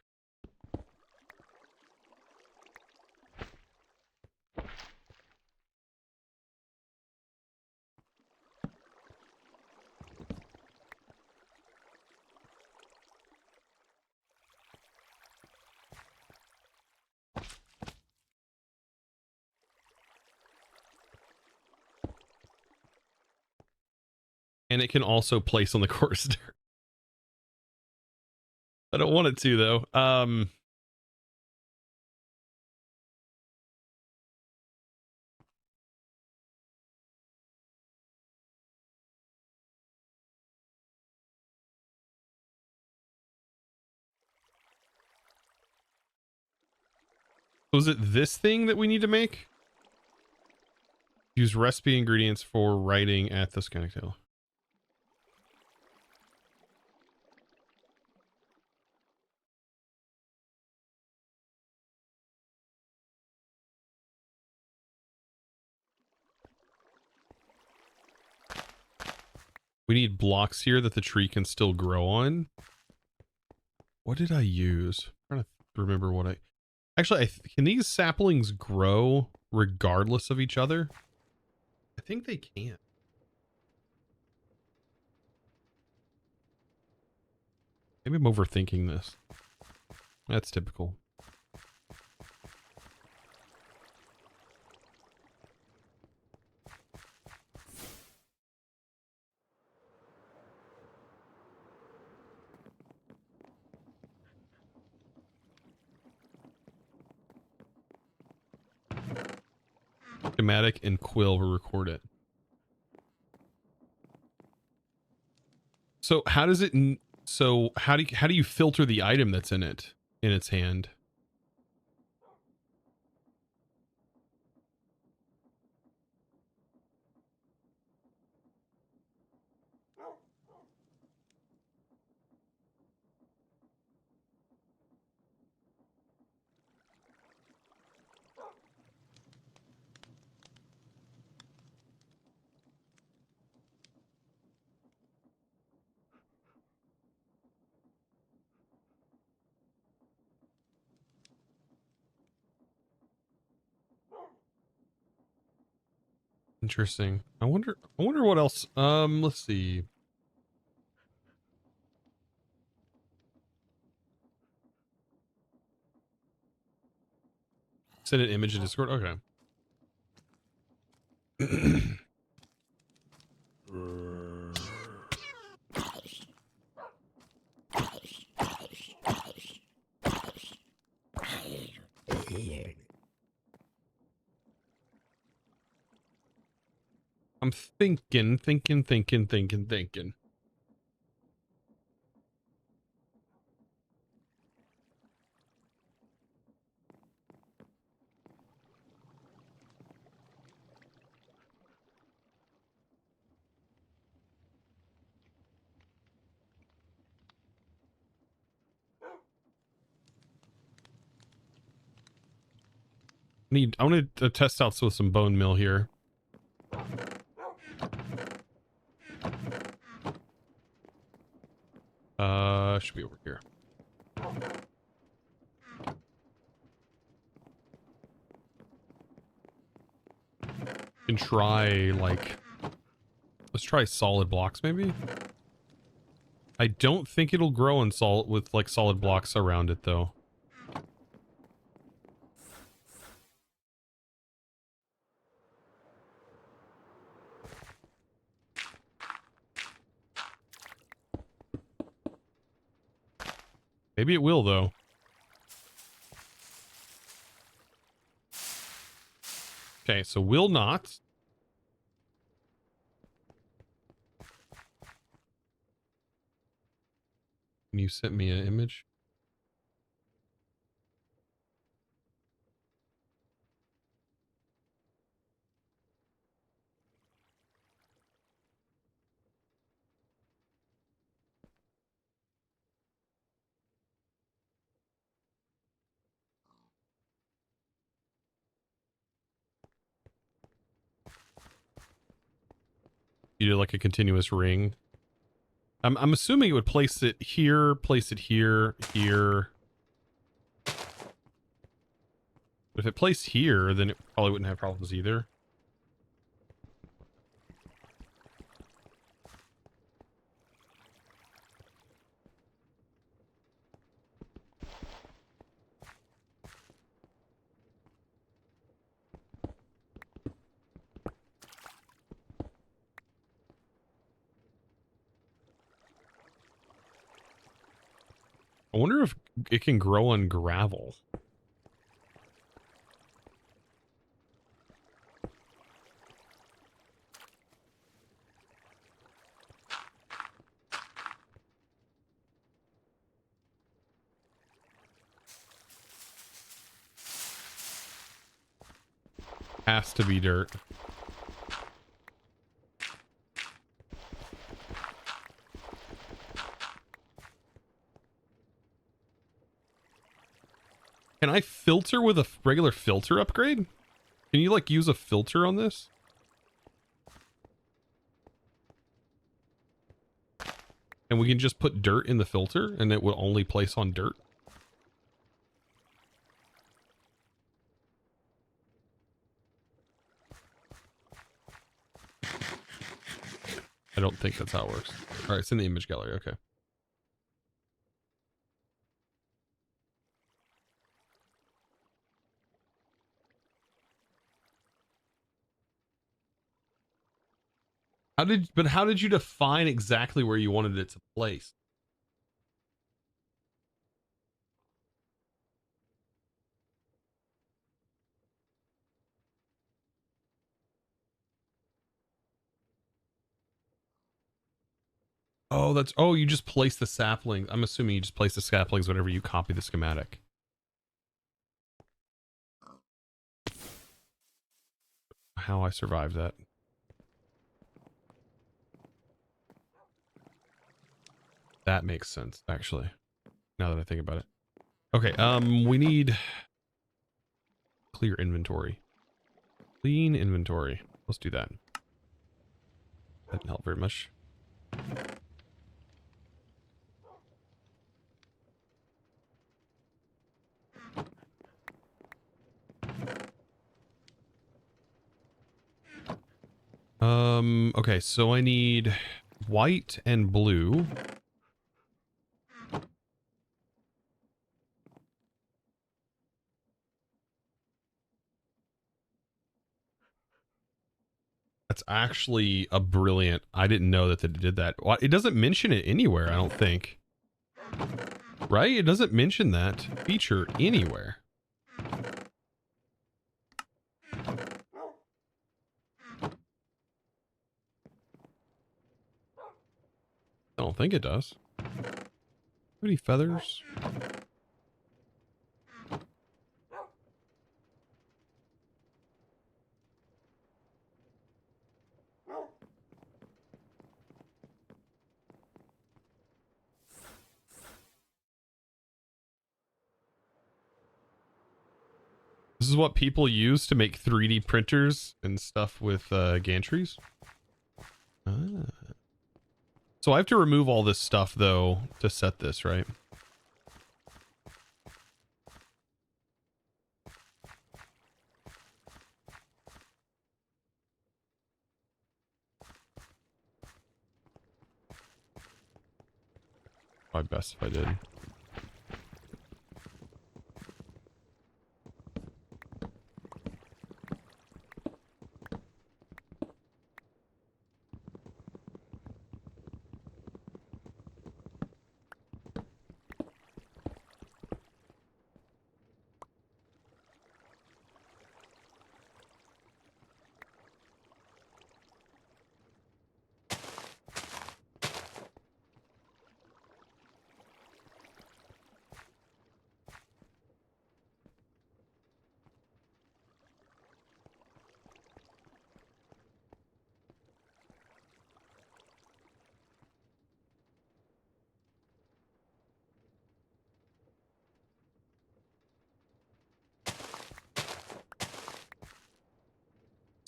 And it can also place on the course. I don't want it to, though. Was it this thing that we need to make? Use recipe ingredients for writing at the schematic table. We need blocks here that the tree can still grow on. What did I use? I'm trying to remember what I... Actually, can these saplings grow regardless of each other? I think they can. Maybe I'm overthinking this. That's typical. Schematic and quill will record it. So how does it... So how do you filter the item that's in its hand? Interesting. I wonder what else. Let's see. Send an image in Discord. Okay. I'm thinking. I want to test out some bone meal here. Should be over here. Can try like, let's try solid blocks maybe. I don't think it'll grow in solid with like solid blocks around it though. Maybe it will though. Okay, so will not. Can you send me an image? You did like a continuous ring. I'm assuming it would place it here, here. But if it placed here, then it probably wouldn't have problems either. I wonder if it can grow on gravel. Has to be dirt. Can I filter with a regular filter upgrade? Can you like use a filter on this? And we can just put dirt in the filter and it will only place on dirt. I don't think that's how it works. All right, it's in the image gallery. Okay. How did you define exactly where you wanted it to place? Oh, you just place the saplings. I'm assuming you just place the saplings whenever you copy the schematic. How I survived that. That makes sense, actually. Now that I think about it. Okay, we need clear inventory. Clean inventory. Let's do that. That didn't help very much. Okay, so I need white and blue. That's actually a brilliant. I didn't know that it did that. It doesn't mention it anywhere, I don't think. Right? It doesn't mention that feature anywhere. I don't think it does. Any feathers? This is what people use to make 3D printers and stuff with gantries. Ah. So I have to remove all this stuff, though, to set this, right? Probably best if I did.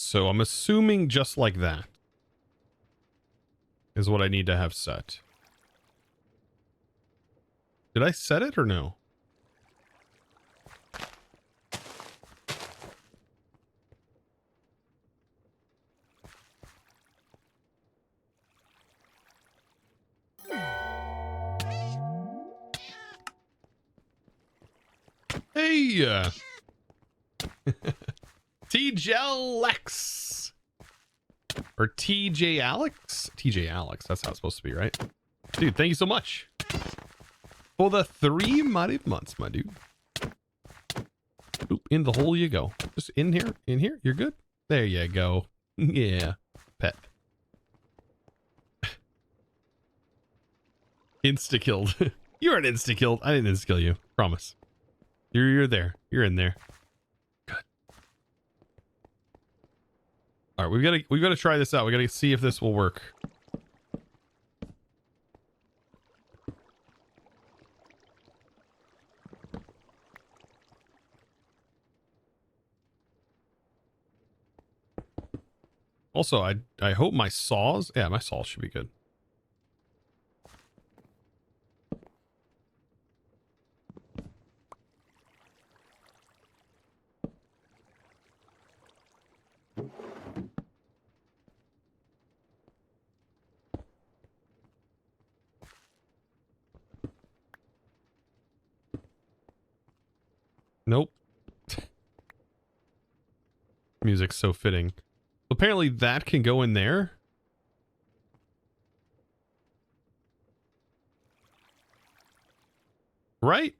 So I'm assuming just like that is what I need to have set. Did I set it or no? Hey! TJ Lex! Or TJ Alex? TJ Alex, that's how it's supposed to be, right? Dude, thank you so much for the 3 mighty months, my dude. Oop, in the hole you go. Just in here, you're good. There you go. Yeah, pet. Insta-killed. You weren't insta-killed. I didn't insta-kill you. Promise. You're there. You're in there. Good. All right, we've got to try this out. We got to see if this will work. Also, I hope my saws, yeah, my saws should be good. Nope. Music's so fitting. Apparently that can go in there. Right?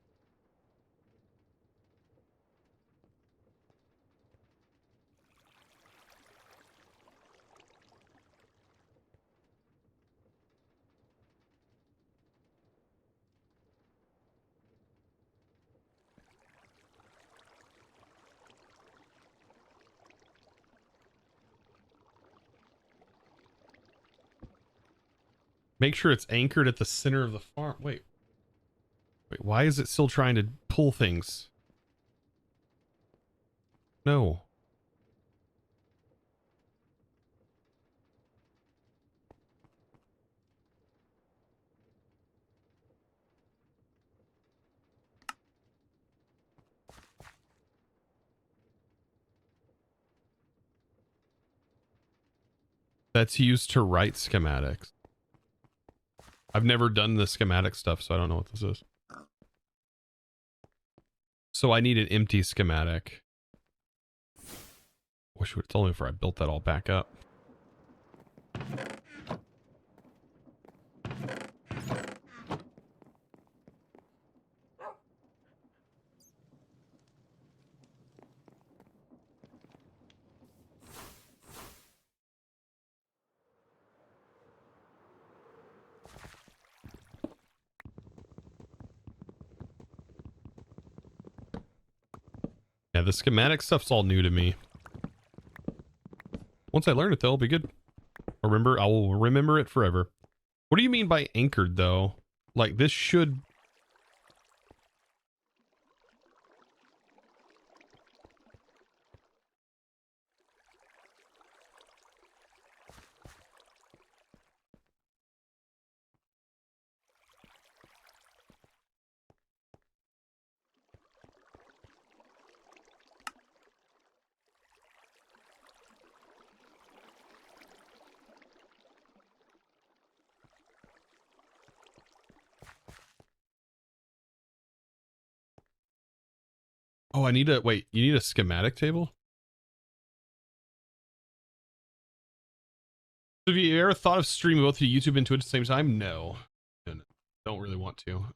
Make sure it's anchored at the center of the farm. Wait, why is it still trying to pull things? No. That's used to write schematics. I've never done the schematic stuff, so I don't know what this is. So I need an empty schematic. Wish you would have told me before I built that all back up. Yeah, the schematic stuff's all new to me. Once I learn it, though, it'll be good. I will remember it forever. What do you mean by anchored, though? Like, this should... Oh, I need a, wait, you need a schematic table? Have you ever thought of streaming both to YouTube and Twitch at the same time? No. Don't really want to.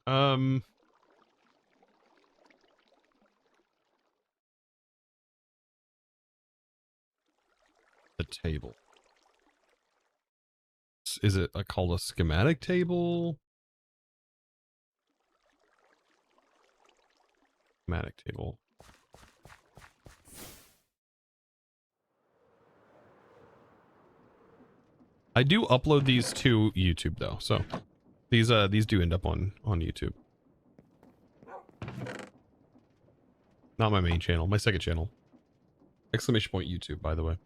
The table. Is it called a schematic table? Schematic table. I do upload these to YouTube though, so these do end up on YouTube. Not my main channel, my second channel. Exclamation point YouTube, by the way.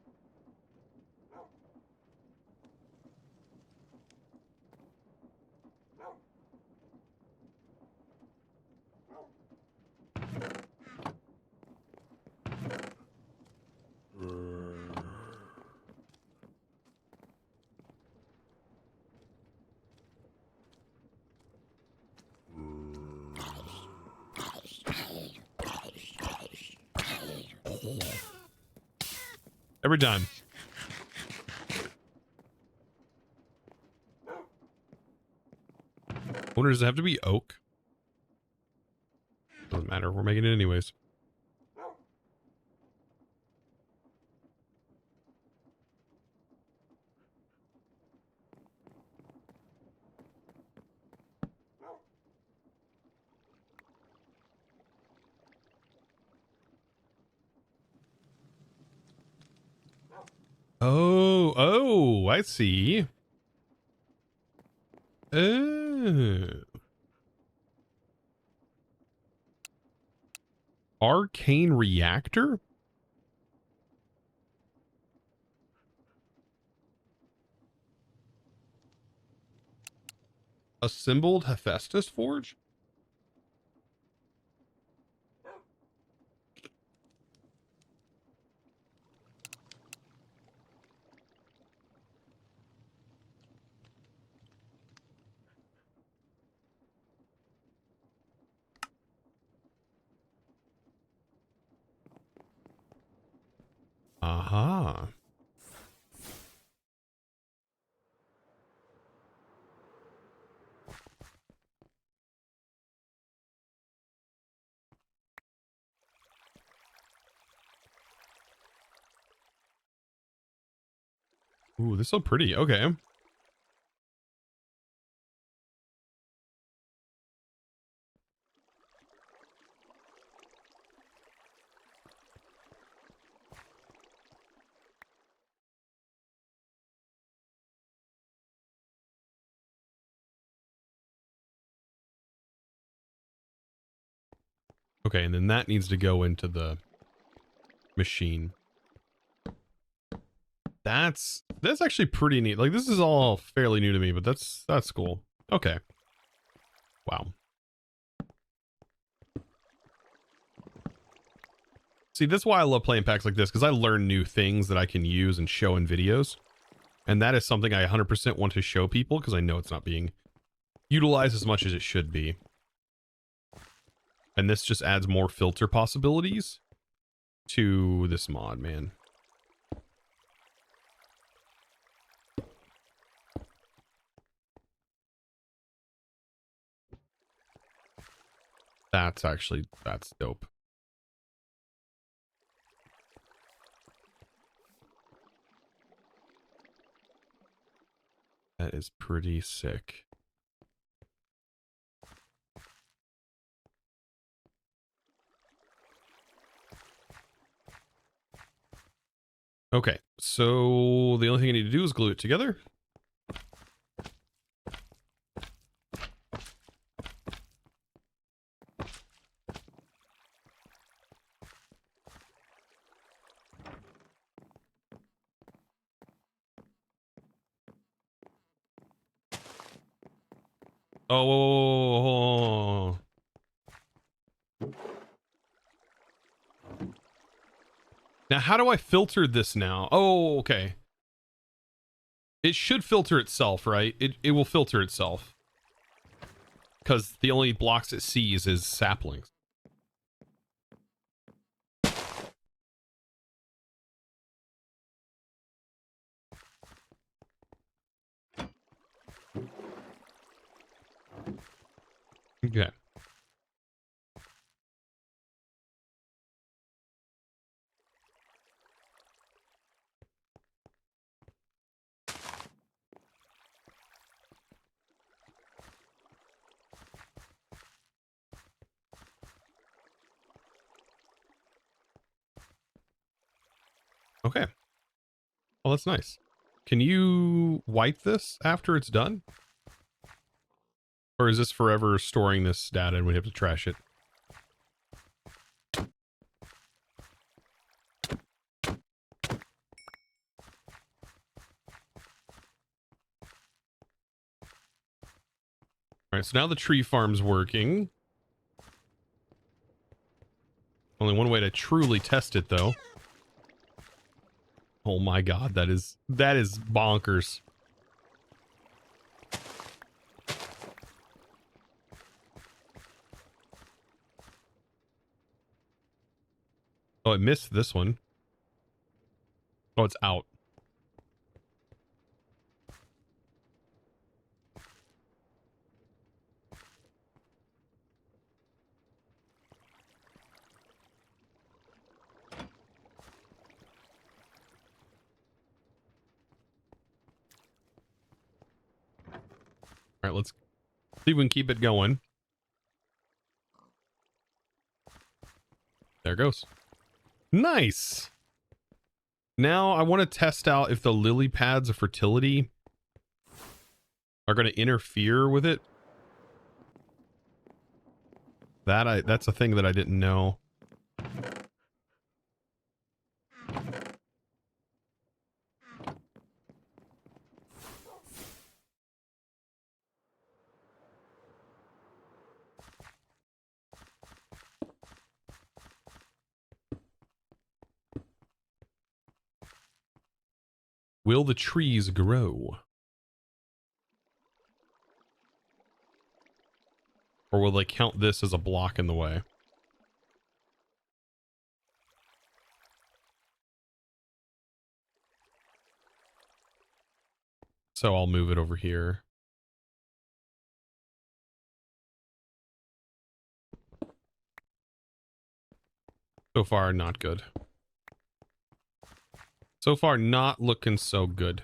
Every time. Wonder, does it have to be oak? Doesn't matter. We're making it anyways. Oh, I see. Arcane reactor? Assembled Hephaestus forge? Aha. Ooh, this is so pretty. Okay. Okay, and then that needs to go into the machine. That's actually pretty neat. Like, this is all fairly new to me, but that's cool. Okay. Wow. See, that's why I love playing packs like this, because I learn new things that I can use and show in videos. And that is something I 100% want to show people, because I know it's not being utilized as much as it should be. And this just adds more filter possibilities to this mod, man. That's dope. That is pretty sick. Okay, so the only thing I need to do is glue it together. Oh. Now, how do I filter this now? Oh, okay. It should filter itself, right? It will filter itself. Because the only blocks it sees is saplings. Okay. Okay. Well, that's nice. Can you wipe this after it's done? Or is this forever storing this data and we have to trash it? All right, so now the tree farm's working. Only one way to truly test it, though. Oh my god, that is bonkers. Oh, it missed this one. Oh, it's out. All right, let's see if we can keep it going. There it goes. Nice. Now I want to test out if the lily pads of fertility are going to interfere with it. That's a thing that I didn't know. Will the trees grow? Or will they count this as a block in the way? So I'll move it over here. So far, not good. So far, not looking so good.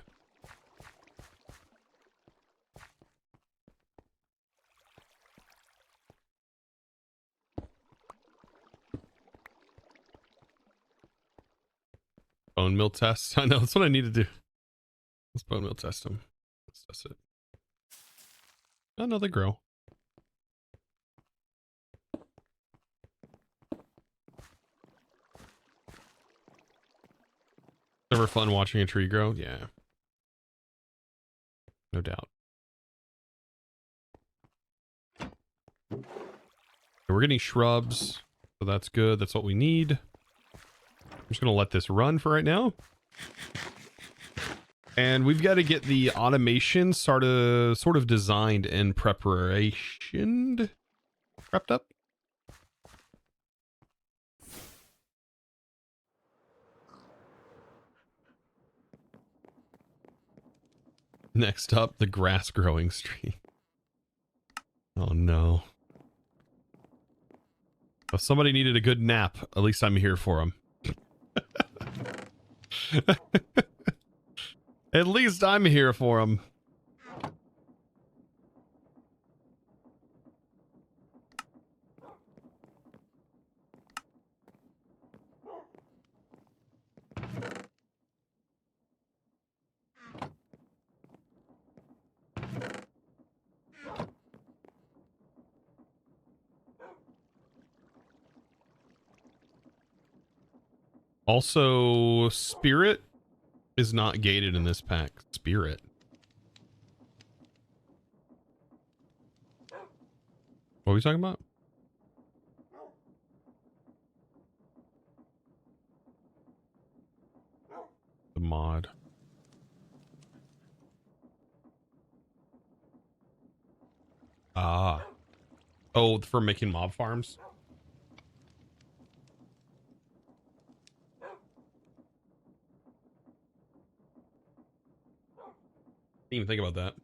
Bone meal test. I know, that's what I need to do. Let's bone meal test them. Let's test it. Oh, no, they grow. Ever fun watching a tree grow? Yeah. No doubt. We're getting shrubs, so that's good. That's what we need. I'm just going to let this run for right now. And we've got to get the automation sort of designed and prepped up. Next up, the grass growing streak. Oh no. If somebody needed a good nap, at least I'm here for them. At least I'm here for them. Also, spirit is not gated in this pack. Spirit. What are we talking about? The mod. Ah. Oh, for making mob farms? Didn't even think about that.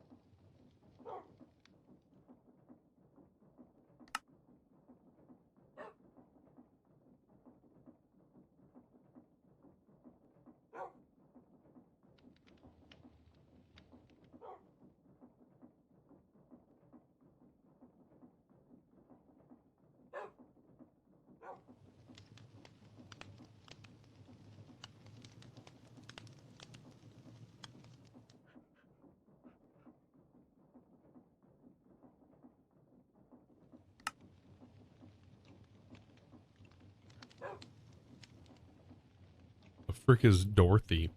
The frick is Dorothy?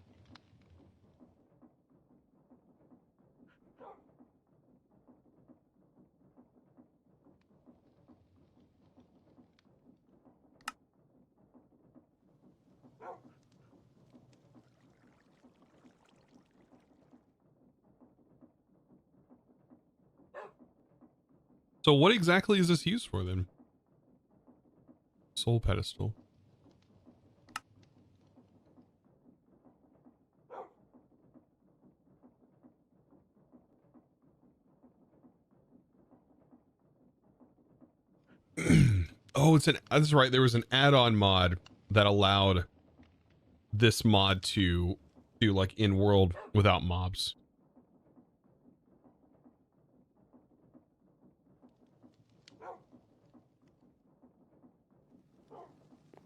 So what exactly is this used for then? Soul pedestal. Oh, that's right. There was an add-on mod that allowed this mod to do like in world without mobs.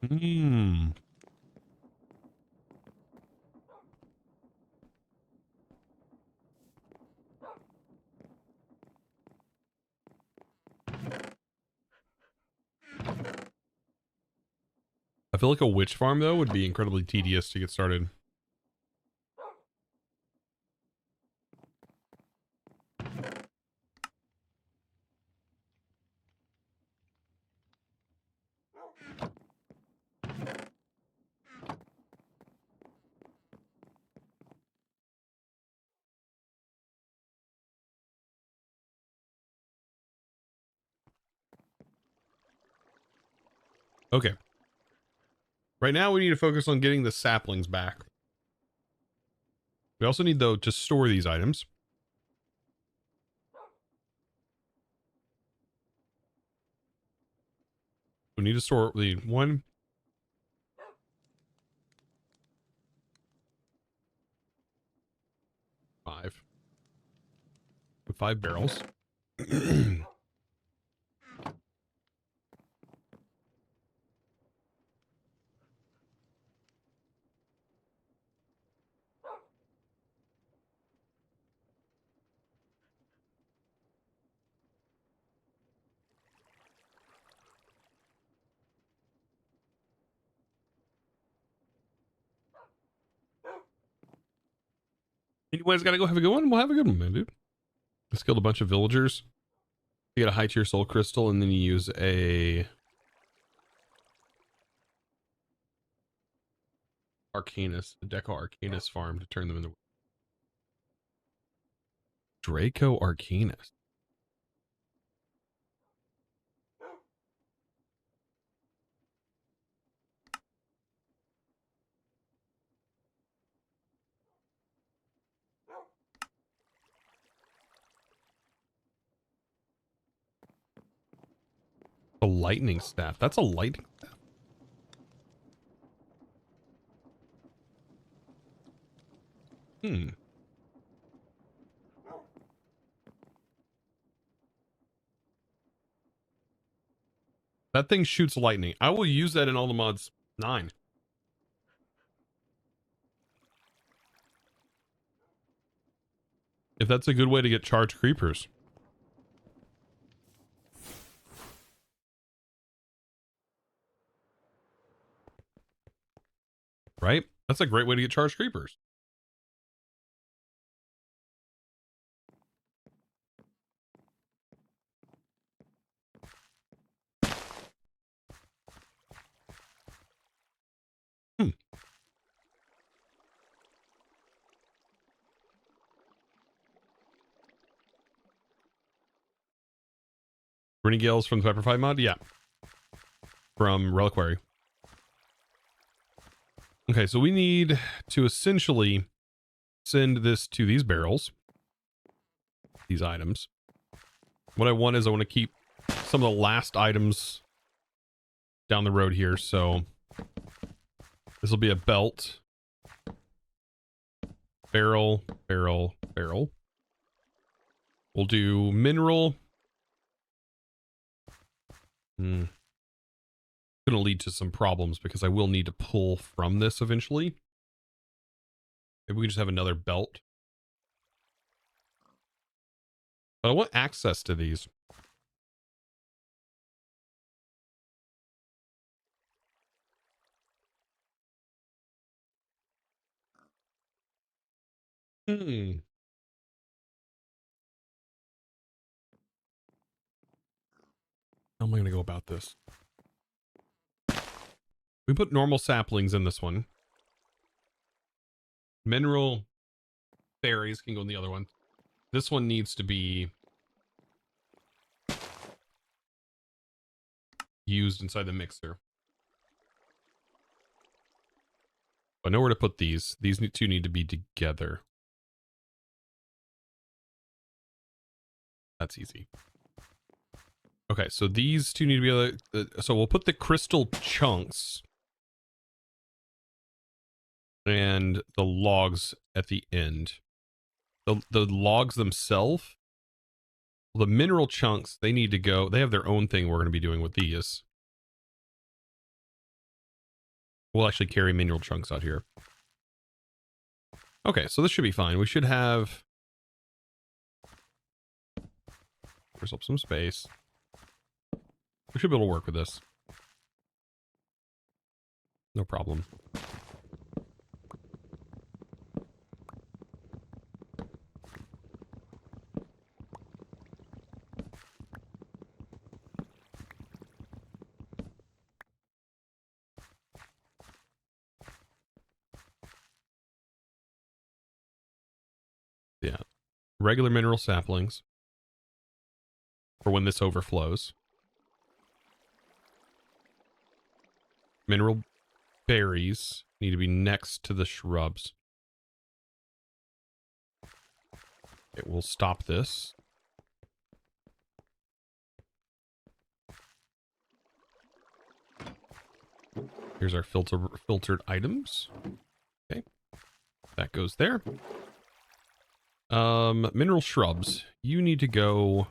Hmm. I feel like a witch farm though would be incredibly tedious to get started. Okay. Right now we need to focus on getting the saplings back. We also need though to store these items. We need to store the 1, 5. 5 barrels. Anyways, gotta go have a good one. We'll have a good one, man, dude. Let's kill a bunch of villagers. You get a high tier soul crystal, and then you use a Arcanus, the Deco Arcanus farm to turn them into Draco Arcanus. A lightning staff. That's a lightning staff. Hmm. That thing shoots lightning. I will use that in all the mods 9. If that's a good way to get charged creepers. Right? That's a great way to get charged creepers. Hmm. Running Gales from the Pepperfy mod? Yeah. From Reliquary. Okay, so we need to essentially send this to these barrels. These items. What I want is I want to keep some of the last items down the road here. So this will be a belt. Barrel, barrel, barrel. We'll do mineral. Going to lead to some problems because I will need to pull from this eventually. Maybe we can just have another belt. But I want access to these. Hmm. How am I going to go about this? We put normal saplings in this one. Mineral berries can go in the other one. This one needs to be used inside the mixer. I know where to put these. These two need to be together. That's easy. Okay, so these two need to be other. So we'll put the crystal chunks and the logs at the end. The logs themselves, the mineral chunks, they need to go. They have their own thing we're going to be doing with these. We'll actually carry mineral chunks out here. Okay, so this should be fine. We should have... There's up some space. We should be able to work with this. No problem. Yeah. Regular mineral saplings for when this overflows. Mineral berries need to be next to the shrubs. Okay, we'll stop this. Here's our filtered items. Okay. That goes there. Mineral shrubs. You need to go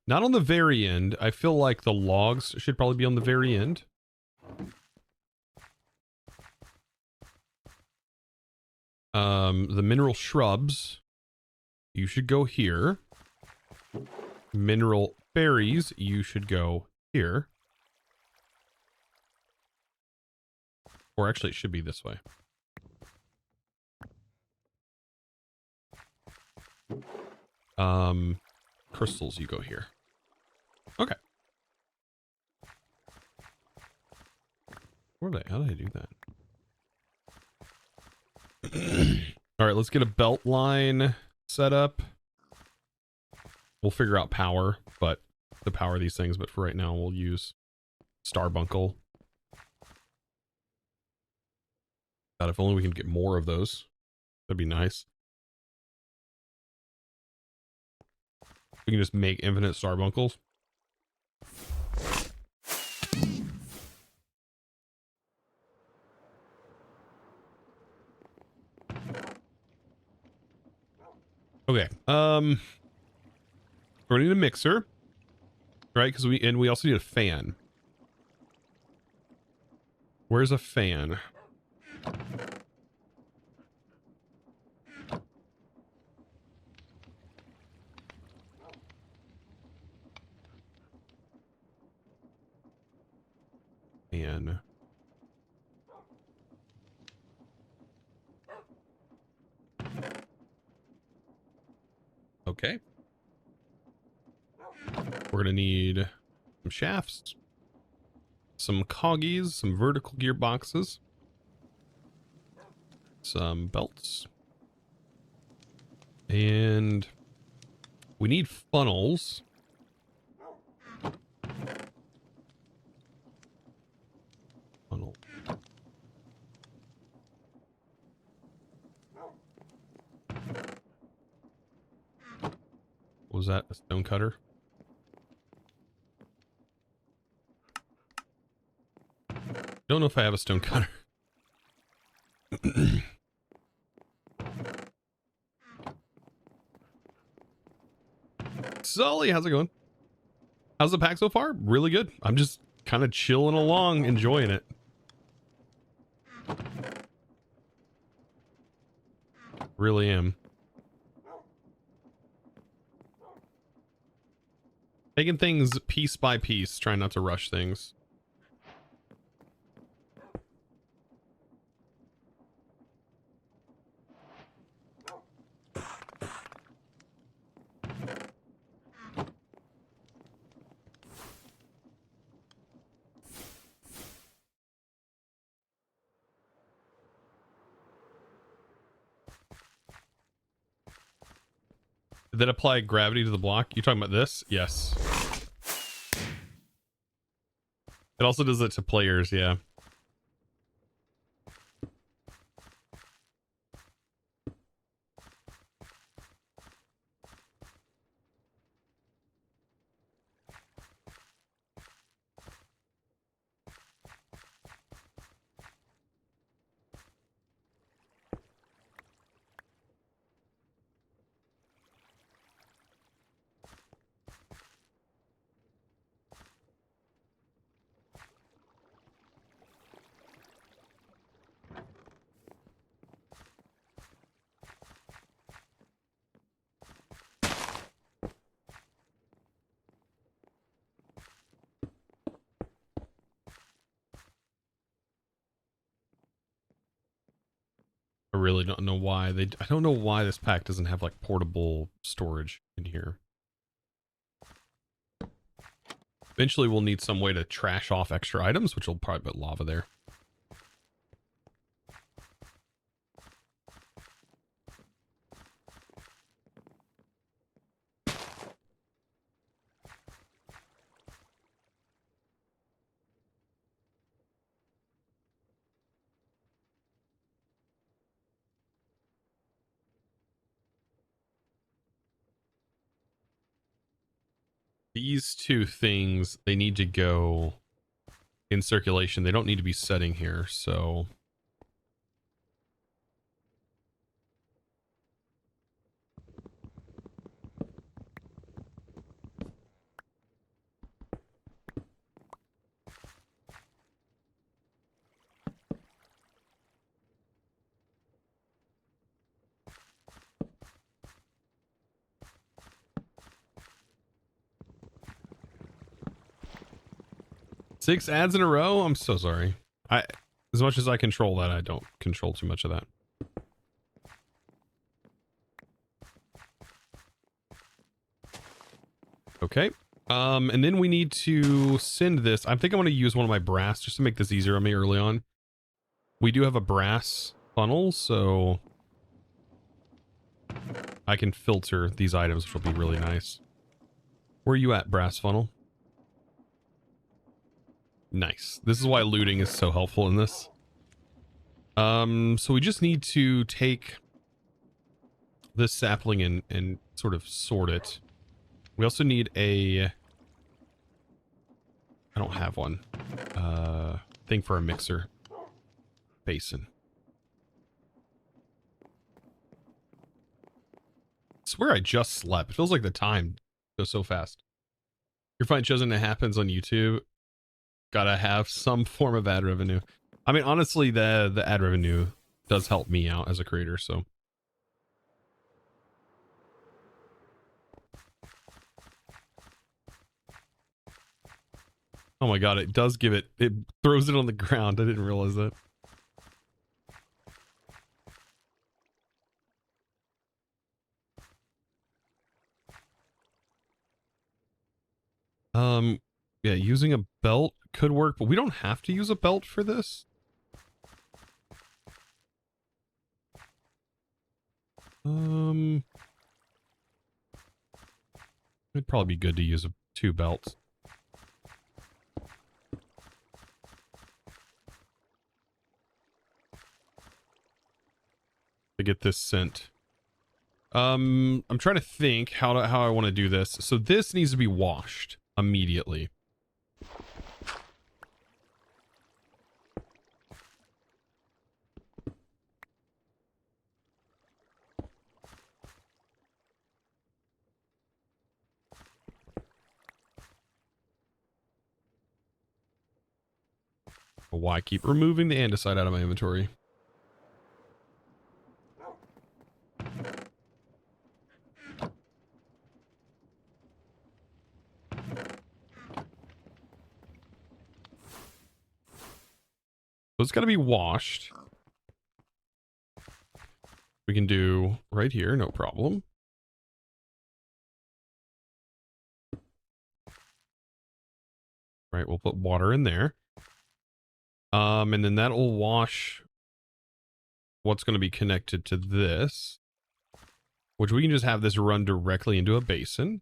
not on the very end. I feel like the logs should probably be on the very end. The mineral shrubs, you should go here. Mineral berries, you should go here. Or actually, it should be this way. Crystals, you go here. Okay. Where did how did I do that? All right, let's get a belt line set up. We'll figure out power, but to power these things, but for right now, we'll use Starbuncle. God, if only we can get more of those. That'd be nice. We can just make infinite Starbuncles. Okay. We're gonna need a mixer, right? Because we also need a fan. Where's a fan? Fan. Okay. We're gonna need some shafts, some coggies, some vertical gearboxes, some belts, and we need funnels. Funnel. Was that a stone cutter? Don't know if I have a stone cutter. Sully, how's it going? How's the pack so far? Really good. I'm just kind of chilling along, enjoying it. Really am. Taking things piece by piece, trying not to rush things. Did that apply gravity to the block? You talking about this? Yes. It also does it to players, yeah. I really don't know why I don't know why this pack doesn't have like portable storage in here. Eventually we'll need some way to trash off extra items, which will probably put lava there. These two things, they need to go in circulation. They don't need to be setting here, so... Six ads in a row? I'm so sorry. As much as I control that, I don't control too much of that. Okay. And then we need to send this. I think I'm going to use one of my brass just to make this easier on me early on. We do have a brass funnel, so I can filter these items, which will be really nice. Where are you at, brass funnel? Nice. This is why looting is so helpful in this. So we just need to take this sapling and sort of sort it. We also need a... I don't have one. Thing for a mixer. Basin. I swear I just slept. It feels like the time goes so fast. You're fine, chosen. It happens on YouTube. Gotta have some form of ad revenue. I mean, honestly, the ad revenue does help me out as a creator, so. Oh my god, it does give it throws it on the ground. I didn't realize that. Yeah, using a belt could work, but we don't have to use a belt for this. It'd probably be good to use two belts. To get this sent. I'm trying to think how I want to do this. So this needs to be washed immediately. Why keep removing the andesite out of my inventory? So it's got to be washed. We can do right here, no problem. Right, we'll put water in there. And then that'll wash what's going to be connected to this. which we can just have this run directly into a basin.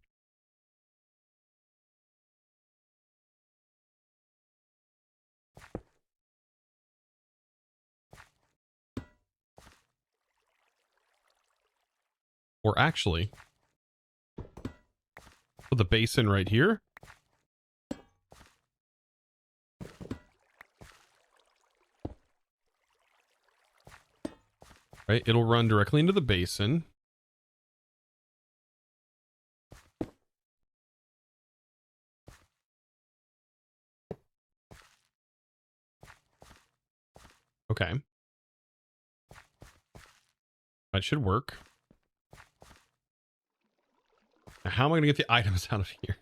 Or actually, put the basin right here. Right, it'll run directly into the basin. Okay. That should work. Now, how am I going to get the items out of here?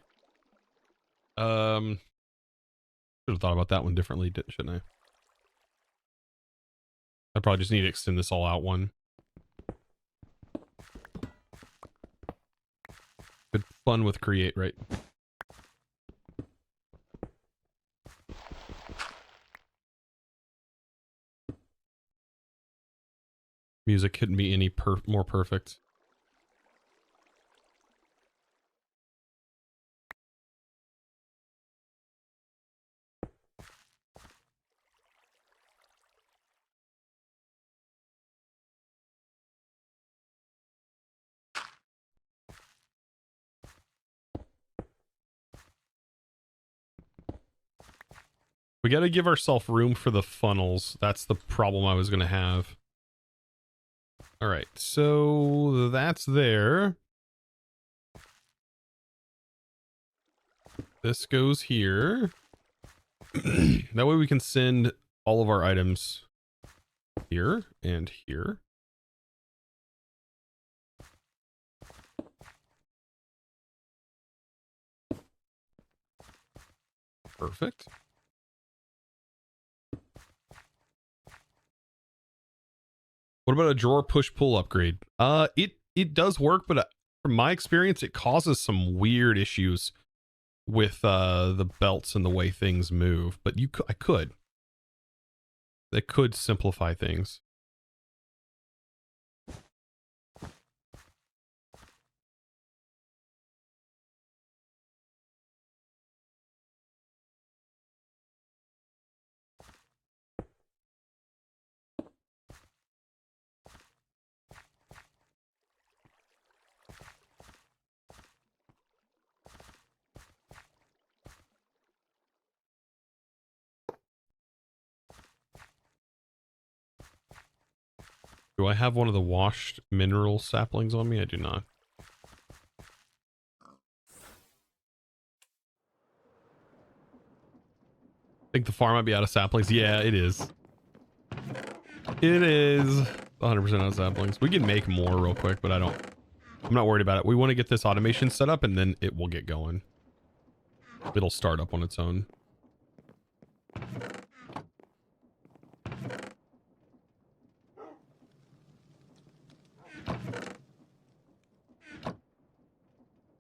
Should have thought about that one differently, shouldn't I? I probably just need to extend this all out one. Good fun with create, right? Music couldn't be any more perfect. We got to give ourselves room for the funnels. That's the problem I was going to have. All right, so that's there. This goes here. That way we can send all of our items here and here. Perfect. What about a drawer push-pull upgrade? It does work, but from my experience, it causes some weird issues with the belts and the way things move. But I could. That could simplify things. Do I have one of the washed mineral saplings on me? I do not. I think the farm might be out of saplings. Yeah, it is. It is 100% out of saplings. We can make more real quick, but I'm not worried about it. We want to get this automation set up and then it will get going. It'll start up on its own.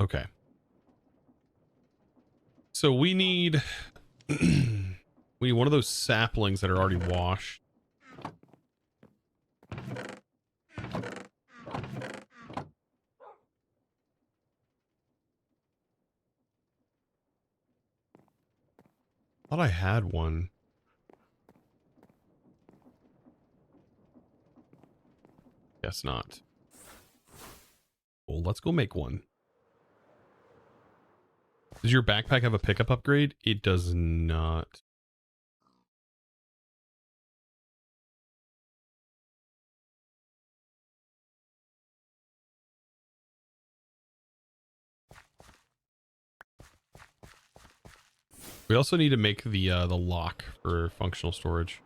Okay. So we need we need one of those saplings that are already washed. Thought I had one. Guess not. Well, let's go make one. Does your backpack have a pickup upgrade? It does not. We also need to make the lock for functional storage.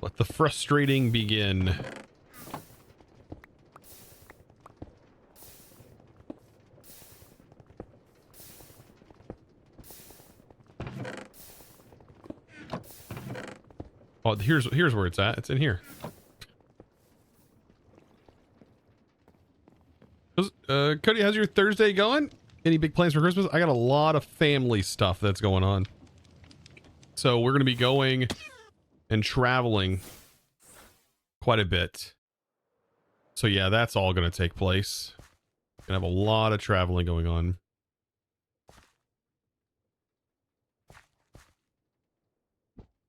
Let the frustrating begin. Oh, here's where it's at. It's in here. Cody, how's your Thursday going? Any big plans for Christmas? I got a lot of family stuff that's going on. So we're going to be going and traveling quite a bit. So yeah, that's all going to take place. Gonna have a lot of traveling going on.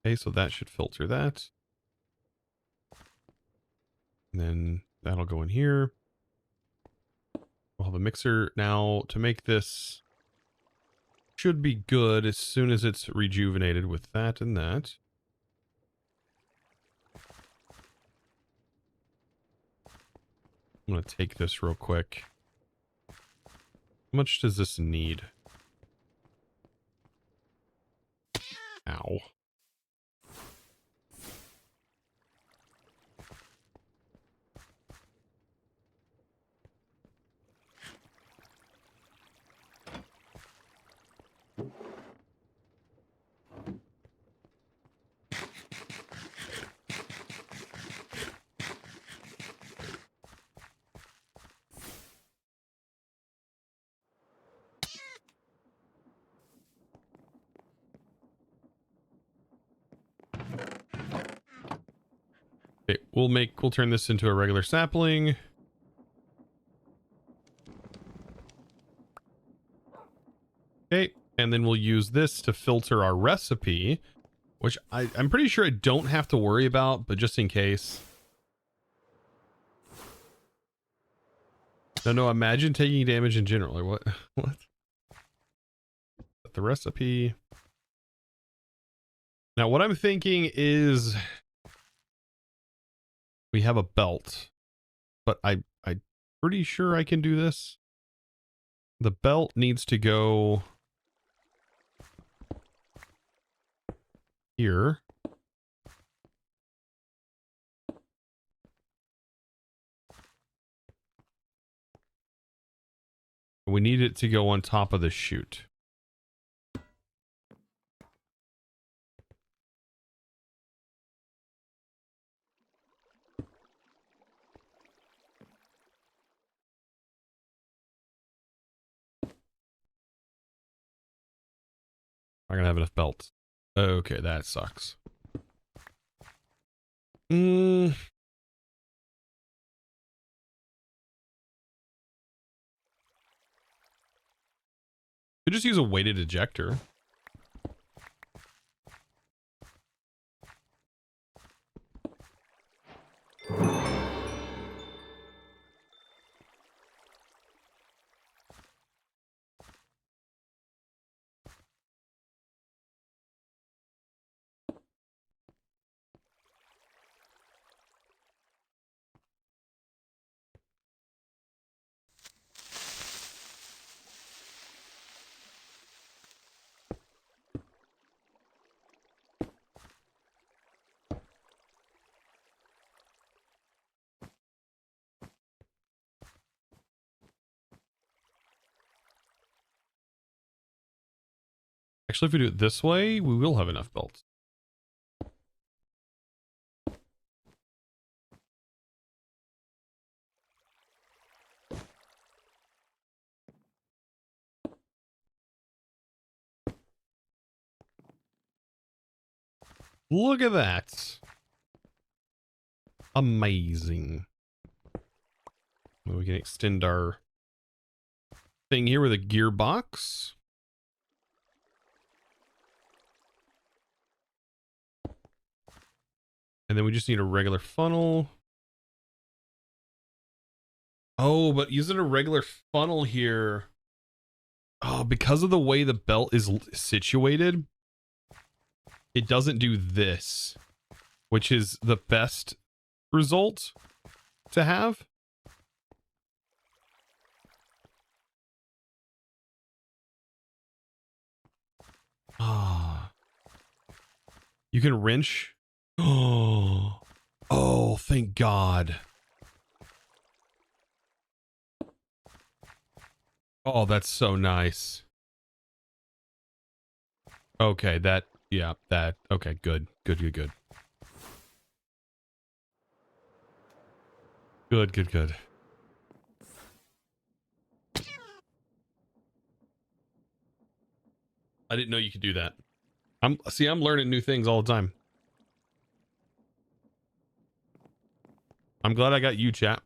Okay, so that should filter that. And then that'll go in here. We'll have a mixer now to make this. Should be good as soon as it's rejuvenated with that and that. I'm going to take this real quick. How much does this need? Ow. Okay, we'll turn this into a regular sapling. Okay, and then we'll use this to filter our recipe, which I'm pretty sure I don't have to worry about, but just in case. No, imagine taking damage in general, or what? What? The recipe. Now, what I'm thinking is we have a belt, but I'm pretty sure I can do this. The belt needs to go here. We need it to go on top of the chute. Not gonna have enough belts. Okay, that sucks. Could just use a weighted ejector. Actually, if we do it this way, we will have enough belts. Look at that. Amazing. Well, we can extend our thing here with a gearbox. And then we just need a regular funnel. Oh, but using a regular funnel here. Oh, because of the way the belt is situated, it doesn't do this, which is the best result to have. Ah. You can wrench. Oh, thank God. Oh, that's so nice. Okay, okay, good. Good. Good. I didn't know you could do that. I'm learning new things all the time. I'm glad I got you, chat.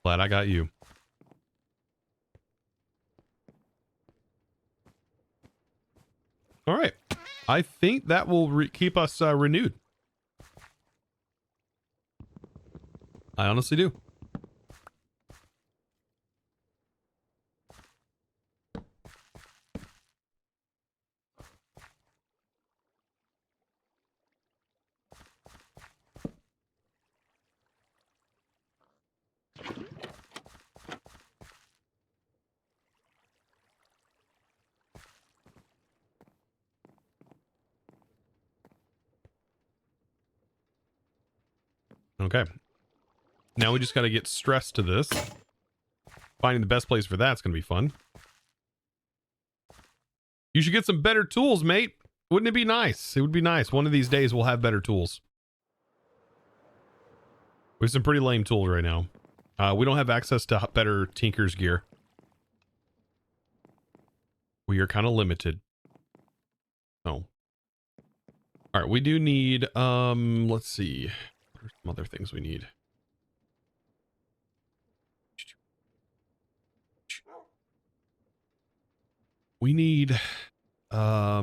Glad I got you. All right. I think that will keep us renewed. I honestly do. Okay. Now we just got to get stressed to this. Finding the best place for that's going to be fun. You should get some better tools, mate. Wouldn't it be nice? It would be nice. One of these days we'll have better tools. We have some pretty lame tools right now. We don't have access to better tinker's gear. We are kind of limited. Oh. All right, we do need, let's see. What are some other things we need? We need, a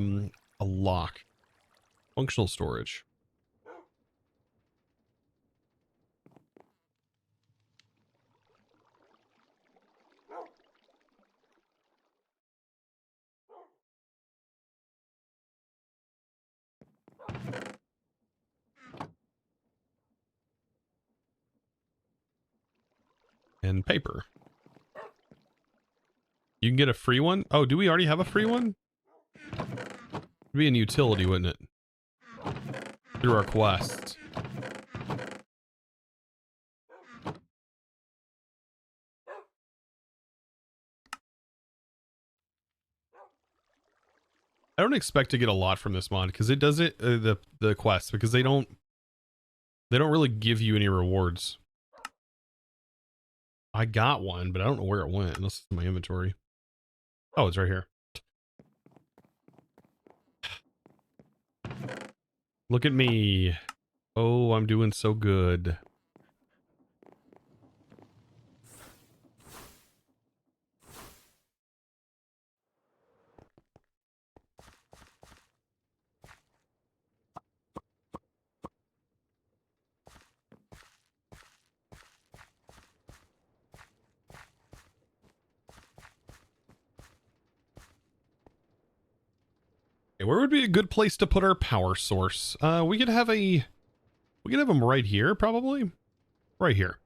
lock. Functional storage. And paper. You can get a free one. Oh, do we already have a free one? It'd be in utility, wouldn't it? Through our quests. I don't expect to get a lot from this mod because it does it the quests because they don't really give you any rewards. I got one, but I don't know where it went unless it's in my inventory. Oh, it's right here. Look at me. Oh, I'm doing so good. Where would be a good place to put our power source? We could have them right here, probably. Right here.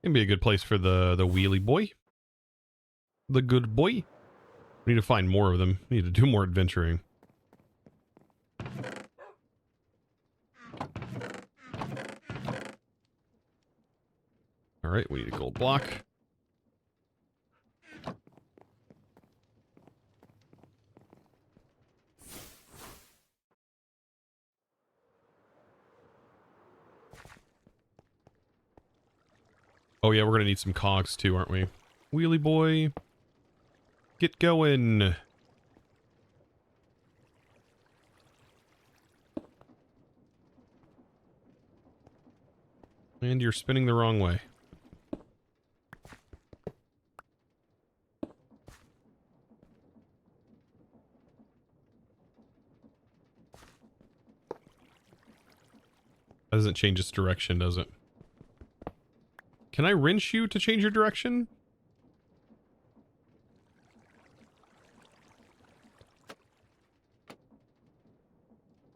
It'd be a good place for the wheelie boy. The good boy. We need to find more of them. We need to do more adventuring. All right, we need a gold block. Oh yeah, we're gonna need some cogs too, aren't we? Wheelie boy. Get going. And you're spinning the wrong way. That doesn't change its direction, does it? Can I wrench you to change your direction?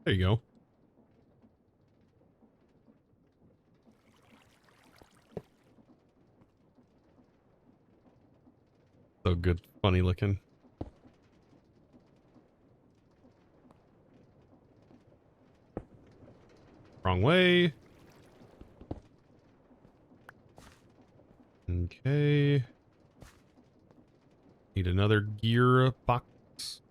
There you go. So good, funny looking. Wrong way. Okay. Need another gear box.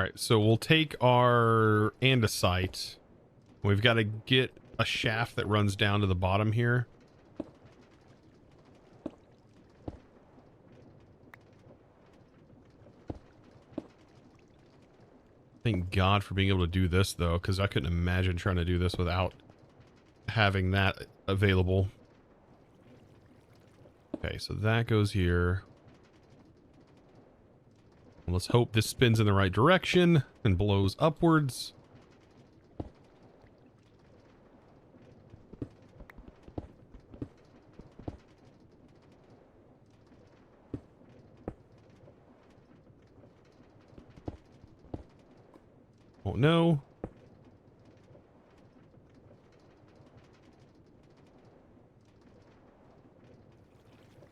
right, so we'll take our andesite. We've got to get a shaft that runs down to the bottom here. Thank God for being able to do this, though, because I couldn't imagine trying to do this without having that available. Okay, so that goes here. Let's hope this spins in the right direction and blows upwards. Oh no.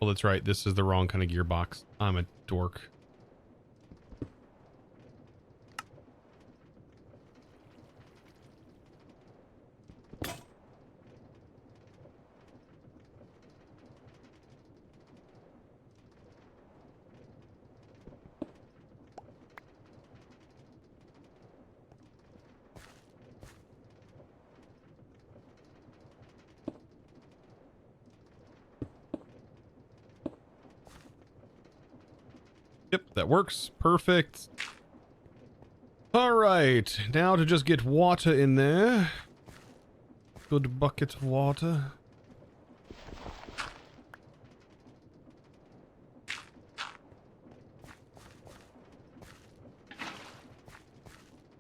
Oh, that's right. This is the wrong kind of gearbox. I'm a dork. Yep, that works. Perfect. All right, now to just get water in there. Good bucket of water.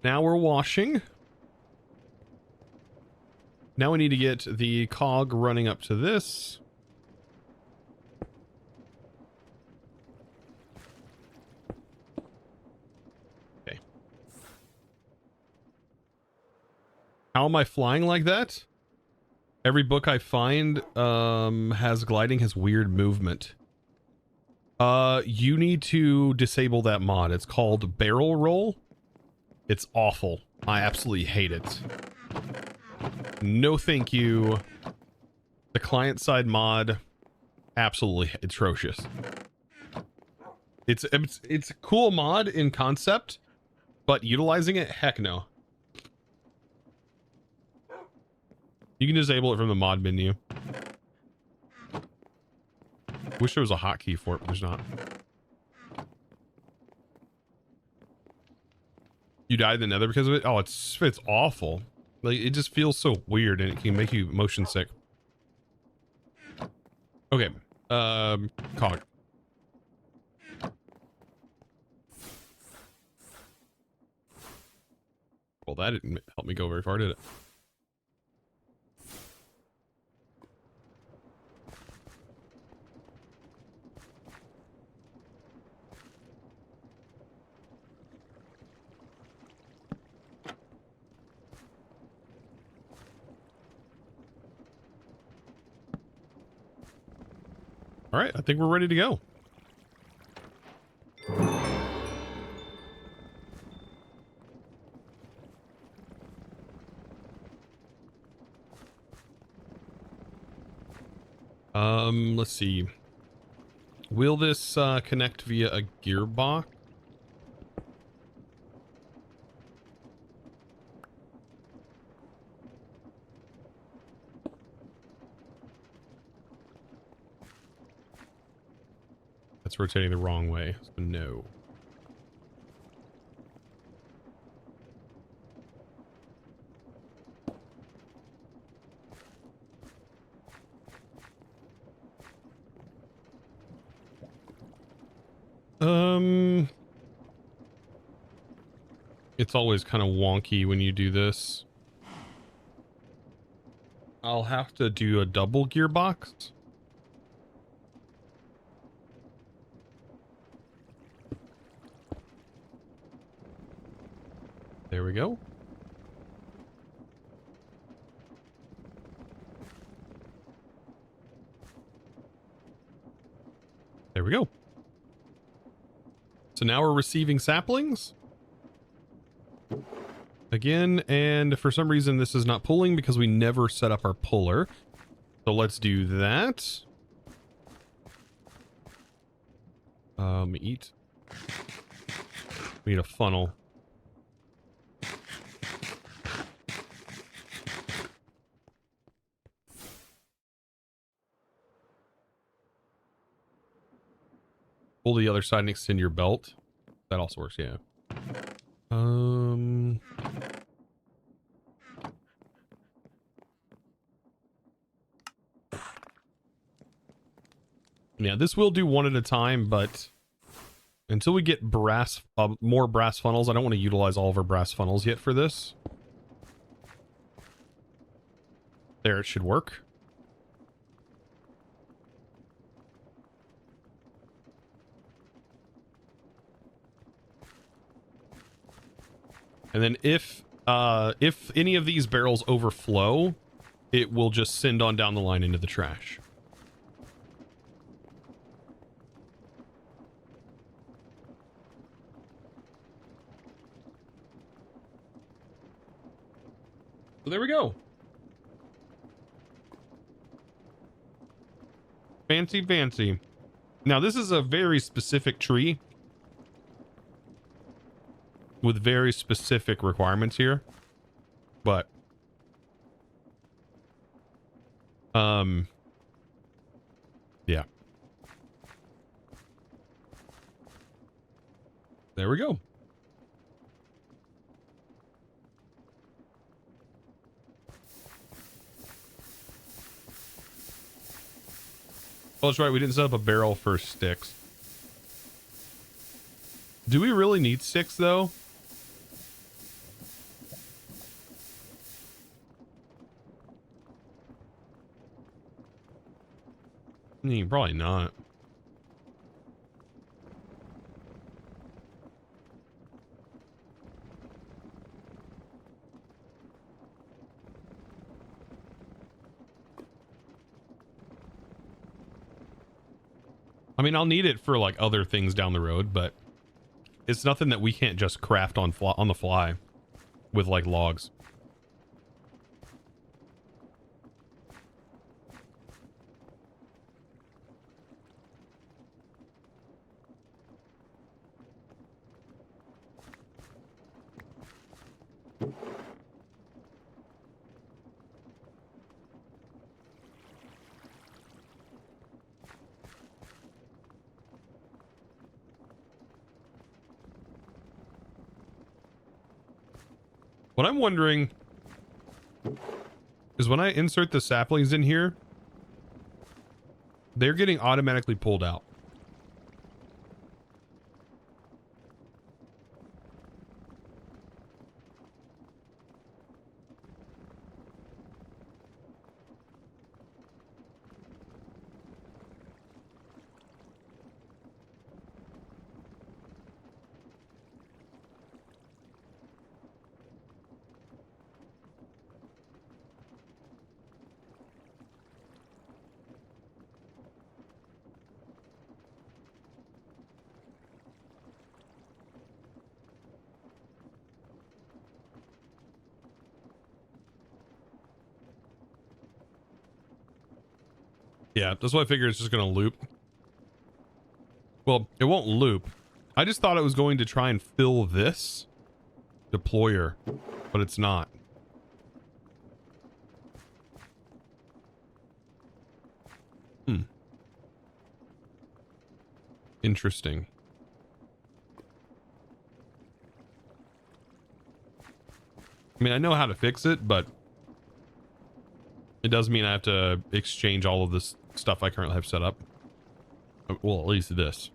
Now we're washing. Now we need to get the cog running up to this. Okay. How am I flying like that? Every book I find has gliding, has weird movement. You need to disable that mod. It's called barrel roll. It's awful. I absolutely hate it. No thank you. The client side mod, absolutely atrocious. It's a cool mod in concept, but utilizing it, heck no. You can disable it from the mod menu. Wish there was a hotkey for it, but there's not. You died in the nether because of it? Oh, it's awful. Like, it just feels so weird and it can make you motion sick. Okay. Cog. Well, that didn't help me go very far, did it? All right, I think we're ready to go. Let's see. Will this connect via a gearbox? That's rotating the wrong way, so no. It's always kind of wonky when you do this. I'll have to do a double gearbox. There we go. There we go. So now we're receiving saplings. Again, and for some reason this is not pulling because we never set up our puller. So let's do that. Eat. We need a funnel. Pull the other side and extend your belt. That also works, yeah. Yeah, this will do one at a time, but until we get more brass funnels, I don't want to utilize all of our brass funnels yet for this. There, it should work. And then if any of these barrels overflow, it will just send on down the line into the trash. So there we go. Fancy, fancy. Now this is a very specific tree with very specific requirements here, but yeah, there we go. Oh, that's right, we didn't set up a barrel for sticks. Do we really need sticks though? Probably not. I mean, I'll need it for like other things down the road, but it's nothing that we can't just craft on the fly with like logs. What I'm wondering is when I insert the saplings in here, they're getting automatically pulled out. Yeah, that's why I figured it's just going to loop. Well, it won't loop. I just thought it was going to try and fill this deployer, but it's not. Interesting. I mean, I know how to fix it, but it does mean I have to exchange all of this stuff I currently have set up. Well, at least this.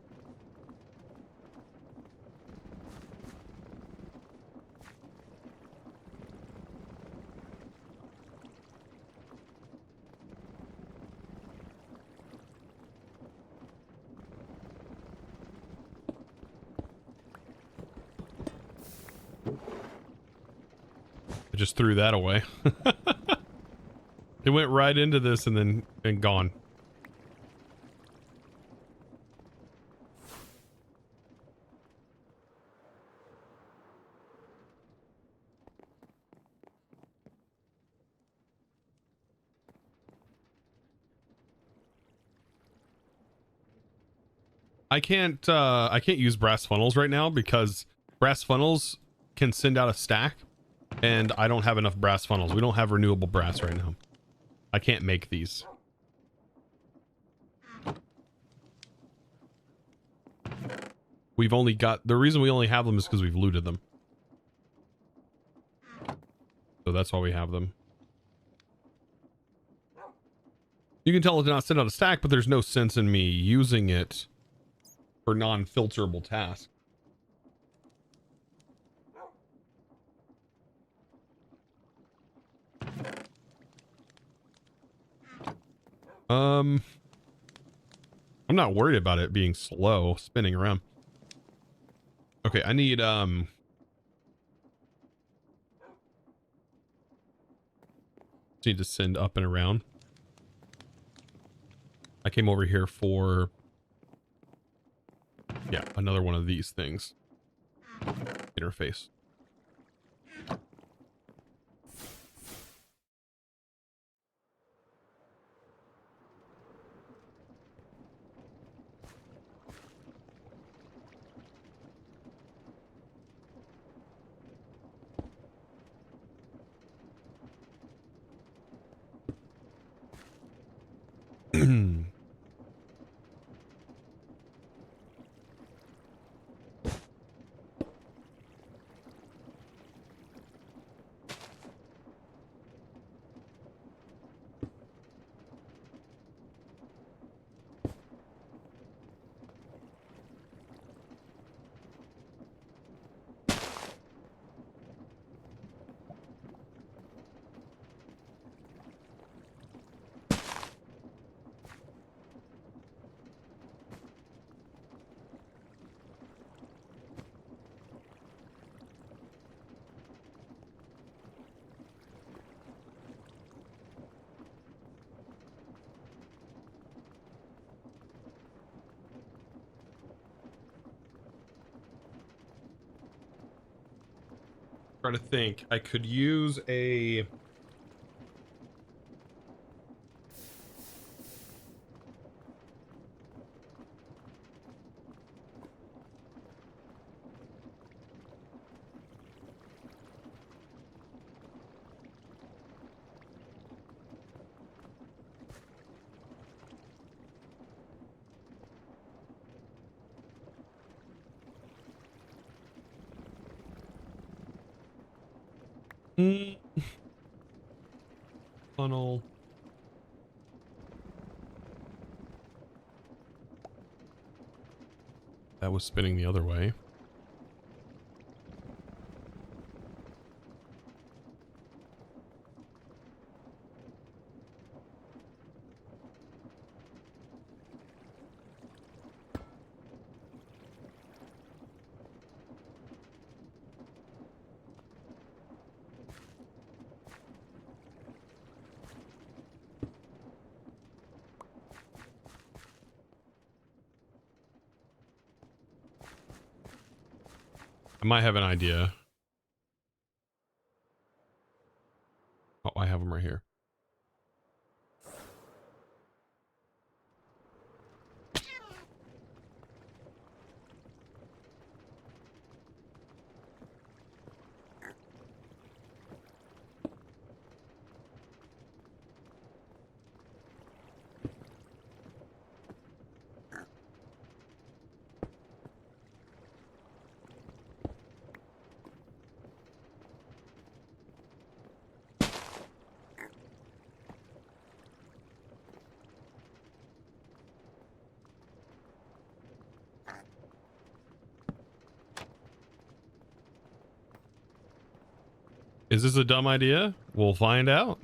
I just threw that away. It went right into this and gone. I can't use brass funnels right now because brass funnels can send out a stack and I don't have enough brass funnels. We don't have renewable brass right now. I can't make these. We've only got, the reason we only have them is because we've looted them. So that's why we have them. You can tell it to not send out a stack, but there's no sense in me using it for non-filterable tasks. I'm not worried about it being slow spinning around. Okay, I need to send up and around. I came over here for, yeah, another one of these things. Interface. Trying to think. I could use a... funnel. That was spinning the other way. I might have an idea. Oh, I have them right here. Is this a dumb idea? We'll find out.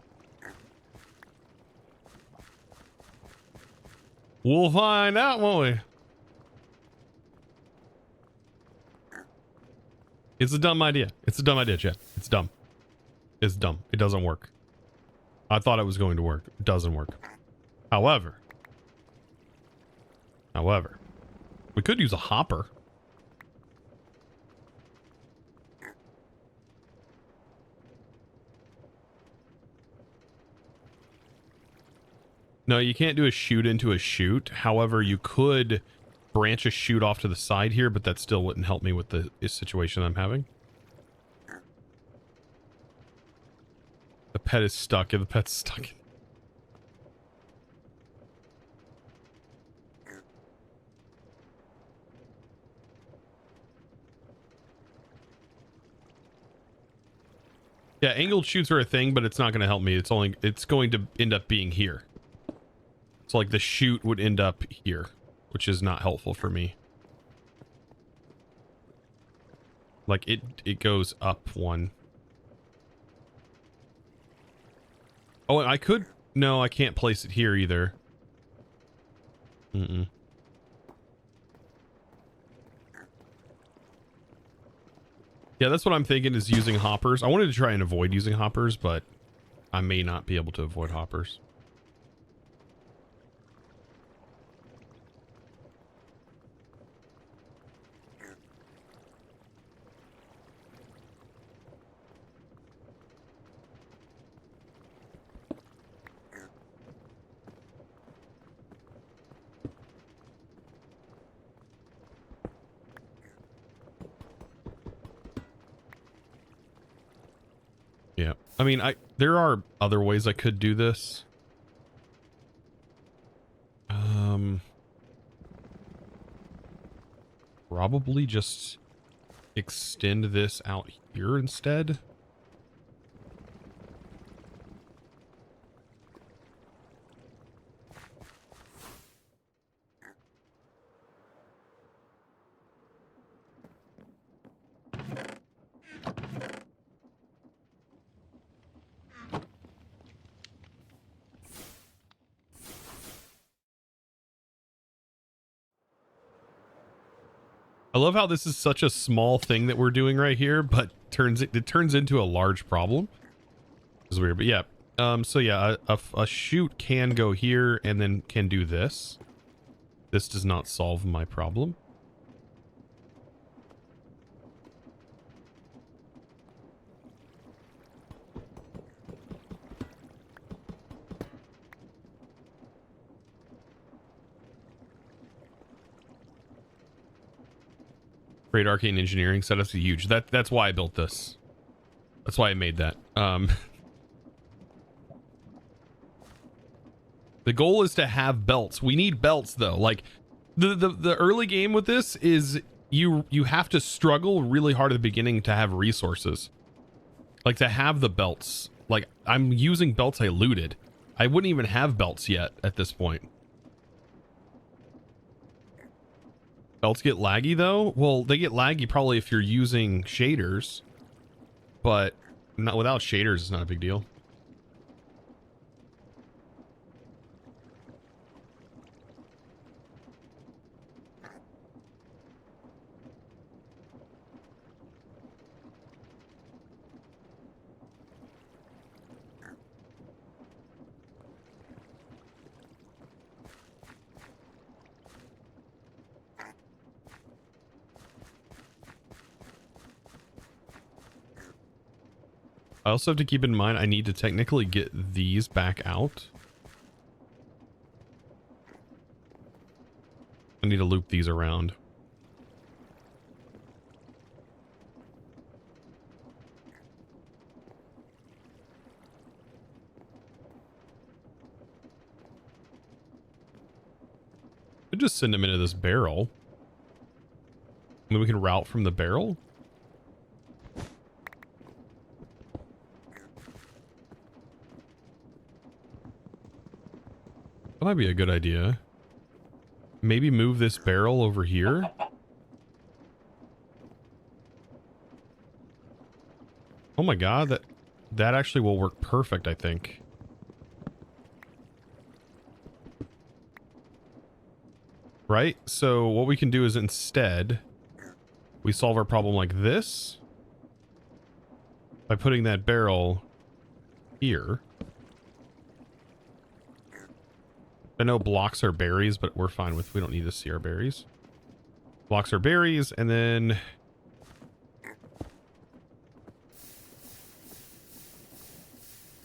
We'll find out, won't we? It's a dumb idea. It's a dumb idea, Chad. It's dumb. It's dumb. It doesn't work. I thought it was going to work. It doesn't work. However, we could use a hopper. No, you can't do a chute into a chute. However, you could branch a chute off to the side here, but that still wouldn't help me with the situation I'm having. The pet is stuck. Yeah, the pet's stuck. Yeah, angled shoots are a thing, but it's not going to help me. It's going to end up being here. So like the chute would end up here, which is not helpful for me. Like it goes up one. Oh, and I could, no, I can't place it here either. Mm-mm. Yeah, that's what I'm thinking, is using hoppers. I wanted to try and avoid using hoppers, but I may not be able to avoid hoppers. Yeah. I mean, there are other ways I could do this. Probably just extend this out here instead. I love how this is such a small thing that we're doing right here, but it turns into a large problem. It's weird, but yeah. So yeah, a chute can go here and then can do this. This does not solve my problem. Great Arcane engineering setups are huge. That's why I built this. That's why I made that. The goal is to have belts. We need belts though. Like the early game with this is you have to struggle really hard at the beginning to have resources. Like to have the belts. Like I'm using belts I looted. I wouldn't even have belts yet at this point. Belts get laggy though? Well, they get laggy probably if you're using shaders, but not without shaders, it's not a big deal. I also have to keep in mind I need to technically get these back out. I need to loop these around. Could just send them into this barrel. And then we can route from the barrel. That might be a good idea. Maybe move this barrel over here. Oh my god, that actually will work perfect, I think. Right? So what we can do is instead we solve our problem like this by putting that barrel here. I know blocks are berries, but we're fine with, we don't need to see our berries. Blocks are berries, and then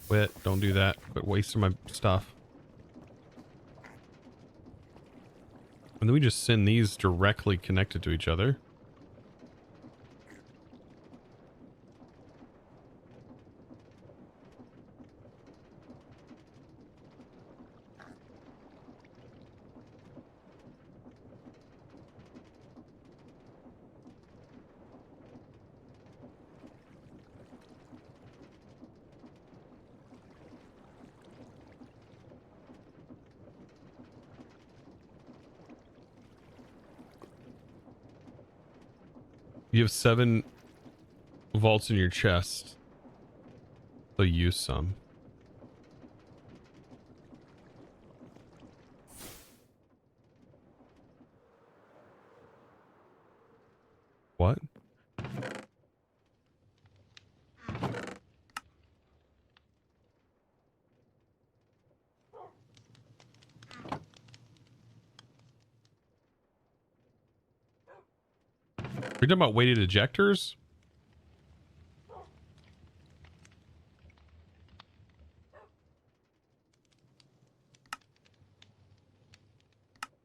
quit, don't do that, but wasting my stuff. And then we just send these directly connected to each other. You have 7 vaults in your chest. So use some. What? Are you talking about weighted ejectors? What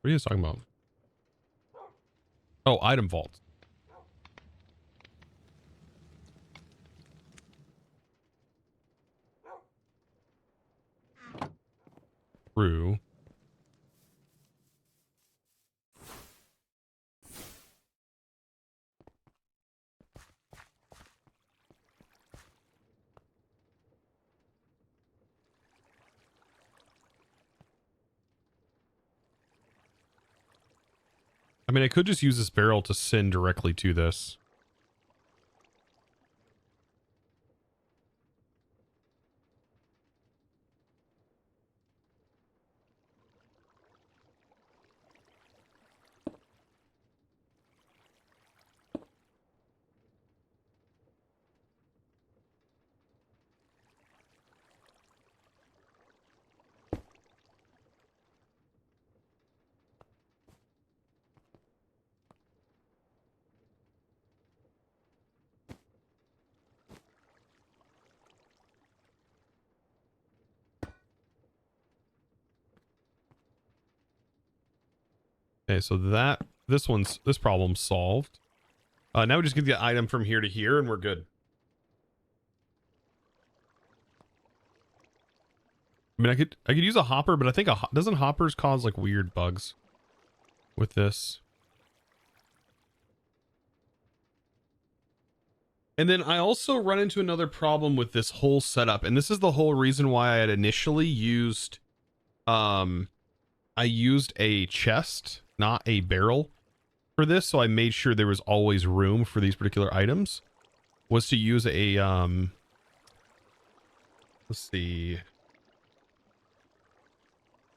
are you guys talking about? Oh, item vault. True. I mean, I could just use this barrel to send directly to this. Okay, so this problem's solved. Now we just get the item from here to here and we're good. I mean, I could use a hopper, but I think doesn't hoppers cause like weird bugs with this? And then I also run into another problem with this whole setup, and this is the whole reason why I had initially used I used a chest, not a barrel for this, so I made sure there was always room for these particular items. Was to use a let's see,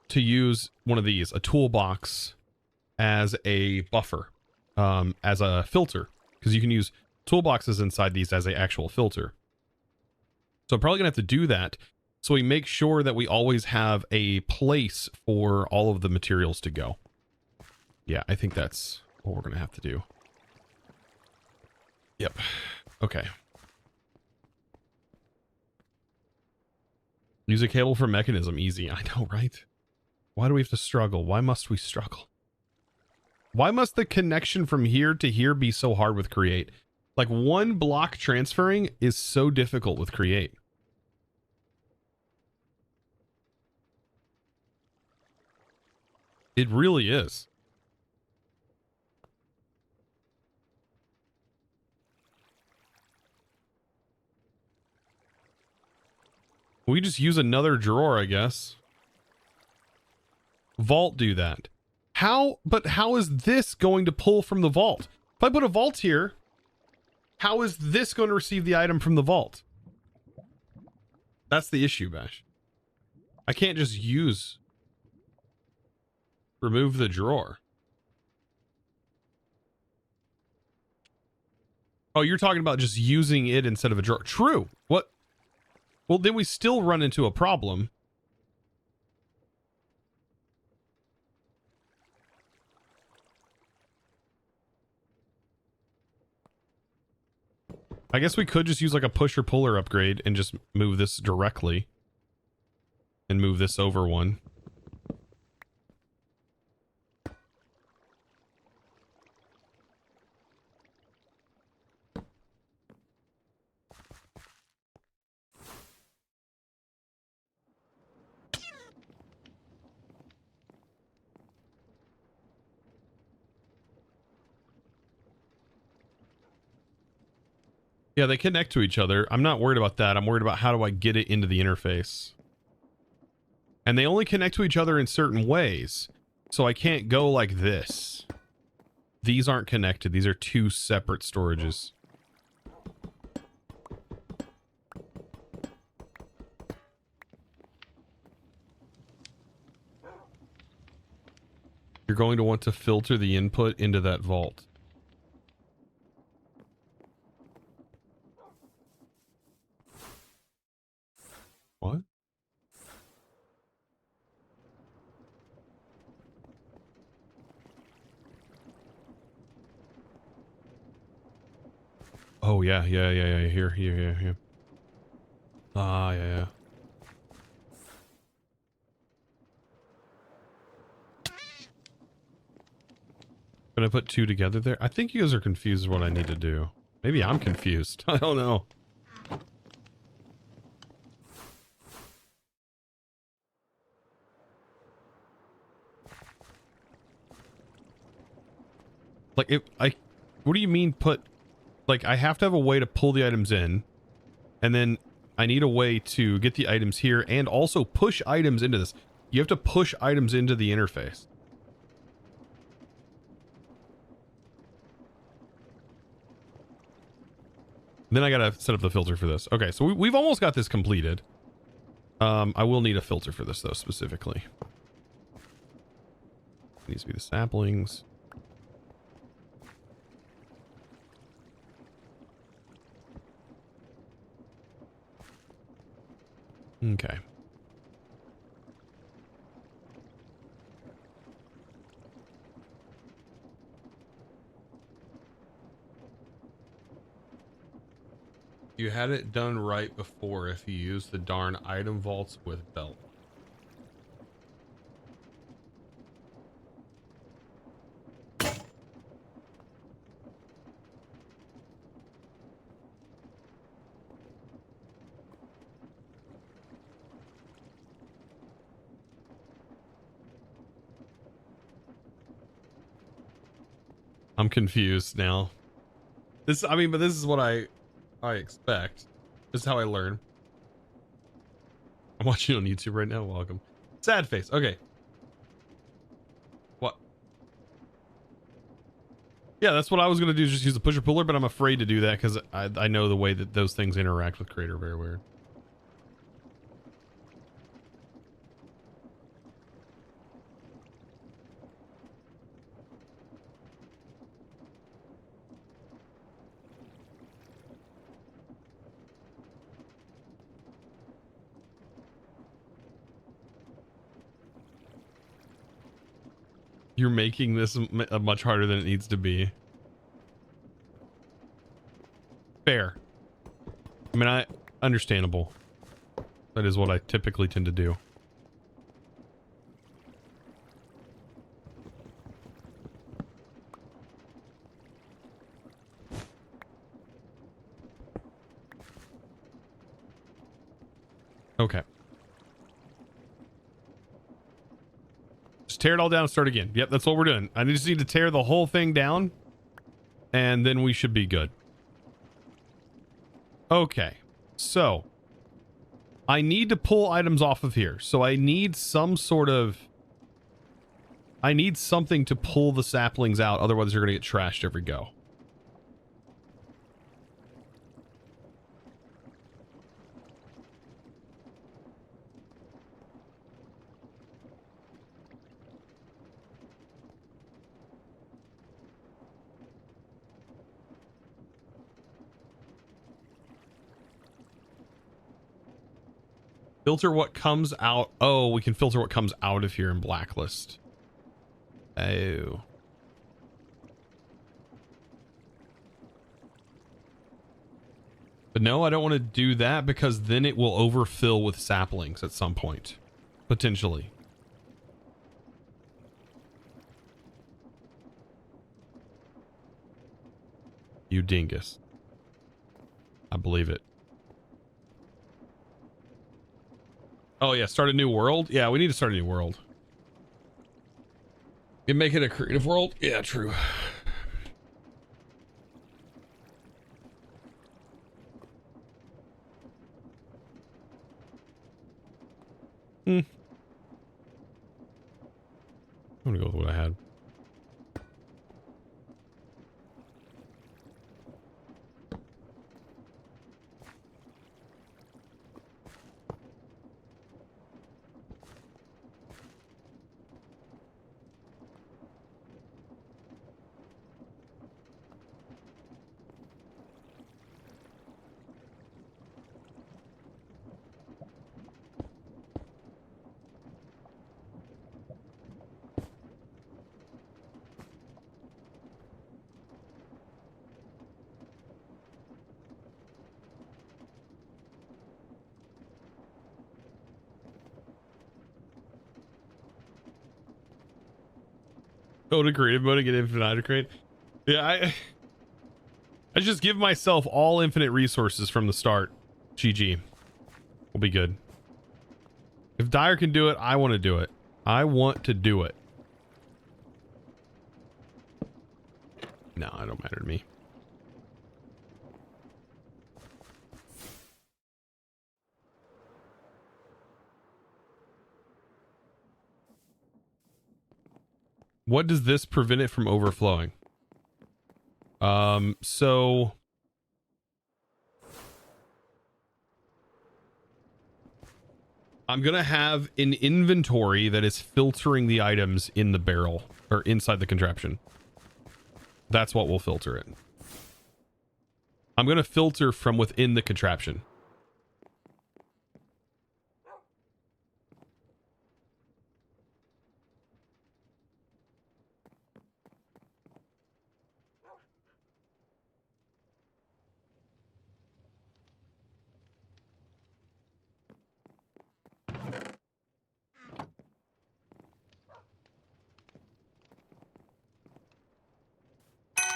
to use one of these, a toolbox, as a buffer, as a filter, because you can use toolboxes inside these as an actual filter. So I'm probably gonna have to do that, so we make sure that we always have a place for all of the materials to go. Yeah, I think that's what we're gonna have to do. Yep. Okay. Use a cable for mechanism. Easy. I know, right? Why do we have to struggle? Why must we struggle? Why must the connection from here to here be so hard with Create? Like, one block transferring is so difficult with Create. It really is. We just use another drawer, I guess. Vault do that. How? But how is this going to pull from the vault? If I put a vault here, how is this going to receive the item from the vault? That's the issue, Bash. I can't just remove the drawer. Oh, you're talking about just using it instead of a drawer. True. What? Well, then we still run into a problem. I guess we could just use like a push or puller upgrade and just move this directly. And move this over one. Yeah, they connect to each other. I'm not worried about that. I'm worried about how do I get it into the interface. And they only connect to each other in certain ways. So I can't go like this. these aren't connected. These are two separate storages. You're going to want to filter the input into that vault. What? Oh, yeah. Here. Ah, yeah. Can I put two together there? I think you guys are confused with what I need to do. Maybe I'm confused. I don't know. Like, what do you mean put, like, I have to have a way to pull the items in, and then I need a way to get the items here and also push items into this. You have to push items into the interface. Then I gotta set up the filter for this. Okay, so we've almost got this completed. I will need a filter for this, though, specifically. It needs to be the saplings. Okay. You had it done right before if you used the darn item vaults with belt. I'm confused now. This, I mean, but this is what I expect. This is how I learn. I'm watching on YouTube right now. Welcome. Sad face. Okay. What? Yeah, that's what I was going to do. Just use the pusher puller, but I'm afraid to do that because I know the way that those things interact with Crater very weird. You're making this much harder than it needs to be. Fair. I mean, understandable. That is what I typically tend to do. Okay. Just tear it all down and start again. Yep, that's what we're doing. I just need to tear the whole thing down, and then we should be good. Okay. So, I need to pull items off of here. So I need some sort of... I need something to pull the saplings out. Otherwise, they're going to get trashed every go. Filter what comes out. Oh, we can filter what comes out of here in Blacklist. Oh. But no, I don't want to do that because then it will overfill with saplings at some point. Potentially. You dingus. I believe it. Oh yeah, start a new world? Yeah, we need to start a new world. You make it a creative world? Yeah, true. I'm gonna go with what I had. Go to creative mode and get infinite crate. Yeah, I just give myself all infinite resources from the start. GG. We'll be good. If Dyer can do it, I want to do it. I want to do it. No, it don't matter to me. What does this prevent it from overflowing? So I'm going to have an inventory that is filtering the items in the barrel or inside the contraption. That's what will filter it. I'm going to filter from within the contraption.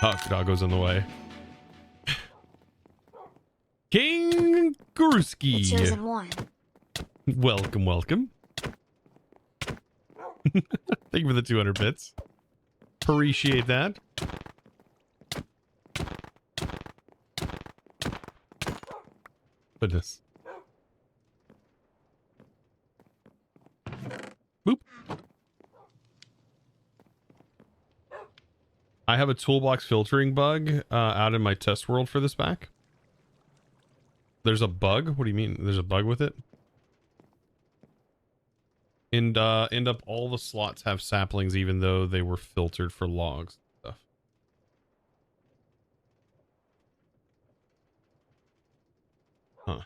Oh, doggo's in the way. King The Guruski. chosen one. Welcome, welcome. Thank you for the 200 bits. Appreciate that. Goodness. Boop. I have a toolbox filtering bug out in my test world for this back. There's a bug? What do you mean? There's a bug with it? And end up all the slots have saplings even though they were filtered for logs and stuff. Huh.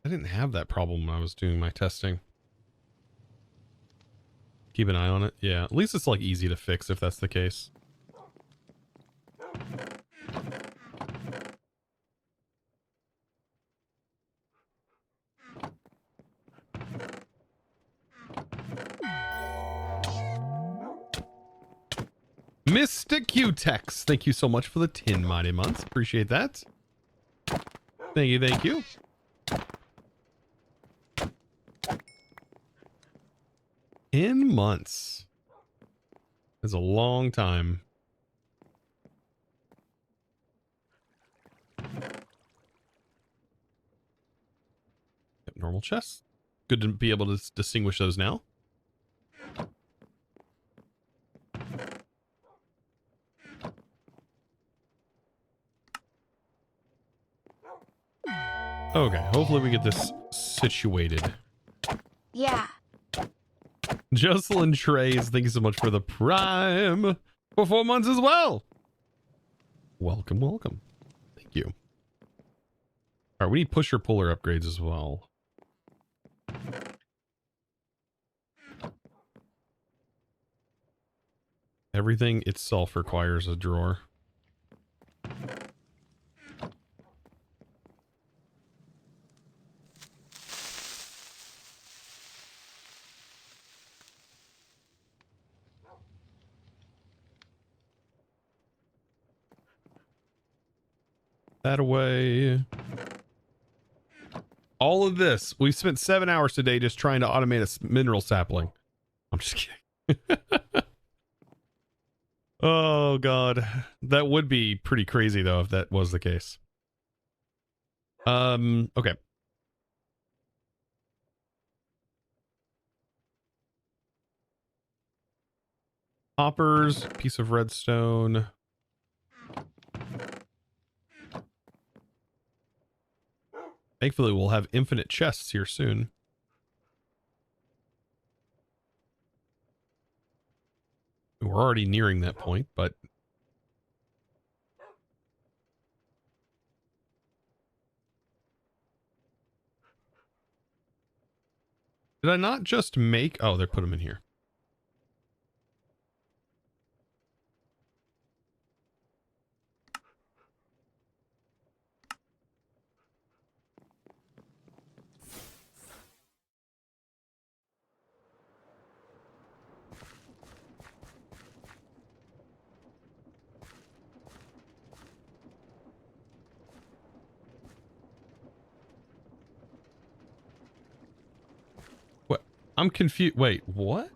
I didn't have that problem when I was doing my testing. Keep an eye on it. Yeah, at least it's like easy to fix if that's the case. Mr. Q-Tex, thank you so much for the 10 mighty months. Appreciate that. Thank you, thank you. 10 months. That's a long time. Yep, normal chests. Good to be able to distinguish those now. Okay, hopefully we get this situated. Yeah. Jocelyn Trays, thank you so much for the prime for 4 months as well. Welcome, welcome. Thank you. All right, we need pusher puller upgrades as well. Everything itself requires a drawer. That away. All of this. We spent 7 hours today just trying to automate a mineral sapling. I'm just kidding. Oh, God. That would be pretty crazy, though, if that was the case. Okay. Hoppers, piece of redstone. Thankfully, we'll have infinite chests here soon. We're already nearing that point, but... Did I not just make... Oh, they put them in here. I'm confused. Wait, what?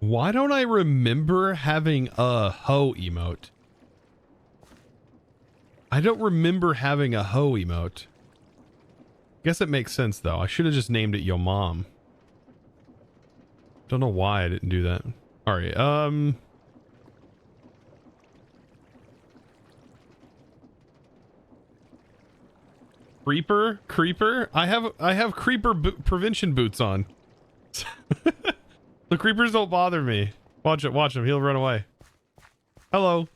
Why don't I remember having a hoe emote? I don't remember having a hoe emote. Guess it makes sense though. I should have just named it Yo Mom. Don't know why I didn't do that. All right. Creeper. I have creeper prevention boots on. The creepers don't bother me. Watch him. He'll run away. Hello.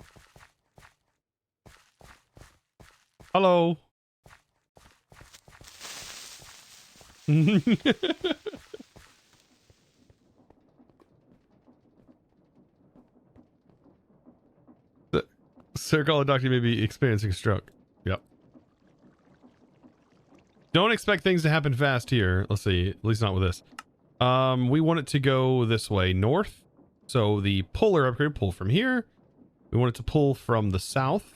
Hello. Sir Call of Doctor may be experiencing a stroke. Yep. Don't expect things to happen fast here. Let's see. At least not with this. We want it to go this way, north. So the puller upgrade pull from here. We want it to pull from the south.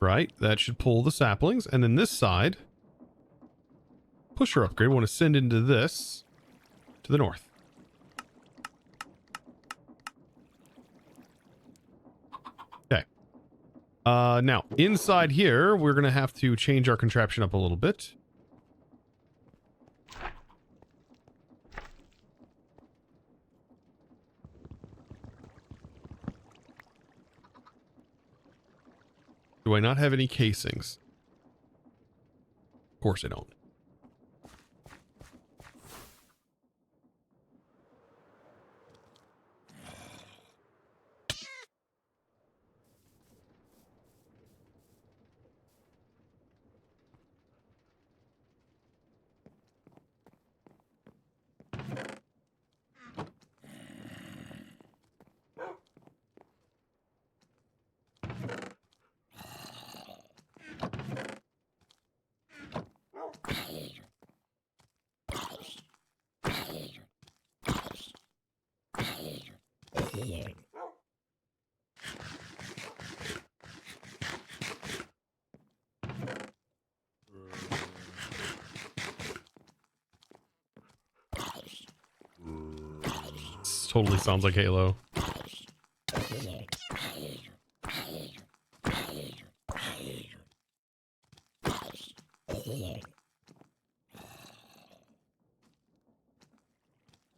Right, that should pull the saplings. And then this side, pusher upgrade, we want to send into this to the north. Okay. Now, inside here, we're going to have to change our contraption up a little bit. Do I not have any casings? Of course I don't. This totally sounds like Halo.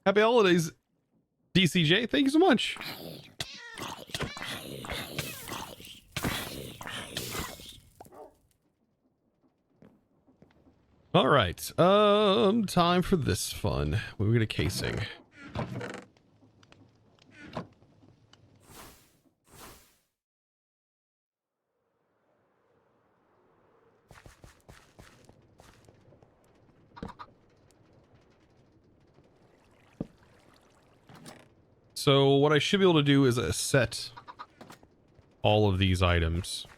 Happy holidays, DCJ. Thank you so much. All right. Time for this fun. We get a casing. So what I should be able to do is set all of these items.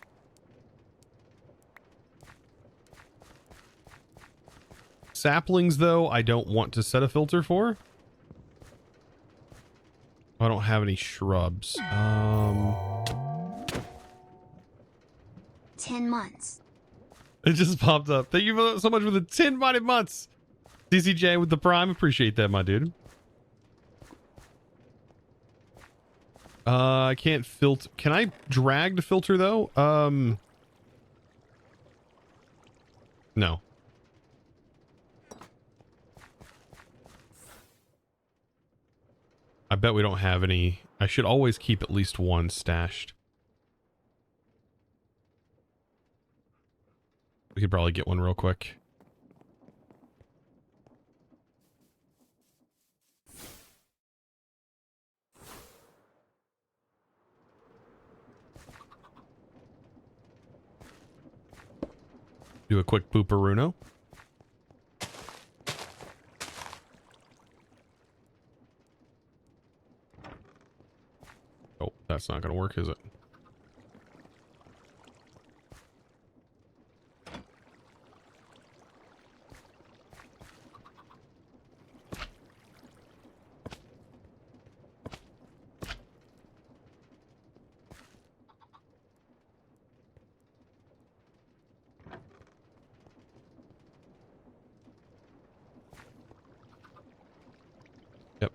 Saplings, though, I don't want to set a filter for. I don't have any shrubs. 10 months. It just popped up. Thank you so much for the 10 mighty months. DCJ with the prime. Appreciate that, my dude. I can't filter. Can I drag to filter though? No. I bet we don't have any. I should always keep at least one stashed. We could probably get one real quick. Do a quick booperuno. Oh, that's not going to work, is it?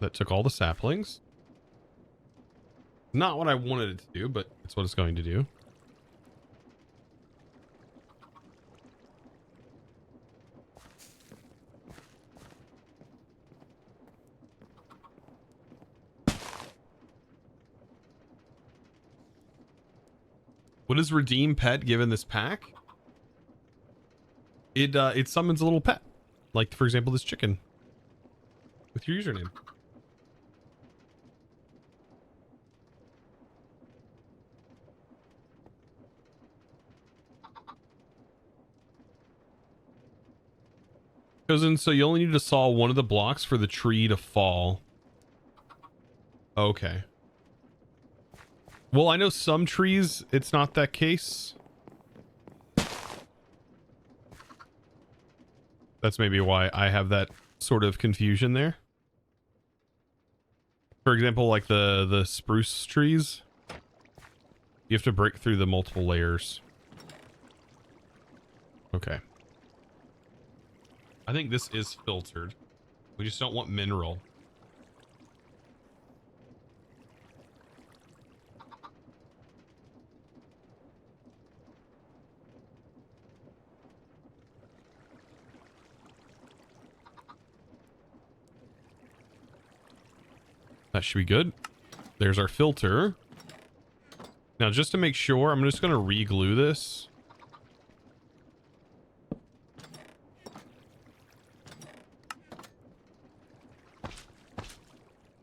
that took all the saplings. Not what I wanted it to do, but it's what it's going to do. What does redeem pet give in this pack? It summons a little pet. Like, for example, this chicken. With your username. Goes in, so you only need to saw one of the blocks for the tree to fall. Okay. Well, I know some trees, it's not that case. That's maybe why I have that sort of confusion there. For example, like the spruce trees, you have to break through the multiple layers. Okay. I think this is filtered. We just don't want mineral. That should be good. There's our filter. Now, just to make sure, I'm just going to re-glue this.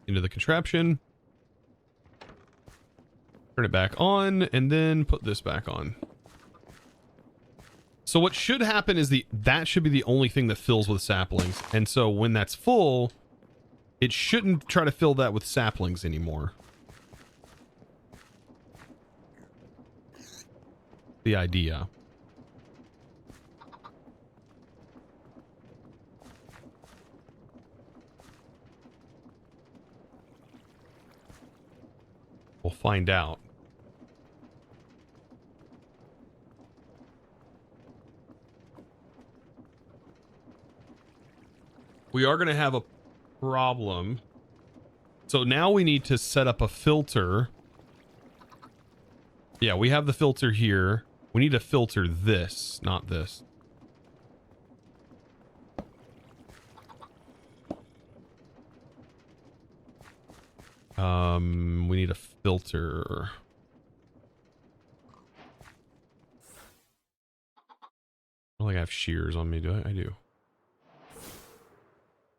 Into the contraption. Turn it back on, and then put this back on. So what should happen is that should be the only thing that fills with saplings. And so when that's full, it shouldn't try to fill that with saplings anymore. The idea. We'll find out. We are going to have a problem. So now we need to set up a filter. Yeah, we have the filter here. We need to filter this, not this. We need a filter. I don't think I have shears on me, do I? I do.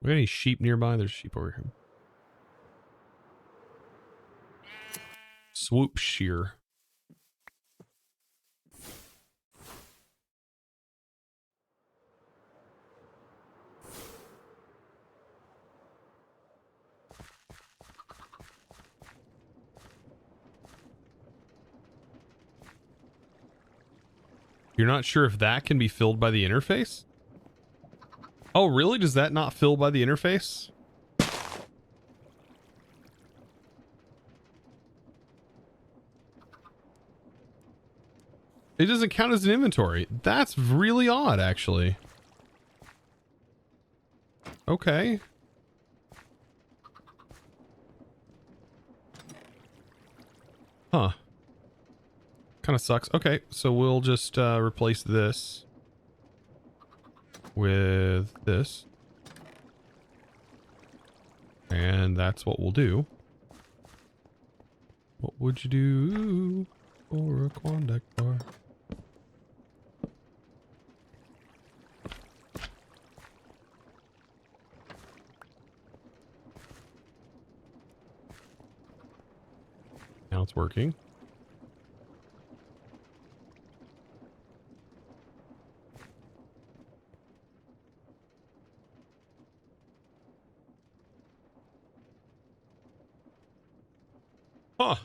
We got any sheep nearby? There's sheep over here. Swoop shear. You're not sure if that can be filled by the interface? Oh, really? Does that not fill by the interface? It doesn't count as an inventory. That's really odd, actually. Okay. Huh. Kind of sucks. Okay, so we'll just replace this with this. And that's what we'll do. What would you do for a Klondike bar? Now it's working. Huh.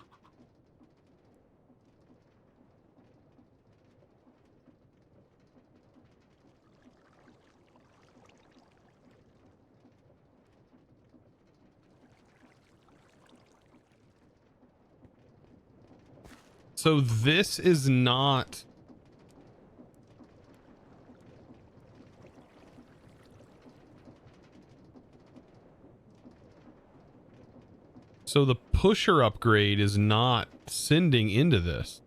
So this is not... So the pusher upgrade is not sending into this.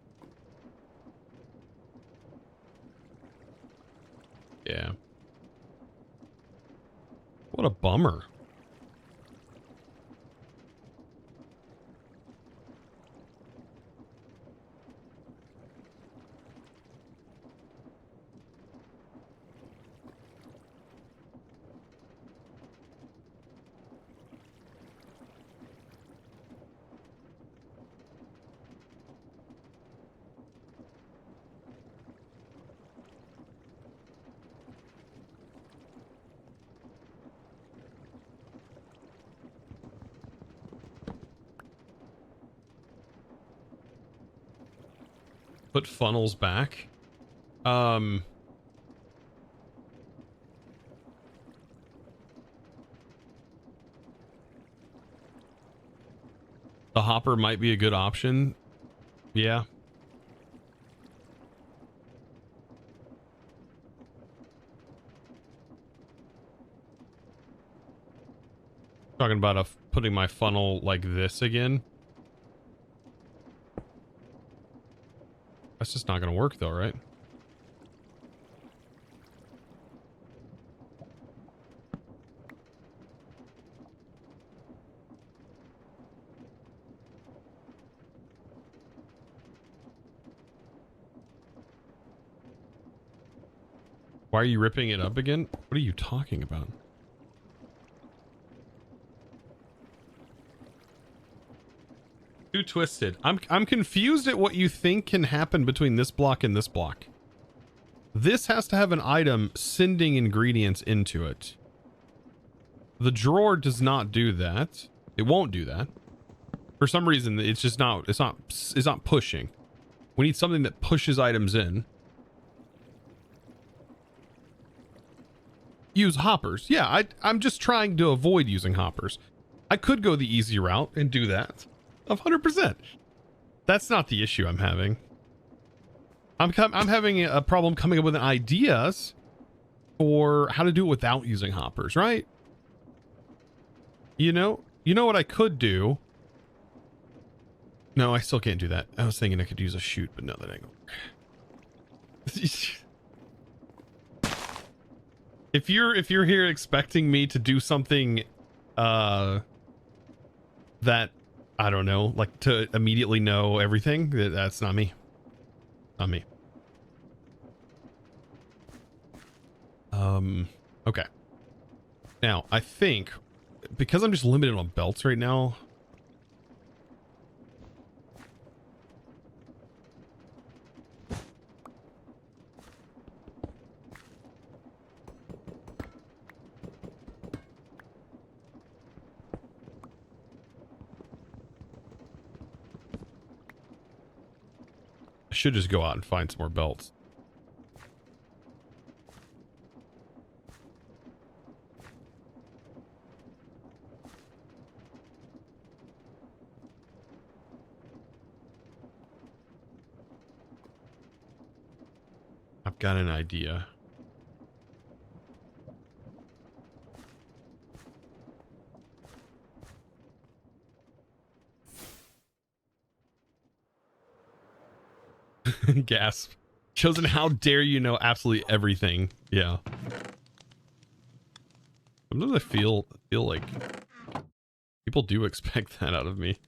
Yeah. What a bummer. Put funnels back. The hopper might be a good option. Yeah. Talking about putting my funnel like this again. That's just not going to work though, right? Why are you ripping it up again? What are you talking about? Too twisted. I'm confused at what you think can happen between this block and this block. This has to have an item sending ingredients into it. The drawer does not do that. It won't do that. For some reason, it's just not, it's not pushing. We need something that pushes items in. Use hoppers. Yeah, I'm just trying to avoid using hoppers. I could go the easy route and do that. 100%. That's not the issue I'm having. I'm having a problem coming up with ideas for how to do it without using hoppers, right? You know what I could do? No, I still can't do that. I was thinking I could use a chute, but no, that ain't gonna work. If you're here expecting me to do something that I don't know, like to immediately know everything, that's not me. Not me. Okay. Now, I think because I'm just limited on belts right now, I should just go out and find some more belts. I've got an idea. Gasp. Chosen, how dare you know absolutely everything? Yeah. Sometimes I feel like people do expect that out of me.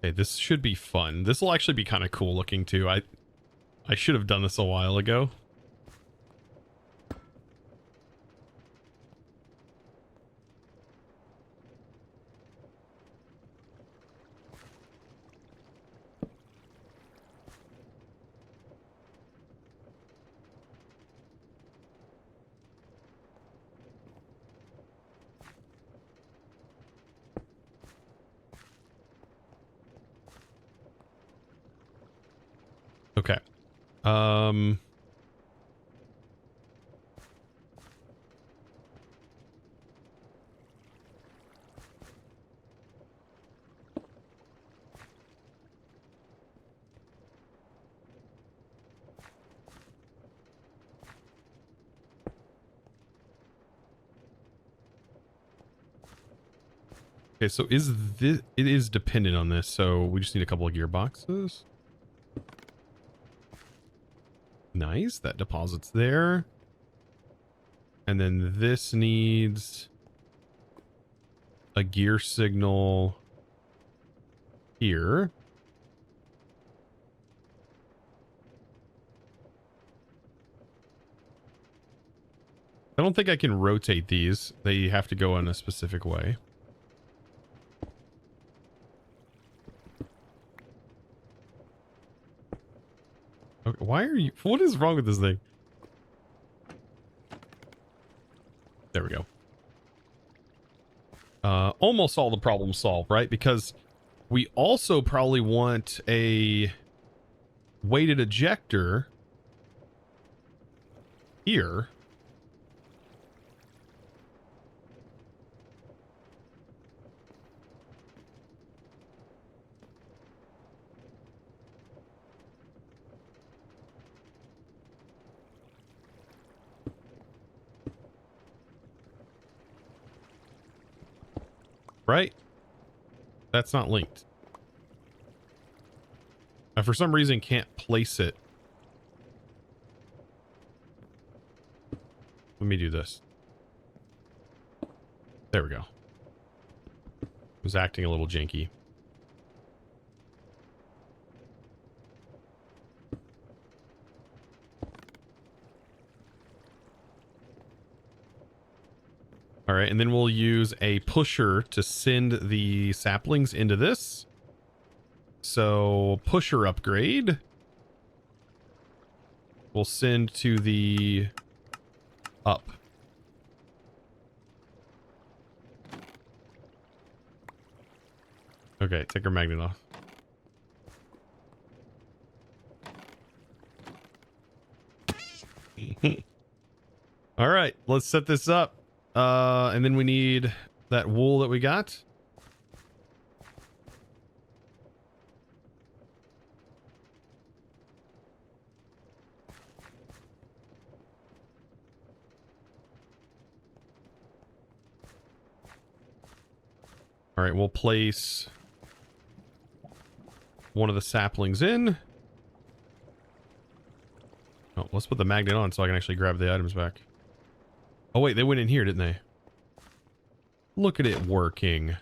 Hey, this should be fun. This will actually be kind of cool looking too. I should have done this a while ago. Okay. Okay, so is this, it is dependent on this, so we just need a couple of gearboxes. Nice, that deposits there. And then this needs a gear signal here. I don't think I can rotate these. They have to go in a specific way. Okay, why are you... What is wrong with this thing? There we go. Almost all the problems solved, right? Because we also probably want a weighted ejector here. Right? That's not linked. I, for some reason, can't place it. Let me do this. There we go. It was acting a little janky. All right, and then we'll use a pusher to send the saplings into this. So pusher upgrade. We'll send to the up. Okay, take our magnet off. All right, let's set this up. And then we need that wool that we got. All right, we'll place one of the saplings in. Oh, let's put the magnet on so I can actually grab the items back. Oh, wait, they went in here, didn't they? Look at it working.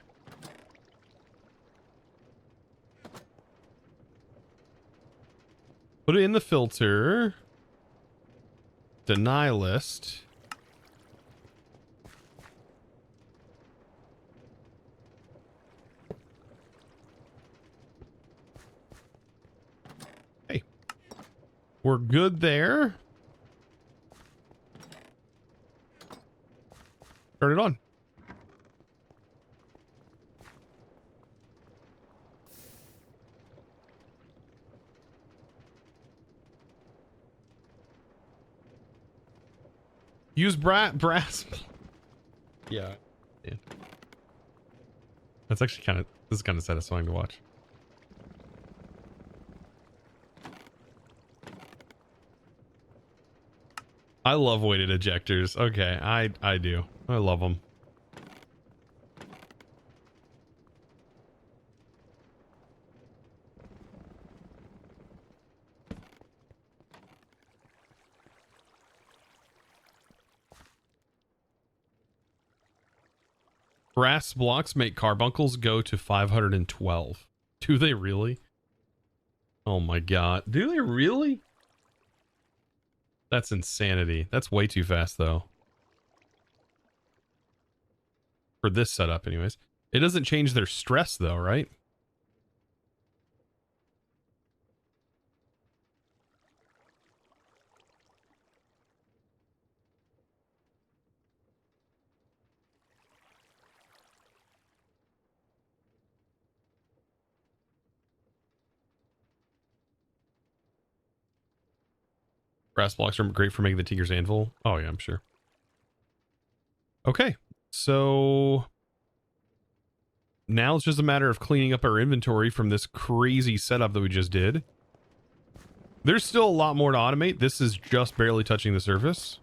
Put it in the filter. Deny list. Hey. We're good there. Turn it on. Use brass. Yeah. That's actually kind of, this is kind of satisfying to watch. I love weighted ejectors. Okay, I do. I love them. Brass blocks make carbuncles go to 512. Do they really? Oh my god. Do they really? That's insanity. That's way too fast, though. For this setup, anyways. It doesn't change their stress, though, right? Brass blocks are great for making the Tinker's Anvil. Oh, yeah, I'm sure. Okay, so now it's just a matter of cleaning up our inventory from this crazy setup that we just did. There's still a lot more to automate. This is just barely touching the surface.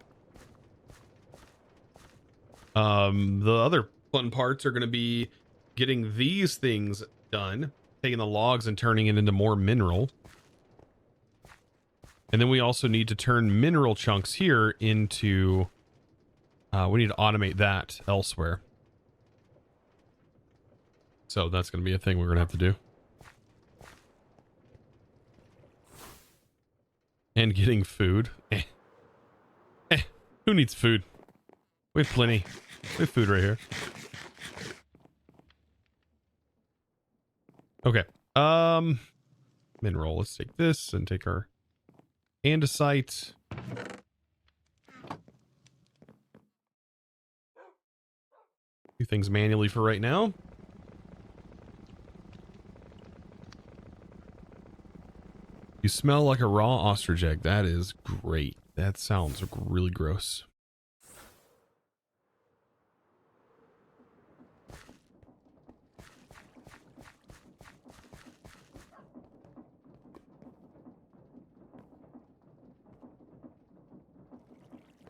The other fun parts are going to be getting these things done, taking the logs and turning it into more mineral. And then we also need to turn mineral chunks here into, we need to automate that elsewhere. So that's going to be a thing we're going to have to do. And getting food. Who needs food? We have plenty. We have food right here. Okay. Mineral. Let's take this and take our andesite. Do things manually for right now. You smell like a raw ostrich egg. That is great. That sounds really gross.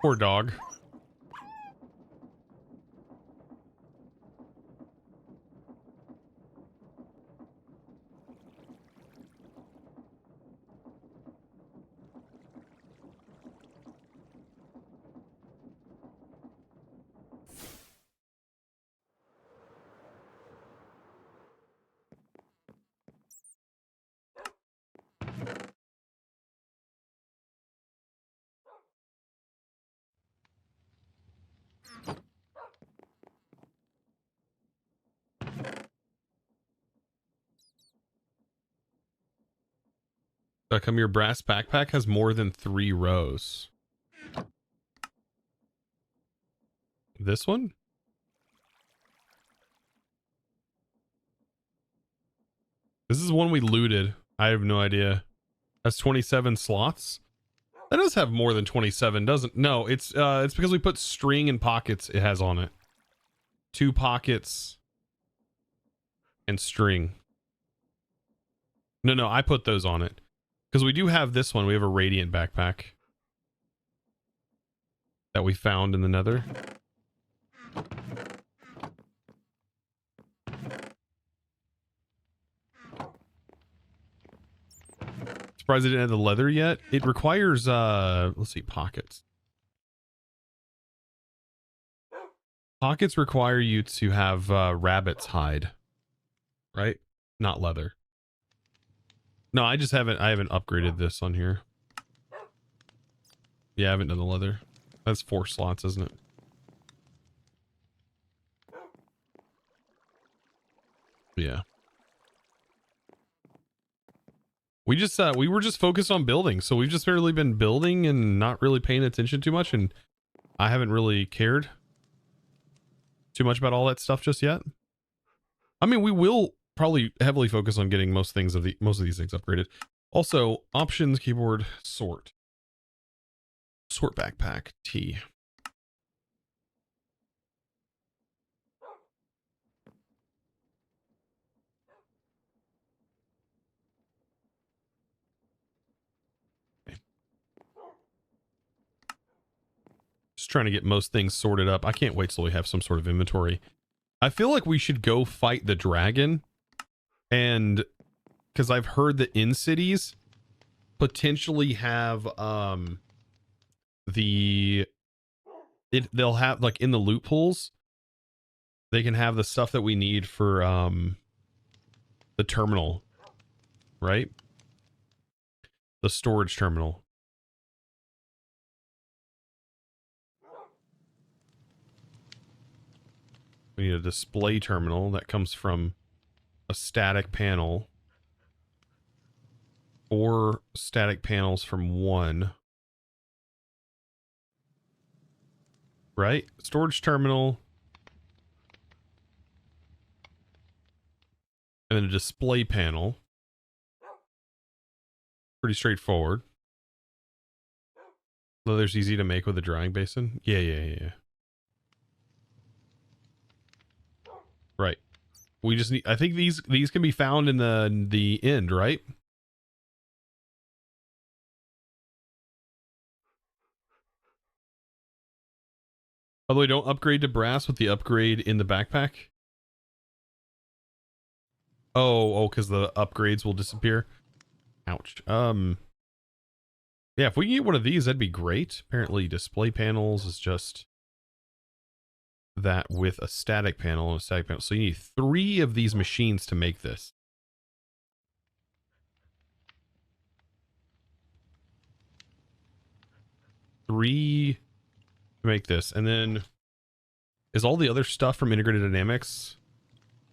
Poor dog. How come your brass backpack has more than 3 rows? This one? This is one we looted. I have no idea. That's 27 slots. That does have more than 27, doesn't? No, it's because we put string and pockets it has on it. 2 pockets and string. No, I put those on it. Because we do have this one. We have a radiant backpack that we found in the nether. Surprised I didn't have the leather yet. It requires, let's see, pockets. Pockets require you to have rabbit's hide, right? Not leather. No, I haven't upgraded this on here. Yeah, I haven't done the leather. That's 4 slots, isn't it? Yeah. We were just focused on building, so we've just barely been building and not really paying attention too much, and I haven't really cared too much about all that stuff just yet. I mean, we will probably heavily focus on getting most of these things upgraded. Also, options, keyboard, sort backpack, T. Just trying to get most things sorted up. I can't wait till we have some sort of inventory. I feel like we should go fight the dragon, and because I've heard that in cities potentially have they'll have, like, in the loot pools they can have the stuff that we need for the terminal, right? The storage terminal. We need a display terminal that comes from a static panel, or static panels from 1. Right? Storage terminal. And then a display panel. Pretty straightforward. Leather's easy to make with a drying basin. Yeah. Right. We just need, I think these can be found in the end, right? By the way, don't upgrade to brass with the upgrade in the backpack. Oh, because the upgrades will disappear. Ouch. Yeah, if we can get one of these, that'd be great. Apparently, display panels is just that with a static panel and a static panel. So you need 3 of these machines to make this. Three to make this. And then is all the other stuff from Integrated Dynamics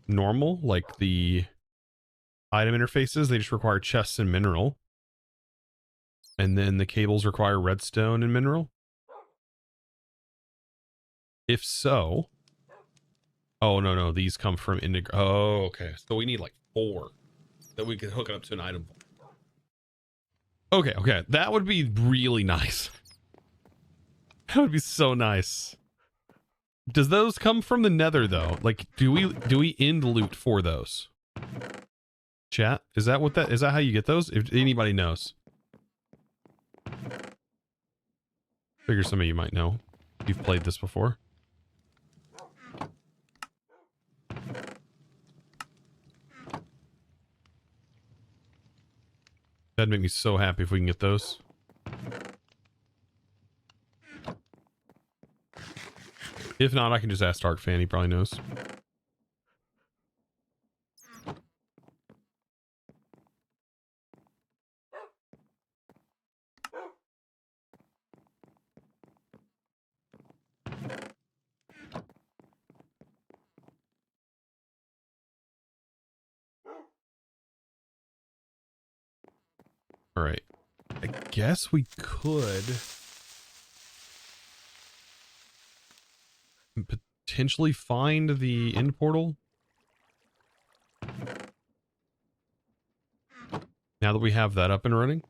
normal? Like the item interfaces, they just require chests and mineral. And then the cables require redstone and mineral. If so, oh no, these come from oh, okay. So we need like 4 that we can hook it up to an item. Okay, that would be really nice. That would be so nice. Does those come from the Nether though? Like, do we end loot for those? Chat, is that how you get those? If anybody knows. Figure some of you might know. You've played this before. That'd make me so happy if we can get those. If not, I can just ask Arcane. He probably knows. All right. I guess we could potentially find the end portal. Now that we have that up and running.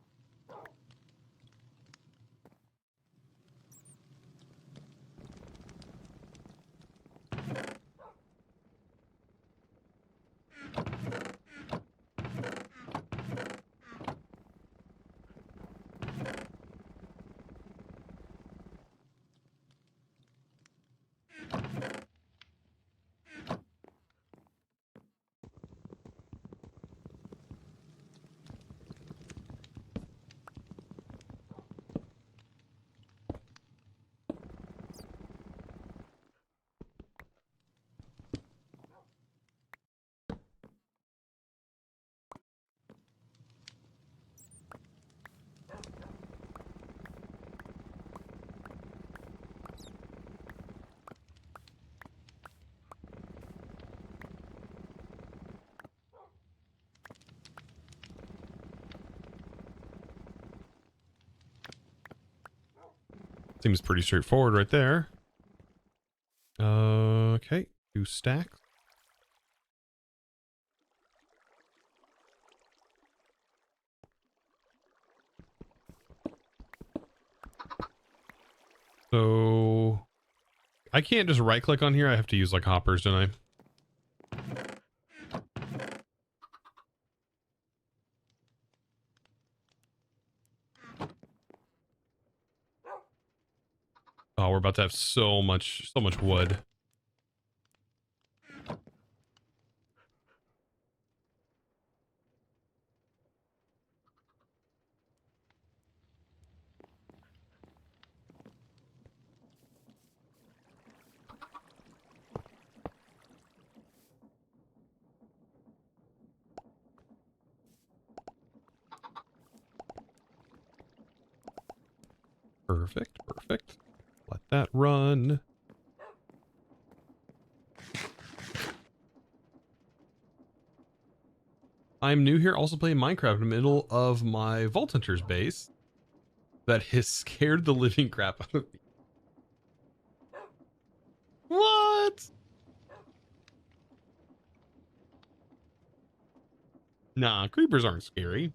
Seems pretty straightforward right there. Okay, 2 stacks. So I can't just right click on here. I have to use like hoppers, don't I? Oh, we're about to have so much wood. Perfect. Let that run. I'm new here, also playing Minecraft in the middle of my Vault Hunter's base. That has scared the living crap out of me. What? Nah, creepers aren't scary.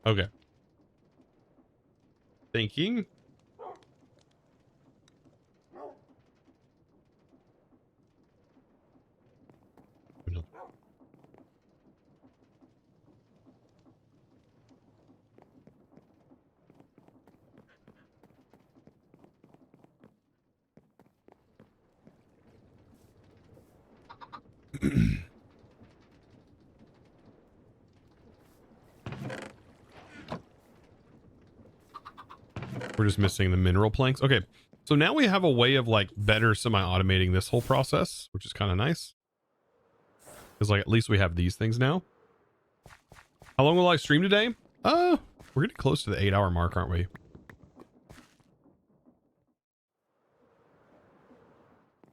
Okay. Thinking. We're just missing the mineral planks. Okay, so now we have a way of like better semi-automating this whole process, which is kind of nice. Because like at least we have these things now. How long will I stream today? We're getting close to the 8-hour mark, aren't we?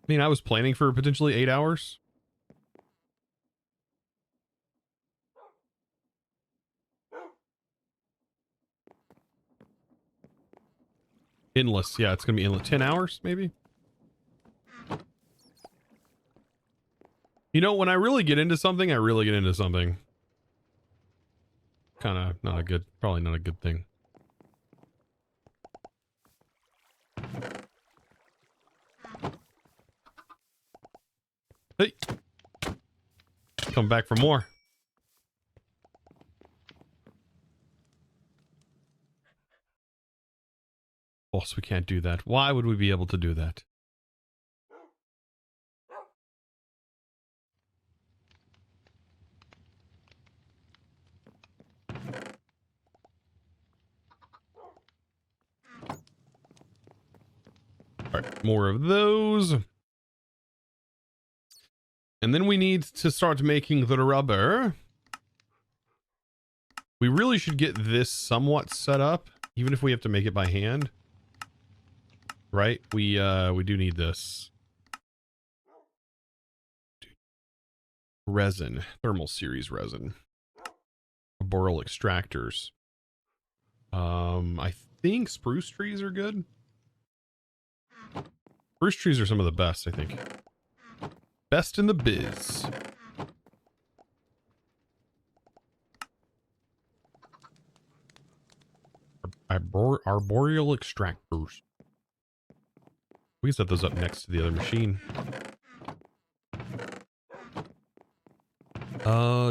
I mean, I was planning for potentially 8 hours. Endless. Yeah, it's going to be endless. 10 hours, maybe? You know, when I really get into something, I really get into something. Kind of not a good, probably not a good thing. Hey! Come back for more. Boss, we can't do that. Why would we be able to do that? Alright, more of those. And then we need to start making the rubber. We really should get this somewhat set up, even if we have to make it by hand. Right? We do need this. Resin. Thermal series resin. Boral extractors. I think spruce trees are good. Spruce trees are some of the best, I think. Best in the biz. Arboreal extractors. We can set those up next to the other machine.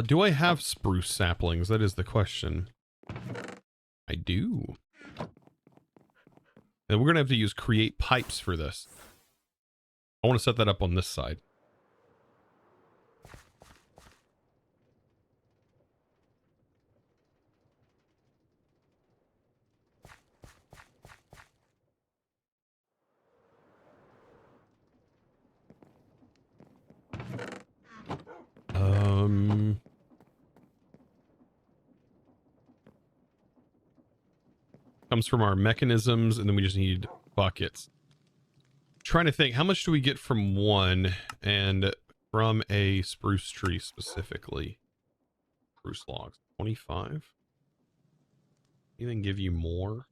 Do I have spruce saplings? That is the question. I do. And we're gonna have to use create pipes for this. I want to set that up on this side. Comes from our mechanisms, and then we just need buckets. Trying to think, how much do we get from one and from a spruce tree specifically? Spruce logs, 25. Anything give you more?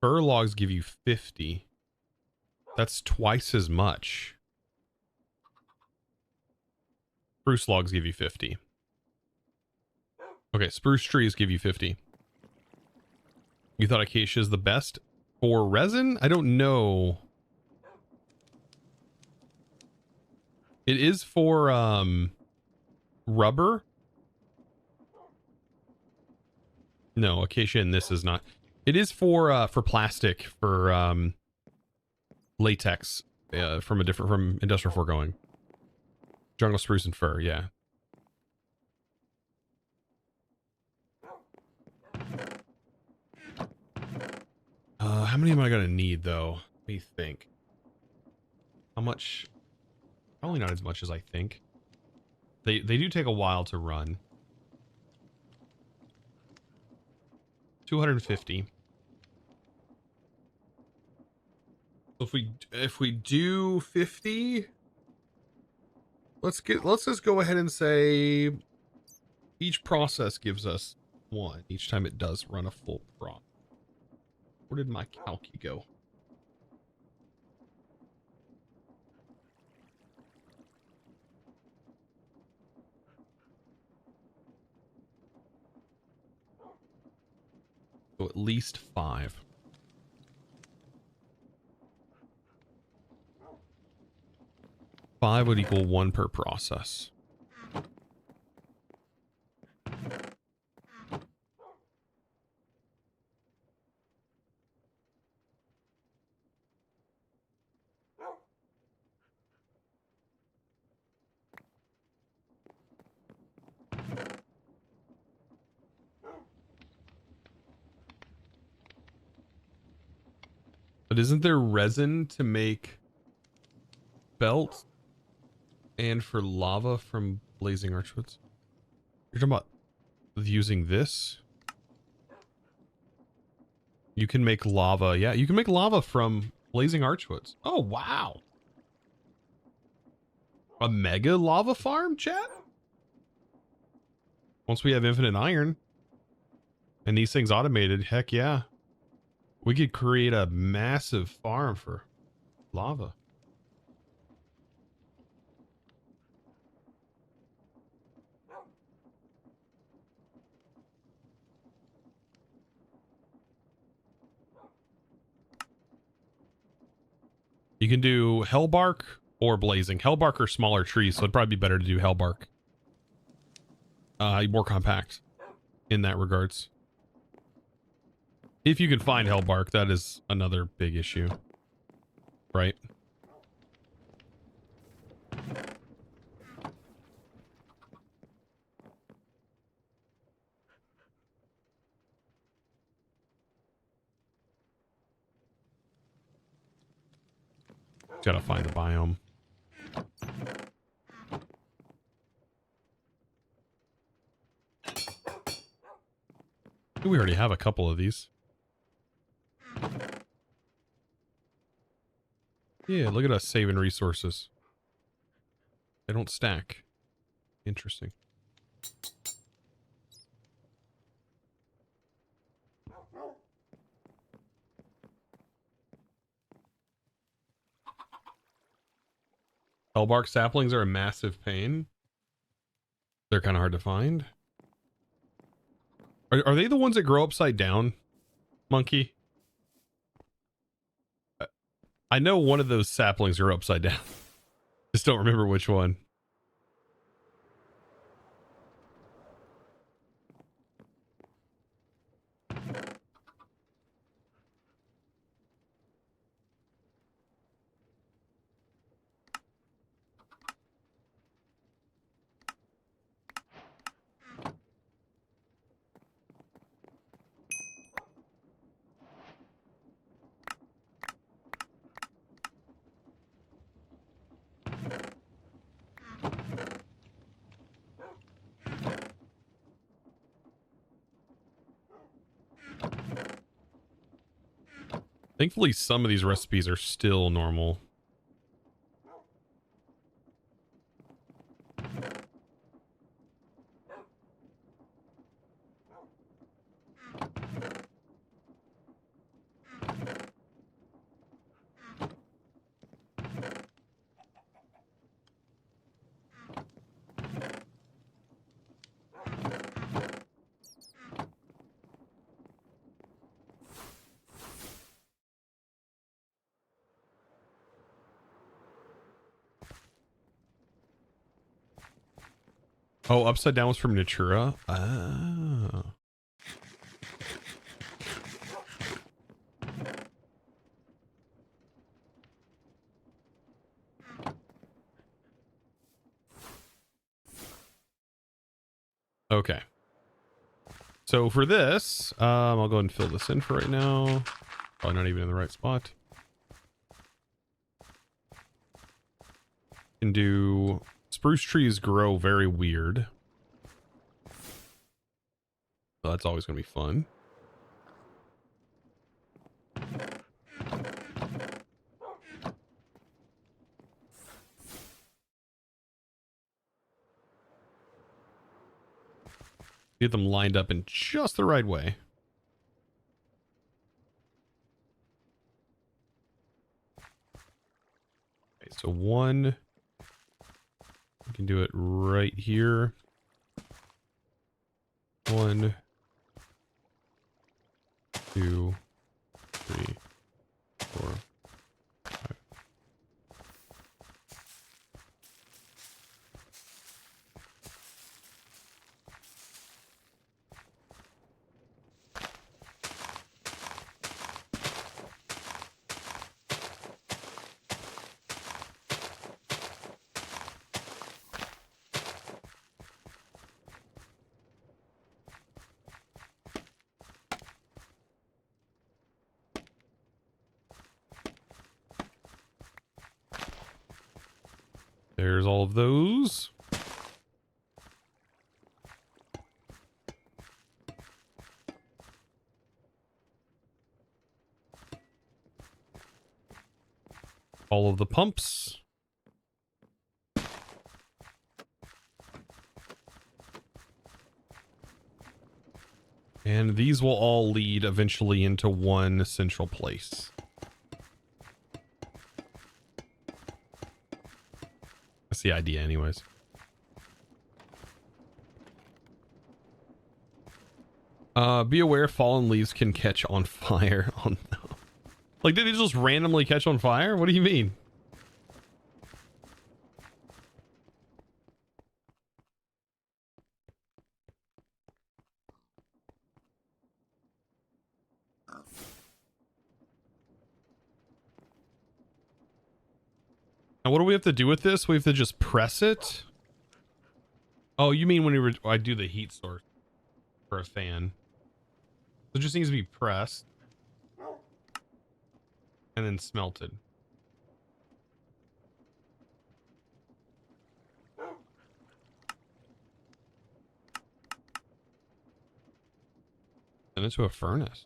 Fir logs give you 50. That's twice as much. Spruce logs give you 50. Okay, spruce trees give you 50. You thought acacia is the best for resin? I don't know. It is for rubber. No, acacia in this is not. It is for plastic, for latex, from industrial foregoing. Jungle spruce and fir, yeah. How many am I gonna need though? Let me think. How much? Probably not as much as I think. They do take a while to run. 250. So if we do 50, let's just go ahead and say each process gives us 1 each time it does run a full prop. Where did my calci go? So at least 5. Five would equal 1 per process. But isn't there resin to make belts and for lava from blazing archwoods? You're talking about using this? You can make lava. Yeah, you can make lava from blazing archwoods. Oh, wow. A mega lava farm, chat? Once we have infinite iron and these things automated, heck yeah. We could create a massive farm for lava. You can do hellbark or blazing. Hellbark are smaller trees, so it'd probably be better to do hellbark. More compact in that regards. If you can find hellbark, that is another big issue. Right? Gotta find the biome. We already have a couple of these. Yeah, look at us saving resources. They don't stack. Interesting. Hellbark saplings are a massive pain. They're kind of hard to find. Are they the ones that grow upside down, Monkey? I know one of those saplings are upside down. Just don't remember which one. Thankfully, some of these recipes are still normal. Oh, upside down was from Natura. Ah. Okay. So for this, I'll go ahead and fill this in for right now. Probably not even in the right spot. Can do spruce trees grow very weird. So that's always going to be fun. Get them lined up in just the right way. Okay, so one, we can do it right here. 1, 2, 3, 4, 5. There's all of those. All of the pumps. And these will all lead eventually into one central place. That's the idea anyways. Be aware fallen leaves can catch on fire. Oh no. Like, did it just randomly catch on fire? What do you mean? Now, what do we have to do with this? We have to just press it? Oh, you mean when I do the heat source for a fan. So it just needs to be pressed. And then smelted. Send it to a furnace.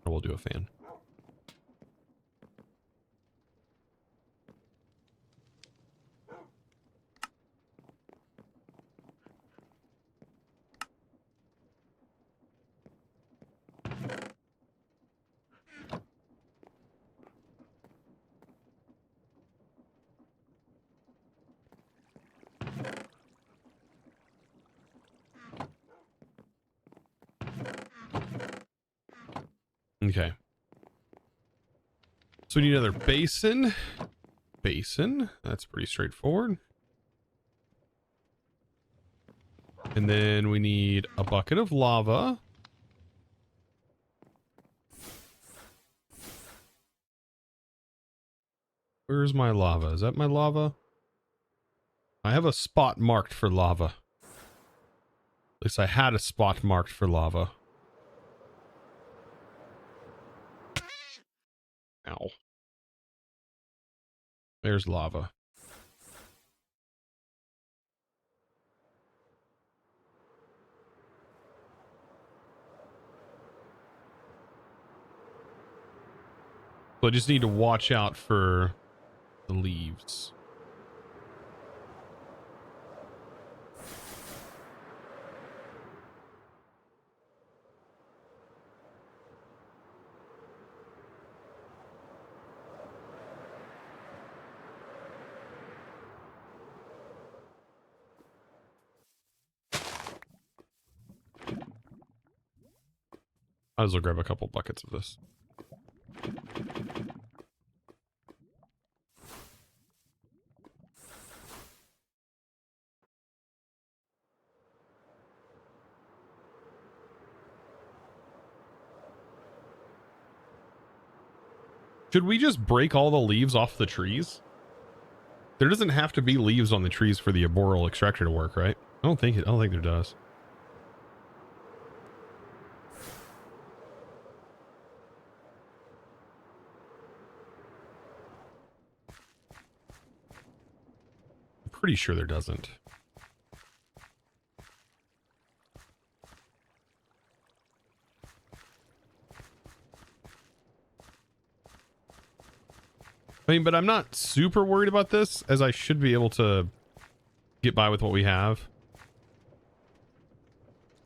Or we'll do a fan. Okay. So we need another basin. Basin. That's pretty straightforward. And then we need a bucket of lava. Where's my lava? Is that my lava? I have a spot marked for lava. At least I had a spot marked for lava. Ow. There's lava. So I just need to watch out for the leaves. Might as well grab a couple buckets of this. Should we just break all the leaves off the trees? There doesn't have to be leaves on the trees for the arboreal extractor to work, right? I don't think there does. I'm pretty sure there doesn't. I mean, but I'm not super worried about this, as I should be able to get by with what we have.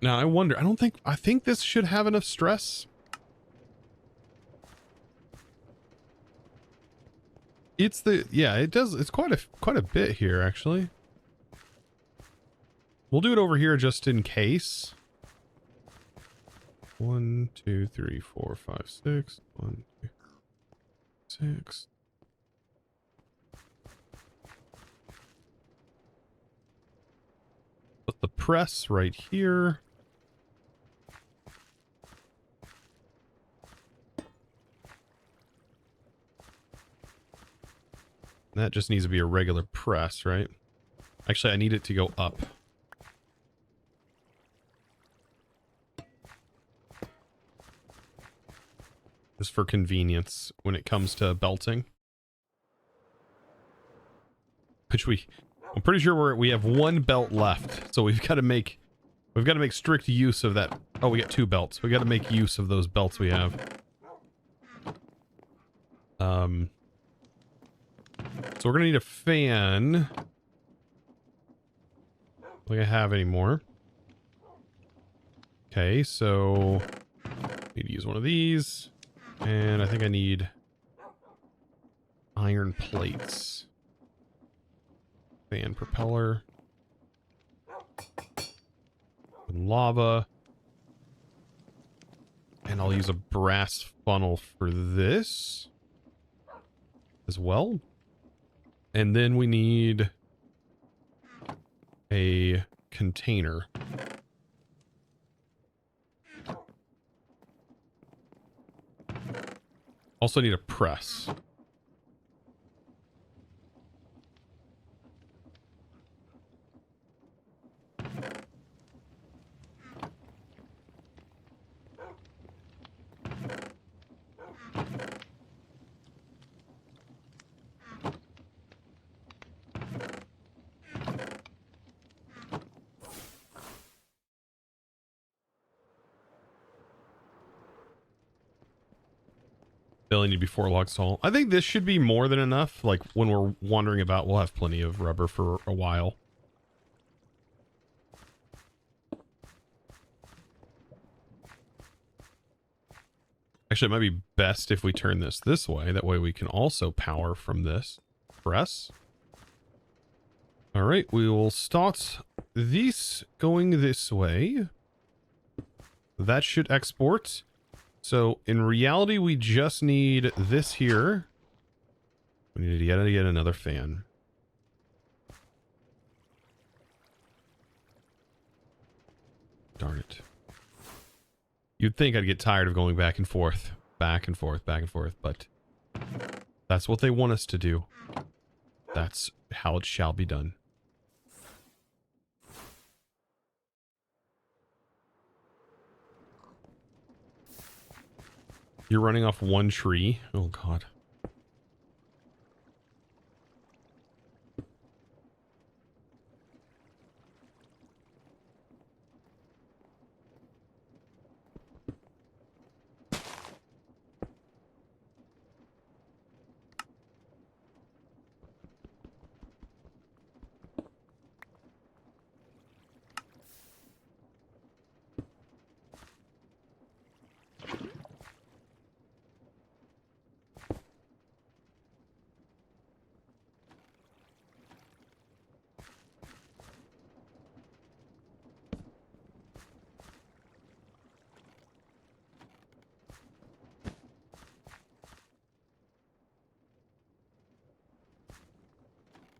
Now, I wonder, I think this should have enough stress. Yeah, it does, it's quite a bit here, actually. We'll do it over here just in case. 1, 2, 3, 4, 5, 6. 1, 2, 6. Put the press right here. That just needs to be a regular press, right? Actually, I need it to go up. just for convenience when it comes to belting. I'm pretty sure we have one belt left, so we've got to make strict use of that. Oh, we got 2 belts. We got to make use of those belts we have. So we're gonna need a fan. I don't think I have any more. Okay, so need to use one of these, and I think I need iron plates. Fan propeller. And lava. And I'll use a brass funnel for this as well. And then we need a container. Also need a press. They only need to be 4 logs tall. I think this should be more than enough. Like, when we're wandering about, we'll have plenty of rubber for a while. Actually, it might be best if we turn this way. That way we can also power from this press. All right, we will start this going this way. That should export. So in reality, we just need this here. We need to get another fan. Darn it. You'd think I'd get tired of going back and forth, but that's what they want us to do. That's how it shall be done. You're running off one tree? Oh, God.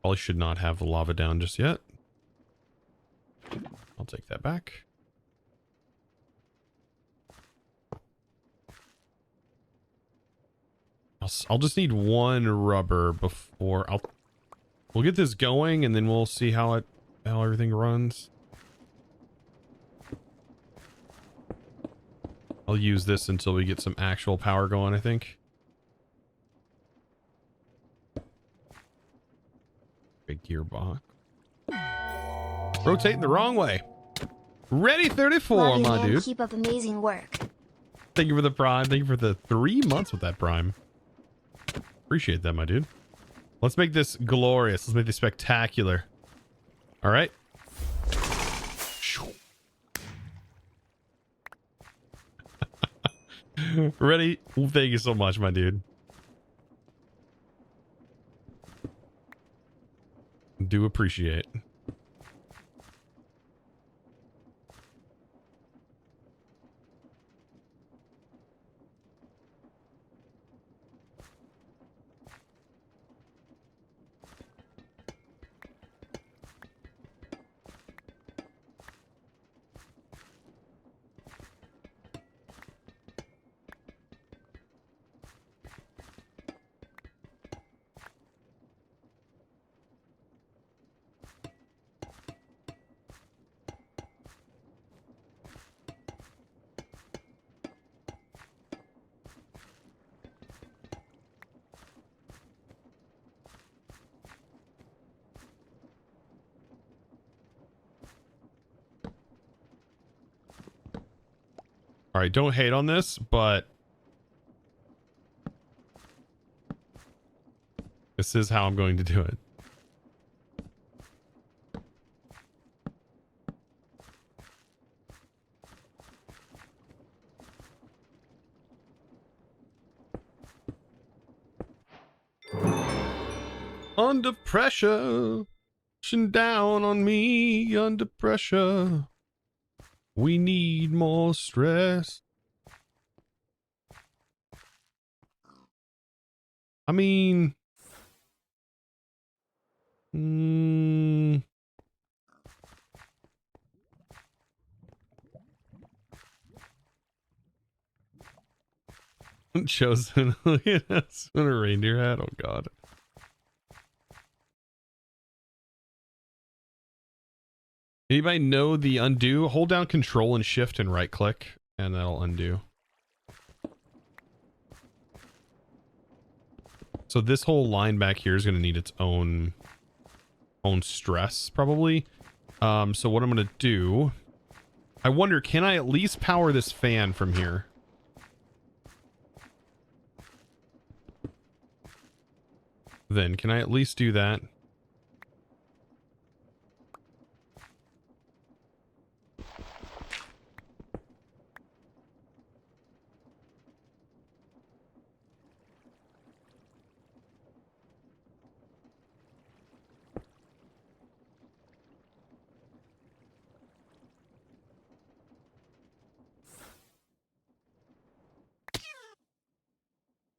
Probably should not have the lava down just yet. I'll take that back. I'll just need 1 rubber before we'll get this going, and then we'll see how everything runs. I'll use this until we get some actual power going, I think. Big gearbox. Rotating the wrong way. Ready 34, Love you, my man. dude. Keep up amazing work. Thank you for the prime. Thank you for the 3 months with that prime. Appreciate that, my dude. Let's make this glorious. Let's make this spectacular. All right. Ready? Well, thank you so much, my dude. Do appreciate. All right, don't hate on this, but this is how I'm going to do it. Under pressure, pushing down on me, under pressure. We need more stress. I mean, chosen. Look at us in a reindeer hat. Oh God. Anybody know the undo? Hold down Control and Shift and right click, and that'll undo. So this whole line back here is going to need its own stress, probably. So what I'm going to do, I wonder, can I at least power this fan from here? Then can I at least do that?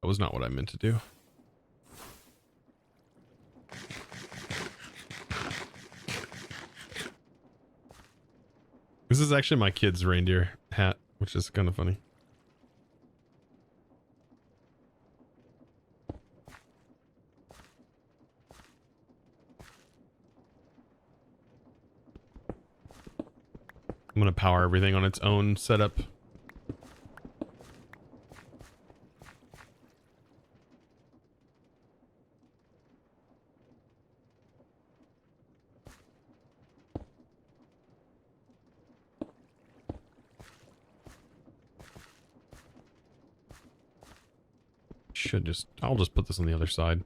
That was not what I meant to do. This is actually my kid's reindeer hat, which is kind of funny. I'm going to power everything on its own setup. I'll just put this on the other side.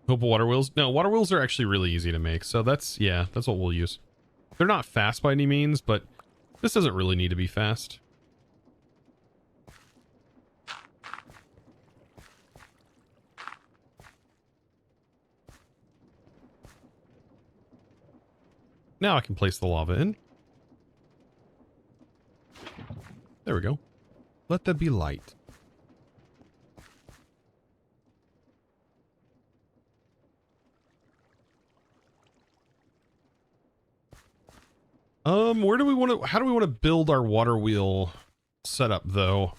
Hope water wheels. No, water wheels are actually really easy to make. So that's what we'll use. They're not fast by any means, but this doesn't really need to be fast. Now I can place the lava in. There we go. Let that be light. Where do we want to, how do we want to build our water wheel setup though?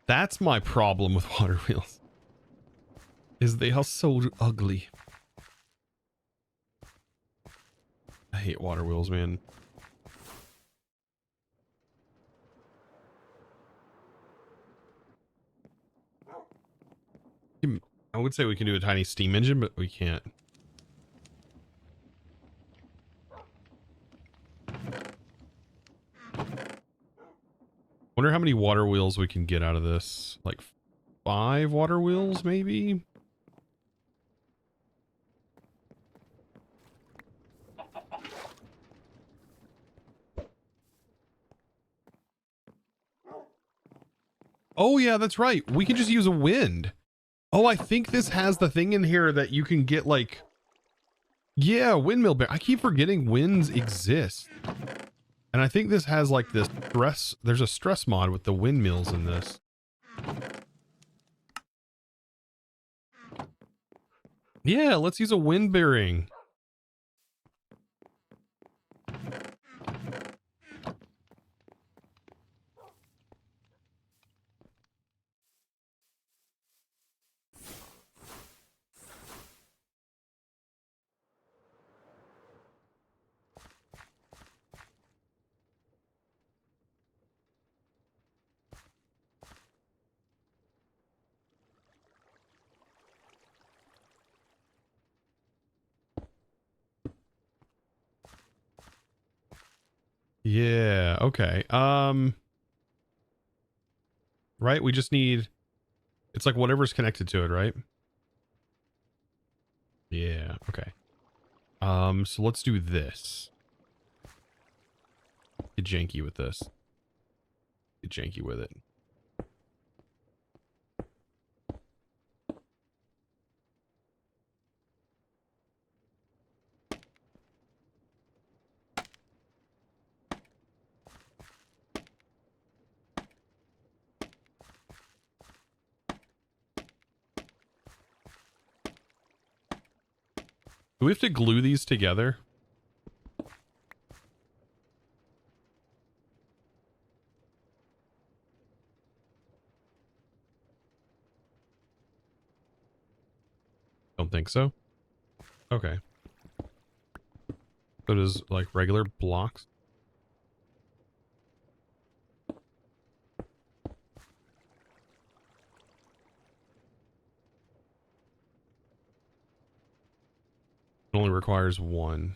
That's my problem with water wheels. Is they are so ugly. I hate water wheels, man. I would say we can do a tiny steam engine, but we can't. Wonder how many water wheels we can get out of this. Like 5 water wheels, maybe? Oh yeah, that's right. We can just use a wind. Oh, I think this has the thing in here that you can get like... Yeah, windmill bear. I keep forgetting winds exist. And I think this has like this stress... There's a stress mod with the windmills in this. Yeah, let's use a wind bearing. Yeah, okay. Right, we just need, it's like whatever's connected to it, right? Yeah, okay. So let's do this. Get janky with this. Get janky with it. Do we have to glue these together? Don't think so. Okay. So does like regular blocks? It only requires one.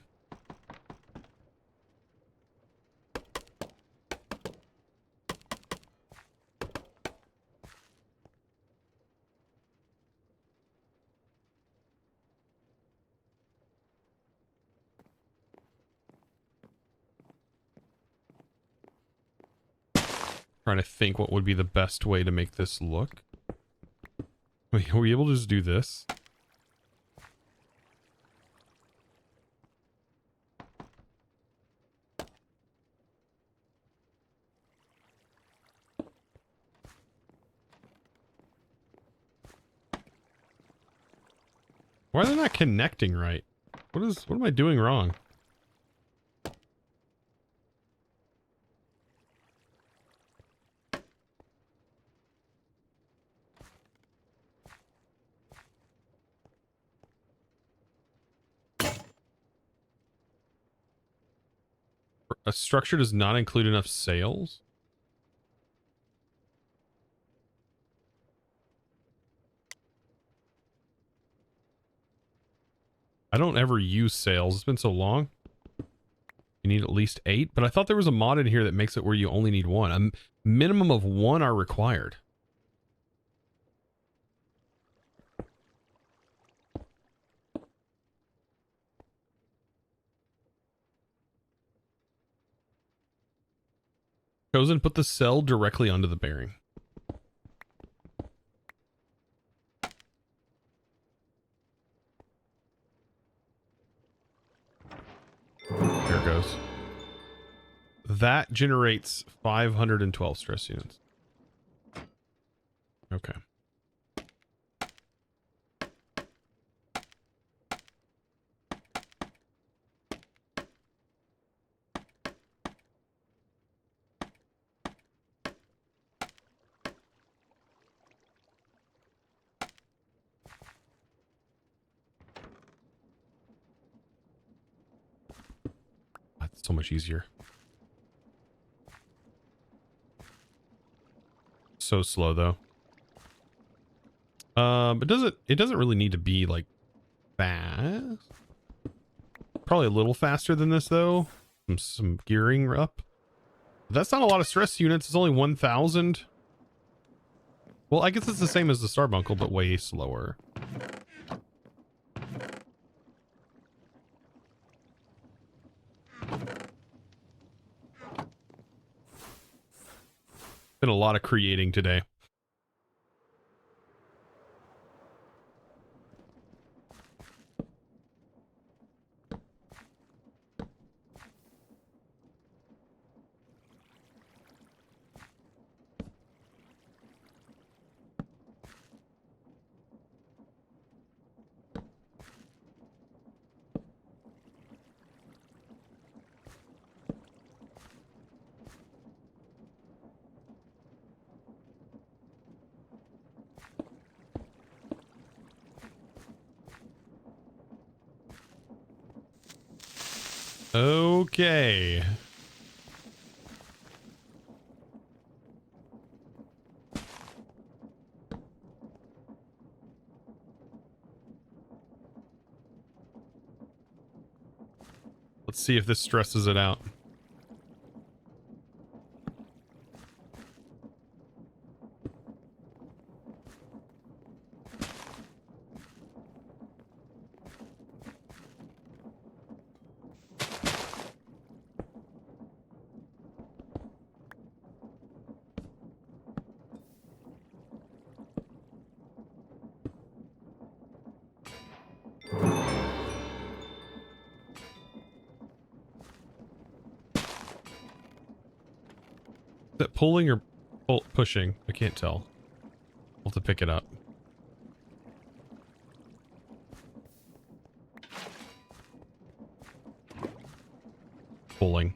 Trying to think what would be the best way to make this look. Wait, are we able to just do this? Why are they not connecting right? What am I doing wrong? A structure does not include enough sails? I don't ever use sails. It's been so long. You need at least 8, but I thought there was a mod in here that makes it where you only need 1. A minimum of 1 are required. Chosen, put the cell directly onto the bearing. There it goes. That generates 512 stress units. Okay. That's so much easier. So slow though. But it doesn't really need to be like fast. Probably a little faster than this though. Some gearing up. That's not a lot of stress units. It's only 1,000. Well, I guess it's the same as the Starbuncle, but way slower. Been a lot of creating today. Okay. Let's see if this stresses it out. that pulling or pushing? I can't tell. We'll have to pick it up. Pulling.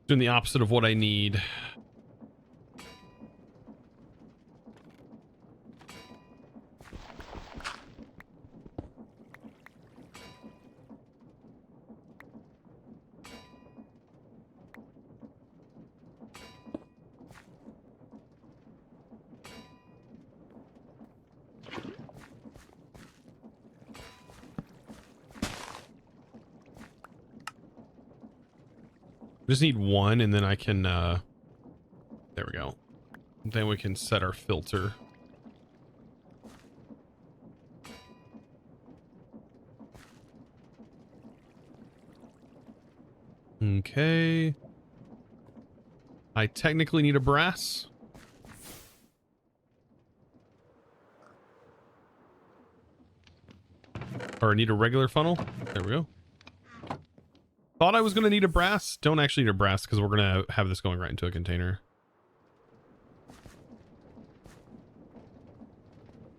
Doing the opposite of what I need. Just need one, and then I can, there we go. Then we can set our filter. Okay. I technically need a brass. Or I need a regular funnel. There we go. Thought I was going to need a brass. Don't actually need a brass because we're going to have this going right into a container.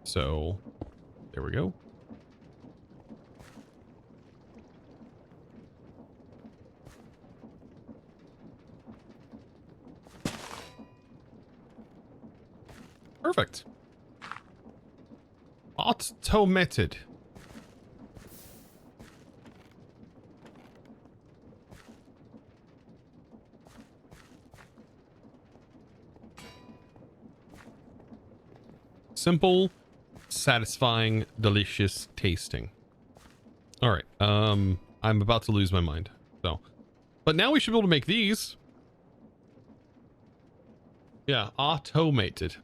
So, there we go. Perfect. Automated. Simple, satisfying, delicious tasting. All right. I'm about to lose my mind. So, but now we should be able to make these. Yeah, automated.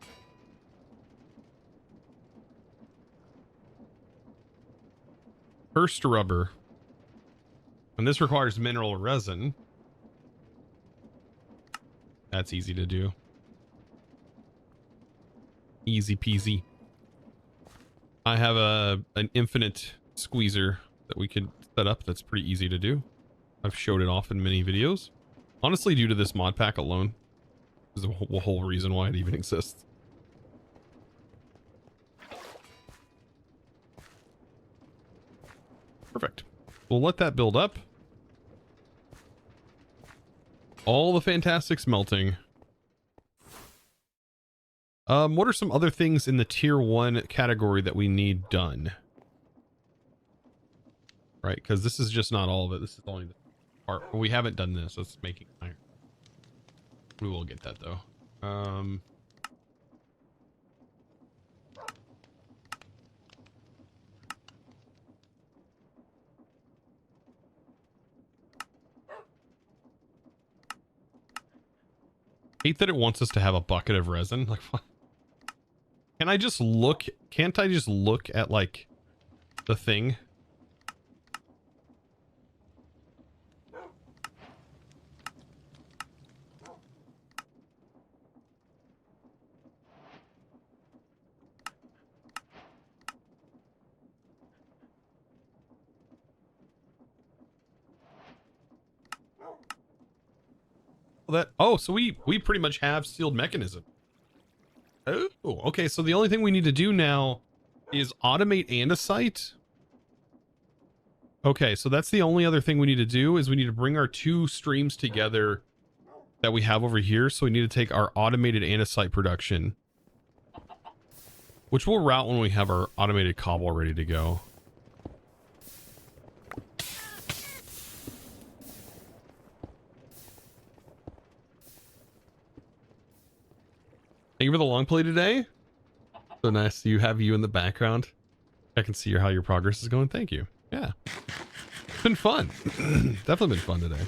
First rubber. And this requires mineral resin. That's easy to do. Easy peasy. I have an infinite squeezer that we could set up that's pretty easy to do. I've showed it off in many videos. Honestly, due to this mod pack alone, is the whole reason why it even exists. Perfect. We'll let that build up. All the fantastic smelting. What are some other things in the tier 1 category that we need done? Right, because this is just not all of it. This is only the part. We haven't done this. That's making iron. We will get that though. Hate that it wants us to have a bucket of resin. Like, what? Can I just look? Can't I just look at like the thing? Oh, so we pretty much have sealed mechanism. Oh, okay. So the only thing we need to do now is automate andesite. Okay, so that's the only other thing we need to do is we need to bring our two streams together that we have over here. So we need to take our automated andesite production, which we'll route when we have our automated cobble ready to go. Thank you for the long play today. So nice to have you in the background. I can see how your progress is going. Thank you. Yeah. It's been fun. Definitely been fun today.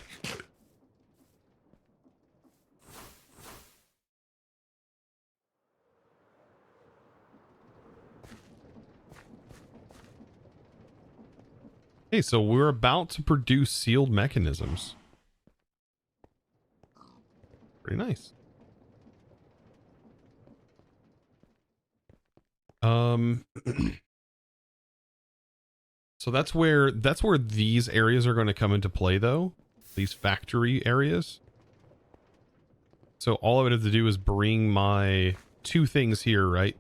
Okay, so we're about to produce sealed mechanisms. Pretty nice. So that's where these areas are going to come into play though. These factory areas. So all I would have to do is bring my two things here, right?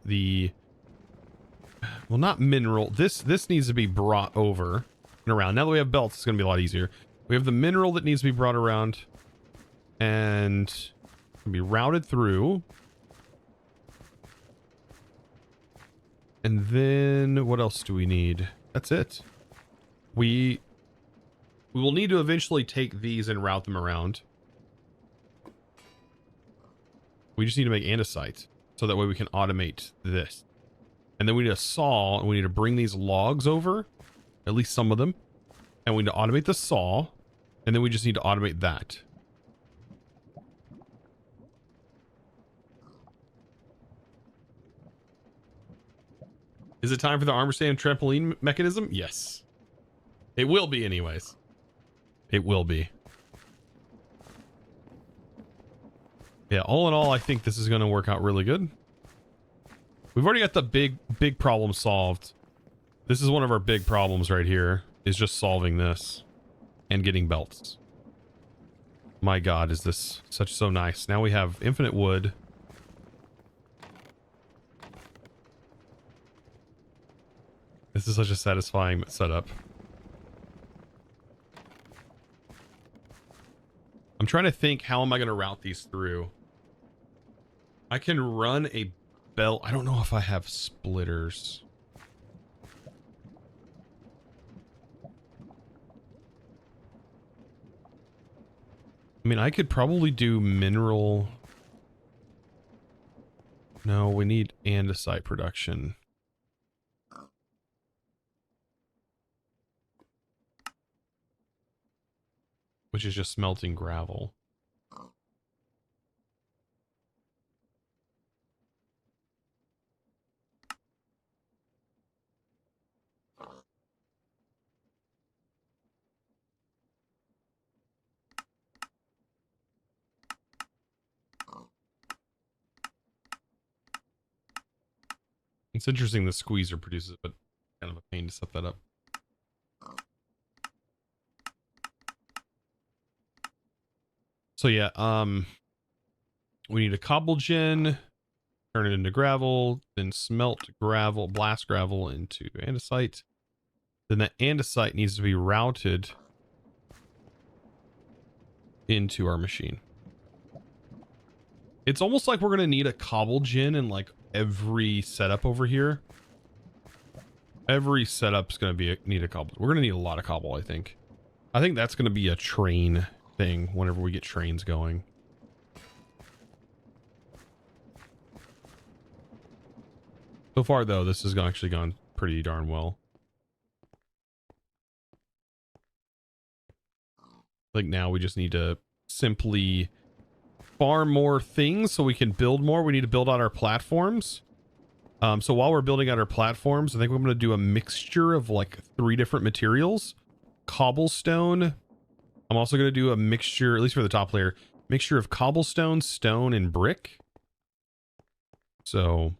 Well, not mineral. This needs to be brought over and around. Now that we have belts, it's going to be a lot easier. We have the mineral that needs to be brought around and can be routed through. And then what else do we need? That's it. We will need to eventually take these and route them around. We just need to make andesite so that way we can automate this. And then we need a saw, and we need to bring these logs over, at least some of them. And we need to automate the saw, and then we just need to automate that. Is it time for the armor stand trampoline mechanism? Yes. It will be anyways. It will be. Yeah, all in all, I think this is going to work out really good. We've already got the big problem solved. This is one of our big problems right here, is just solving this and getting belts. My God, is this so nice. Now we have infinite wood. This is such a satisfying setup. I'm trying to think, how am I going to route these through? I can run a belt. I don't know if I have splitters. I mean, I could probably do mineral. No, we need andesite production. Which is just smelting gravel. It's interesting the squeezer produces, but kind of a pain to set that up. So yeah, we need a cobble gen, turn it into gravel, then smelt gravel, blast gravel into andesite. Then that andesite needs to be routed into our machine. It's almost like we're going to need a cobble gen in like every setup over here. Every setup's going to need a cobble. We're going to need a lot of cobble, I think. I think that's going to be a train thing whenever we get trains going. So far, though, this has actually gone pretty darn well. Like now we just need to simply farm more things so we can build more. We need to build out our platforms. So while we're building out our platforms, I think we're going to do a mixture of like 3 different materials. Cobblestone. I'm also going to do a mixture, at least for the top layer, mixture of cobblestone, stone, and brick. So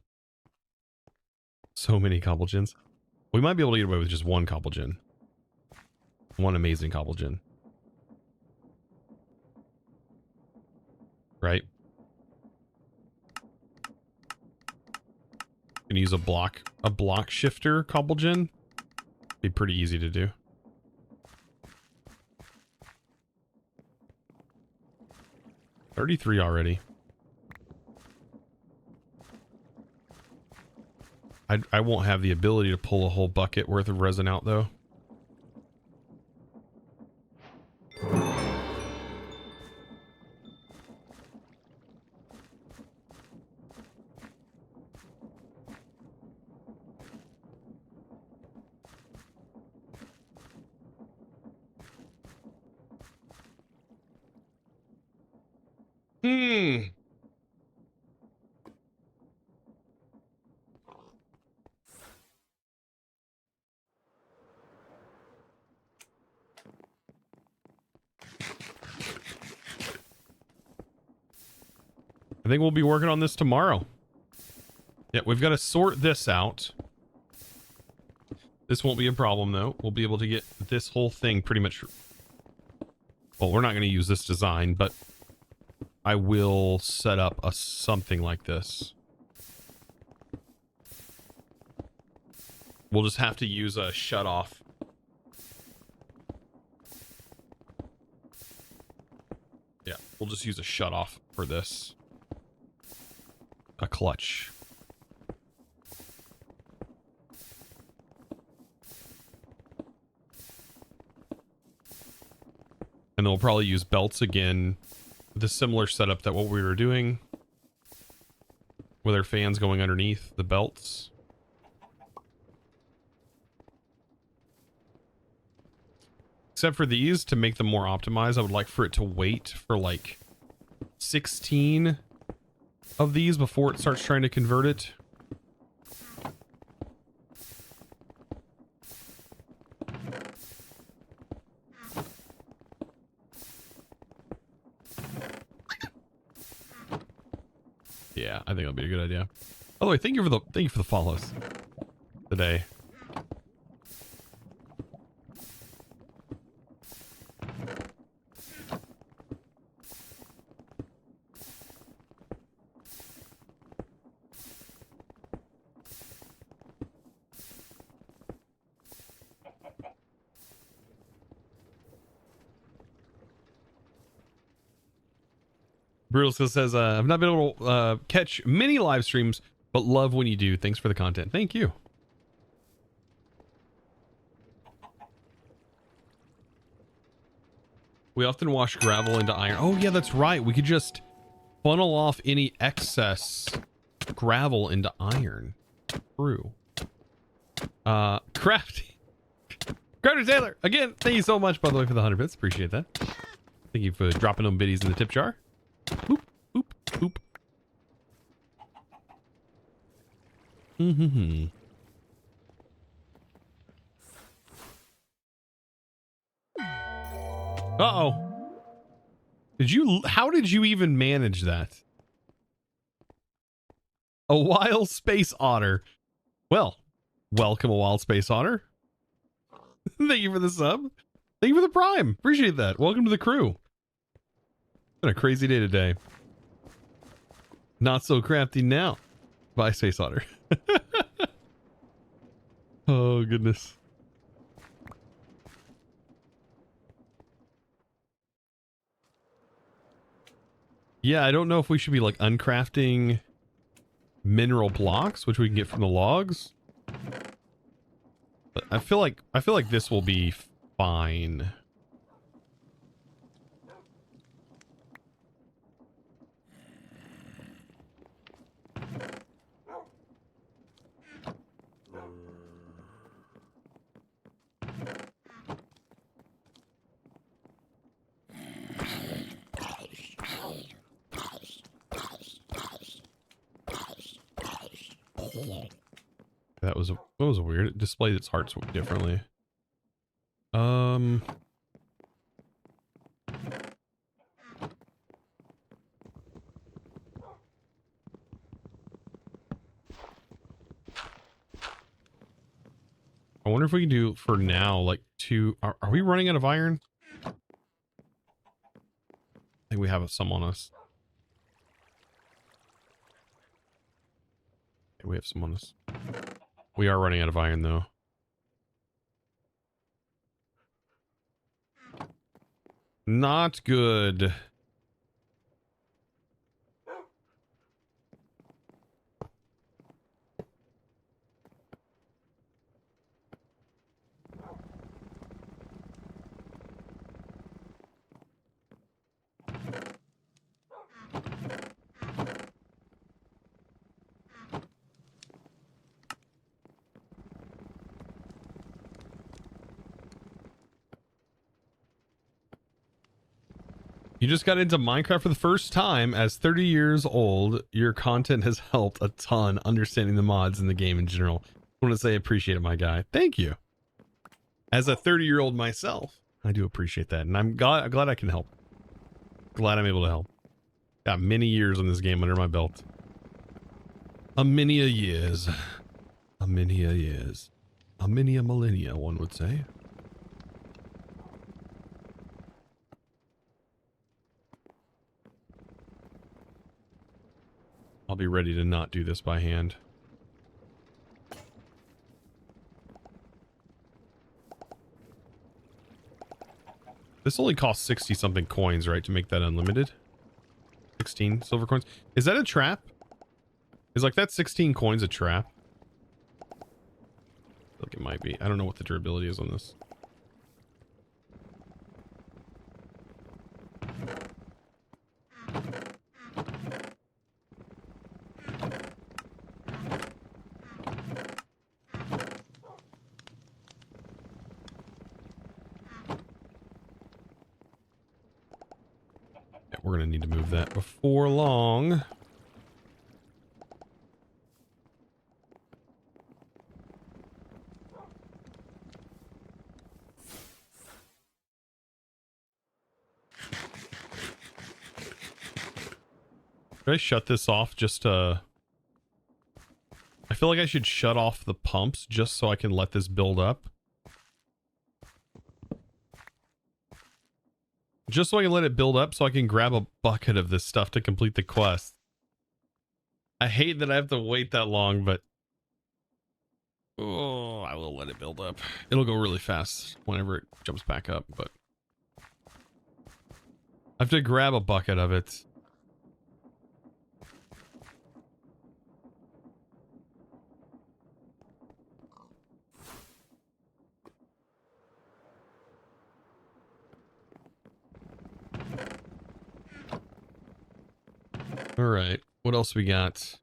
many cobble gens. We might be able to get away with just one cobble gen. One amazing cobble gen. Right? Can use a block shifter cobble gen. Be pretty easy to do. $33 already. I won't have the ability to pull a whole bucket worth of resin out though. I think we'll be working on this tomorrow. Yeah, we've got to sort this out. This won't be a problem though. We'll be able to get this whole thing pretty much... Well, we're not going to use this design, but I will set up a something like this. We'll just have to use a shut off. Yeah, we'll just use a shut off for this. A clutch. And then we'll probably use belts again with a similar setup that what we were doing with our fans going underneath the belts. Except for these, to make them more optimized, I would like for it to wait for like 16 of these before it starts trying to convert it. Yeah, I think that'll be a good idea. By the way, thank you for the follows today. Brutal still says, I've not been able to catch many live streams, but love when you do. Thanks for the content. Thank you. We often wash gravel into iron. Oh, yeah, that's right. We could just funnel off any excess gravel into iron. True. Crafty Taylor, again, thank you so much, by the way, for the 100 bits. Appreciate that. Thank you for dropping them biddies in the tip jar. Boop, boop, boop. Mm-hmm. Uh-oh. How did you even manage that? A wild space otter. Well, welcome, a wild space otter. Thank you for the sub. Thank you for the prime. Appreciate that. Welcome to the crew. It's been a crazy day today. Not so crafty now. Bye, space otter. Oh, goodness. Yeah, I don't know if we should be like uncrafting mineral blocks, which we can get from the logs. But I feel like this will be fine. That was weird. It displayed its hearts differently. I wonder if we can do for now like two. Are we running out of iron? I think we have some on us. Okay, we have some on us. We are running out of iron though. Not good. You just got into Minecraft for the first time. As 30 years old, your content has helped a ton understanding the mods in the game in general. I want to say I appreciate it, my guy. Thank you. As a 30-year-old myself, I do appreciate that. And I'm glad I can help. Glad I'm able to help. Got many years on this game under my belt. A many a years. A many a years. A many a millennia, one would say. I'll be ready to not do this by hand. This only costs 60 something coins, right, to make that unlimited? 16 silver coins. Is that a trap? Is like that 16 coins a trap? I feel like it might be. I don't know what the durability is on this. Yeah, we're gonna need to move that before long. Should I shut this off just to... I feel like I should shut off the pumps just so I can let this build up. Just so I can let it build up so I can grab a bucket of this stuff to complete the quest. I hate that I have to wait that long, but... Oh, I will let it build up. It'll go really fast whenever it jumps back up, but... I have to grab a bucket of it. All right, what else we got?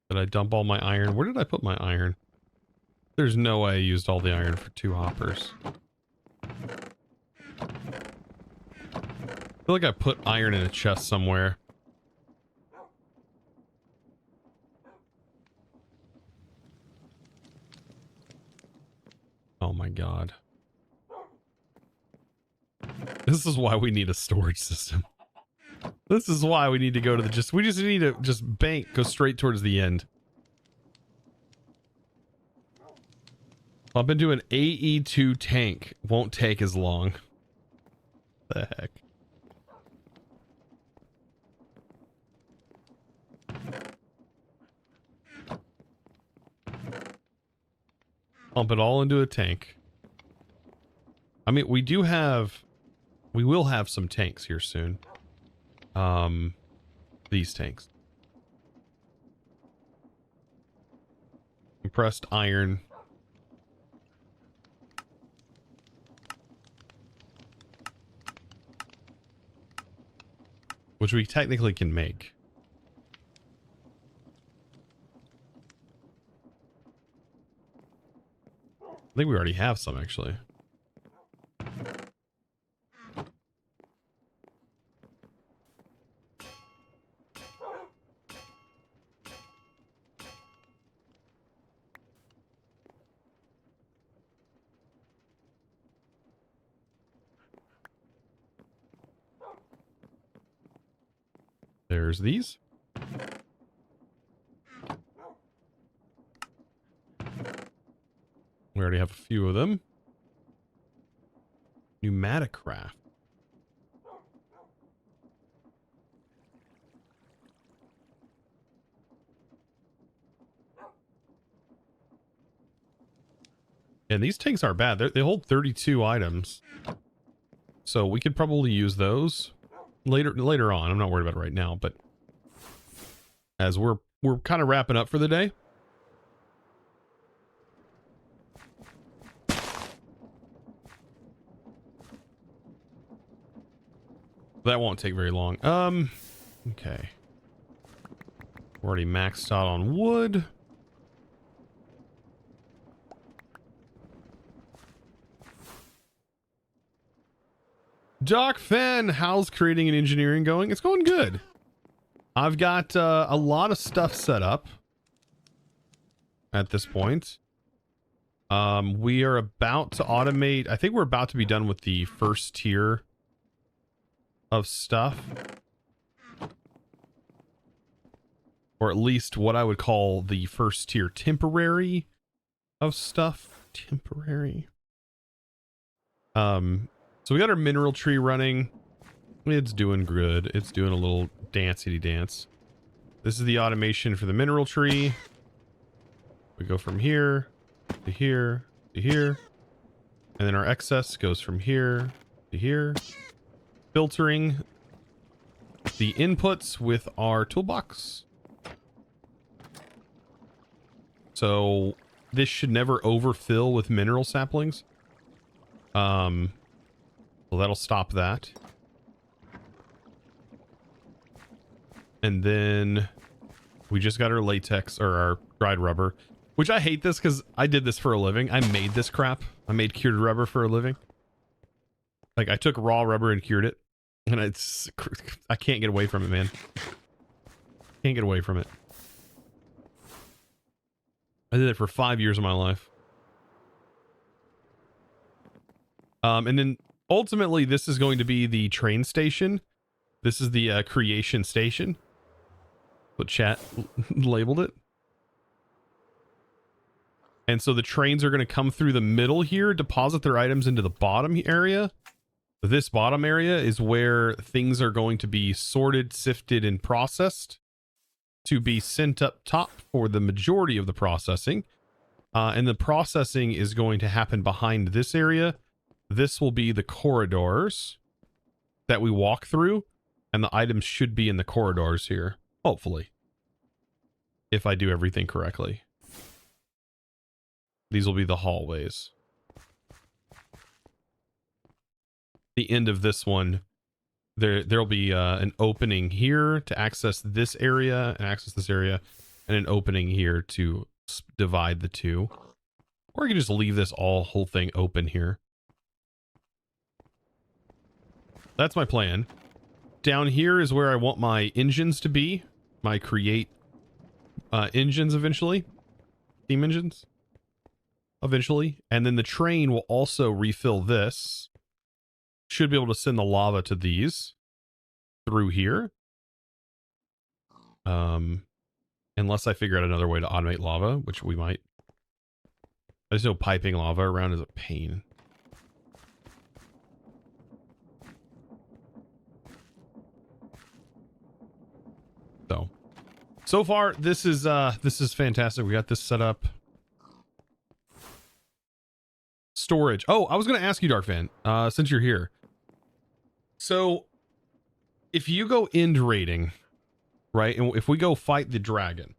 Did I dump all my iron? Where did I put my iron? There's no way I used all the iron for 2 hoppers. I feel like I put iron in a chest somewhere. Oh my god. This is why we need a storage system. This is why we need to go to the we just need to just bank, go straight towards the end. I've been doing AE2 tank. Won't take as long. The heck. Pump it all into a tank. I mean, we will have some tanks here soon. These tanks. Compressed iron. Which we technically can make. I think we already have some, actually. There's these. We already have a few of them. Pneumatic craft. And these tanks aren't bad. They hold 32 items. So we could probably use those later on. I'm not worried about it right now, but as we're kind of wrapping up for the day. That won't take very long. Okay. We're already maxed out on wood. Doc Fenn, how's creating and engineering going? It's going good. I've got a lot of stuff set up at this point. We are about to automate. I think we're about to be done with the first tier of stuff. Or at least what I would call the first tier temporary of stuff. Temporary. So So we got our mineral tree running. It's doing good. It's doing a little dancey dance. This is the automation for the mineral tree. We go from here to here to here. And then our excess goes from here to here. Filtering the inputs with our toolbox. So this should never overfill with mineral saplings. So that'll stop that. And then we just got our latex or our dried rubber, which I hate this because I did this for a living. I made this crap. I made cured rubber for a living. Like I took raw rubber and cured it, and I can't get away from it, man. Can't get away from it. I did it for 5 years of my life. And then ultimately this is going to be the train station. This is the creation station. What chat labeled it. And so the trains are going to come through the middle here, deposit their items into the bottom area. This bottom area is where things are going to be sorted, sifted, and processed to be sent up top for the majority of the processing. And the processing is going to happen behind this area. This will be the corridors that we walk through, and the items should be in the corridors here, hopefully, if I do everything correctly. These will be the hallways. The end of this one, there'll be an opening here to access this area and access this area, and an opening here to divide the two. Or you can just leave this whole thing open here. That's my plan. Down here is where I want my engines to be. My create engines eventually. Steam engines. Eventually. And then the train will also refill this. Should be able to send the lava to these through here. Unless I figure out another way to automate lava, which we might. I just know piping lava around is a pain. So far, this is fantastic. We got this set up. Storage. Oh, I was going to ask you, Darkfan, since you're here. So, if you go end raiding, right, and if we go fight the dragon,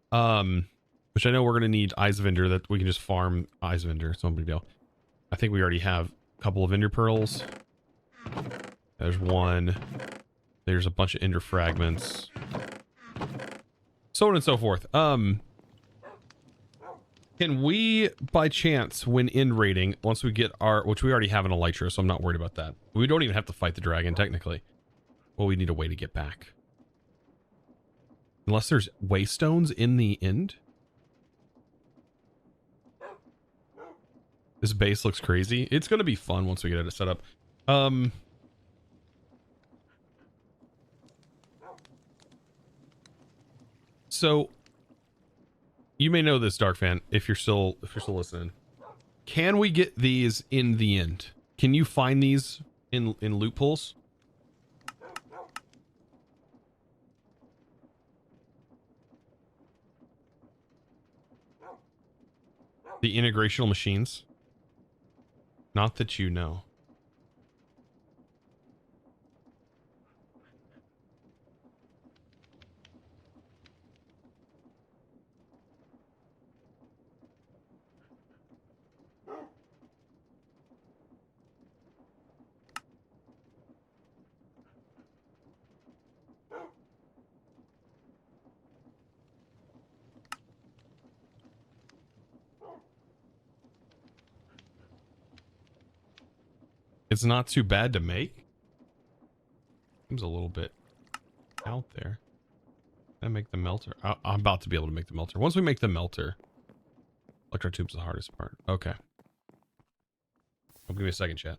which I know we're going to need Eyes of Ender, that we can just farm Eyes of Ender, so no big deal. I think we already have a couple of Ender Pearls. There's one. There's a bunch of Ender Fragments. So on and so forth. Can we, by chance, when end raiding, once we get our, which we already have an Elytra, so I'm not worried about that. We don't even have to fight the dragon, technically. Well, we need a way to get back. Unless there's waystones in the end. This base looks crazy. It's going to be fun once we get it set up. So, you may know this, Darkfan, if you're still listening. Can we get these in the end? Can you find these in loot pools? The integrational machines? Not that you know. It's not too bad to make. Seems a little bit out there. I make the melter. I'm about to be able to make the melter. Once we make the melter, electro tube's the hardest part. Okay. Give me a second, chat.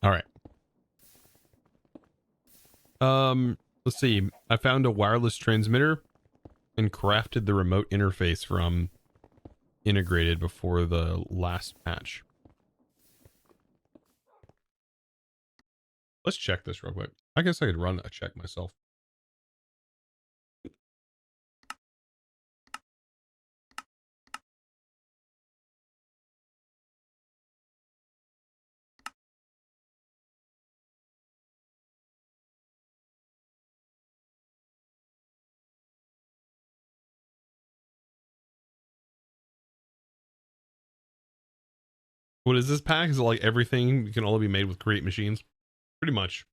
All right. Let's see. I found a wireless transmitter and crafted the remote interface from integrated before the last patch. Let's check this real quick. I guess I could run a check myself. What is this pack? Is it like everything can only be made with create machines? Pretty much.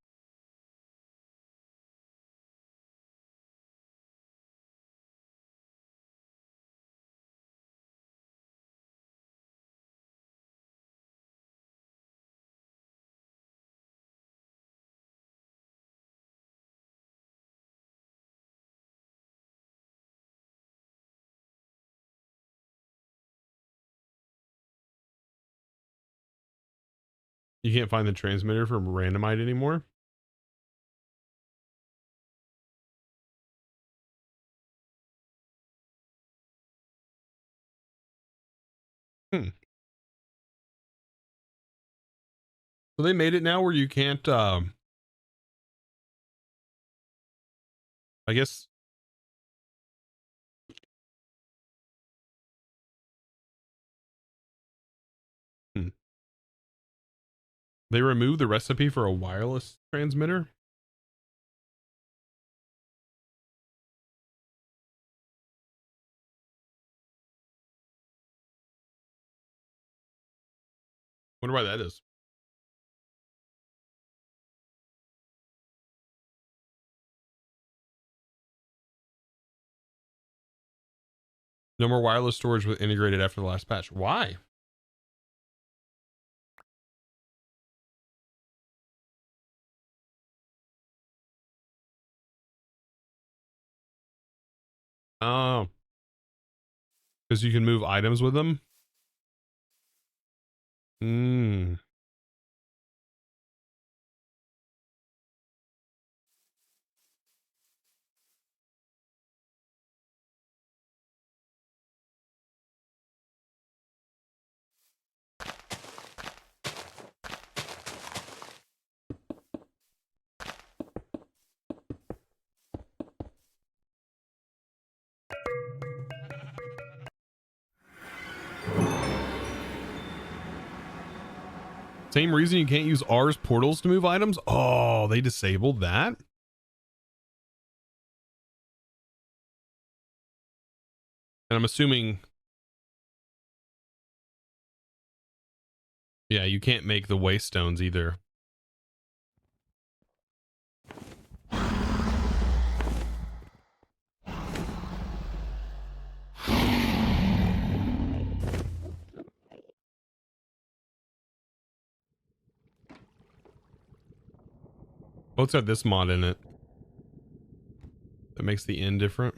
You can't find the transmitter from randomite anymore? Hmm. So they made it now where you can't, I guess. Hmm. They removed the recipe for a wireless transmitter? Wonder why that is. No more wireless storage with integrated after the last patch. Why? Oh, because you can move items with them? Hmm. Same reason you can't use R's portals to move items? Oh, they disabled that? And I'm assuming, yeah, you can't make the waste stones either. Oh, it's got this mod in it. That makes the end different.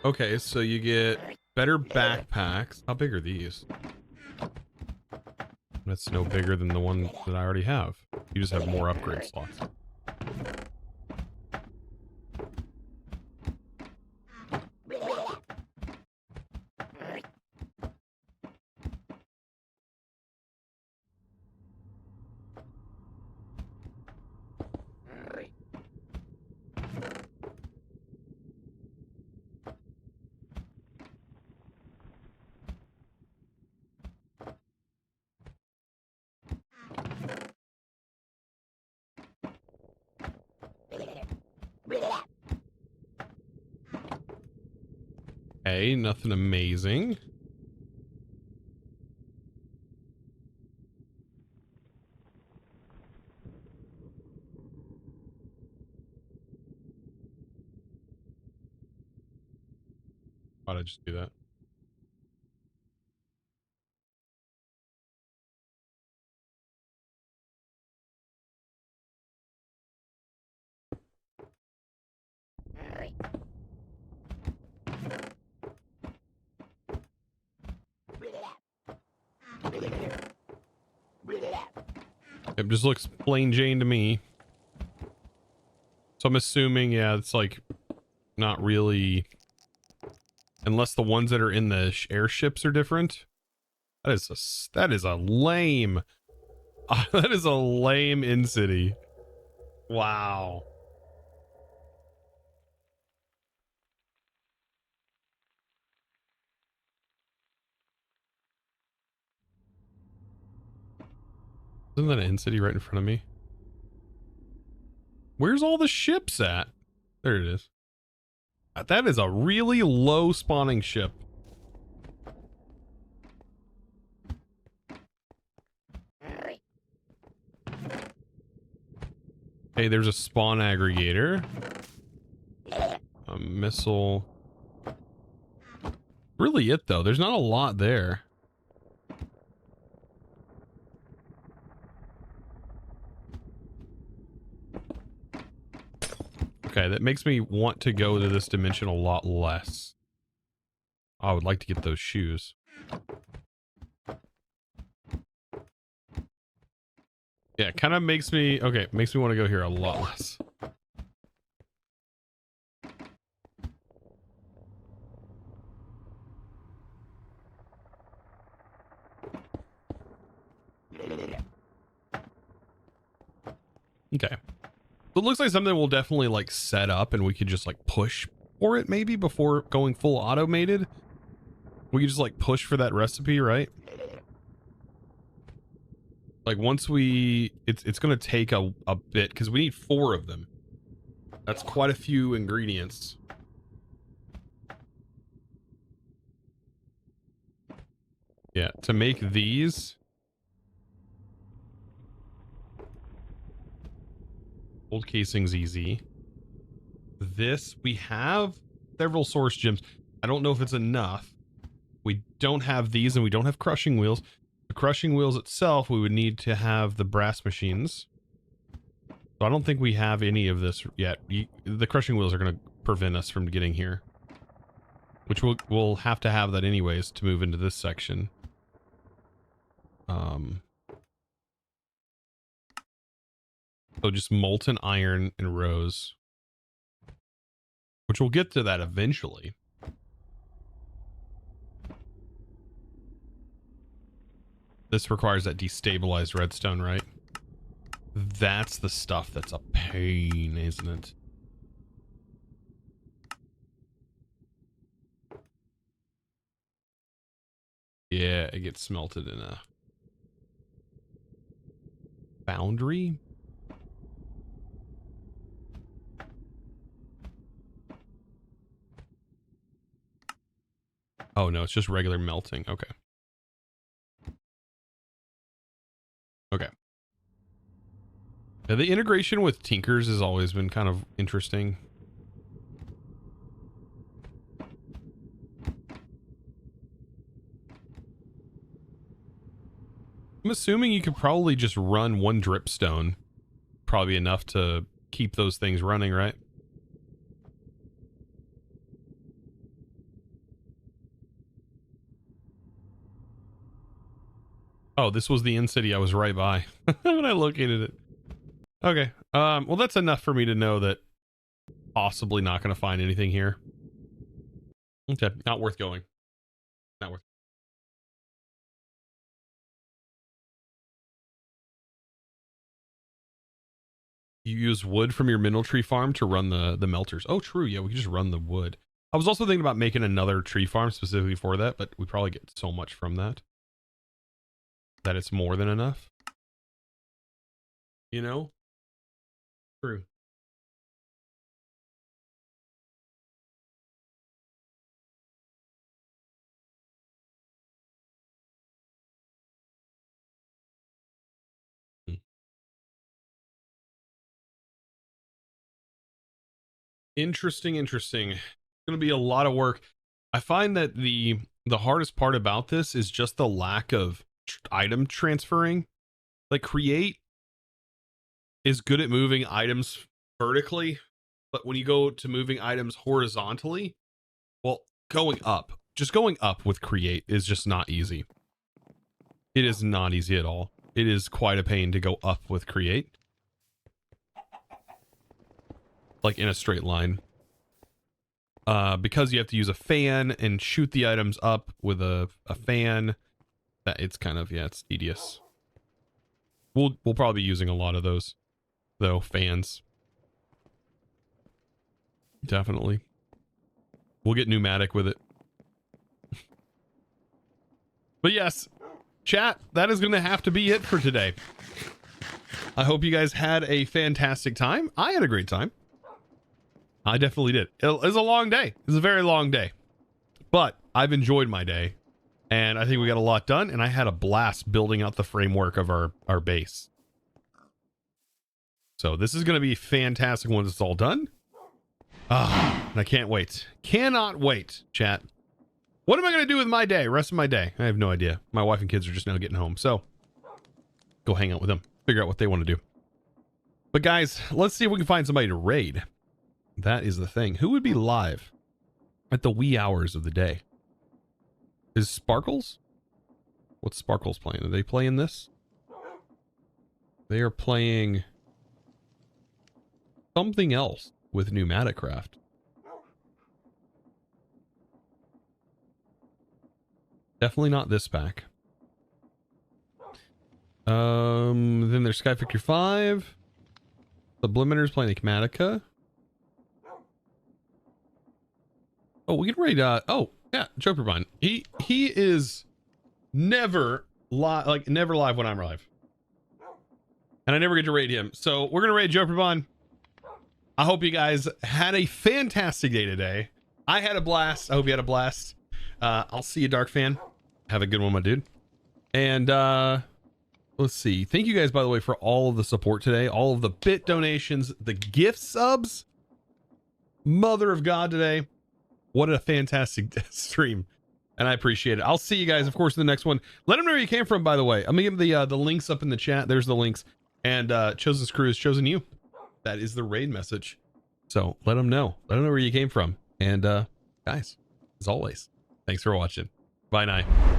Okay, so you get better backpacks. How big are these? That's no bigger than the one that I already have. You just have more upgrade slots. Hey, nothing amazing. Why'd I just do that? It just looks plain Jane to me. So I'm assuming, yeah, it's like not really, unless the ones that are in the airships are different. That is a lame, that is a lame in-city. Wow. Isn't that an in-city right in front of me? Where's all the ships at? There it is. That is a really low spawning ship. Hey, there's a spawn aggregator. A missile. Really it though. There's not a lot there. Okay, that makes me want to go to this dimension a lot less. I would like to get those shoes. Yeah, it kind of makes me, okay, makes me want to go here a lot less. Okay. So it looks like something we'll definitely like set up and we could just like push for it maybe before going full automated. We could just like push for that recipe, right? Like once we, it's going to take a bit because we need 4 of them. That's quite a few ingredients. Yeah, to make these. Old casing's easy. This, we have several source gems. I don't know if it's enough. We don't have these and we don't have crushing wheels. The crushing wheels itself, we would need to have the brass machines. So I don't think we have any of this yet. The crushing wheels are going to prevent us from getting here. Which we'll have to have that anyways to move into this section. So just molten iron and rose. Which we'll get to that eventually. This requires that destabilized redstone, right? That's the stuff that's a pain, isn't it? Yeah, it gets smelted in a foundry. Oh no, it's just regular melting. Okay. Okay. Yeah, the integration with Tinkers has always been kind of interesting. I'm assuming you could probably just run 1 dripstone. Probably enough to keep those things running, right? Oh, this was the in-city I was right by when I located it. Okay. Well, that's enough for me to know that possibly not going to find anything here. Okay. Not worth going. Not worth. You use wood from your mineral tree farm to run the melters. Oh, true. Yeah, we can just run the wood. I was also thinking about making another tree farm specifically for that, but we probably get so much from that that it's more than enough. You know? True. Interesting. It's going to be a lot of work. I find that the hardest part about this is just the lack of item transferring. Like Create is good at moving items vertically, but when you go to moving items horizontally, well, just going up with Create is just not easy. It is not easy at all. it is quite a pain to go up with create. Like in a straight line. Because you have to use a fan and shoot the items up with a fan. That it's kind of, yeah, it's tedious. We'll probably be using a lot of those, though, fans. Definitely. We'll get pneumatic with it. But yes, chat, that is going to have to be it for today. I hope you guys had a fantastic time. I had a great time. I definitely did. It was a long day. It was a very long day. But I've enjoyed my day. And I think we got a lot done. And I had a blast building out the framework of our base. So this is going to be fantastic once it's all done. And I can't wait. Cannot wait, chat. What am I going to do with my day? Rest of my day? I have no idea. My wife and kids are just now getting home. So go hang out with them. Figure out what they want to do. But guys, let's see if we can find somebody to raid. That is the thing. Who would be live at the wee hours of the day? Is Sparkles? What's Sparkles playing? Are they playing this? They are playing something else with Pneumatic Craft. Definitely not this pack. Then there's Sky Victor 5. Subliminar's playing the Chematica. Oh, we can raid, oh, yeah, Jokerbun. He is never live, like never live when I'm live. And I never get to raid him. So we're gonna raid Jokerbun. I hope you guys had a fantastic day today. I had a blast. I hope you had a blast. I'll see you, Dark Fan. Have a good one, my dude. And let's see. Thank you guys, by the way, for all of the support today. All of the bit donations, the gift subs. Mother of God today. What a fantastic stream. And I appreciate it. I'll see you guys, of course, in the next one. Let them know where you came from, by the way. I'm going to give the links up in the chat. There's the links. And Chosen's crew has chosen you. That is the raid message. So let them know. Let them know where you came from. And guys, as always, thanks for watching. Bye now.